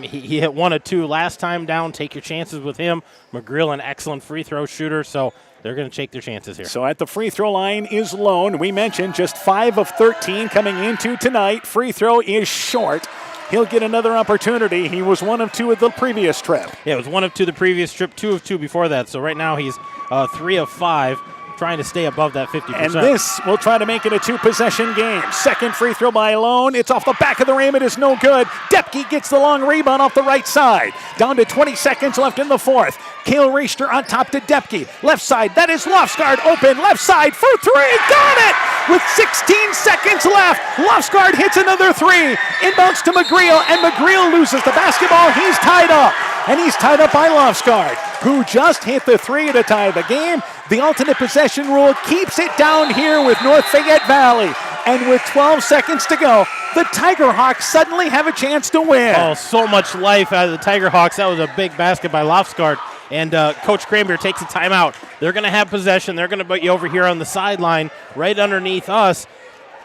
He hit 1 of 2 last time down. Take your chances with him. McGreal, an excellent free throw shooter, so they're going to take their chances here. So at the free throw line is Lone. We mentioned just 5 of 13 coming into tonight. Free throw is short. He'll get another opportunity. He was 1 of 2 at the previous trip. Yeah, it was 1 of 2 the previous trip, 2 of 2 before that. So right now he's 3 of 5. Trying to stay above that 50%. And this will try to make it a 2-possession game. Second free throw by Lone. It's off the back of the rim. It is no good. Depke gets the long rebound off the right side. Down to 20 seconds left in the fourth. Cale Reister on top to Depke. Left side. That is Lofsgaard open. Left side for 3. Got it! With 16 seconds left. Lofsgaard hits another 3. Inbounds to McGreal, and McGreal loses the basketball. He's tied up. And he's tied up by Lofsgaard, who just hit the 3 to tie the game. The alternate possession rule keeps it down here with North Fayette Valley. And with 12 seconds to go, the Tiger Hawks suddenly have a chance to win. Oh, so much life out of the Tiger Hawks. That was a big basket by Lofsgaard. And Coach Cranberry takes a timeout. They're going to have possession. They're going to put you over here on the sideline right underneath us.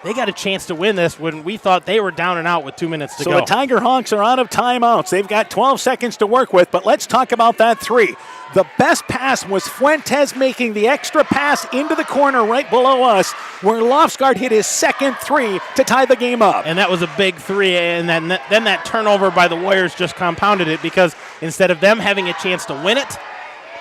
They got a chance to win this when we thought they were down and out with 2 minutes to go. So the Tiger Hawks are out of timeouts. They've got 12 seconds to work with, but let's talk about that 3. The best pass was Fuentes making the extra pass into the corner right below us, where Lofsgaard hit his second 3 to tie the game up. And that was a big 3, and then that turnover by the Warriors just compounded it, because Instead of them having a chance to win it,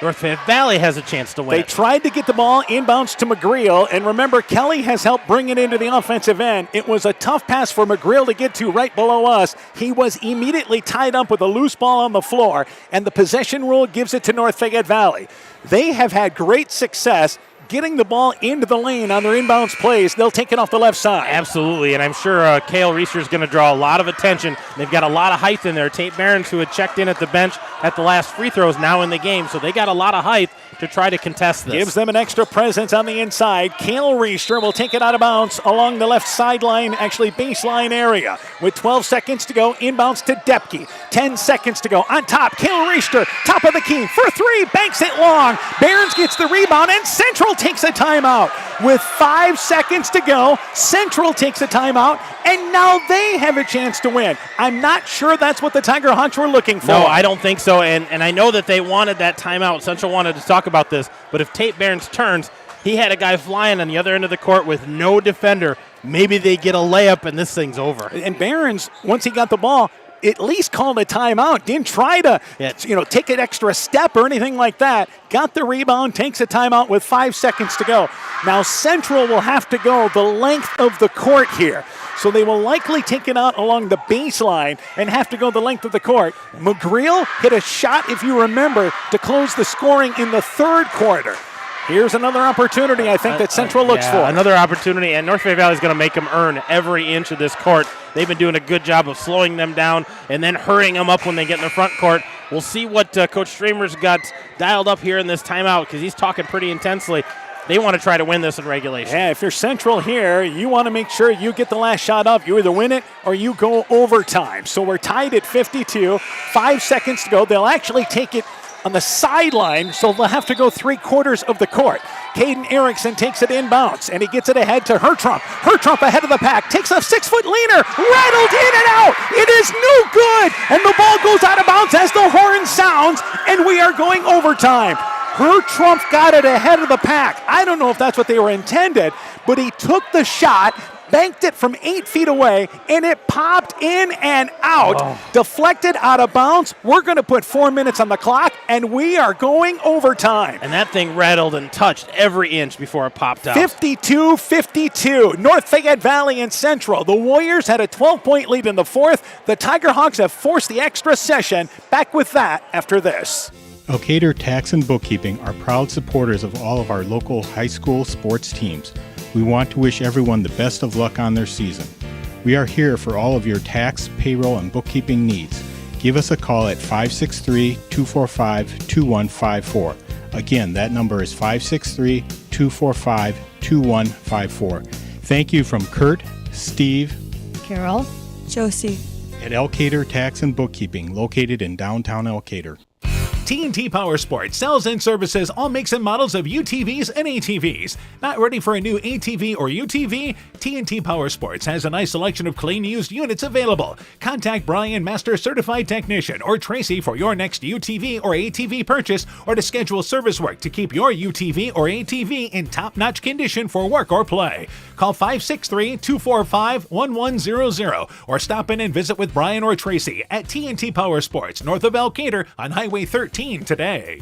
North Fayette Valley has a chance to win They it. tried to get the ball inbounds to McGreal, and remember, Kelly has helped bring it into the offensive end. It was a tough pass for McGreal to get to right below us. He was immediately tied up with a loose ball on the floor, and the possession rule gives it to North Fayette Valley. They have had great success getting the ball into the lane on their inbounds plays. They'll take it off the left side. Absolutely, and I'm sure Cale Reister is going to draw a lot of attention. They've got a lot of height in there. Tate Behrens, who had checked in at the bench at the last free throw, is now in the game, so they got a lot of height to try to contest this. Gives them an extra presence on the inside. Cale Reister will take it out of bounds along the left sideline, actually baseline area. With 12 seconds to go, inbounds to Depke. 10 seconds to go. On top, Cale Reister, top of the key for three, banks it long. Behrens gets the rebound, and Central takes a timeout. With 5 seconds to go, Central takes a timeout, and now they have a chance to win. I'm not sure that's what the Tiger Hawks were looking for. No, I don't think so, and I know that they wanted that timeout. Central wanted to talk about this, but if Tate Behrens turns, he had a guy flying on the other end of the court with no defender. Maybe they get a layup and this thing's over. And Behrens, once he got the ball, at least called a timeout. Didn't try to, take an extra step or anything like that. Got the rebound, takes a timeout with 5 seconds to go. Now Central will have to go the length of the court here. So they will likely take it out along the baseline and have to go the length of the court. McGreal hit a shot, if you remember, to close the scoring in the third quarter. Here's another opportunity, I think, that Central looks for. Another opportunity, and North Fayette Valley is going to make them earn every inch of this court. They've been doing a good job of slowing them down and then hurrying them up when they get in the front court. We'll see what Coach Stramer's got dialed up here in this timeout, because he's talking pretty intensely. They want to try to win this in regulation. Yeah, if you're Central here, you want to make sure you get the last shot up. You either win it or you go overtime. So we're tied at 52. 5 seconds to go. They'll actually take it on the sideline, so they'll have to go 3/4 of the court. Caden Erickson takes it inbounds, and he gets it ahead to Hertrump. Hertrump ahead of the pack, takes a 6-foot leaner, rattled in and out. It is no good, and the ball goes out of bounds as the horn sounds, and we are going overtime. Hertrump got it ahead of the pack. I don't know if that's what they were intended, but he took the shot, banked it from 8 feet away, and it popped in and out, deflected out of bounds. We're going to put 4 minutes on the clock, and we are going overtime. And that thing rattled and touched every inch before it popped out. 52-52, North Fayette Valley and Central. The Warriors had a 12-point lead in the fourth. The Tiger Hawks have forced the extra session. Back with that after this. Elkader Tax and Bookkeeping are proud supporters of all of our local high school sports teams. We want to wish everyone the best of luck on their season. We are here for all of your tax, payroll, and bookkeeping needs. Give us a call at 563-245-2154. Again, that number is 563-245-2154. Thank you from Kurt, Steve, Carol, Josie, at Elkader Tax and Bookkeeping, located in downtown Elkader. TNT Power Sports sells and services all makes and models of UTVs and ATVs. Not ready for a new ATV or UTV? TNT Power Sports has a nice selection of clean used units available. Contact Brian, Master Certified Technician, or Tracy for your next UTV or ATV purchase, or to schedule service work to keep your UTV or ATV in top-notch condition for work or play. Call 563-245-1100 or stop in and visit with Brian or Tracy at TNT Power Sports, north of Elkader on Highway 13 today.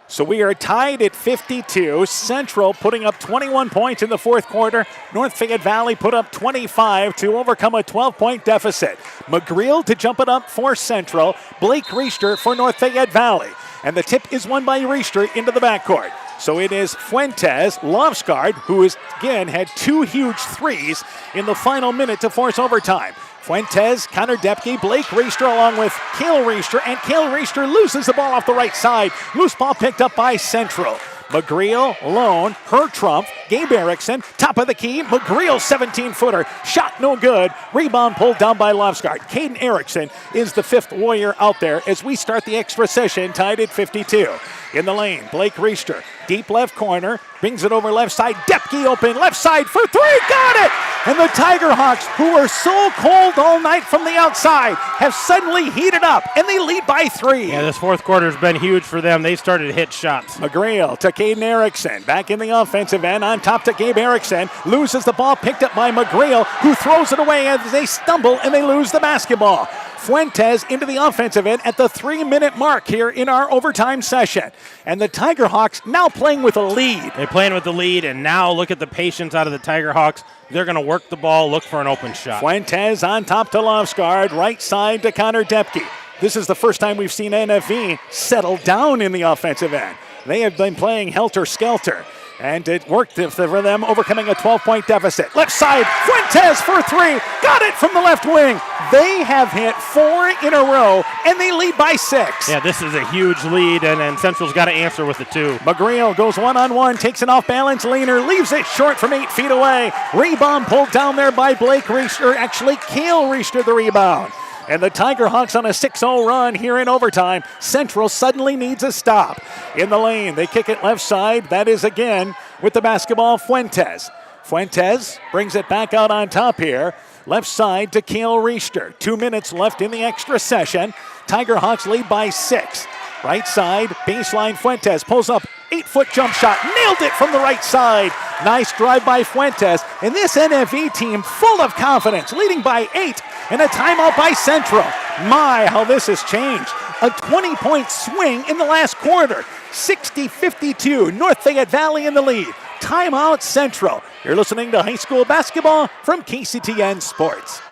So we are tied at 52. Central putting up 21 points in the fourth quarter. North Fayette Valley put up 25 to overcome a 12-point deficit. McGreal to jump it up for Central. Blake Reister for North Fayette Valley. And the tip is won by Reister into the backcourt. So it is Fuentes, Lovesgard, who has, again, had 2 huge threes in the final minute to force overtime. Fuentes, Connor Depke, Blake Reister along with Cale Reister, and Cale Reister loses the ball off the right side. Loose ball picked up by Central. McGreal, lone, Hertrump, Gabe Erickson, top of the key, McGreal 17-footer, shot no good, rebound pulled down by Lovesgard. Caden Erickson is the fifth Warrior out there as we start the extra session, tied at 52. In the lane, Blake Reister, deep left corner, brings it over left side, Depke open, left side for three, got it! And the Tiger Hawks, who were so cold all night from the outside, have suddenly heated up, and they lead by 3. Yeah, this fourth quarter has been huge for them. They started to hit shots. McGreal to Caden Erickson, back in the offensive end, on top to Gabe Erickson, loses the ball, picked up by McGreal, who throws it away as they stumble and they lose the basketball. Fuentes into the offensive end at the 3-minute mark here in our overtime session. And the Tiger Hawks now playing with a lead. They're playing with the lead, and now look at the patience out of the Tiger Hawks. They're going to work the ball, look for an open shot. Fuentes on top to Lofsgaard, right side to Connor Depke. This is the first time we've seen NFV settle down in the offensive end. They have been playing helter-skelter, and it worked for them, overcoming a 12-point deficit. Left side, Fuentes for 3, got it from the left wing. They have hit 4 in a row, and they lead by 6. Yeah, this is a huge lead, and Central's got to answer with the 2. McGreal goes one-on-one, takes an off-balance leaner, leaves it short from 8 feet away. Rebound pulled down there by Blake Reister, actually Cale Reister the rebound. And the Tiger Hawks on a 6-0 run here in overtime. Central suddenly needs a stop. In the lane, they kick it left side. That is again with the basketball, Fuentes. Fuentes brings it back out on top here. Left side to Cale Reister. 2 minutes left in the extra session. Tiger Hawks lead by 6. Right side, baseline Fuentes pulls up, 8-foot jump shot, nailed it from the right side. Nice drive by Fuentes, and this NFV team full of confidence, leading by 8, and a timeout by Central. My, how this has changed. A 20-point swing in the last quarter. 60-52, North Fayette Valley in the lead. Timeout Central. You're listening to high school basketball from KCTN Sports.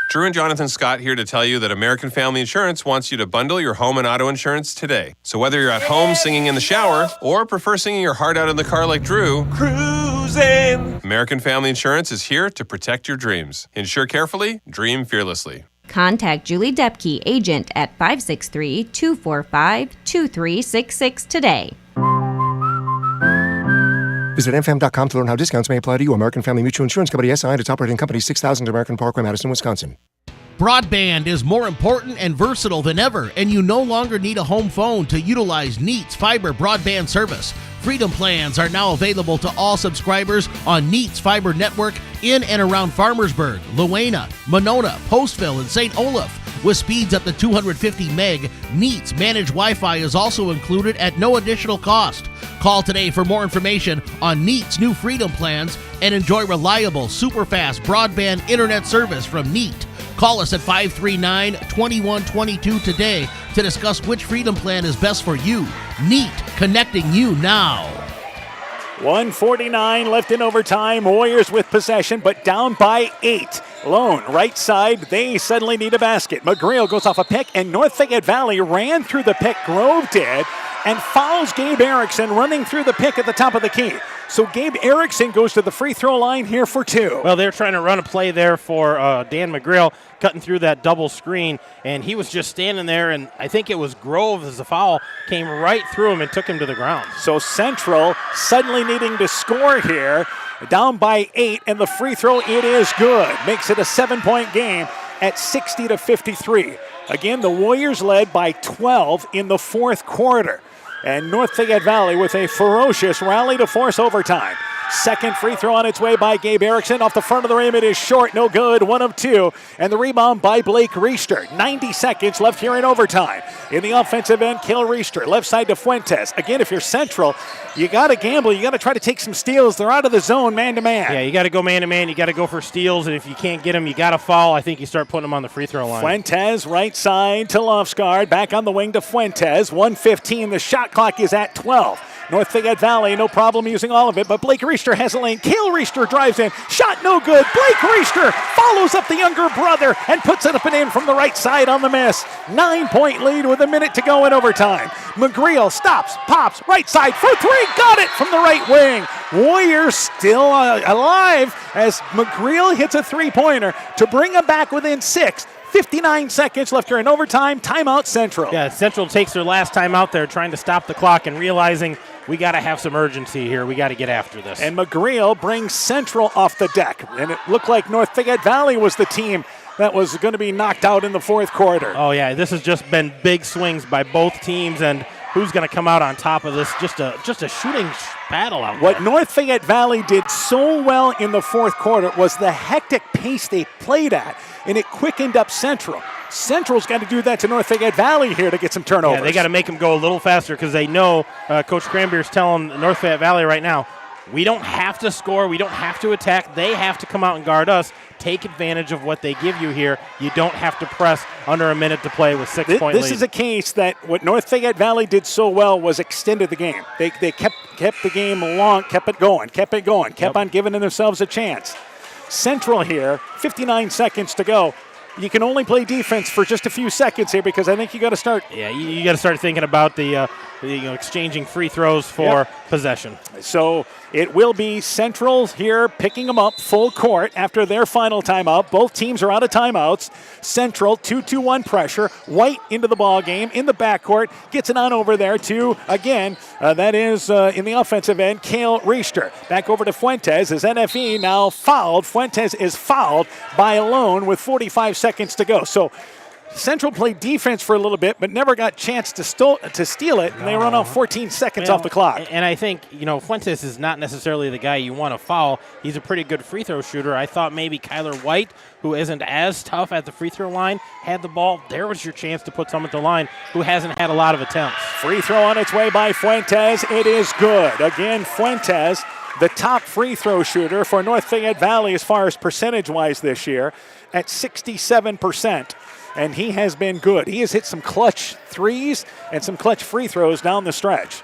Drew and Jonathan Scott here to tell you that American Family Insurance wants you to bundle your home and auto insurance today. So whether you're at home singing in the shower or prefer singing your heart out in the car like Drew, cruising, American Family Insurance is here to protect your dreams. Insure carefully, dream fearlessly. Contact Julie Depke, agent at 563-245-2366 today. Visit mfm.com to learn how discounts may apply to you. American Family Mutual Insurance Company, SI, and its operating company, 6000 American Parkway, Madison, Wisconsin. Broadband is more important and versatile than ever, and you no longer need a home phone to utilize Neat's fiber broadband service. Freedom plans are now available to all subscribers on Neat's fiber network in and around Farmersburg, Luena, Monona, Postville, and St. Olaf. With speeds up to 250 meg, Neat's managed Wi-Fi is also included at no additional cost. Call today for more information on Neat's new Freedom plans and enjoy reliable, super-fast broadband internet service from Neat. Call us at 539-2122 today to discuss which Freedom plan is best for you. Neat, connecting you now. 1:49 left in overtime. Warriors with possession, but down by 8. Lone, right side, they suddenly need a basket. McGreal goes off a pick, and North Fayette Valley ran through the pick, Grove did, and fouls Gabe Erickson running through the pick at the top of the key. So Gabe Erickson goes to the free throw line here for 2. Well, they're trying to run a play there for Dan McGreal, cutting through that double screen, and he was just standing there, and I think it was Grove as the foul came right through him and took him to the ground. So Central suddenly needing to score here, down by 8, and the free throw, it is good. Makes it a 7-point game at 60-53. Again, the Warriors led by 12 in the fourth quarter. And North Fayette Valley with a ferocious rally to force overtime. Second free throw on its way by Gabe Erickson. Off the front of the rim, it is short, no good, 1 of 2. And the rebound by Blake Reister. 90 seconds left here in overtime. In the offensive end, Cale Reister, left side to Fuentes. Again, if you're Central, you got to gamble. You got to try to take some steals. They're out of the zone, man-to-man. Yeah, you got to go man-to-man. You got to go for steals, and if you can't get them, you got to foul. I think you start putting them on the free throw line. Fuentes, right side to Lofsgaard. Back on the wing to Fuentes. 1:15. The shot clock is at 12. North Fayette Valley, no problem using all of it, but Blake Reister has a lane. Cale Reister drives in. Shot no good. Blake Reister follows up the younger brother and puts it up and in from the right side on the miss. 9-point lead with a minute to go in overtime. McGreal stops, pops, right side for 3. Got it from the right wing. Warriors still alive as McGreal hits a 3-pointer to bring them back within 6. 59 seconds left here in overtime. Timeout Central. Yeah, Central takes their last time out there trying to stop the clock and realizing we got to have some urgency here. We got to get after this. And McGreal brings Central off the deck. And it looked like North Fayette Valley was the team that was going to be knocked out in the fourth quarter. Oh, yeah, this has just been big swings by both teams, and who's going to come out on top of this? Just a shooting battle out there. What North Fayette Valley did so well in the fourth quarter was the hectic pace they played at, and it quickened up Central. Central's got to do that to North Fayette Valley here to get some turnovers. Yeah, they got to make them go a little faster because they know Coach Cranberry's telling North Fayette Valley right now, we don't have to score. We don't have to attack. They have to come out and guard us. Take advantage of what they give you here. You don't have to press under a minute to play with 6 point lead. This is a case that what North Fayette Valley did so well was extended the game. They kept the game long, kept it going, kept on giving themselves a chance. Central here, 59 seconds to go. You can only play defense for just a few seconds here because I think you got to start. Yeah, you got to start thinking about the exchanging free throws for possession. So it will be Central here picking them up full court after their final timeout. Both teams are out of timeouts. Central 2-2-1 pressure. White into the ball game in the backcourt, gets it on over there to again. That is in the offensive end, Cale Riester. Back over to Fuentes as NFE now fouled. Fuentes is fouled by Lone with 45 seconds to go. So Central played defense for a little bit, but never got a chance to steal it, and they run off 14 seconds off the clock. And I think, Fuentes is not necessarily the guy you want to foul. He's a pretty good free throw shooter. I thought maybe Kyler White, who isn't as tough at the free throw line, had the ball. There was your chance to put someone at the line who hasn't had a lot of attempts. Free throw on its way by Fuentes. It is good. Again, Fuentes, the top free throw shooter for North Fayette Valley as far as percentage-wise this year, at 67%. And he has been good. He has hit some clutch threes and some clutch free throws down the stretch.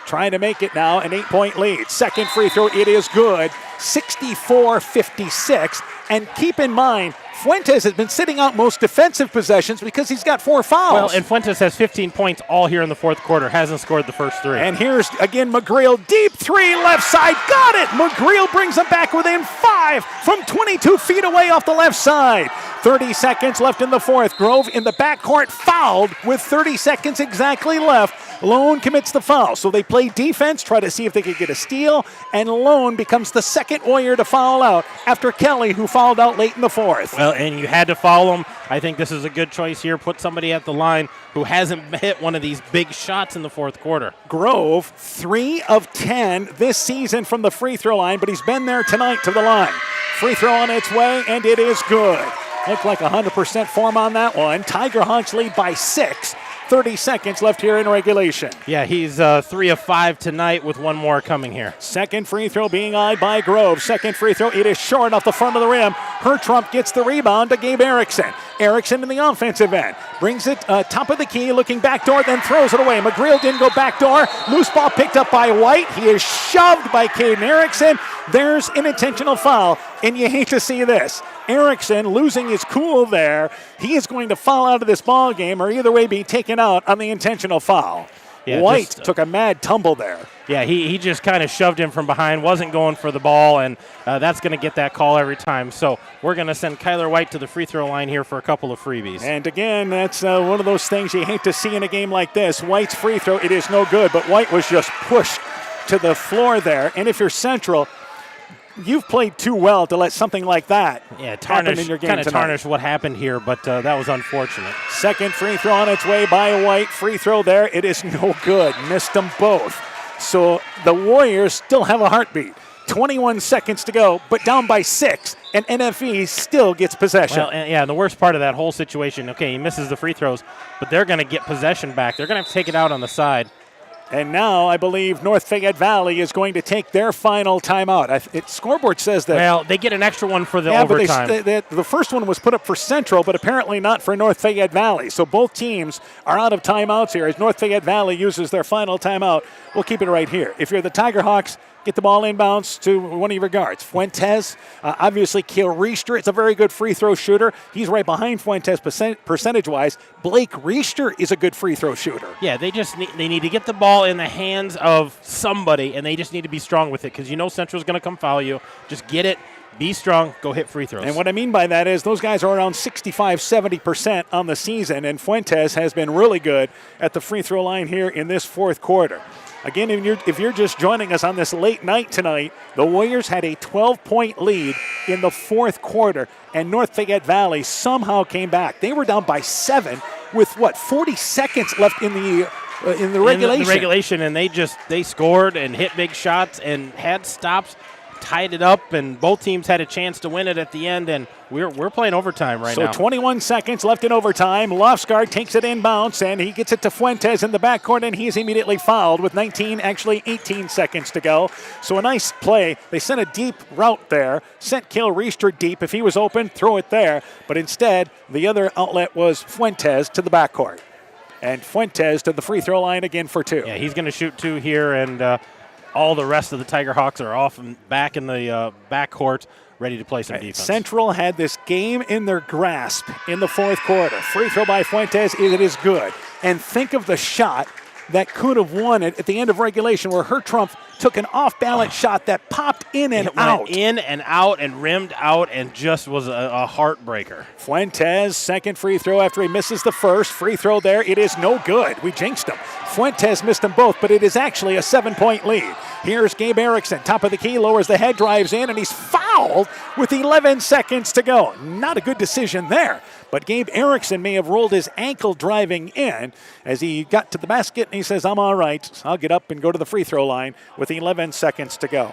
Trying to make it now an 8-point lead. Second free throw, it is good. 64-56. And keep in mind, Fuentes has been sitting out most defensive possessions because he's got 4 fouls. Well, and Fuentes has 15 points all here in the fourth quarter. Hasn't scored the first 3. And here's, again, McGreal. Deep 3, left side. Got it! McGreal brings them back within 5 from 22 feet away off the left side. 30 seconds left in the fourth. Grove in the backcourt fouled with 30 seconds exactly left. Lone commits the foul. So they play defense, try to see if they could get a steal, and Lone becomes the second Warrior to foul out after Kelly, who fouled out late in the fourth. Well, and you had to foul him. I think this is a good choice here. Put somebody at the line who hasn't hit one of these big shots in the fourth quarter. Grove, 3 of 10 this season from the free throw line, but he's been there tonight to the line. Free throw on its way, and it is good. Looked like 100% form on that one. Tiger Hawks lead by 6. 30 seconds left here in regulation. Yeah, he's 3 of 5 tonight with one more coming here. Second free throw being eyed by Grove. Second free throw, it is short off the front of the rim. Hertrump gets the rebound to Gabe Erickson. Erickson in the offensive end. Brings it top of the key, looking backdoor, then throws it away. McGreal didn't go backdoor. Loose ball picked up by White. He is shoved by Caden Erickson. There's an intentional foul, and you hate to see this. Erickson losing his cool there. He is going to foul out of this ball game, or either way be taken out on the intentional foul. Yeah, White took a mad tumble there. Yeah, he just kind of shoved him from behind, wasn't going for the ball, and that's going to get that call every time. So we're going to send Kyler White to the free throw line here for a couple of freebies. And again, that's one of those things you hate to see in a game like this. White's free throw, it is no good, but White was just pushed to the floor there. And if you're Central, you've played too well to let something like that happen in your game tonight. Tarnish what happened here, but that was unfortunate. Second free throw on its way by White. Free throw there. It is no good. Missed them both. So the Warriors still have a heartbeat. 21 seconds to go, but down by 6, and NFE still gets possession. Well, and the worst part of that whole situation, okay, he misses the free throws, but they're going to get possession back. They're going to have to take it out on the side. And now I believe North Fayette Valley is going to take their final timeout. Scoreboard says that. Well, they get an extra one for the overtime. But the first one was put up for Central, but apparently not for North Fayette Valley. So both teams are out of timeouts here as North Fayette Valley uses their final timeout. We'll keep it right here. If you're the Tiger Hawks, get the ball inbounds to one of your guards. Fuentes, obviously Cale Riester is a very good free throw shooter. He's right behind Fuentes percentage-wise. Blake Riester is a good free throw shooter. Yeah, they need to get the ball in the hands of somebody, and they just need to be strong with it because you know Central's going to come foul you. Just get it. Be strong, go hit free throws. And what I mean by that is those guys are around 65-70% on the season, and Fuentes has been really good at the free throw line here in this fourth quarter. Again, if you're just joining us on this late night tonight, the Warriors had a 12-point lead in the fourth quarter, and North Fayette Valley somehow came back. They were down by 7 with, 40 seconds left in the regulation. And they scored and hit big shots and had stops tied it up, and both teams had a chance to win it at the end, and we're playing overtime right now. So 21 seconds left in overtime. Lofsgaard takes it inbounds, and he gets it to Fuentes in the backcourt, and he's immediately fouled with 18 seconds to go. So a nice play. They sent a deep route there, sent Kale Reister deep. If he was open, throw it there. But instead, the other outlet was Fuentes to the backcourt. And Fuentes to the free throw line again for 2. Yeah, he's going to shoot 2 here, and all the rest of the Tiger Hawks are off and back in the backcourt, ready to play some defense. Central had this game in their grasp in the fourth quarter. Free throw by Fuentes, it is good. And think of the shot that could have won it at the end of regulation, where Hertrump took an off-balance shot that popped in and out. Went in and out and rimmed out and just was a heartbreaker. Fuentes, second free throw after he misses the first. Free throw there, it is no good. We jinxed him. Fuentes missed them both, but it is actually a 7-point lead. Here's Gabe Erickson, top of the key, lowers the head, drives in, and he's fouled with 11 seconds to go. Not a good decision there, but Gabe Erickson may have rolled his ankle driving in as he got to the basket, and he says, I'm all right. I'll get up and go to the free throw line with 11 seconds to go.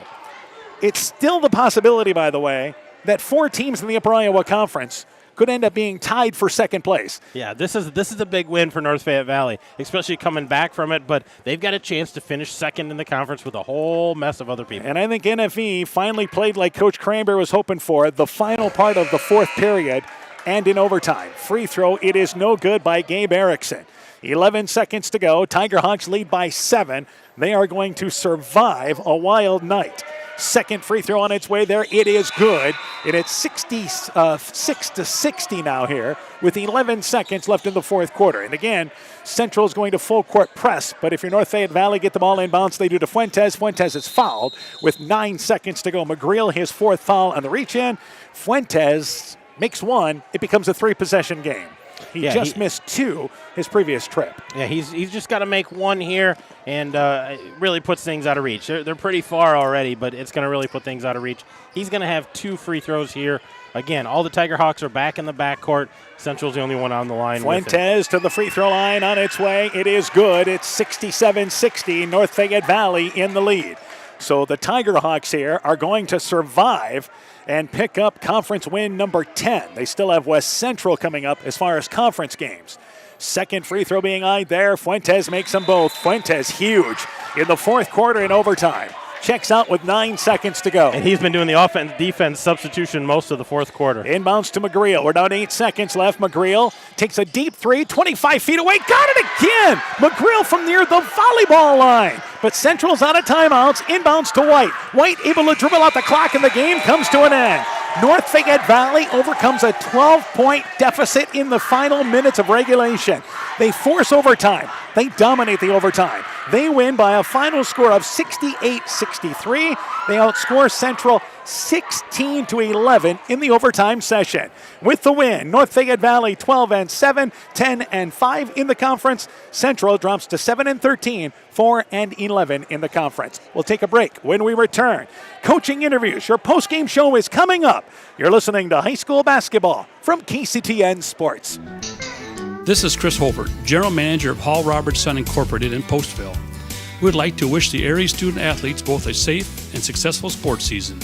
It's still the possibility, by the way, that 4 teams in the Upper Iowa Conference could end up being tied for second place. Yeah, this is a big win for North Fayette Valley, especially coming back from it, but they've got a chance to finish second in the conference with a whole mess of other people. And I think NFE finally played like Coach Cranberry was hoping for, the final part of the fourth period and in overtime. Free throw, it is no good by Gabe Erickson. 11 seconds to go. Tiger Hawks lead by 7. They are going to survive a wild night. Second free throw on its way there. It is good. And it's 6-60 now here with 11 seconds left in the fourth quarter. And again, Central is going to full court press. But if you're North Fayette Valley, get the ball inbounds. They do to Fuentes. Fuentes is fouled with 9 seconds to go. McGreal, his 4th foul on the reach in. Fuentes makes 1. It becomes a 3-possession game. He missed 2 his previous trip. Yeah, he's just got to make 1 here, and it really puts things out of reach. They're pretty far already, but it's going to really put things out of reach. He's going to have 2 free throws here. Again, all the Tiger Hawks are back in the backcourt. Central's the only one on the line. Fuentes to the free throw line on its way. It is good. It's 67-60. North Fayette Valley in the lead. So the Tiger Hawks here are going to survive and pick up conference win number 10. They still have West Central coming up as far as conference games. Second free throw being eyed there. Fuentes makes them both. Fuentes huge in the fourth quarter in overtime. Checks out with 9 seconds to go. And he's been doing the offense-defense substitution most of the fourth quarter. Inbounds to McGreal. We're down 8 seconds left. McGreal takes a deep 3, 25 feet away. Got it again! McGreal from near the volleyball line. But Central's out of timeouts. Inbounds to White. White able to dribble out the clock, and the game comes to an end. North Fayette Valley overcomes a 12-point deficit in the final minutes of regulation. They force overtime. They dominate the overtime. They win by a final score of 68-63. They outscore Central 16-11 in the overtime session. With the win, North Fayette Valley 12-7, 10-5 in the conference. Central drops to 7-13, 4-11 in the conference. We'll take a break. When we return, coaching interviews. Your post-game show is coming up. You're listening to high school basketball from KCTN Sports. This is Chris Holbert, General Manager of Hall Roberts Son Incorporated in Postville. We would like to wish the area student-athletes both a safe and successful sports season.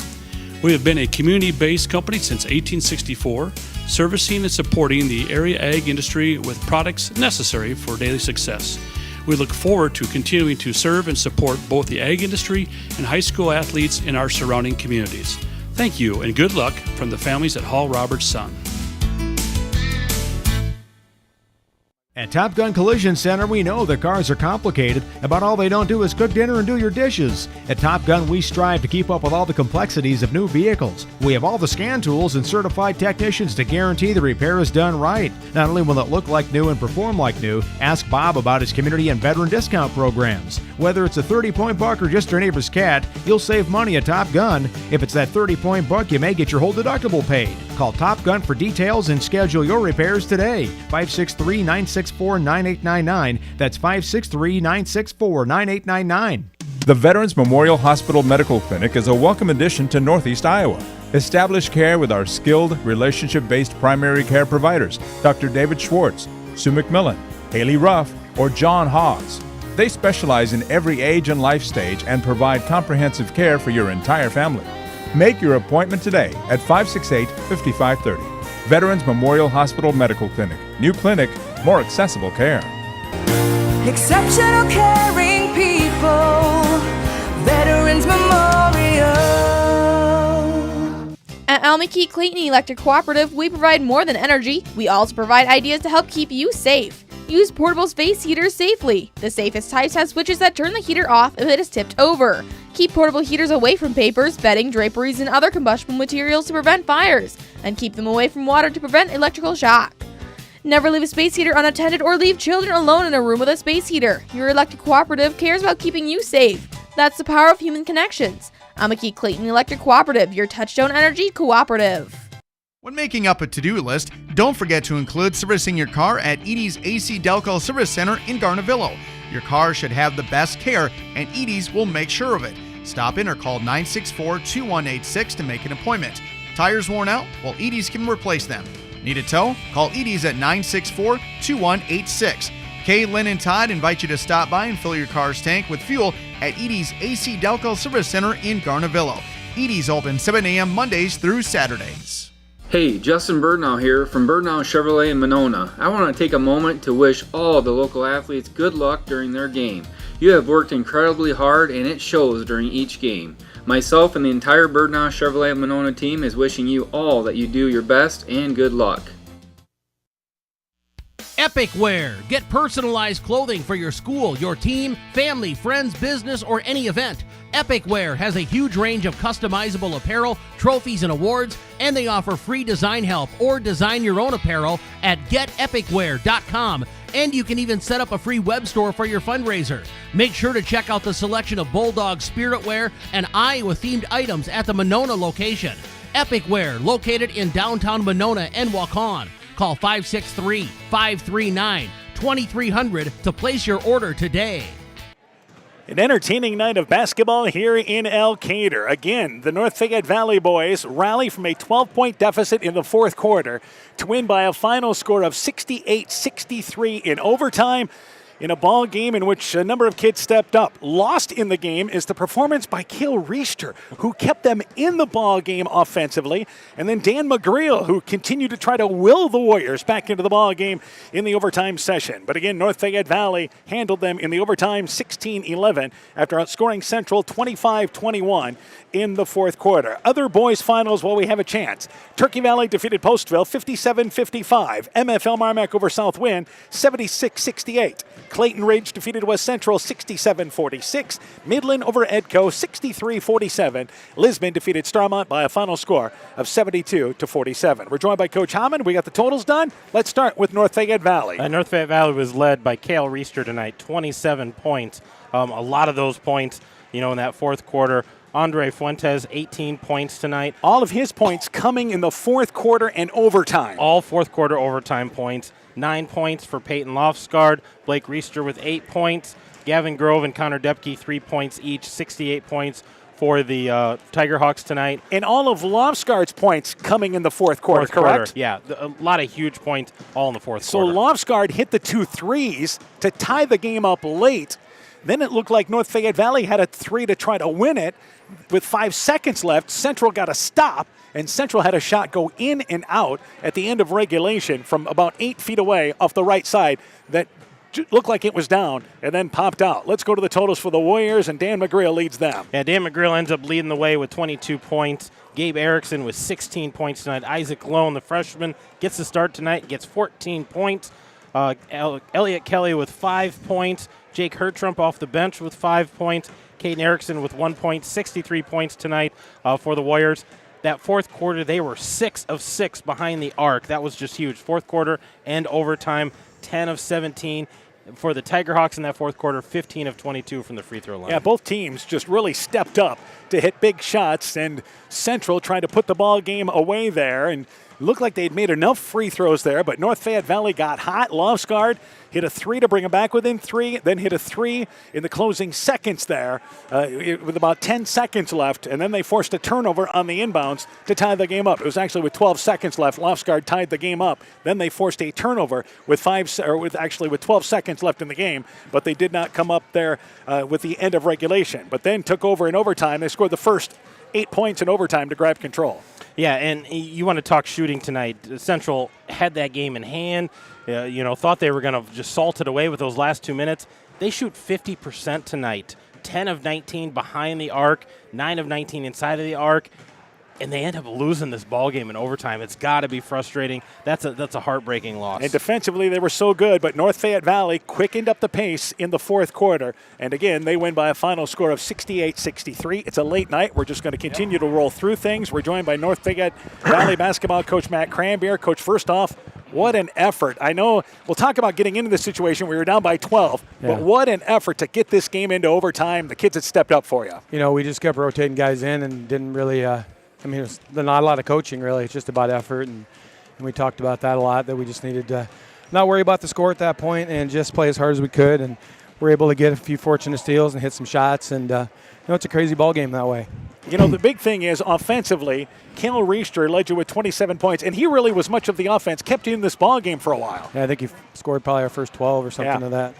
We have been a community-based company since 1864, servicing and supporting the area ag industry with products necessary for daily success. We look forward to continuing to serve and support both the ag industry and high school athletes in our surrounding communities. Thank you and good luck from the families at Hall Roberts Son. At Top Gun Collision Center, we know that cars are complicated, but all they don't do is cook dinner and do your dishes. At Top Gun, we strive to keep up with all the complexities of new vehicles. We have all the scan tools and certified technicians to guarantee the repair is done right. Not only will it look like new and perform like new, ask Bob about his community and veteran discount programs. Whether it's a 30-point buck or just your neighbor's cat, you'll save money at Top Gun. If it's that 30-point buck, you may get your whole deductible paid. Call Top Gun for details and schedule your repairs today. 563-964-9899. That's 563-964-9899. The Veterans Memorial Hospital Medical Clinic is a welcome addition to Northeast Iowa. Establish care with our skilled, relationship-based primary care providers, Dr. David Schwartz, Sue McMillan, Haley Ruff, or John Hawes. They specialize in every age and life stage and provide comprehensive care for your entire family. Make your appointment today at 568-5530. Veterans Memorial Hospital Medical Clinic. New clinic, more accessible care. Exceptional caring people. Veterans Memorial. At Almakeek Clayton Electric Cooperative, we provide more than energy. We also provide ideas to help keep you safe. Use portable space heaters safely. The safest types have switches that turn the heater off if it is tipped over. Keep portable heaters away from papers, bedding, draperies, and other combustible materials to prevent fires, and keep them away from water to prevent electrical shock. Never leave a space heater unattended or leave children alone in a room with a space heater. Your electric cooperative cares about keeping you safe. That's the power of human connections. Almakeek Clayton Electric Cooperative, your touchstone energy cooperative. When making up a to-do list, don't forget to include servicing your car at Edie's AC Delco Service Center in Garnavillo. Your car should have the best care, and Edie's will make sure of it. Stop in or call 964-2186 to make an appointment. Tires worn out? Well, Edie's can replace them. Need a tow? Call Edie's at 964-2186. Kay, Lynn, and Todd invite you to stop by and fill your car's tank with fuel at Edie's AC Delco Service Center in Garnavillo. Edie's open 7 a.m. Mondays through Saturdays. Hey, Justin Birdnow here from Birdnow Chevrolet in Monona. I want to take a moment to wish all the local athletes good luck during their game. You have worked incredibly hard and it shows during each game. Myself and the entire Birdnow Chevrolet Monona team is wishing you all that you do your best and good luck. Epic Wear. Get personalized clothing for your school, your team, family, friends, business, or any event. Epic Wear has a huge range of customizable apparel, trophies, and awards, and they offer free design help or design your own apparel at getepicwear.com. And you can even set up a free web store for your fundraiser. Make sure to check out the selection of Bulldog Spirit Wear and Iowa-themed items at the Monona location. Epic Wear, located in downtown Monona and Waukon. Call 563-539-2300 to place your order today. An entertaining night of basketball here in Elkader. Again, the North Fayette Valley boys rally from a 12-point deficit in the fourth quarter to win by a final score of 68-63 in overtime, in a ball game in which a number of kids stepped up. Lost in the game is the performance by Cale Reister, who kept them in the ball game offensively, and then Dan McGreal, who continued to try to will the Warriors back into the ball game in the overtime session. But again, North Fayette Valley handled them in the overtime 16-11 after outscoring Central 25-21 in the fourth quarter. Other boys finals while we have a chance. Turkey Valley defeated Postville 57-55. MFL Marmac over South Wind 76-68. Clayton Ridge defeated West Central 67-46. Midland over Edco 63-47. Lisbon defeated Starmont by a final score of 72-47. We're joined by Coach Hammond. We got the totals done. Let's start with North Fayette Valley. North Fayette Valley was led by Cale Reister tonight, 27 points. A lot of those points, in that fourth quarter. Andre Fuentes, 18 points tonight. All of his points coming in the fourth quarter and overtime. All fourth quarter overtime points. 9 points for Peyton Lofsgaard. Blake Reister with 8 points. Gavin Grove and Connor Depke, 3 points each. 68 points for the Tiger Hawks tonight. And all of Lofsgaard's points coming in the fourth quarter, correct? Yeah, a lot of huge points all in the fourth quarter. So Lofsgaard hit the 2 threes to tie the game up late. Then it looked like North Fayette Valley had a 3 to try to win it. With 5 seconds left, Central got a stop, and Central had a shot go in and out at the end of regulation from about 8 feet away off the right side that looked like it was down and then popped out. Let's go to the totals for the Warriors, and Dan McGreal leads them. Yeah, Dan McGreal ends up leading the way with 22 points. Gabe Erickson with 16 points tonight. Isaac Lone, the freshman, gets the start tonight, gets 14 points. Elliot Kelly with 5 points. Jake Hertrump off the bench with 5 points. Caden Erickson with 1 point, 63 points tonight for the Warriors. That fourth quarter, they were 6 of 6 behind the arc. That was just huge. Fourth quarter and overtime, 10 of 17. For the Tiger Hawks in that fourth quarter, 15 of 22 from the free throw line. Yeah, both teams just really stepped up to hit big shots, and Central tried to put the ball game away there, and looked like they'd made enough free throws there, but North Fayette Valley got hot. Lofsgaard hit a 3 to bring them back within 3, then hit a 3 in the closing seconds there with about 10 seconds left, and then they forced a turnover on the inbounds to tie the game up. It was actually with 12 seconds left. Lofsgaard tied the game up. Then they forced a turnover with 12 seconds left in the game, but they did not come up there with the end of regulation. But then took over in overtime. They scored the first 8 points in overtime to grab control. Yeah, and you want to talk shooting tonight. Central had that game in hand. Thought they were going to just salt it away with those last 2 minutes. They shoot 50% tonight. 10 of 19 behind the arc, 9 of 19 inside of the arc, and they end up losing this ball game in overtime. It's got to be frustrating. That's a heartbreaking loss. And defensively, they were so good, but North Fayette Valley quickened up the pace in the fourth quarter. And again, they win by a final score of 68-63. It's a late night. We're just going to continue to roll through things. We're joined by North Fayette Valley basketball coach Matt Cranberry. Coach, first off, what an effort. I know we'll talk about getting into this situation. We were down by 12, but what an effort to get this game into overtime. The kids had stepped up for you. We just kept rotating guys in and didn't really there's not a lot of coaching, really. It's just about effort, and we talked about that a lot, that we just needed to not worry about the score at that point and just play as hard as we could. And we're able to get a few fortunate steals and hit some shots, and it's a crazy ball game that way. The big thing is offensively, Cal Reister led you with 27 points, and he really was much of the offense, kept you in this ball game for a while. Yeah, I think he scored probably our first 12 or something of that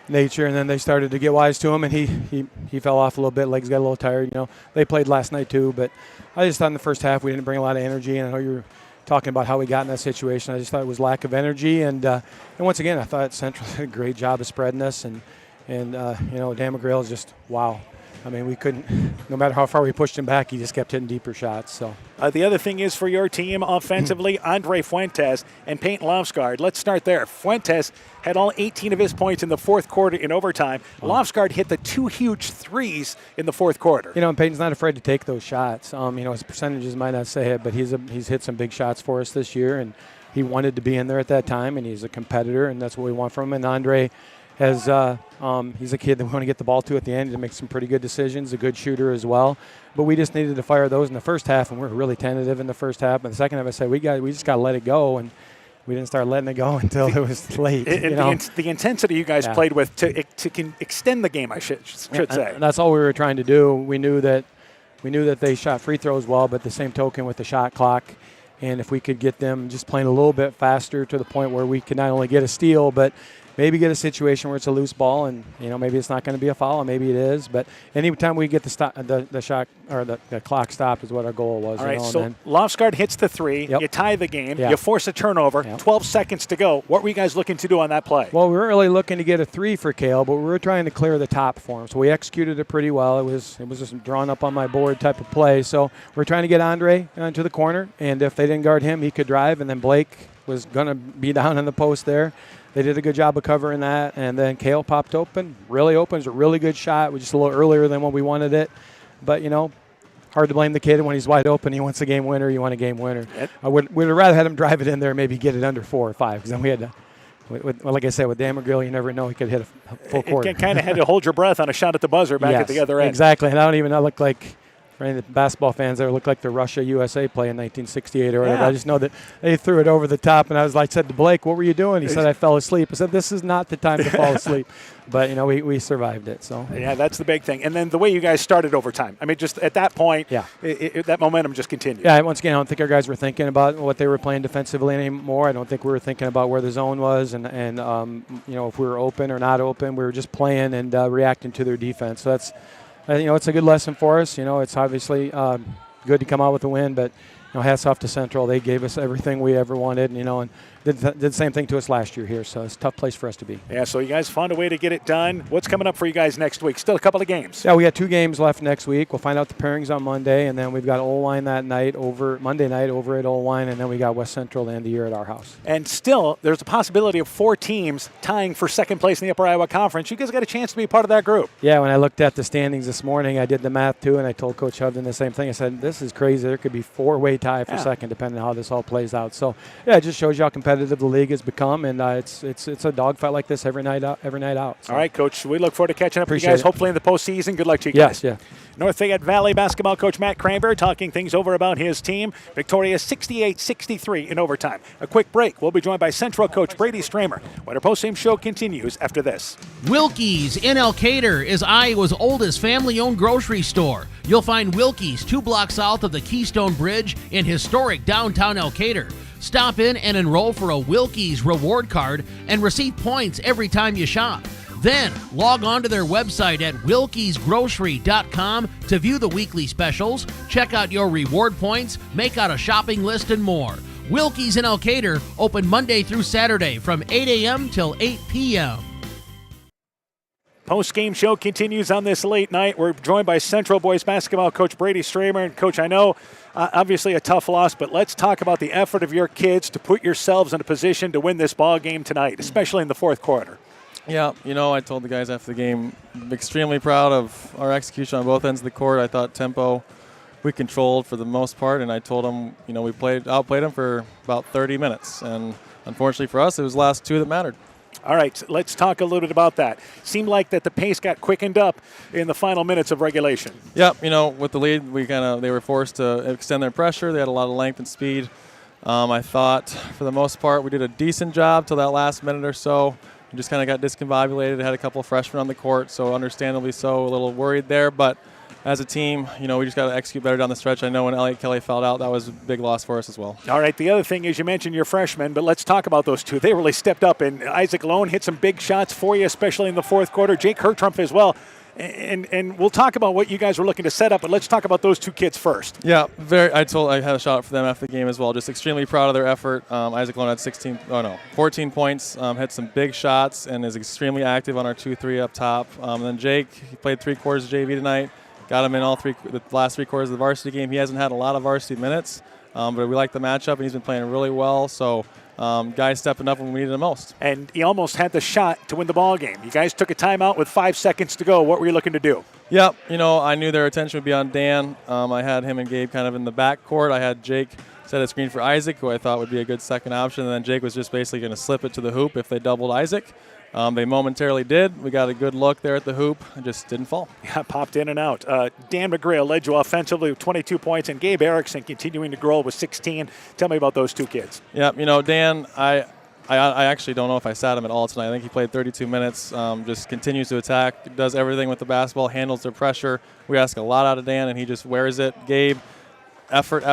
nature, and then they started to get wise to him, and he fell off a little bit. Legs got a little tired. They played last night too, but I just thought in the first half we didn't bring a lot of energy, and I know you were talking about how we got in that situation. I just thought it was lack of energy, and once again, I thought Central did a great job of spreading us, and Dan McGrail is just wow. I mean, we couldn't, no matter how far we pushed him back, he just kept hitting deeper shots. So the other thing is for your team offensively, Andre Fuentes and Peyton Lofsgaard. Let's start there. Fuentes had all 18 of his points in the fourth quarter in overtime. Lofsgaard hit the 2 huge threes in the fourth quarter. And Peyton's not afraid to take those shots. His percentages might not say it, but he's hit some big shots for us this year, and he wanted to be in there at that time, and he's a competitor, and that's what we want from him. And Andre he's a kid that we want to get the ball to at the end to make some pretty good decisions, a good shooter as well. But we just needed to fire those in the first half, and we were really tentative in the first half. And the second half, I said, we just got to let it go, and we didn't start letting it go until it was late. The intensity you guys played with to extend the game, I should say. That's all we were trying to do. We knew that they shot free throws well, but the same token with the shot clock, and if we could get them just playing a little bit faster to the point where we could not only get a steal, but maybe get a situation where it's a loose ball, and maybe it's not going to be a foul, and maybe it is. But anytime we get the shot or the clock stopped is what our goal was. All right, so Lofsgaard hits the 3. You tie the game. You force a turnover. 12 seconds to go. What were you guys looking to do on that play? Well, we weren't really looking to get a 3 for Cale, but we were trying to clear the top for him. So we executed it pretty well. It was just drawn up on my board type of play. So we're trying to get Andre into the corner, and if they didn't guard him, he could drive, and then Blake was going to be down in the post there. They did a good job of covering that, and then Cale popped open. Really open. It was a really good shot. It was just a little earlier than what we wanted it. But, hard to blame the kid when he's wide open. He wants a game winner. You want a game winner. I would have rather had him drive it in there, maybe get it under 4 or 5, because then we had to, like I said, with Dan McGrill, you never know. He could hit a full court. You kind of had to hold your breath on a shot at the buzzer back at the other end. Exactly, and I don't even look like, for any of the basketball fans there, look like the Russia-USA play in 1968 or whatever. I just know that they threw it over the top, and I said to Blake, what were you doing? He said, I fell asleep. I said, this is not the time to fall asleep. But, we survived it. So yeah, that's the big thing. And then the way you guys started overtime. I mean, just at that point, that momentum just continued. Yeah, once again, I don't think our guys were thinking about what they were playing defensively anymore. I don't think we were thinking about where the zone was and if we were open or not open. We were just playing and reacting to their defense. So that's it's a good lesson for us. It's obviously good to come out with a win, but hats off to Central. They gave us everything we ever wanted, and did the same thing to us last year here. So it's a tough place for us to be. Yeah, so you guys found a way to get it done. What's coming up for you guys next week? Still a couple of games. Yeah, we got 2 games left next week. We'll find out the pairings on Monday, and then we've got Oline that night Monday night over at Oline, and then we got West Central the end of the year at our house. And still, there's a possibility of 4 teams tying for second place in the Upper Iowa Conference. You guys got a chance to be part of that group. Yeah, when I looked at the standings this morning, I did the math too, and I told Coach Hovden the same thing. I said, this is crazy. There could be 4-way tie for second, depending on how this all plays out. So, yeah, it just shows you how competitive the league has become, and it's a dogfight like this every night out. So. All right, Coach. We look forward to catching up with you guys. Hopefully in the postseason. Good luck to you guys. Yes, yeah. North Fayette Valley basketball coach Matt Cranberry talking things over about his team. Victorious 68-63 in overtime. A quick break. We'll be joined by Central coach Brady Stramer when our postgame show continues after this. Wilkie's in Elkader is Iowa's oldest family-owned grocery store. You'll find Wilkie's 2 blocks south of the Keystone Bridge in historic downtown Elkader. Stop in and enroll for a Wilkie's reward card and receive points every time you shop. Then log on to their website at wilkiesgrocery.com to view the weekly specials, check out your reward points, make out a shopping list, and more. Wilkie's in Elkader, open Monday through Saturday from 8 a.m. till 8 p.m. Post-game show continues on this late night. We're joined by Central boys basketball coach Brady Stramer. And, Coach, I know obviously a tough loss, but let's talk about the effort of your kids to put yourselves in a position to win this ball game tonight, especially in the fourth quarter. Yeah, I told the guys after the game, I'm extremely proud of our execution on both ends of the court. I thought tempo we controlled for the most part, and I told them, we outplayed them for about 30 minutes. And unfortunately for us, it was the last two that mattered. All right, let's talk a little bit about that. Seemed like that the pace got quickened up in the final minutes of regulation. Yeah, with the lead, they were forced to extend their pressure. They had a lot of length and speed. I thought for the most part we did a decent job till that last minute or so. We just kind of got discombobulated. Had a couple of freshmen on the court, so understandably so, a little worried there. But as a team, we just got to execute better down the stretch. I know when Elliott Kelly fouled out, that was a big loss for us as well. All right, the other thing is you mentioned your freshmen, but let's talk about those two. They really stepped up, and Isaac Lone hit some big shots for you, especially in the fourth quarter. Jake Hertrump as well. And we'll talk about what you guys were looking to set up, but let's talk about those two kids first. Yeah, I had a shout out for them after the game as well. Just extremely proud of their effort. Isaac Lone had 14 points, hit some big shots, and is extremely active on our 2-3 up top. And then Jake, he played 3 quarters of JV tonight. Got him in the last 3 quarters of the varsity game. He hasn't had a lot of varsity minutes, but we like the matchup, and he's been playing really well. So guys stepping up when we needed them most. And he almost had the shot to win the ball game. You guys took a timeout with 5 seconds to go. What were you looking to do? Yeah, I knew their attention would be on Dan. I had him and Gabe kind of in the back court. I had Jake set a screen for Isaac, who I thought would be a good second option, and then Jake was just basically going to slip it to the hoop if they doubled Isaac. They momentarily did. We got a good look there at the hoop. It just didn't fall. Yeah, popped in and out. Dan McGrail led you offensively with 22 points, and Gabe Erickson continuing to grow with 16. Tell me about those two kids. Yeah, Dan, I actually don't know if I sat him at all tonight. I think he played 32 minutes, just continues to attack, does everything with the basketball, handles their pressure. We ask a lot out of Dan, and he just wears it. Gabe, effort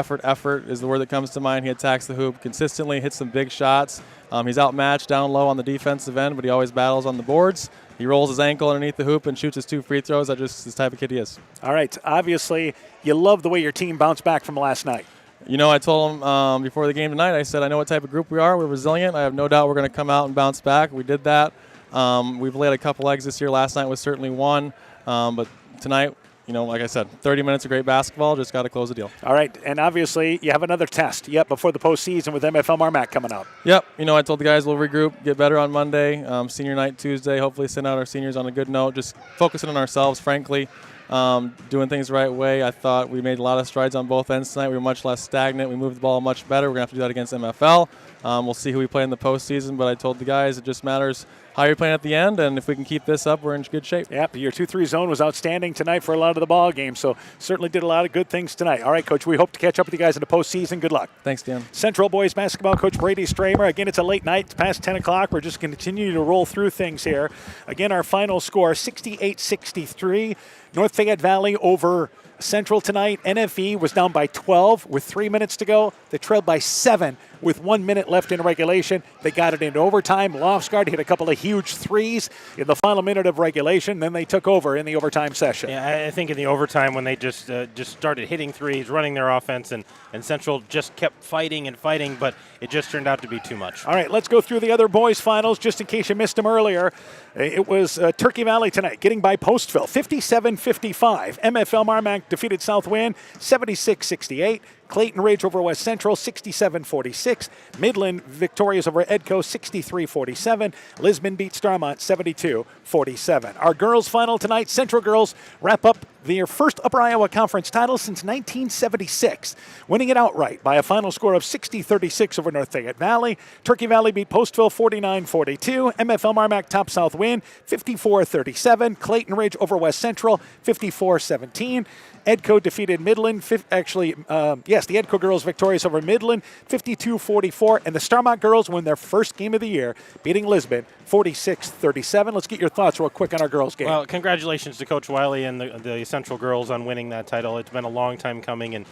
is the word that comes to mind. He attacks the hoop consistently, hits some big shots. He's outmatched down low on the defensive end, but he always battles on the boards. He rolls his ankle underneath the hoop and shoots his 2 free throws. That's just the type of kid he is. All right. Obviously, you love the way your team bounced back from last night. I told him before the game tonight, I said, I know what type of group we are. We're resilient. I have no doubt we're going to come out and bounce back. We did that. We've laid a couple eggs this year. Last night was certainly one. But tonight, like I said, 30 minutes of great basketball. Just got to close the deal. All right. And obviously, you have another test before the postseason with MFL Marmac coming up. Yep. I told the guys we'll regroup, get better on Monday, senior night Tuesday, hopefully send out our seniors on a good note, just focusing on ourselves, frankly, doing things the right way. I thought we made a lot of strides on both ends tonight. We were much less stagnant. We moved the ball much better. We're going to have to do that against MFL. We'll see who we play in the postseason, but I told the guys it just matters how you're playing at the end, and if we can keep this up, we're in good shape. Yep, your 2-3 zone was outstanding tonight for a lot of the ball game, so certainly did a lot of good things tonight. All right, Coach, we hope to catch up with you guys in the postseason. Good luck. Thanks, Dan. Central boys basketball coach Brady Stramer. Again, it's a late night. It's past 10 o'clock. We're just going to continue to roll through things here. Again, our final score, 68-63. North Fayette Valley over Central tonight. NFE was down by 12 with 3 minutes to go. They trailed by 7 with 1 minute left in regulation. They got it into overtime. Lofsgaard hit a couple of huge threes in the final minute of regulation. Then they took over in the overtime session. Yeah, I think in the overtime when they just started hitting threes, running their offense, and Central just kept fighting and fighting, but it just turned out to be too much. All right, let's go through the other boys' finals just in case you missed them earlier. It was Turkey Valley tonight, getting by Postville, 57-55. MFL Marmac defeated Southwind, 76-68. Clayton Ridge over West Central, 67-46. Midland victorious over Edco, 63-47. Lisbon beat Starmont, 72-47. Our girls' final tonight, Central girls wrap up their first Upper Iowa Conference title since 1976, winning it outright by a final score of 60-36 over North Fayette Valley. Turkey Valley beat Postville 49-42. MFL Marmac topped Southwind 54-37. Clayton Ridge over West Central 54-17. Edco defeated Midland, the Edco girls victorious over Midland, 52-44, and the Starmont girls win their first game of the year, beating Lisbon 46-37. Let's get your thoughts real quick on our girls' game. Well, congratulations to Coach Wiley and the Central girls on winning that title. It's been a long time coming, and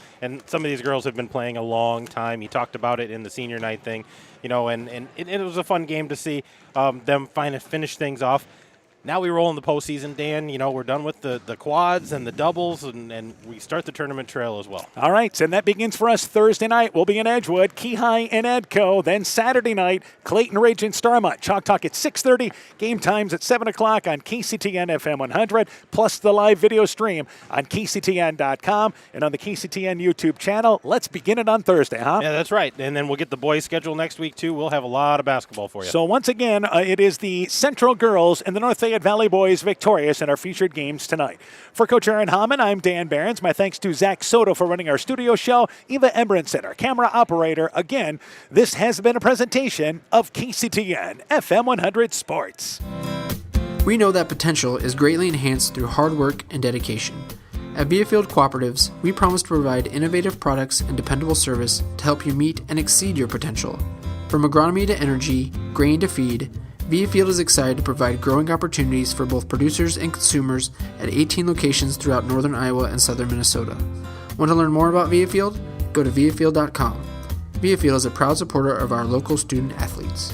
some of these girls have been playing a long time. He talked about it in the senior night thing, and it was a fun game to see them finish things off. now we roll in the postseason, Dan. We're done with the quads and the doubles, and we start the tournament trail as well. All right, and that begins for us Thursday night. We'll be in Edgewood, Keyhigh and Edco. Then Saturday night, Clayton Ridge and Starmont. Chalk Talk at 6:30. Game times at 7 o'clock on KCTN FM 100, plus the live video stream on KCTN.com and on the KCTN YouTube channel. Let's begin it on Thursday, huh? Yeah, that's right. And then we'll get the boys' schedule next week, too. We'll have a lot of basketball for you. So once again, it is the Central Girls and the North Fayette Valley Boys victorious in our featured games tonight. For Coach Aaron Hamann, I'm Dan Behrens. My thanks to Zach Soto for running our studio show, Eva Embrenson, our camera operator. Again, this has been a presentation of KCTN FM 100 Sports. We know that potential is greatly enhanced through hard work and dedication. At Viafield Cooperatives, we promise to provide innovative products and dependable service to help you meet and exceed your potential. From agronomy to energy, grain to feed, Viafield is excited to provide growing opportunities for both producers and consumers at 18 locations throughout northern Iowa and southern Minnesota. Want to learn more about Viafield? Go to viafield.com. Viafield is a proud supporter of our local student athletes.